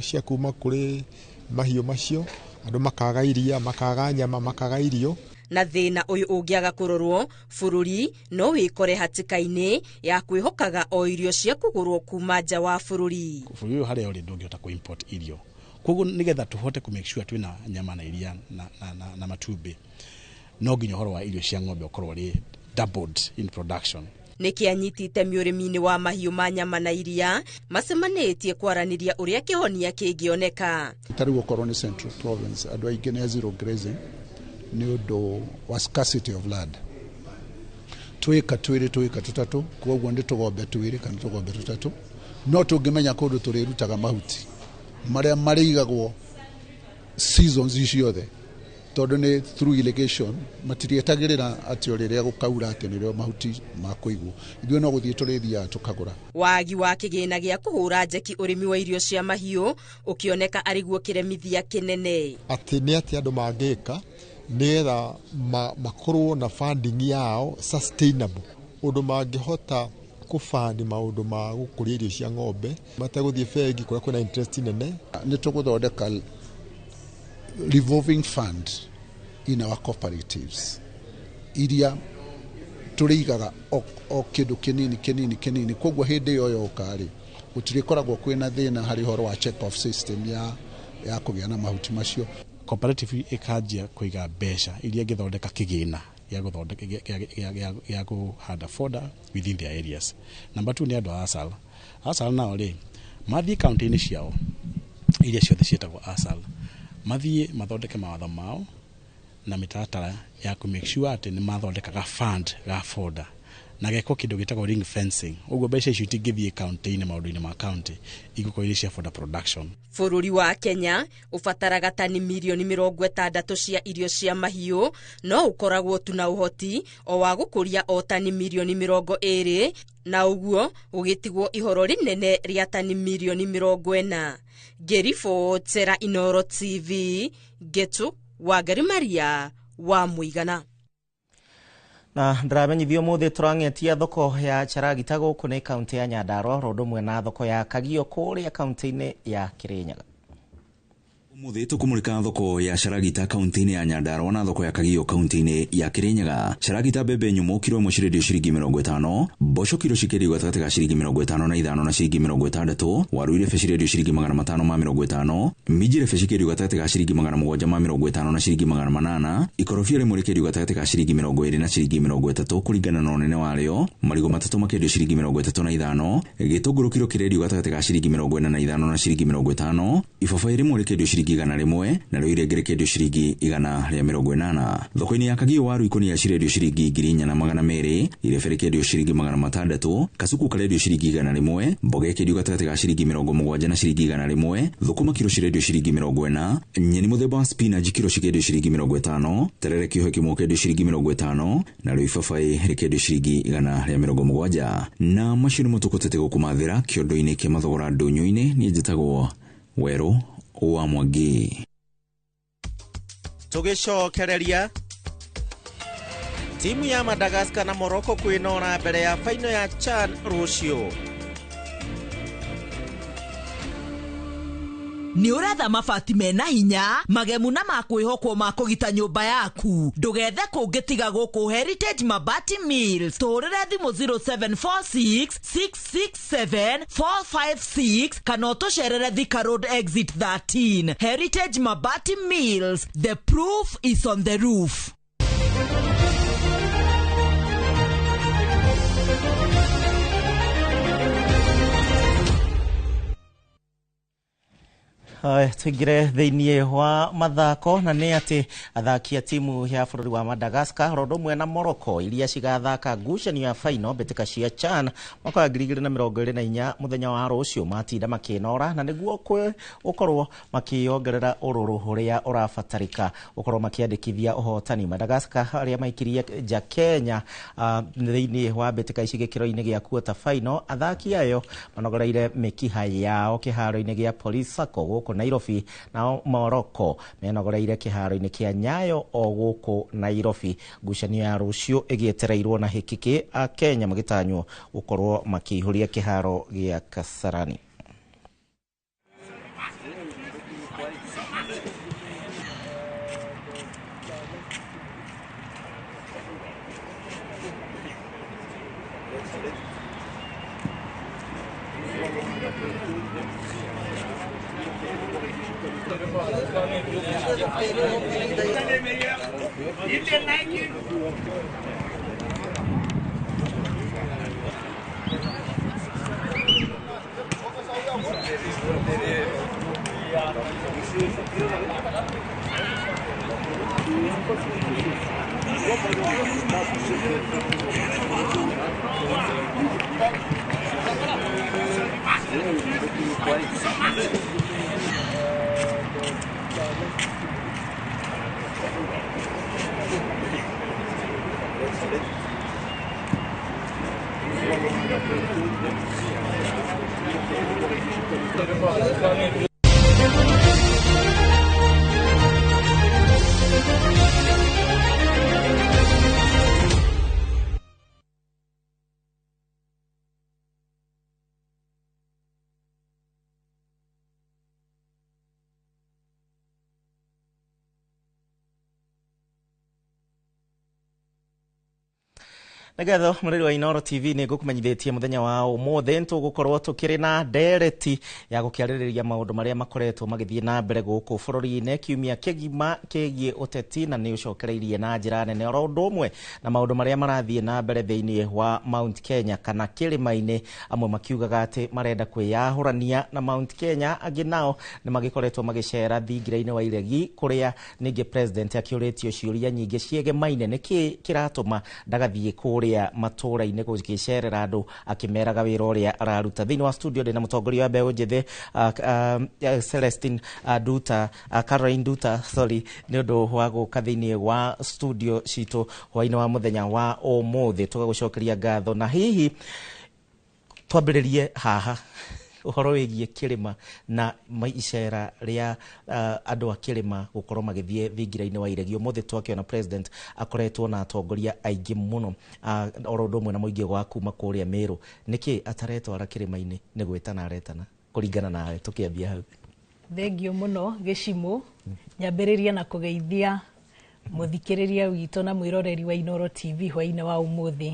cia kuma kuri mahiu macio, andu makaga iria, makaga nyama, makaga irio. Na thina uyu ungiaga kurorwo bururi no wikore hatika-ini ya kwihokaga o irio cia kugurwo kuma nja wa bururi. Bururi uyu haria uri ndungihota ku import irio. Koguo nigetha tuhote ku make sure twina nyama na iria na matumbi. No nginya horo wa irio cia ng'ombe ukorwo ri doubled in production. Niki anyitite miurimi-ini wa mahiu ma nyama na iria macemanitie kwaraniria uria kihonia kingioneka. Tari gukorwo ni Central Province andu aingi ni zero grazing ni undu wa scarcity of land. Twika tutatu koguo ndi tugombe twiri kana tugombe tutatu no tungimenya kundu turirutaga mahuti maria marigagwo seasons iciothe tondu ni through irrigation matirietagirira ati riria gukaura ati nirio mahuti makuigwo ithuĩ no guthie turithia tukagura. Wagi wa kigina gia kuhura njeki urimi wa irio cia mahiu ukioneka ariguo kiremithia kinene ati ni ati andu mangika nigetha makorwo na funding yao sustainable undu mangihota kufandi maundu ma gukuria irio cia ng'ombe mataguthie bengi kuria kwina interest nene. Ni tuguthondeka revolving fund in our cooperatives iria turigaga o kindu kinini koguo hindi yo yokari gutirikoragwo kwina thina hari horo wa check off system ya kugia na mahuti macio. Cooperative ikanjia kuiga mbeca iria ngithondeka kigina ya guthondeka ya kuhanda fodder within their areas. Number 2 ni andu asal nao ri mathie county-ini ciao iria ciothe cietagwo asal mathie mathondeke mawatho mao na mitaratara ya ku make sure ati ni mathondeka ga fund ga fodder na geko kindu gitagwo ring fencing. Uguo mbeca icio itingithie county-ini maundu-ini ma county iguko iria cia fodder production. Bururi wa Kenya ufataraga tani milioni 60 cia irio cia mahiu no ukoragwo tu na uhoti o wa gukuria o tani milioni 20 na uguo ugitigwo ihoro rinene ria tani milioni 40. Gerifo Tsera Inoro TV Getu Wangari Maria wa Muigana. Na ndramenyithio muthi turangetia thoko ya Charagita guku ni kaunti ya Nyandarua rodumwe na thoko ya Kagio kuria kaunti-ini ya Kirinyaga. Muthi tukumulika thoko ya Charagita kaunti-ini ya Nyandarua na thoko ya Kagio kaunti-ini ya Kirinyaga. Charagita bebe nyumu kilo imwe cirendio ciringi 50, mboco kilo cikendio gatagati ga ciringi 55 na ciringi 60, waru irefe cirendio ciringi 550, miji irefe cikendio gatagati ga ciringi 750 na ciringi 800, ikorofia rimwe rikendio gatagati ga ciringi 20 na ciringi 30 kuringana na unene wario. Marigo matatu makendio ciringi 35, gitunguru kilo kirendio gatagati ga ciringi 45 na ciringi 50, ibabai rimwe rikendio ciringi 100 na rĩu irengere kendio ciringi 180. Thoko-ini ya Kagio waru ikonia cirendio ciringi 4,200, irebere kendio ciringi 600, kasuku karendio ciringi 100, mboga kendio gatagati ga ciringi 70 na ciringi 100, thukuma kilo cirendio ciringi 40, nyeni muthemba wa spinach kilo cikendio ciringi 50, terere kiohe kimwe kendio ciringi 50, na rĩu ibabai rikendio ciringi 170. Na macio nĩmo tũkotete gũkũmathĩra kĩondo-inĩ kĩa mathogora ndũnyũ-inĩ. Niĩ njĩtagwo Weru wa Mwangi. Tugicokereria timu ya Madagascar na Morocco kwinora mbere ya final ya CHAN rucio. Ni uretha mabati mena hinya, magemu na makwihokwo ma kugita nyumba yaku. Ndugethe kungitiga guku Heritage Mabati Mills. Turire thimu 0746 667 456 kana utucerere Thika Road exit 13. Heritage Mabati Mills. The proof is on the roof. Tugire thĩinĩ wa mathako na nĩ atĩ athaki a timu ya bũrũri wa Madagascar ro ũmwe na Morocco iria cigathaka ngucanio ya final mbĩtĩka cia CHAN mwaka wa 2024 mũthenya wa rũciũ matinda makĩnora na nĩguo ũkorwo makĩongerera ũrũrũ ũrĩa ũrabatarĩka ũkorwo makĩandĩkithia ũhotani. Madagascar arĩa maikirie nja Kenya thĩinĩ wa mbĩtĩka ici gĩkĩro-inĩ gĩa quarter final, athaki ayo manogoreire mĩkiha yao kĩharo-inĩ gĩa Police Sacco gũkũ Nairobi, na Morocco menogoreire kĩharo-inĩ kĩa Nyayo o gũkũ Nairobi. Ngucanio ya rũciũ ĩgĩetereirwo na hĩkĩkĩ a Kenya magĩtanywo gũkorwo makĩihũria kĩharo gĩa Kasarani. Nagatho muriri wa Inoro TV ni gukumenyithĩtie muthenya wa ũmũthĩ tũgũkorwo tũkĩrĩ na ndereti ya gũkĩarĩrĩria maũndũ marĩa makoretwo magĩthiĩ na mbere gũkũ bũrũri-inĩ kiumia kĩgima kĩgiĩ ũteti na nĩ ũcokereirie na njĩra nene oro ũndũ ũmwe na maũndũ marĩa marathiĩ na mbere thĩinĩ wa Mount Kenya kana kĩrĩma-inĩ, amwe makiugaga atĩ marenda kwĩyahũrania na Mount Kenya, angĩ nao nĩ magĩkoretwo magĩcera thingira-inĩ wa iregi kũrĩa ningĩ president akĩũrĩtio ciũria nyingĩ ciĩgemaine nĩkĩ kĩratũma ndagathiĩ kũrĩa matũra-inĩ gũgĩcerera andũ akĩmeraga wĩra ũrĩa araruta. Thĩinĩ wa studio ndĩna mũtongoria wa mbeũ njĩthĩ Celestine Duta, Caroline Duta, nĩ ũndũ wa gũka thĩinĩ wa studio citũ hwainĩ wa mũthenya wa ũmũthĩ. Tũgagũcokeria ngatho na hihi twambĩrĩrie haha ũhoro wĩgiĩ kĩrĩma na icera rĩa andũ a kĩrĩma gũkorwo magĩthiĩ thingira-inĩ wa iregi. Ũmũthĩ twakĩona president akoretwo na atongoria aingĩ mũno oro ũndũ ũmwe na mũingĩ wa kuma kũrĩa Meru. Nĩkĩ ataretwara kĩrĩma-inĩ nĩ gwĩtana aretana kũringana nawe? Tũkĩambia hau. Thengio mũno Gĩcimũ, nyambĩrĩria na kũgeithia mũthikĩrĩria witũ na mwĩroreri wa Inoro TV hwainĩ wa ũmũthĩ.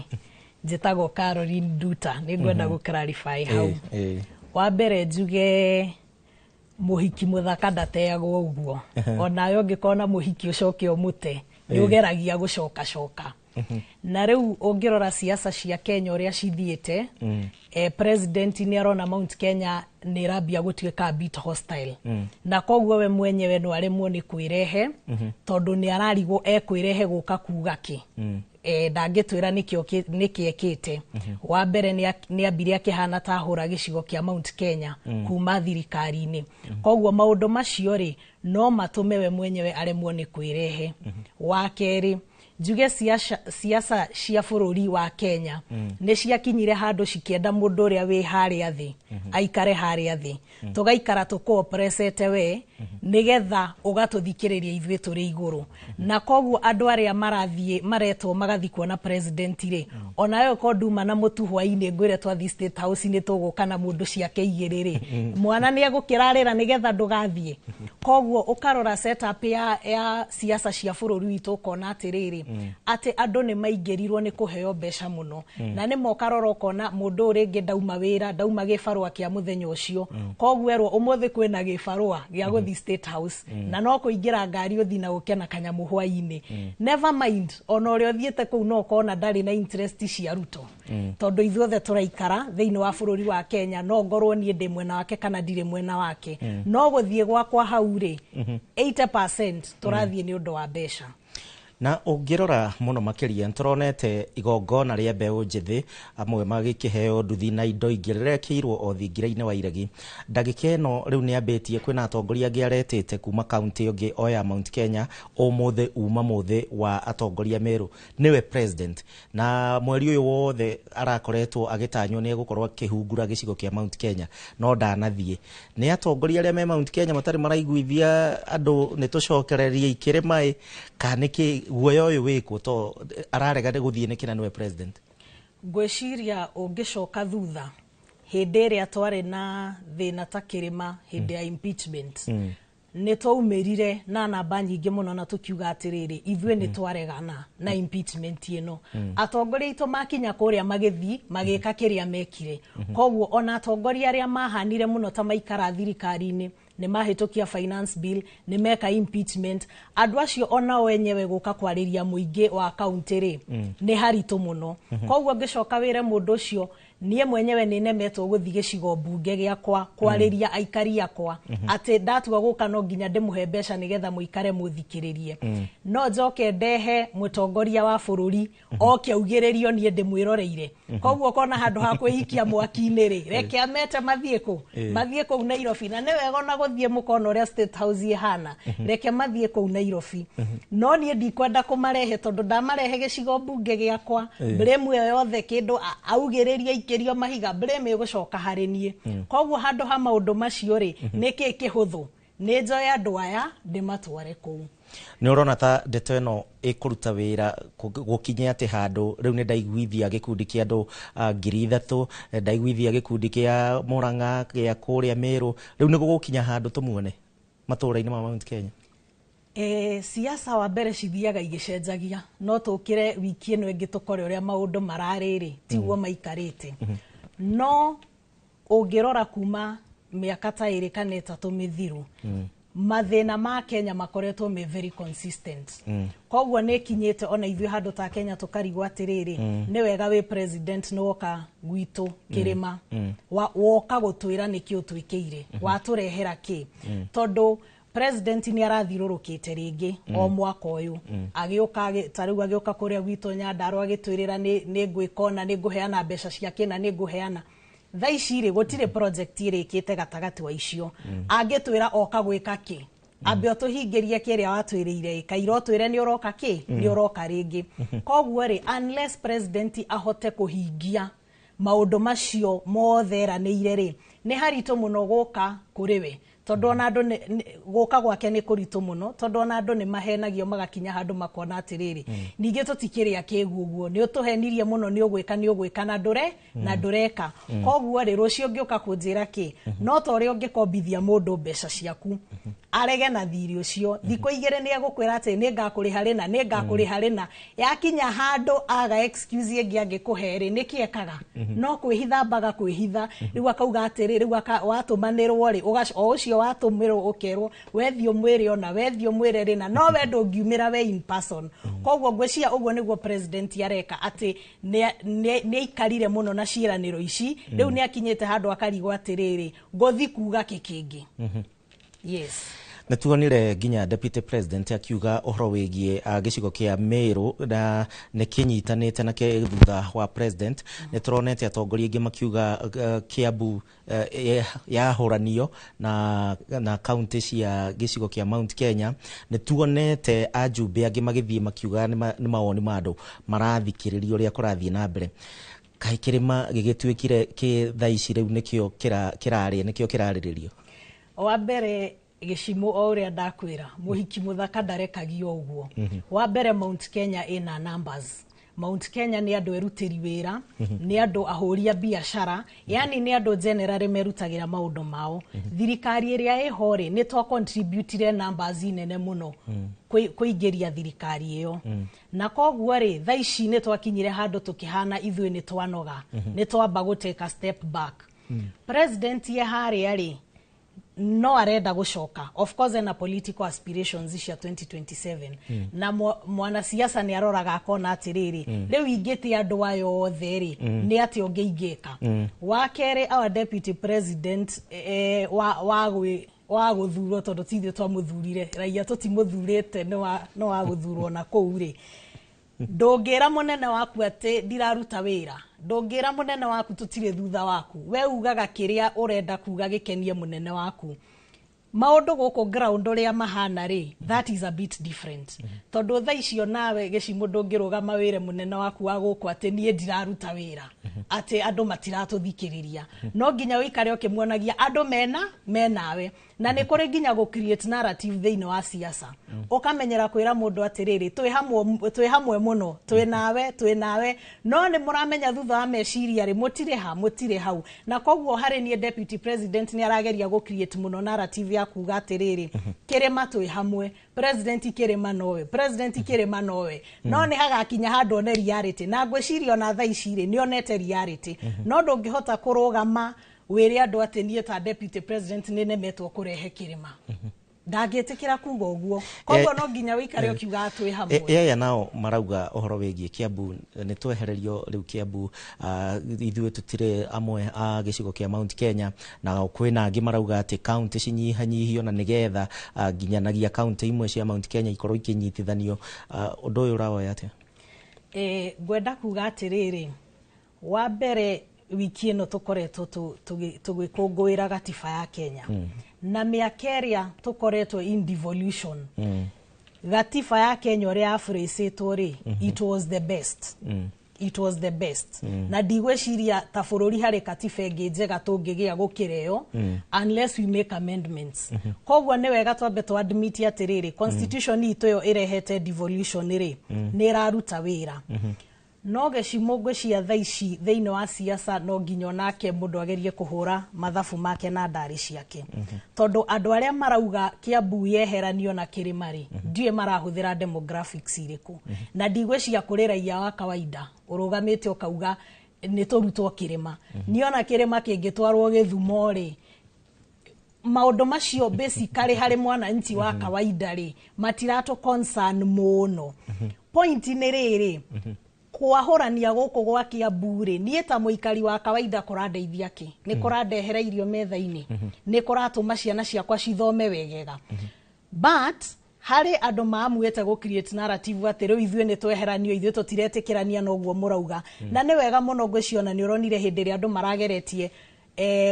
Njĩtagwo Caroline Duta, nĩ ngwenda gũ-clarify hau. Wa mbere njuge mũhiki mũthaka ndateagwo ũguo. Onawe ũngĩkona mũhiki ũcoke ũmũte nĩ ũgeragia gũcoka. Na rĩu ũngĩrora siasa cia Kenya ũrĩa cithiĩte, president nĩ arona Mount Kenya nĩ irambia gũtuĩka a bit hostile. Na koguo we mwenyewe no aremwo nĩ kwĩrehe tondũ nĩ ararigwo ekwĩrehe gũka kuga kĩ. Ndangĩtwĩra nĩkĩ ekĩte. Wa mbere nĩ ambire akĩhana ta hũra gĩcigo kĩa Mount Kenya kuma thirikari-inĩ. Koguo maũndũ macio rĩ no matũme we mwenyewe aremwo nĩ kwĩrehe. Wa kerĩ njuge siasa cia bũrũri wa Kenya nĩ ciakinyire handũ cikĩenda mũndũ ũrĩa wĩ harĩa thĩ aikare harĩa thĩ. Tũgaikara tũkoopresete we nigetha ugatuthikiriria ithuĩ tũrĩ igũrũ na koguo andũ arĩa marathiĩ maretwo magathi kuona president ri onayo ko nduma na mũtu hwainĩ ngwĩre twathi State House nĩ tũgũka na mũndũ ciake igĩrĩ mwana nĩ egũkĩrarĩra nigetha ndũgathiĩ koguo ũkarora setup ya siasa cia bũrũri witũ ũkona atĩrĩrĩ atĩ andũ nĩ maingĩrirwo nĩ kũheo mbeca mũno na nĩ mokarora ũkona mũndũ ũrĩngĩ ndauma wĩra ndauma gĩbarũa kĩa mũthenya ũcio koguo erwo ũmũthĩ kwĩna gĩbarũa gĩa gũthi State House na no kũingĩra ngari ũthi na gũkena kanyamũ hwainĩ never mind ona ũrĩa ũthiĩte kũu no ũkona ndarĩ na interest cia Ruto tondũ ithuothe tũraikara thĩinĩ wa bũrũri wa Kenya no ngorwo niĩ ndĩ mwena wake kana ndirĩ mwena wake no gũthiĩ gwakwa hau rĩ 80% tũrathiĩ nĩ ũndũ wa mbeca na ũngĩrora mũno makĩria tũronete igongona rĩa mbeũ njĩthĩ amwe magĩkĩheo nduthi na indo ingĩ rĩrekĩirwo o thingira-inĩ wa iregi ndagĩka ĩno rĩu nĩ ambĩtie kwĩna atongoria angĩ aretĩte kuma kaunti ĩngĩ o ya Mount Kenya ũmũthĩ uma mũthĩ wa atongoria merũ nĩwe president na mweri ũyũ wothe arakoretwo agĩtanywo nĩ egũkorwo akĩhungura gĩcigo kĩa Mount Kenya no ndanathiĩ nĩ atongoria arĩa me Mount Kenya matarĩ maraiguithia andũ nĩ tũcokererie ikĩrĩma kana nĩkĩ guoya ũyũ wĩkwo to ararega gũthiĩ nĩkĩ na nĩwe president ngwĩciria ũngĩcoka thutha hĩndĩ ĩrĩa twarĩ na thĩna ta kĩrĩma hĩndĩ ya impeachment nĩ twaumĩrire na namba nyingĩ mũno na tũkiuga atĩrĩrĩ ithuĩ nĩ twaregana na impeachment ĩno atongoria aitũ makinya kũrĩa magĩthi magĩka kĩrĩa mekire koguo ona atongoria arĩa mahanire mũno ta maikara thirikari-inĩ nĩ mahĩtũkia finance bill nĩ meka impeachment andũ acio ona wenyewe gũka kwarĩria mũingĩ wa kaunti rĩ nĩ haritũ mũno koguo ngĩcoka wĩre mũndũ ũcio niĩ mwenyewe nĩ nemetwo gũthi gĩcigo mbunge gĩakwa kwarĩria aikari akwa atĩ ndatua gũka no nginya ndĩmũhe mbeca nĩgetha mũikare mũthikĩrĩrie no njoke ndehe mũtongoria wa bũrũri oke augĩrĩrio niĩ ndĩmwĩroreire koguo kona handũ ha kwĩhikia mwaki-inĩ rĩ reke amete mathiĩ kũu Nairobi na nĩ wega ona gũthiĩ mũkona ũrĩa State House ĩhana reke mathiĩ kũu Nairobi no niĩ ndikwenda kũmarehe tondũ ndamarehe gĩcigo mbunge gĩakwa blame ĩyo yothe kĩndũ augĩrĩrie ikĩrio mahiga blame ĩgũcoka harĩ niĩ koguo handũ ha maũndũ macio rĩ nĩkĩ kĩhũthũ nĩ njoya andũ aya ndĩmatware kũu nĩ ũrona ta ndeto ĩno ĩkũruta wĩra gũkinya atĩ handũ rĩu nĩ ndaiguithia gĩkundi kĩa andũ 3,000 ndaiguithia gĩkundi kĩa Mũrang'a gĩa kũrĩa Meru rĩu nĩ gũgũkinya handũ tũmuone matũũra-inĩ ma Mount Kenya siasa wa mbere cithiaga igĩcenjagia no tũkĩre wiki ĩno ĩngĩ tũkore ũrĩa maũndũ mararĩrĩ tiguo maikarĩte no ũngĩrora kuma mĩaka ta 2 kana 3 mĩthiru mathĩna ma Kenya makoretwo me very consistent koguo nĩ kinyĩte ona ithuĩ handũ ta Kenya tũkarigwo atĩrĩrĩ nĩ wega wĩ president nĩ woka gwitũ kĩrĩma woka gũtwĩra nĩkĩ ũtwĩkĩire watũrehera kĩ tondũ president nĩ arathirũrũkĩte rĩngĩ o mwaka ũyũ agĩũka tarĩu agĩũka kũrĩa gwitũ Nyandarua agĩtwĩrĩra nĩ ngwĩkona nĩ ngũheana mbeca ciake na nĩ ngũheana thaa ici rĩ gũtirĩ project ĩrĩkĩte gatagatĩ wa icio angĩtwĩra oka gwĩka kĩ ambe ũtũhingĩrie kĩrĩa watwĩrĩire kaira ũtwĩre nĩ ũroka kĩ nĩ ũroka rĩngĩ koguo rĩ unless president ahote kũhingia maũndũ macio mothe eranĩire rĩ nĩ haritũ mũno gũka kũrĩ we tondũ ona andũ gũka gwake nĩ kũritũ mũno tondũ ona andũ nĩ mahenagio magakinya handũ makona atĩrĩrĩ ningĩ tũtikĩrĩa kĩguo ũguo nĩ ũtũhenirie mũno nĩ ũgwĩka na ndũreka koguo rĩ rũciũ ũngĩũka kũnjĩra kĩ no ta ũrĩa ũngĩkombithia mũndũ mbeca ciaku arege na thirĩ ũcio thikũ igĩrĩ nĩ egũkwĩra atĩ nĩ ngakũrĩha rĩna yakinya handũ aga excuse ĩngĩ angĩkũhe rĩ nĩkĩ ekaga no kwĩhitha mbaga kwĩhitha rĩu akauga atĩrĩ rĩu watũmanĩrwo rĩ o ũcio watũmĩrwo ũkerwo wethio mwĩre ona wethio mwĩre rĩna no we ndũngiumĩra we in person koguo ngwĩciria ũguo nĩguo president areka atĩ nĩ aikarire mũno na ciĩranĩro ici rĩu nĩ akinyĩte handũ akarigwo atĩrĩrĩ ngũthi kuga kĩkĩngĩ yes nĩ tuonire nginya deputy president akiuga ũhoro wĩgiĩ gĩcigo kĩa Meru na nĩ kĩnyitanĩte na thutha wa president nĩ tũronete atongoria aingĩ makiuga Kiambu yahũranio na kaunti cia gĩcigo kĩa Mount Kenya nĩ tuonete ajumbe angĩ magĩthiĩ makiuga nĩ mawoni ma andũ marathikĩrĩria ũrĩa kũrathiĩ na mbere kaĩ kĩrĩma gĩgĩtuĩkire thaa ici rĩu nĩkĩo kĩrarĩrĩrio wa mbere gĩcimo o ũrĩa ndakwĩra mũhiki mũthaka ndarekagio ũguo. Wa mbere Mount Kenya ina numbers. Mount Kenya nĩ andũ erutĩri wĩra, nĩ andũ ahũria biashara, yani nĩ andũ generally merutagĩra maũndũ mao. Thirikari ĩrĩa ĩho rĩ nĩ twa contribute numbers nene mũno kũingĩria thirikari ĩyo. Na koguo rĩ thaa ici nĩ twakinyire handũ tũkĩhana ithuĩ nĩ twanoga, nĩ twamba gũtake a step back. President ye harĩa rĩ no arenda gũcoka, of course na political aspirations cia 2027 na mwana siasa nĩ aroraga akona atiriri rĩu ingĩte andũ ayo othe rĩ nĩ atĩ ũngĩingĩka. Wa kerĩ our deputy president wa gũthurwo tondũ tithĩ twamũthurire raia tũtimũthurĩte no wa gũthurwo na kũu rĩ ndũngĩra mũnene waku atĩ ndiraruta wĩra, ndũngĩra mũnene waku tũtirĩ thutha waku, we ugaga kĩrĩa ũrenda kuga gĩkenie mũnene waku. Maũndũ gũkũ ground ũrĩa mahana rĩ that is a bit different. Tondũ thaa icio nawe gĩcimo ndũngĩrũgama wĩre mũnene waku wa gũkũ atĩ niĩ ndiraruta wĩra, atĩ andũ matiratũthikĩrĩria. No nginya ũikare ũkĩmuonagia andũ menawe, na nĩ kũrĩ nginya gũ create narrative thĩinĩ wa siasa. Ũkamenyera kwĩra mũndũ atĩrĩrĩ twĩ hamwe mũno, twĩ nawe no nĩ mũramenya thutha wa meciria rĩ mũtirĩ hau. Na koguo harĩ niĩ deputy president nĩ arageria gũ create mũno narrative ya kuga atĩrĩrĩ kĩrĩma twĩ hamwe, president kĩrĩma nowe, no nĩ hagakinya handũ one reality. Na ngwĩciria ona thaa ici rĩ nĩ onete reality, no ndũngĩhota kũrũgama wĩre andũ atĩ niĩ ta deputy president nĩ nemetwo kũrehe kĩrĩma. Ndangĩtĩkĩra kuga ũguo, koguo no nginya wĩikare ũkiuga twĩ hamwe. Yaya nao marauga ũhoro wĩgiĩ Kiambu nĩ twehererio rĩu Kiambu, ithuĩ tũtirĩ amwe a gĩcigo kĩa Mount Kenya, na kwĩna angĩ marauga atĩ county cinyihanyihio na nĩgetha nginyanagia county imwe cia Mount Kenya ikorwo ikinyitithanio. Ũndũ ũyũ ũrawoya atĩa? Ngwenda kuga atĩrĩrĩ, wa mbere wiki ĩno tũkoretwo tũgĩkũngũĩra gatiba ya Kenya na mĩaka ĩrĩa tũkoretwo in devolution. Gatiba ya Kenya ũrĩa yafurĩcĩtwo rĩ it was the best. It was the best. Na ndigwĩciria ta bũrũri harĩ katiba ĩngĩ njega tũngĩgĩa gũkĩra ĩyo unless we make amendments. Koguo nĩ wega twambe twadmit atĩrĩrĩ constitution itũ ĩyo ĩrehete devolution rĩ nĩ ĩraruta wĩra. No gĩcimo ngwĩcia thaa ici thĩinĩ wa siasa no nginya onake mũndũ agerie kũhũra mathabu make na ndari ciake. Tondũ andũ arĩa marauga Kiambu yeheranio na kĩrĩma rĩ ndiũĩ marahũthĩra demographics irĩkũ, na ndigwĩcia kũrĩ raia wa kawaida ũrũgamĩte ũkauga nĩ tũrutwo kĩrĩma. Niona kĩrĩma kĩngĩtwarwo Gĩthumo rĩ maũndũ macio basically harĩ mwananchi wa kawaida rĩ matiratũ concern mũno. Point nĩ rĩrĩ kwahũrania gũkũ gwa Kiambu rĩ niĩ ta mũikari wa kawaida kũrandeithia kĩ? Nĩ kũrandehera irio metha-inĩ, nĩ kũratũma ciana ciakwa cithome wegega. But harĩ andũ maamuĩte gũ create narrative atĩ rĩu ithuĩ nĩ tweheranio, ithuĩ tũtiretĩkĩrania na ũguo mũrauga. Na nĩ wega mũno ngwĩciona nĩ ũronire hĩndĩ ĩrĩa andũ marageretie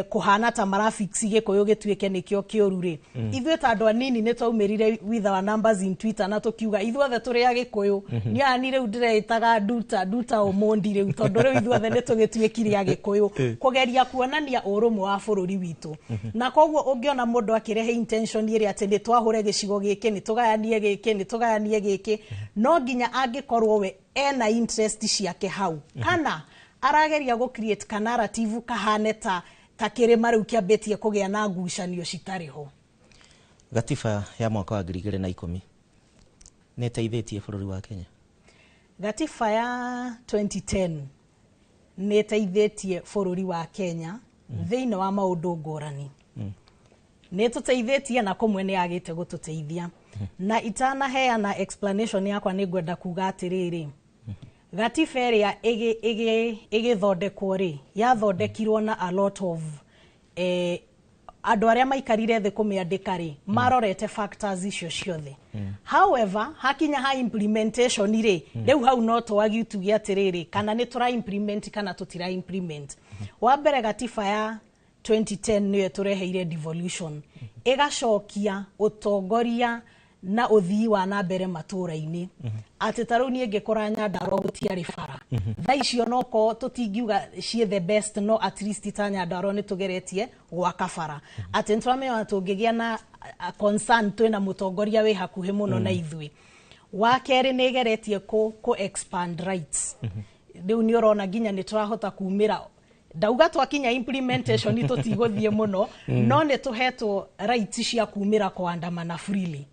kuhana ta marafiksi gĩkũyũ gĩtuĩke nĩkĩo kĩũru rĩ ithuĩ ta andũ anini nĩ twaumĩrire with our numbers in Twitter na tũkiuga ithuothe tũrĩ a gĩkũyũ nĩ ani rĩu ndĩretaga Nduta Omondi rĩu tondũ rĩu ithuothe nĩ tũgĩtuĩkire a gĩkũyũ kũgeria kuonania ũrũmwe wa bũrũri witũ. Na koguo ũngĩona mũndũ akĩrehe intention ĩrĩa atĩ nĩ twahũre gĩcigo gĩkĩ nĩ tũgayanie gĩkĩ no nginya angĩkorwo we ena interest ciake hau kana arageria gũ create narrative kahane ta kĩrĩma rĩu kĩambĩtie kũgĩa na ngucanio citarĩ ho. Gatiba ya mwaka wa 2010 nĩ ĩteithĩtie bũrũri wa Kenya. Gatiba ya 2010 nĩ ĩteithĩtie bũrũri wa Kenya thĩinĩ wa maũndũ ngũrani. Nĩ tũteithĩtie na kũmwe nĩ agĩte gũtũteithia. Na itanaheana explanation yakwa nĩ ngwenda kuga atĩrĩrĩ gatiba ĩrĩa ĩgĩthondekwo rĩ yathondekirwo na a lot of andũ arĩa maikarire thĩ kũmĩandĩka rĩ marorete factors icio ciothe. However hakinya ha implementation rĩ rĩu hau no twagi tuge atĩrĩrĩ kana nĩ tũra implement kana tũtira implement. Wa mbere gatiba ya 2010 nĩyo tũreheire devolution ĩgacokia ũtongoria na uthii wa na mbere matura-ini ati taru nie ngikora Nyandarua gutiari bara tha icio noko tutingiuga cie the best no at least ta Nyandarua ni tugeretie gwaka bara ati ntwamenya tungigia na concern twina mutongoria we hakuhe muno na ithui wa keri ni geretie ko expand rights riu ni urona ginya ni turahota kumira dauga twakinya implementation ni tutiguthie muno no ni tuhetwo rights cia kumira kwa andamana freely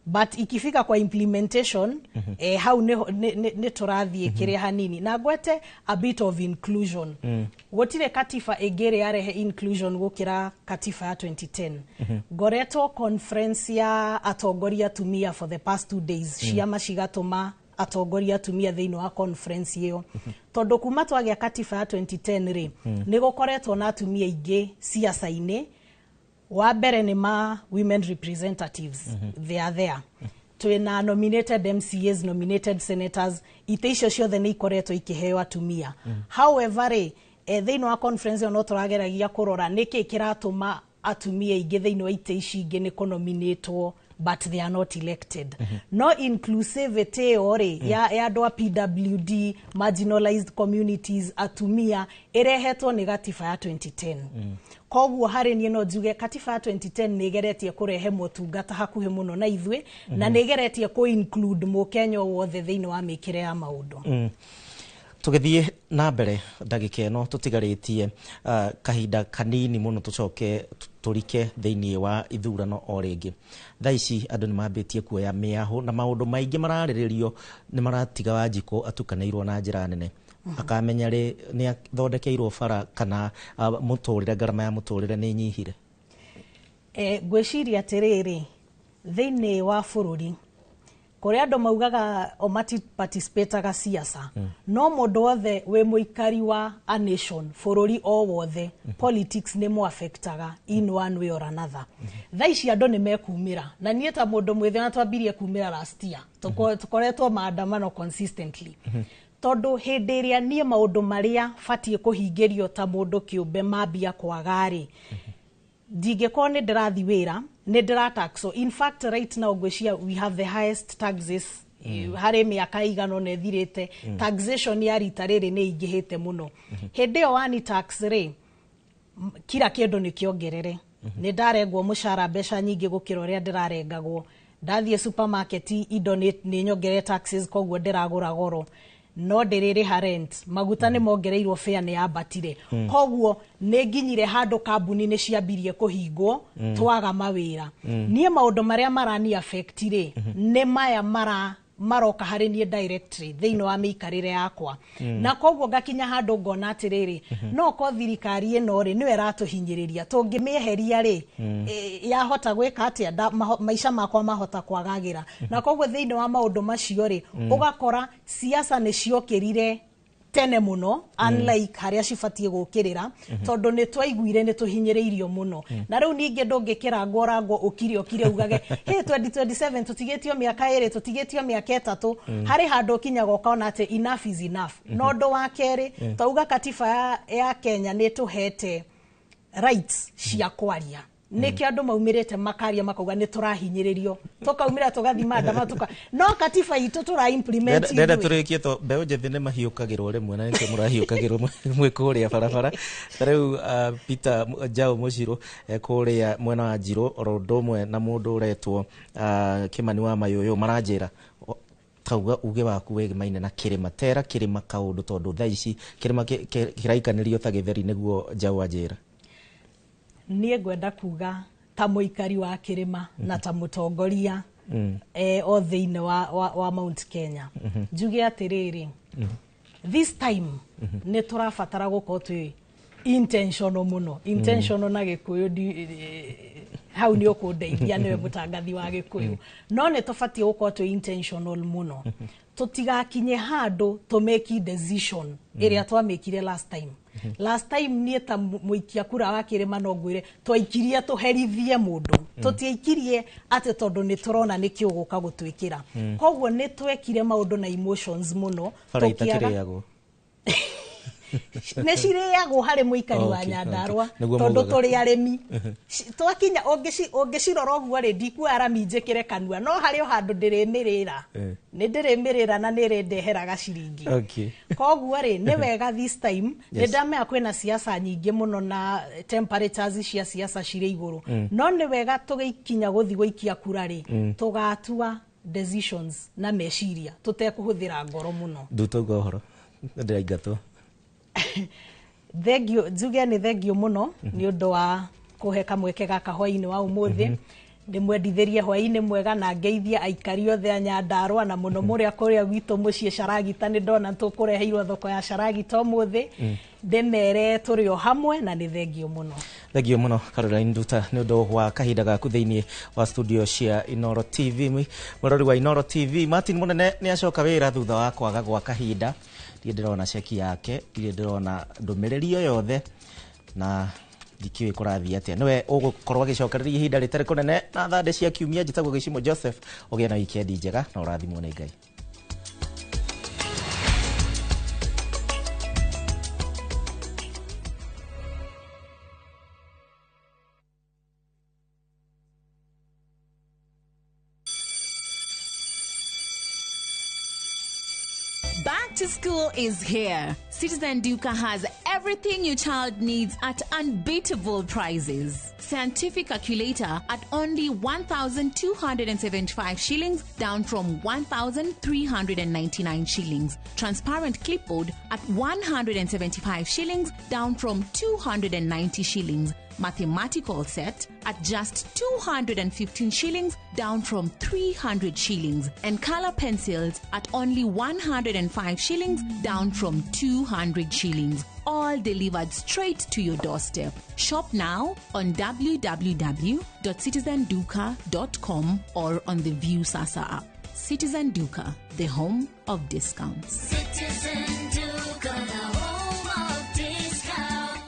but ikifika kwa implementation hau ne turathie kire hanini na gwete a bit of inclusion gotire katifa egere yarehe inclusion gukira katifa ya 2010 goreto conference ya atongoria tumia for the past 2 days ciama cigatuma atongoria tumia thiini wa conference iyo tondu kuma twagia katifa ya 2010 ri ni gukoretwo na atumia ingi siasa-ini wa mbere ni ma women representatives they are there twina nominated MCAs nominated senators ite icio ciothe ni ikoretwo ikiheo atumia however thiini wa conference no turageragia kurora niki kiratuma atumia ingi thiini wa ite ici ingi ni kunominatwo but they are not elected no inclusivity ore ya andwa PWD marginalized communities atumia irehetwo ni gatifa ya 2010 koguo hari ni no njuge katifa ya 2010 ni geretie kurehe motungata hakuhe muno na ithwe na ni geretie ku include Mukenya wothe thiini wa mikire ya maundu tugithie na mbere ndagika eno tutigaritie kahinda kanini muno tucoke turike thiini wa ithurano o ringi tha ici andu ni mambitie kuoya miahu na maundu maingi mararirio ni maratiga Wanjiku atukanirwo na njira nene akamenya ri ni athondekeirwo bara kana muturire garama ya muturire ni nyihire gwiciria atiriri thiini wa bururi kuria andu maugaga o participate siasa no mundu wothe we muikari wa a nation bururi o wothe politics ni mu affectaga in one way or another tha ici andu ni mekumira na nie ta mundu mwithe na twambirie kumira last year tukoretwo maandamano consistently tondu hindi iria nie maundu maria fatie kuhingirio ta mundu kiumbe mambia kwagari digeko ni ndirathi wira ni ndiratax so in fact right now gwishia we have the highest taxes hari miaka igano ne thirite taxation ya rita riri ni ingihite muno hindi o wani tax ri kila kindu ni kiongerere ni ndarengwo mushara besha nyingi gukira uria ndirarengagwo ndathie supermarket indo ni nyongere taxes koguo ndiragura goro no ndiriri ha rent maguta ni mongereirwo fare ni yabatire koguo ni nginyire handu kambuni ni ciambirie kuhingwo twaga mawira nie maundu maria marani affect ri ni maya maroka hari nie directly thiini wa mikarire yakwa na koguo gakinya handu ngona atiriri no ko thirikari ino ri niwe ratuhinyiriria tungimieheria ri yahota gwika atia maisha makwa mahota kwagagira na koguo thiini wa maundu macio ri ugakora siasa ni ciokirire tene muno unlike haria cibatie gukirira tondu ni twaiguire ni tuhinyiriirio muno na riu ningi ndungikira ngorangwo ukire ugage hey 2027 tutigitio miaka iri tutigitio miaka 3 hari handu kinyaga ukaona ati enough is enough no ndo wa keri tauga katifa ya Kenya ni tuhete rights cia kwaria niki andu maumirite makaria makauga ni turahinyiririo tukaumira tugathima ndama tuka no katifa itu tura implement ndenda turikie to mbeu njethi ne mahiukagirwo rimwe na niki murahiukagirwo mwe kuria barabara riu Peter Njau Muciro kuria mwena wa Njiro rondomwe na mundu uretwo Kimani wa Mayuyu maranjira tauga uge waku wege maine na kirima tera kirima kaundu tondu tha ici kirima kiraikanirio ta githeri niguo Njau anjira nie gwenda kuga ta muikari wa kirima na ta mutongoria o thiini wa Mount Kenya njuge atiriri this time ne turafatara guko twi intentional muno intentional na gikuyu how ni okundeithia niwe mutangathi wa gikuyu no ne tufatie guko twi intentional muno tutigakinye handu to make decision iria twamekire last time nie ta muikia kura wa kirima no ngwire twaikirie tuherithie mundu tutiaikirie ate tondu ni turona ni kiuguka gutwikira koguo ni twekire maundu na emotions muno tukiaga nä cirĩagwo harĩ mũikari wa Nyandarua tondũ tũrĩ arĩmi twakinya ũngĩ cirora ũguo rĩ ndikuoya rami njĩkĩre kanua no harĩ o handũ ndĩrĩmĩrĩra nĩ ndĩrĩmĩrĩra na nĩ ĩrĩndehera gaciringi koguo rĩ nĩ wega this time nĩ ndamenya kwĩna siasa nyingĩ mũno na temperatures cia siasa cirĩ igũrũ no nĩ wega tũgĩkinya gũthi gũikia kura rĩ tũgatua decisions na meciria tutekũhũthĩra ngoro mũno ndutoga ũhoro ndĩraingatwo thengio njuge nĩ thengio mũno nĩ ũndũ wa kũhe kamweke gaka hwaĩ-inĩ wa ũmũthĩ ndĩmwendithĩrie hwaĩ-inĩ mwega na ngeithia aikari othe a Nyandarua na mũno mũrĩa kũrĩa gwitũ mũciĩ Caragita nĩ ndona tũkũreheirwo thoko ya Caragita ũmũthĩ ndĩmere tũrĩ o hamwe na nĩ thengio mũno Caroline Nduta nĩ ũndũ wa kahinda gaku thĩinĩ wa studio cia Inoro TV mũrori wa Inoro TV Martin Munene nĩ acoka wĩra thutha wa kwaga gwa kahinda ndiye ndĩrona ceki yake ndiye ndĩrona ndũmĩrĩri o yothe na ndikiwe kũrathiĩ atĩa nĩwe ũgũkorwo agĩcokereria ihinda rĩtarĩ kũnene na thande cia kiumia njĩtagwo Gĩcimo Joseph ũgĩe na wikendi njega na ũrathimwo nĩ Ngai. Back to school is here. Citizen Duka has everything your child needs at unbeatable prices. Scientific calculator at only 1,275 shillings, down from 1,399 shillings. Transparent clipboard at 175 shillings, down from 290 shillings. Mathematical set at just 215 shillings, down from 300 shillings. And color pencils at only 105 shillings, down from 200 shillings. All delivered straight to your doorstep. Shop now on www.citizenduka.com or on the View Sasa app. Citizen Duka, the home of discounts. Citizen Duka, the home of discounts.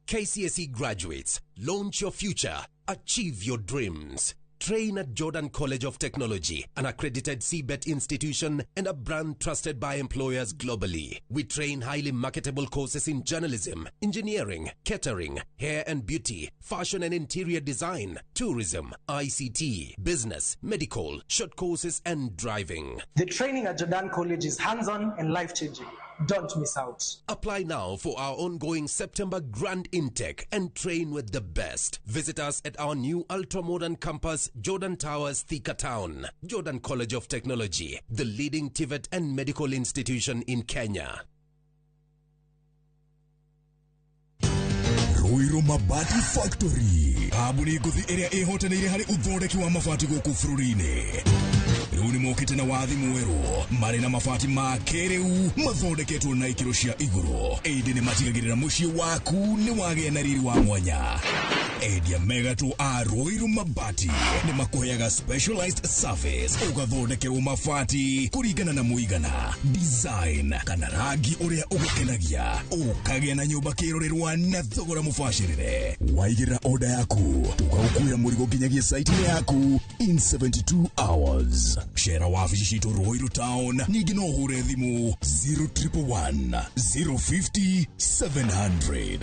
KCSE graduates, launch your future, achieve your dreams. Train at Jordan College of Technology, an accredited CBET institution and a brand trusted by employers globally. We train highly marketable courses in journalism, engineering, catering, hair and beauty, fashion and interior design, tourism, ICT, business, medical, short courses and driving. The training at Jordan College is hands-on and life-changing. Don't miss out. Apply now for our ongoing September Grand Intake and train with the best. Visit us at our new ultra-modern campus, Jordan Towers, Thika Town. Jordan College of Technology, the leading TVET and medical institution in Kenya. Ruiru Mabati Factory. Abuni kuthi area ehotanire hari uthondeki wa mabati gũkũ bũrũri-inĩ. Rĩu nĩ mokĩte na wathi mwerũ marĩ na mabati ma kĩrĩu mathondeketwo na ikĩro cia igũrũ. Ĩndĩ nĩ matigagĩrĩra mũciĩ waku nĩ wagĩa na riri wa mwanya. Endia megatũ a Ruiru Mabati nĩ makũheaga specialized service ũgathondekerwo mabati kũringana na mũigana, design kana rangi ũrĩa ũgũkenagia. Ũkagĩa na nyũmba kĩrorerwa na thogora mũbacĩrĩre. Waigĩra order yaku ũgagũkuĩra mũrigo nginyagia site-inĩ yaku in 72 hours. Share wabici citũ Ruiru Town, ningĩ no ũhũre thimũ 0111 050 700.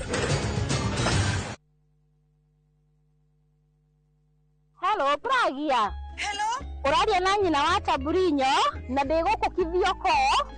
Hello, Pragia. Hello. Ũraria na nyina wa Taburinyo na ndĩgũkũkithio ko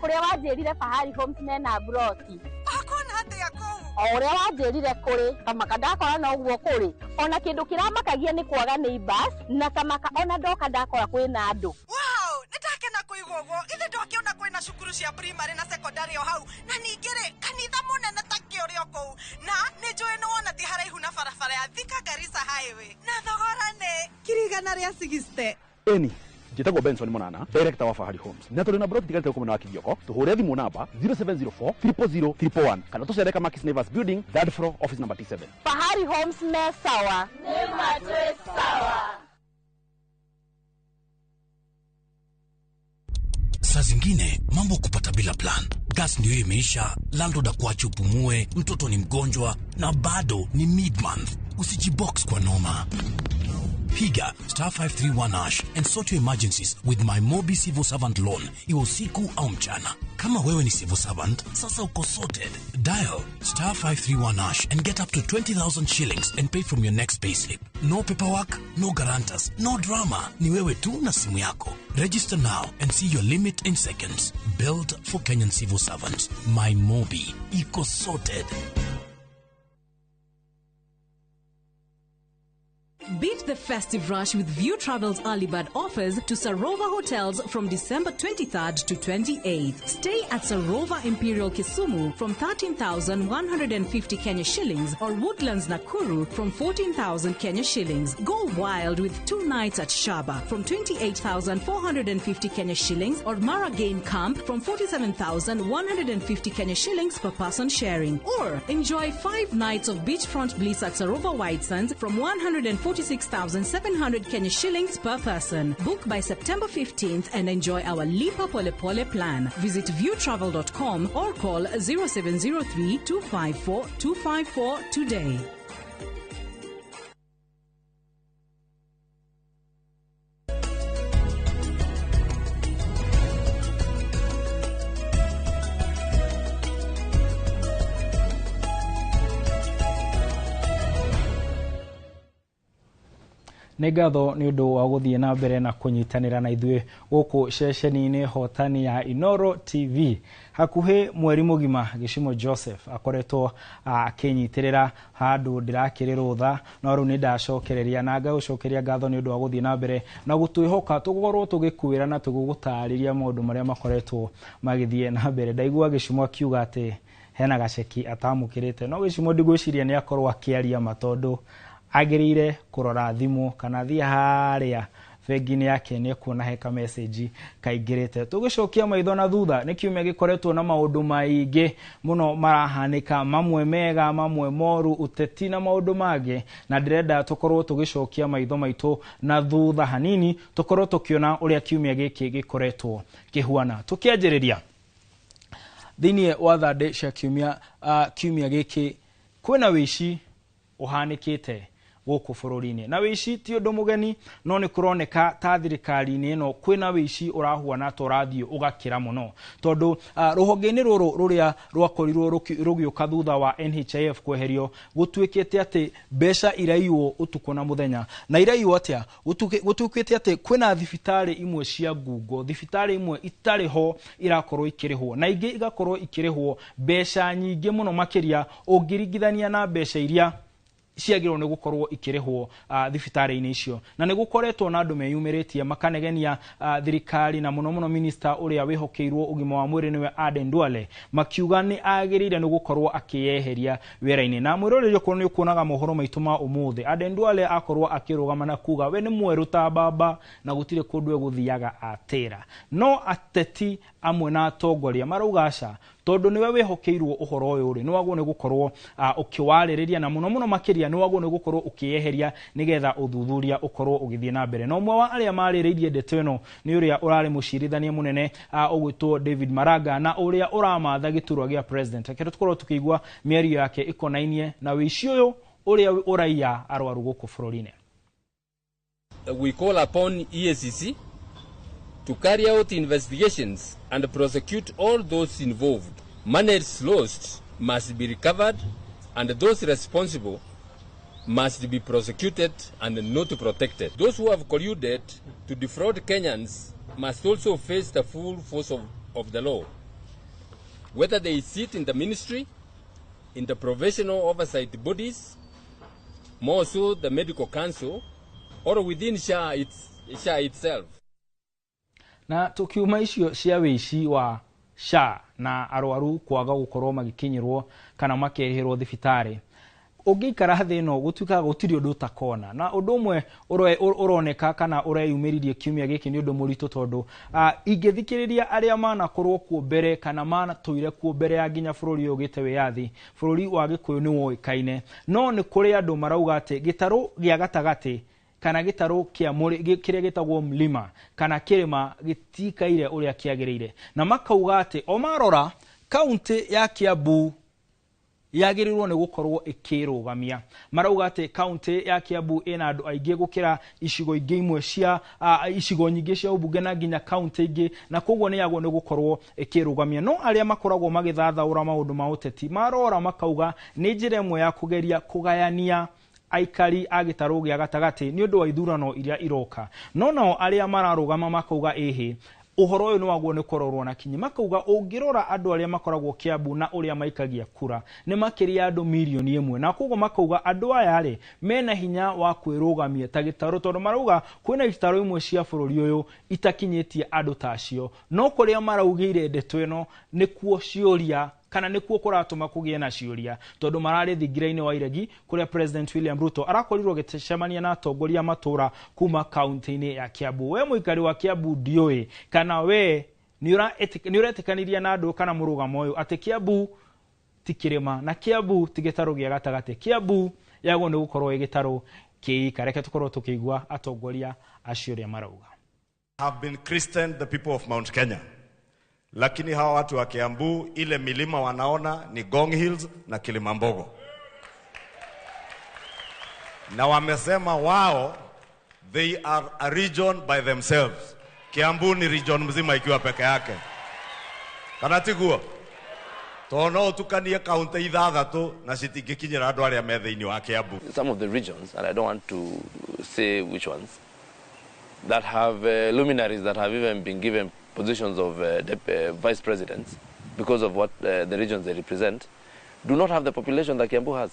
kũrĩa wanjĩrire Fahari Homes mena broti. Akona atĩa kũu? O ũrĩa wanjĩrire kũrĩ kamaka ndakora na ũguo kũrĩ. Ona kĩndũ kĩramakagia nĩ kwaga neighbors na kamaka ona ndoka ndakora kwĩna andũ. Wow, nĩndakena kũigua ũguo. Ithe ndwakiona kwĩna cukuru cia primary na secondary o hau. Na ningĩ rĩ kanitha mũnene ta kĩũrĩa kũu. Na nĩnjũĩ nĩ wona ti haraihu na barabara ya Thika Garissa Highway. Na thogora nĩ kirigana rĩa 60. Eni, njĩtagwo Benson Monana, director wa Fahari Homes. Na tũrĩ na broti tigarĩte gũkũ mwena wa Kigioko. Tũhũre thimũ namba 0704 000 111 kana tũcereka Markis Naivas Building, 3rd floor, office number T7. Fahari Homes me sawa. Nĩ matwe sawa. Saa zingine mambo kupata bila plan. Gas ndio imeisha, landlord akuache upumue, mtoto ni mgonjwa na bado ni mid-month. Usijibox kwa noma. Piga *531# and sort your emergencies with my Mobi Civil Servant Loan. Iwe usiku au mchana. Kama wewe ni civil servant, sasa uko sorted. Dial *531# and get up to 20,000 shillings and pay from your next payslip. No paperwork, no guarantors, no drama. Ni wewe tu na simu yako. Register now and see your limit in seconds. Built for Kenyan civil servants. My Mobi. Iko sorted. Beat the festive rush with View Travel's early bird offers to Sarova Hotels from December 23rd to 28th. Stay at Sarova Imperial Kisumu from 13,150 Kenya shillings or Woodlands Nakuru from 14,000 Kenya shillings. Go wild with 2 nights at Shaba from 28,450 Kenya shillings or Mara Game Camp from 47,150 Kenya shillings per person sharing. Or enjoy 5 nights of beachfront bliss at Sarova White Sands from 146,700 Kenya shillings per person. Book by September 15th and enjoy our Lipa Pole Pole plan. Visit viewtravel.com or call 0703 254 254 today. nĩ ngatho nĩ ũndũ wa gũthiĩ na mbere na kũnyitanĩra na ithuĩ gũkũ ceceni-inĩ hotani ya Inoro TV. Hakuhĩ mweri mũgima Gĩcimo Joseph akoretwo akĩnyitĩrĩra handũ ndĩrakĩrĩ rũtha, no rĩu nĩ ndacokereria na ngagũcokeria ngatho nĩ ũndũ wa gũthiĩ na mbere na gũtwĩhoka tũgũkorwo tũgĩkwĩra na tũgũgũtarĩria maũndũ marĩa makoretwo magĩthiĩ na mbere. Ndaigua Gĩcimo akiuga atĩ hena gaceki atamũkĩrĩte, no Gĩcimo ndigwĩciria nĩ akorwo akĩaria matondũ agĩrĩire kũrora thimũ kana thiĩ harĩa bengi-inĩ yake nĩ kuona heka message kaingĩrĩte. Tũgĩcokia maitho na thutha nĩ kiumia gĩkoretwo na maũndũ maingĩ mũno marahanĩka, mamwe mega mamwe moru, ũteti na maũndũ mangĩ, na ndĩrenda tũkorwo tũgĩcokia maitho maitũ na thutha hanini tũkorwo tũkĩona ũrĩa kiumia gĩkĩ gĩkoretwo kĩhuana. Tũkĩanjĩrĩria thĩinĩ wa thande cia kiumia gĩkĩ kwĩna wĩici ũhanĩkĩte gũkũ bũrũri-inĩ, na wĩici ti ũndũ mũgeni, no nĩ kũroneka ta thirikari-inĩ ĩno kwĩna wĩici ũrahuana ta ũrathiĩ ũgakĩra mũno, tondũ rũhonge-inĩ rũrũ rũrĩa rwakorirwo rũgĩũka thutha wa NHIF kweherio gũtuĩkĩte atĩ mbeca iraiywo ũtukũ na mũthenya. Na iraiywo atĩa? Gũtuĩkĩte atĩ kwĩna thibitarĩ imwe cia ngungo, thibitarĩ imwe itarĩ ho irakorwo ikĩrĩhwo, na ingĩ igakorwo ikĩrĩhwo mbeca nyingĩ mũno makĩria ũngĩringithania na mbeca iria ciagĩrĩirwo nĩ gũkorwo ikĩrĩhwo thibitarĩ-inĩ icio. Na nĩ gũkoretwo na andũ meyumĩrĩtie makanegenia thirikari na mũno mũno minista ũrĩa wĩhokeirwo ũgima wa mwĩrĩ nĩwe Aden Duale, makiuga nĩ agĩrĩire nĩ gũkorwo akĩyeheria wĩra-inĩ. Na mwĩroreri ũkorwo nĩ ũkuonaga mohoro maitũ ma ũmũthĩ, Aden Duale akorwo akĩrũgama na kuga we nĩ mwerũ ta mbamba na gũtirĩ kũndũ egũthiaga atĩra. No ateti amwe na atongoria marauga aca, tondũ nĩwe wĩhokeirwo ũhoro ũyũ rĩ, nĩ wagwo nĩ gũkorwo ũkĩwarĩrĩria na mũno mũno makĩria nĩ wagwo nĩ gũkorwo ũkĩyeheria nĩgetha ũthuthuria ũkorwo ũgĩthiĩ na mbere. Na ũmwe wa arĩa marĩrĩirie ndeto ĩno nĩ ũrĩa ũrarĩ mũcirithania mũnene ũgwĩtwo David Maraga na ũrĩa ũramatha gĩturwa gĩa president. Reke tũkorwo tũkĩigua mĩario yake ĩkonainie na wĩici ũyũ ũrĩa ũraiya arwaru gũkũ bũrũri-inĩ. We call upon EACC to carry out investigations and prosecute all those involved. Monies lost must be recovered and those responsible must be prosecuted and not protected. Those who have colluded to defraud Kenyans must also face the full force of the law, whether they sit in the ministry, in the professional oversight bodies, more so the medical council, or within SHA itself. Na tukiuma icio cia wĩici wa SHA na arwaru kwaga gũkorwo magĩkinyĩrwo kana makehĩrwo thibitarĩ, ũngĩikara thĩ ĩno gũtuĩkaga gũtirĩ ũndũ ũtakona. Na ũndũ ũmwe ũroneka kana ũreyumĩririe kiumia gĩkĩ nĩ ũndũ mũritũ, tondũ ingĩthikĩrĩria arĩa manakorwo kuo mbere kana manatũire kuo mbere ya nginya bũrũri ũyũ ũgĩte wĩyathi, bũrũri wa Gĩkũyũ nĩ woĩkaine, no nĩ kũrĩ andũ marauga atĩ gĩtarũ gĩa gatagatĩ kana gĩtarũ kĩrĩa gĩtagwo mlima kana kĩrĩma gĩtikaire ũrĩa kĩagĩrĩire, na makauga atĩ o marora kaunti ya Kiambu yagirirwo ni gukorwo ikirugamia. Marauga ati county ya Kiambu ina andu aingi gukira icigo ingi imwe cia icigo nyingi cia ubunge na nginya county ingi, na koguo ni yagwo ni gukorwo ikirugamia. No aria makoragwo magithathaura maundu ma uteti marora makauga ni njira imwe ya kugeria kugayania aikari agitaru gya gatagati ni undu wa ithurano iria iroka. No nao aria mararugama makauga ehe uhoro uyu ni wagwo ni kororwo na kinyi. Makauga ungirora andu aria makoragwo Kiambu na uria maikagia kura ni makiria andu milioni 1, na koguo makauga andu aya ri mena hinya wa kwirugamia ta gitaru, tondu marauga kwina gitaru imwe cia bururi uyu itakinyitie andu tacio. No kuria maraugire ndeto ino ni kuo ciuria kana nikuo kuratuma kugie na ciuria, tondu marari thingiraini wa iregi kuria President William Ruto arakorirwo gicemania na atongoria matura kuma county-ini ya Kiambu. We muikari wa Kiambu ndioi kana we ni uretikaniria na andu kana murugamo uyu ati Kiambu ti kirima na Kiambu ti gitaru gia gatagati. Kiambu yago ni gukorwo igitaru kiika. Reke tukorwo tukigwa atongoria acio ria marauga. Have been christened the people of Mount Kenya. Lakini hawa watu wa Kiambu ile milima wanaona ni Gong Hills na Kilimambogo. Na wamesema wao they are a region by themselves. Kiambu ni region mzima ikiwa peke yake. Kanatiguo. Tono tukania kaunti ithathatu na citingikinyira andu aria me thiini wa Kiambu. Some of the regions, and I don't want to say which ones, that have luminaries that have even been given positions of vice presidents because of what the regions they represent, do not have the population that Kiambu has.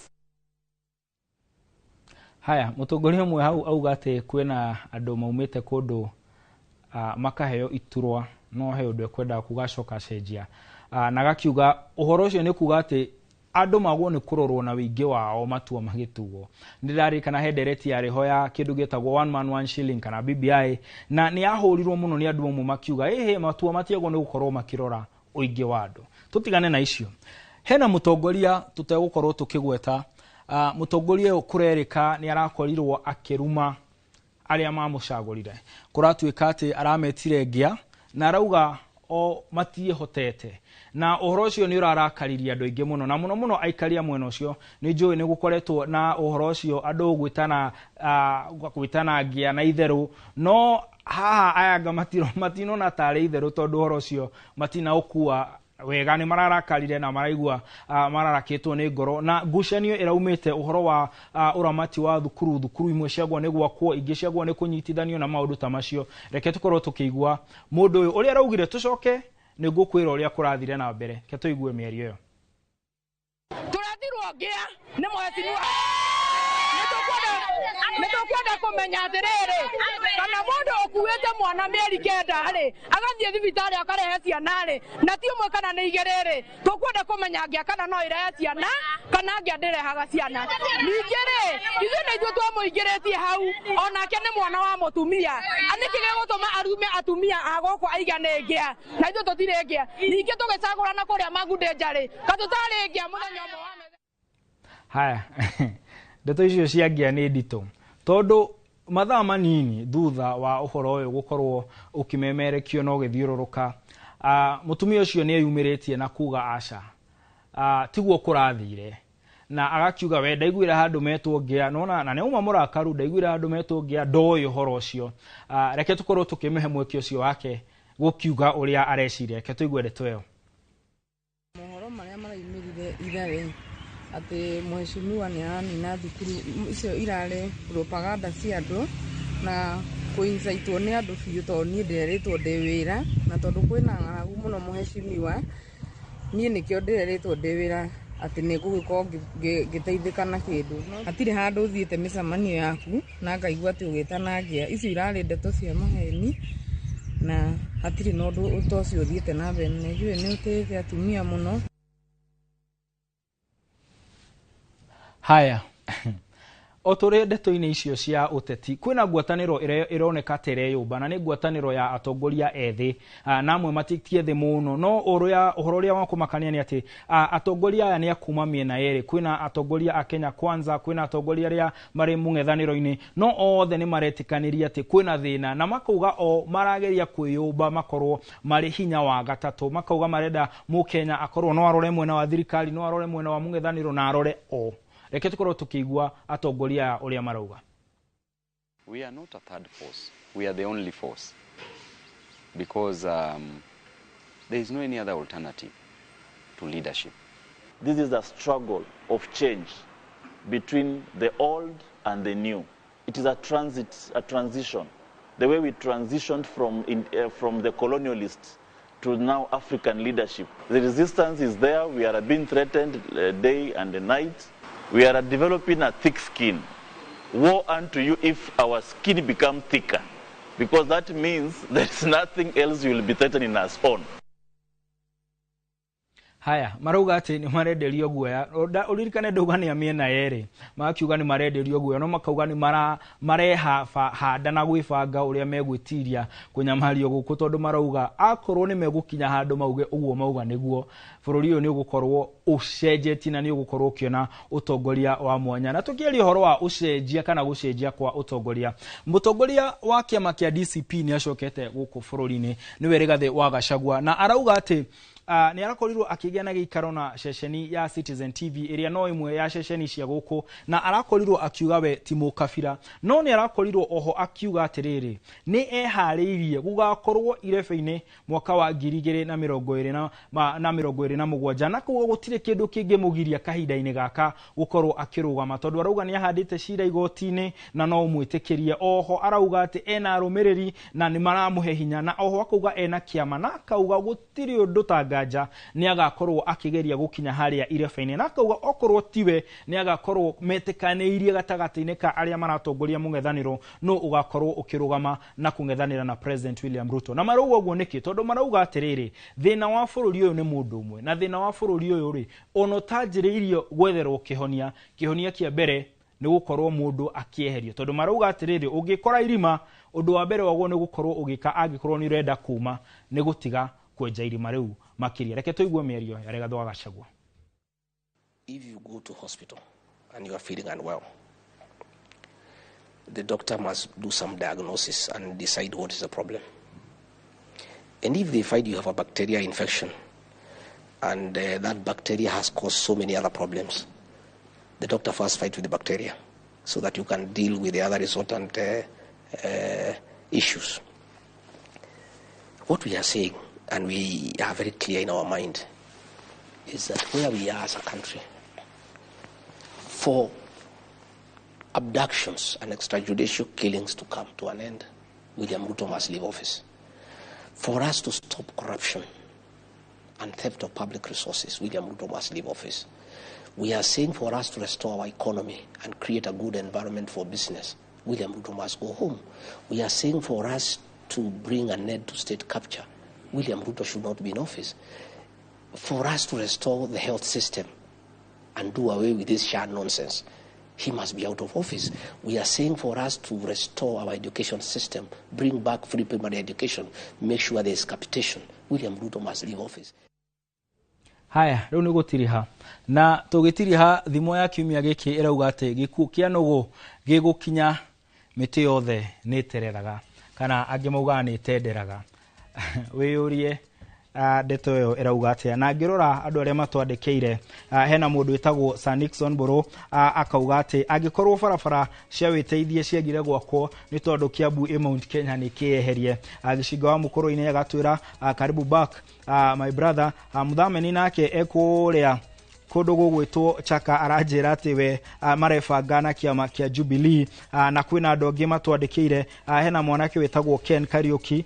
Haya, mutongoria mwe hau auga ati kwina andu maumite kundu makaheo iturwa no he undu ekwenda kugacoka cenjia. Na gakiuga uhoro ucio ni kuga ati andu magwo ni kurorwo na wingi wao matua magitugo. Ndirari kana hendereti ya riho ya kindu getagwo 1 man 1 shilling kana BBI, na ni ahurirwo muno ni andu amwe makiuga ehe matua matiagwo ni gukorwo makirora uingi wa andu. Tutigane na icio. Hena mutongoria tutegukorwo tukigweta. Mutongoria ukurereka ni arakorirwo akiruma aria mamucagurire. Kuratuika ati arametire ngia na arauga o matie hotete. Na uhoro ucio ni urarakariria andu aingi muno, na muno muno aikaria mwena ucio ni njui ni gukoretwo na uhoro ucio andu gwitana ngia na itheru. No haha ayanga matino na tare itheru tondu uhoro ucio matina ukua wega. Ni mararakarire na maraigua mararakitwo ni ngoro, na ngucanio iraumite uhoro wa uramati wa thukuru imwe ciagwo ni gwakwo ingi ciagwo ni kunyitithanio na maundu ta macio. Reke tukorwo tukigwa mundu uyu uria araugire tucoke ni ngukwira uria kurathire na mbere. Ke tuigue mieri iyo. Turathirwo ngia ni mwetinwa nitukwenda kumenya atiriri kana mundu ukuite mwana mieri kenda ri agathie thibitari akarehe ciana ri na ti umwe kana ni igiriri. Tukwenda kumenya ngia kana no irehe ciana kana ngia ndirehaga ciana. Ningi ri ithuĩ nĩ ithuĩ twamuingĩrĩtie hau onake nĩ mwana wa mutumia. Aniki gĩgũtũma arume atumia agoko aigane ngia na ithuĩ tũtirĩ ngia. Ningĩ tũgĩcagũrana kũrĩa magunde njarĩ katũtarĩ ngia mũthenya ũmwe wa haya. Ndeto icio cia ngia nĩ nditũ tondu mathaa manini thutha wa uhoro uyu gukorwo ukimemerekio no githiururuka. Mutumia ucio ni ayumiritie na kuga aca tiguo kurathire, na agakiuga we ndaiguira handu metwo ngia nona na neuma murakaru ndaiguira handu metwo ngia ndoyo uhoro ucio. Reke tukorwo tukimehe mweki ucio wake gukiuga uria areciria. Reke tuigue ndeto iyo. Mohoro maria maraimirire ithare ati mheshimiwa ni anina thukuru icio irare propaganda cia andu na kuinsaitwo ni andu biu to ni nderetwo ndi wira, na tondu kwina ng'aragu muno mheshimiwa ni nikio nderetwo ndi wira ati ni gugikorwo ngiteithika na kindu. Atiri handu uthiite micemanio yaku na ngaigua ati ugitana ngia icio irare ndeto cia maheni na atiri no ndu utocio uthiite na mbere. Nijue ni utete atumia muno. Haya. otore ndeto-inĩ icio cia uteti kwina ngwatanĩro ironeka tereyũmba na nĩ ngwatanĩro ya atongoria ethĩ na amwe matitie thĩ mũno no ũhoro ũrĩa wa kũmakania nĩ atĩ atongoria aya nĩ akuma mĩena yerĩ kwina atongoria a Kenya Kwanza kwina atongoria arĩa marĩ mũng'ethanĩro-inĩ no othe nĩ maretĩkanĩria atĩ kwina thĩna na makauga o marageria kwĩyũmba makorwo marĩ hinya wa gatatũ makauga marenda mũkenya akorwo no arore mwena wa thirikari no arore mwena wa mũng'ethanĩro na arore o reke tukorwo tukigwa atongoria uria marauga. We are not a third force, we are the only force because there is no any other alternative to leadership. This is a struggle of change between the old and the new. It is a transition. The way we transitioned from the colonialists to now African leadership. The resistance is there, we are being threatened day and night. We are developing a thick skin. Woe unto you if our skin becomes thicker, because that means there's nothing else you will be threatening us on. Haya, marauga ati ni marenderio guoya. Uririkane ndauga ni amĩena yerĩ. Makiuga ni marenderio guoya no makauga ni mareha handa na gwĩbanga ũrĩa megwĩtiria kũnyamario gũkũ tondũ marauga akorwo ni megũkinya handũ mauge ũguo mauga nĩguo bũrũri ũyũ nĩ ũgũkorwo ũcenjetie na nĩ ũgũkorwo ũkĩona ũtongoria wa mwanya. Na tukĩaria ũhoro wa ũcenjia kana gũcenjia kwa ũtongoria. Mũtongoria wa kĩama kĩa DCP nĩ acokete gũkũ bũrũri-inĩ nĩwe Rigathĩ wa Gachagua na arauga ati ni arakorirwo akĩgĩa na gĩikaro na ceceni ya Citizen TV ĩrĩa no imwe ya ceceni cia gũkũ na arakorirwo akiuga we ti mũkabira no ni arakorirwo oho akiuga atĩrĩrĩ ni eharĩirie gũgakorwo irebe-inĩ mwaka wa 2027 na kuga gũtirĩ kĩndũ kĩngĩmũgiria kahinda-inĩ gaka gũkorwo akĩrũgama tondũ arauga ni ahandĩte cira igoti-inĩ na no mwĩtĩkĩrie oho arauga atĩ ena arũmĩrĩri na ni maramũhe hinya na oho akauga ena kĩama na akauga gũtirĩ ũndũ tanga ni agakorwo akigeria gukinya haria irebe-inĩ na akauga okorwo tiwe ni agakorwo metĩkanĩirie gatagatĩ-inĩ ka arĩa maratongoria mũng'ethanĩro no ugakorwo ukirugama na kũng'ethanĩra na President William Ruto na marauga ũguo nĩkĩ tondũ marauga atĩrĩrĩ thĩna wa bũrũri ũyũ nĩ mũndũ ũmwe na thĩna wa bũrũri ũyũ rĩ ono tanjĩrĩirio gwetherwo kĩhonia kĩa mbere nĩ gũkorwo mũndũ akĩeherio tondũ marauga atĩrĩrĩ ũngĩkora irima ũndũ wa mbere waguo nĩ gũkorwo ũgĩka angĩkorwo nĩ ũrenda kuma nĩ gũtiga kwenja irima rĩu makiria reke tuigue mĩario ya Rigathĩ wa Gachagua. If you go to hospital and you are feeling unwell, the doctor must do some diagnosis and decide what is the problem. And if they find you have a bacteria infection and that bacteria has caused so many other problems, the doctor first fights with the bacteria so that you can deal with the other resultant issues. What we are saying, and we are very clear in our mind, is that where we are as a country, for abductions and extrajudicial killings to come to an end, William Ruto must leave office. For us to stop corruption and theft of public resources, William Ruto must leave office. We are saying for us to restore our economy and create a good environment for business, William Ruto must go home. We are saying for us to bring an end to state capture, William Ruto should not be in office. For us to restore the health system and do away with this SHA nonsense, he must be out of office. We are saying for us to restore our education system, bring back free primary education, make sure there is capitation, William Ruto must leave office. Haya, rĩu nĩ gũtiriha na tũgĩtiriha thimo ya kiumia gĩkĩ ĩrauga atĩ gĩkuũ kĩa nũgũ gĩgũkinya mĩtĩ yothe nĩ tereraga kana angĩ mauga nĩ tenderaga wĩyũrie ndeto ĩyo ĩrauga atĩa na ngĩrora andũ arĩa matwandĩkĩire hena mũndũ wĩtagwo Sir Nixon Mburu akauga atĩ angĩkorwo barabara cia wĩteithie ciagire gwakwo nĩ tondũ Kiambu Mount Kenya nĩ kĩeherie gĩcinga wa mũkũrũ-inĩ agatwĩra karibu back my brother Muthameni nake ekũrĩa kũndũ gũgwĩtwo Chaka aranjĩra atĩ we marebanga na kĩama kĩa Jubilee na kwĩna andũ angĩ matwandĩkĩire hena mwanake wĩtagwo Ken Kariuki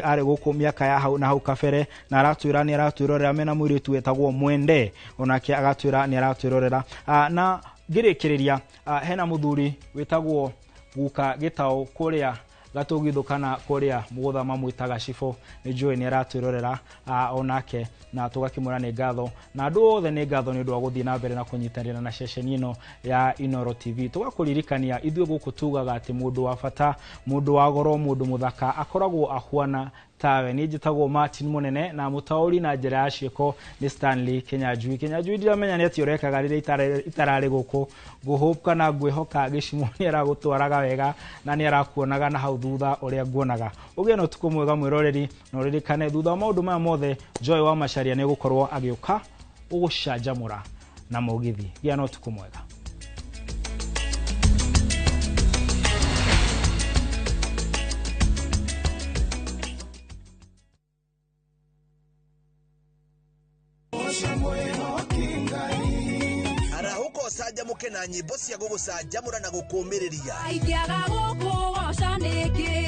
arĩ gũkũ mĩaka ya hau na hau kabere na aratwĩra nĩ aratwĩrorera mena mũirĩtu wĩtagwo Mwende onake agatwĩra nĩ aratwĩrorera na ngĩrĩkĩrĩria hena mũthuri wĩtagwo Guka Gĩtaũ kũrĩa gatugithukana kuria mugutha mamwitaga Shifo ni njui ni aratwirorera onake na tugakimura ni ngatho na andu othe ni ngatho ni undu wa guthii na mbere na kunyitanira na ceceni ino ya Inoro TV. Tugakuririkania ithuĩ guku tugaga ati mundu wa bata, mundu wa goro, mundu muthaka akoragwo ahuana tawe. Ni njitagwo Martin Munene na mutauri na njira ya ciĩko ni Stanley Kinyanjui. Kinyanjui ndiramenya ni ati urekaga rĩrĩa itararĩ guku nguhope kana ngwĩhoka Gĩcimo ni aragutwaraga wega na ni arakuonaga na hau thutha uria nguonaga. Ugie no tuko mwega mwiroreri na uririkane thutha wa maundu maya mothe Joy wa Macharia ni gukorwo agiuka ugucanjamura na mugithi. Gia no tuko mwega. Arahuko saja muke na nyimbo cia gugucanjamura na gukumiriria Aikiaga gukugoca nĩngĩ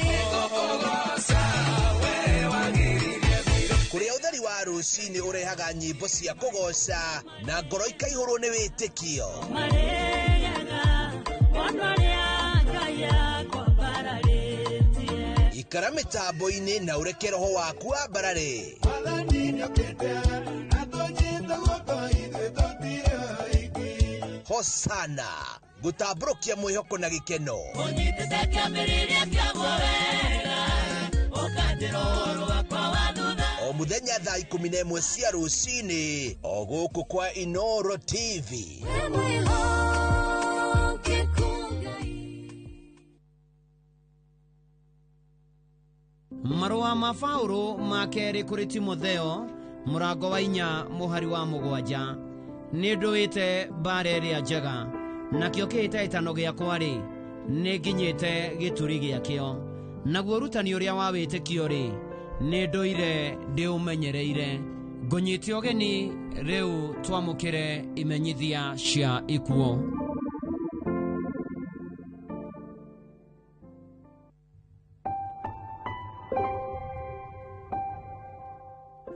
kuria utheri wa rucini urehaga nyimbo cia kugoca na ngoro ikaihurwo ni witikio ikara mitambo-ini na ureke roho waku ambarare Hosana gutamburukia mwihoko na gikeno o muthenya thaa 11 cia rucini o guku kwa Inoro TV. Marua ma Paulo ma keri kuri Timotheo murango wa 4 muhari wa 7 ni nduite bareria njega nakio kiitaitano giakwa ri ni nginyite gituri giakio naguo rutani uria wa witikio ri ni nduire ndiumenyereire ngunyite ogeni riu twamukire imenyithia cia ikuo.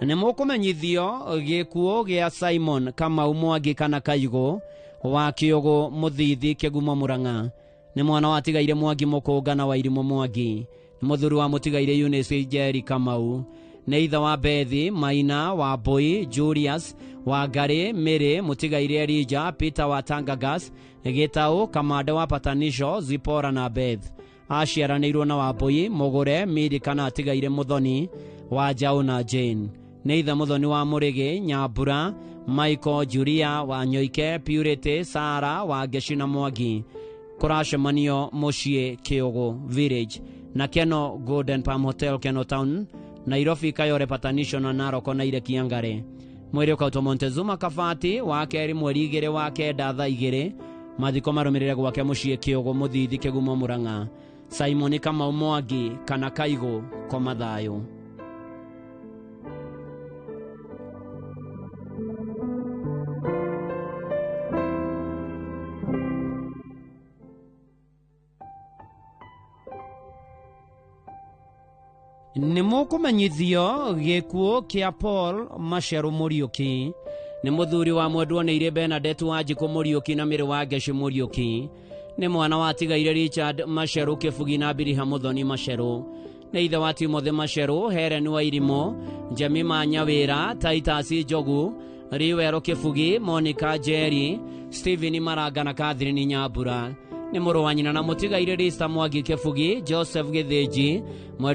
Nĩ mũkũmenyithio gĩkuũ gĩa Simon Kamau Mwangi kana Kaigo wa Kĩũgũ Mũthithi Kĩgumo Mũrang'a. Nĩ mwana wa tigaire Mwangi Mũkũnga na Wairimũ Mwangi. Nĩ mũthuri wa mũtigaire Eunice Njeri Kamau. Nĩ ithe wa Bethi Maina wa Boy Julius wa Ngari Mĩrĩ mũtigaire Elijah Peter wa Tangagas Gĩtaũ Kamande wa Patanisho Zipora na Beth. Aciaranĩirwo na Wambũi Mũgũre Miri kana tigaire Mũthoni wa Njaũ na Jane. Nĩ ithe Mũthoni wa Mũrĩgĩ Nyambura Michael Julia wa Nyoike Purity Sara wa Ngeshina Mwangi. Kũracemanio mũciĩ Kĩũgũ Village na Keno Golden Palm Hotel Keno Town Nairobi Kayore Patanisho na Naroko na Ire Kiangare. Mwĩrĩ ũkautwo Montezuma Kabati wa kerĩ mweri 2 wa kenda thaa 2 mathiko marũmĩrĩre gwake mũciĩ Kĩũgũ Mũthithi Kĩgumo Mũrang'a. Simon Kamau Mwangi kana Kaigo koma thayũ. Nĩ mũkũmenyithio gĩkuũ kĩa Paul Macheru Mũriũki. Nĩ mũthuri wa mwendwo nĩire Bernadette Wanjikũ Mũriũki na Mĩrĩ wa Ngeci Mũriũki. Nĩ mwana wa tigaire Richard Macheru Kĩbugi na Biriha Mũthoni Macheru. Nĩ ithe wa Timothy Macheru, Helen Wairimũ, Jemima Nyawĩra, Titus Njogu, Riwero Kĩbugi, Monica Njeri, Stephen Maranga na Catherine Nyambura. Nĩ mũrũ wa nyina na mũtigaire Rista Mwangi Kĩbugi, Joseph Gĩthĩnji.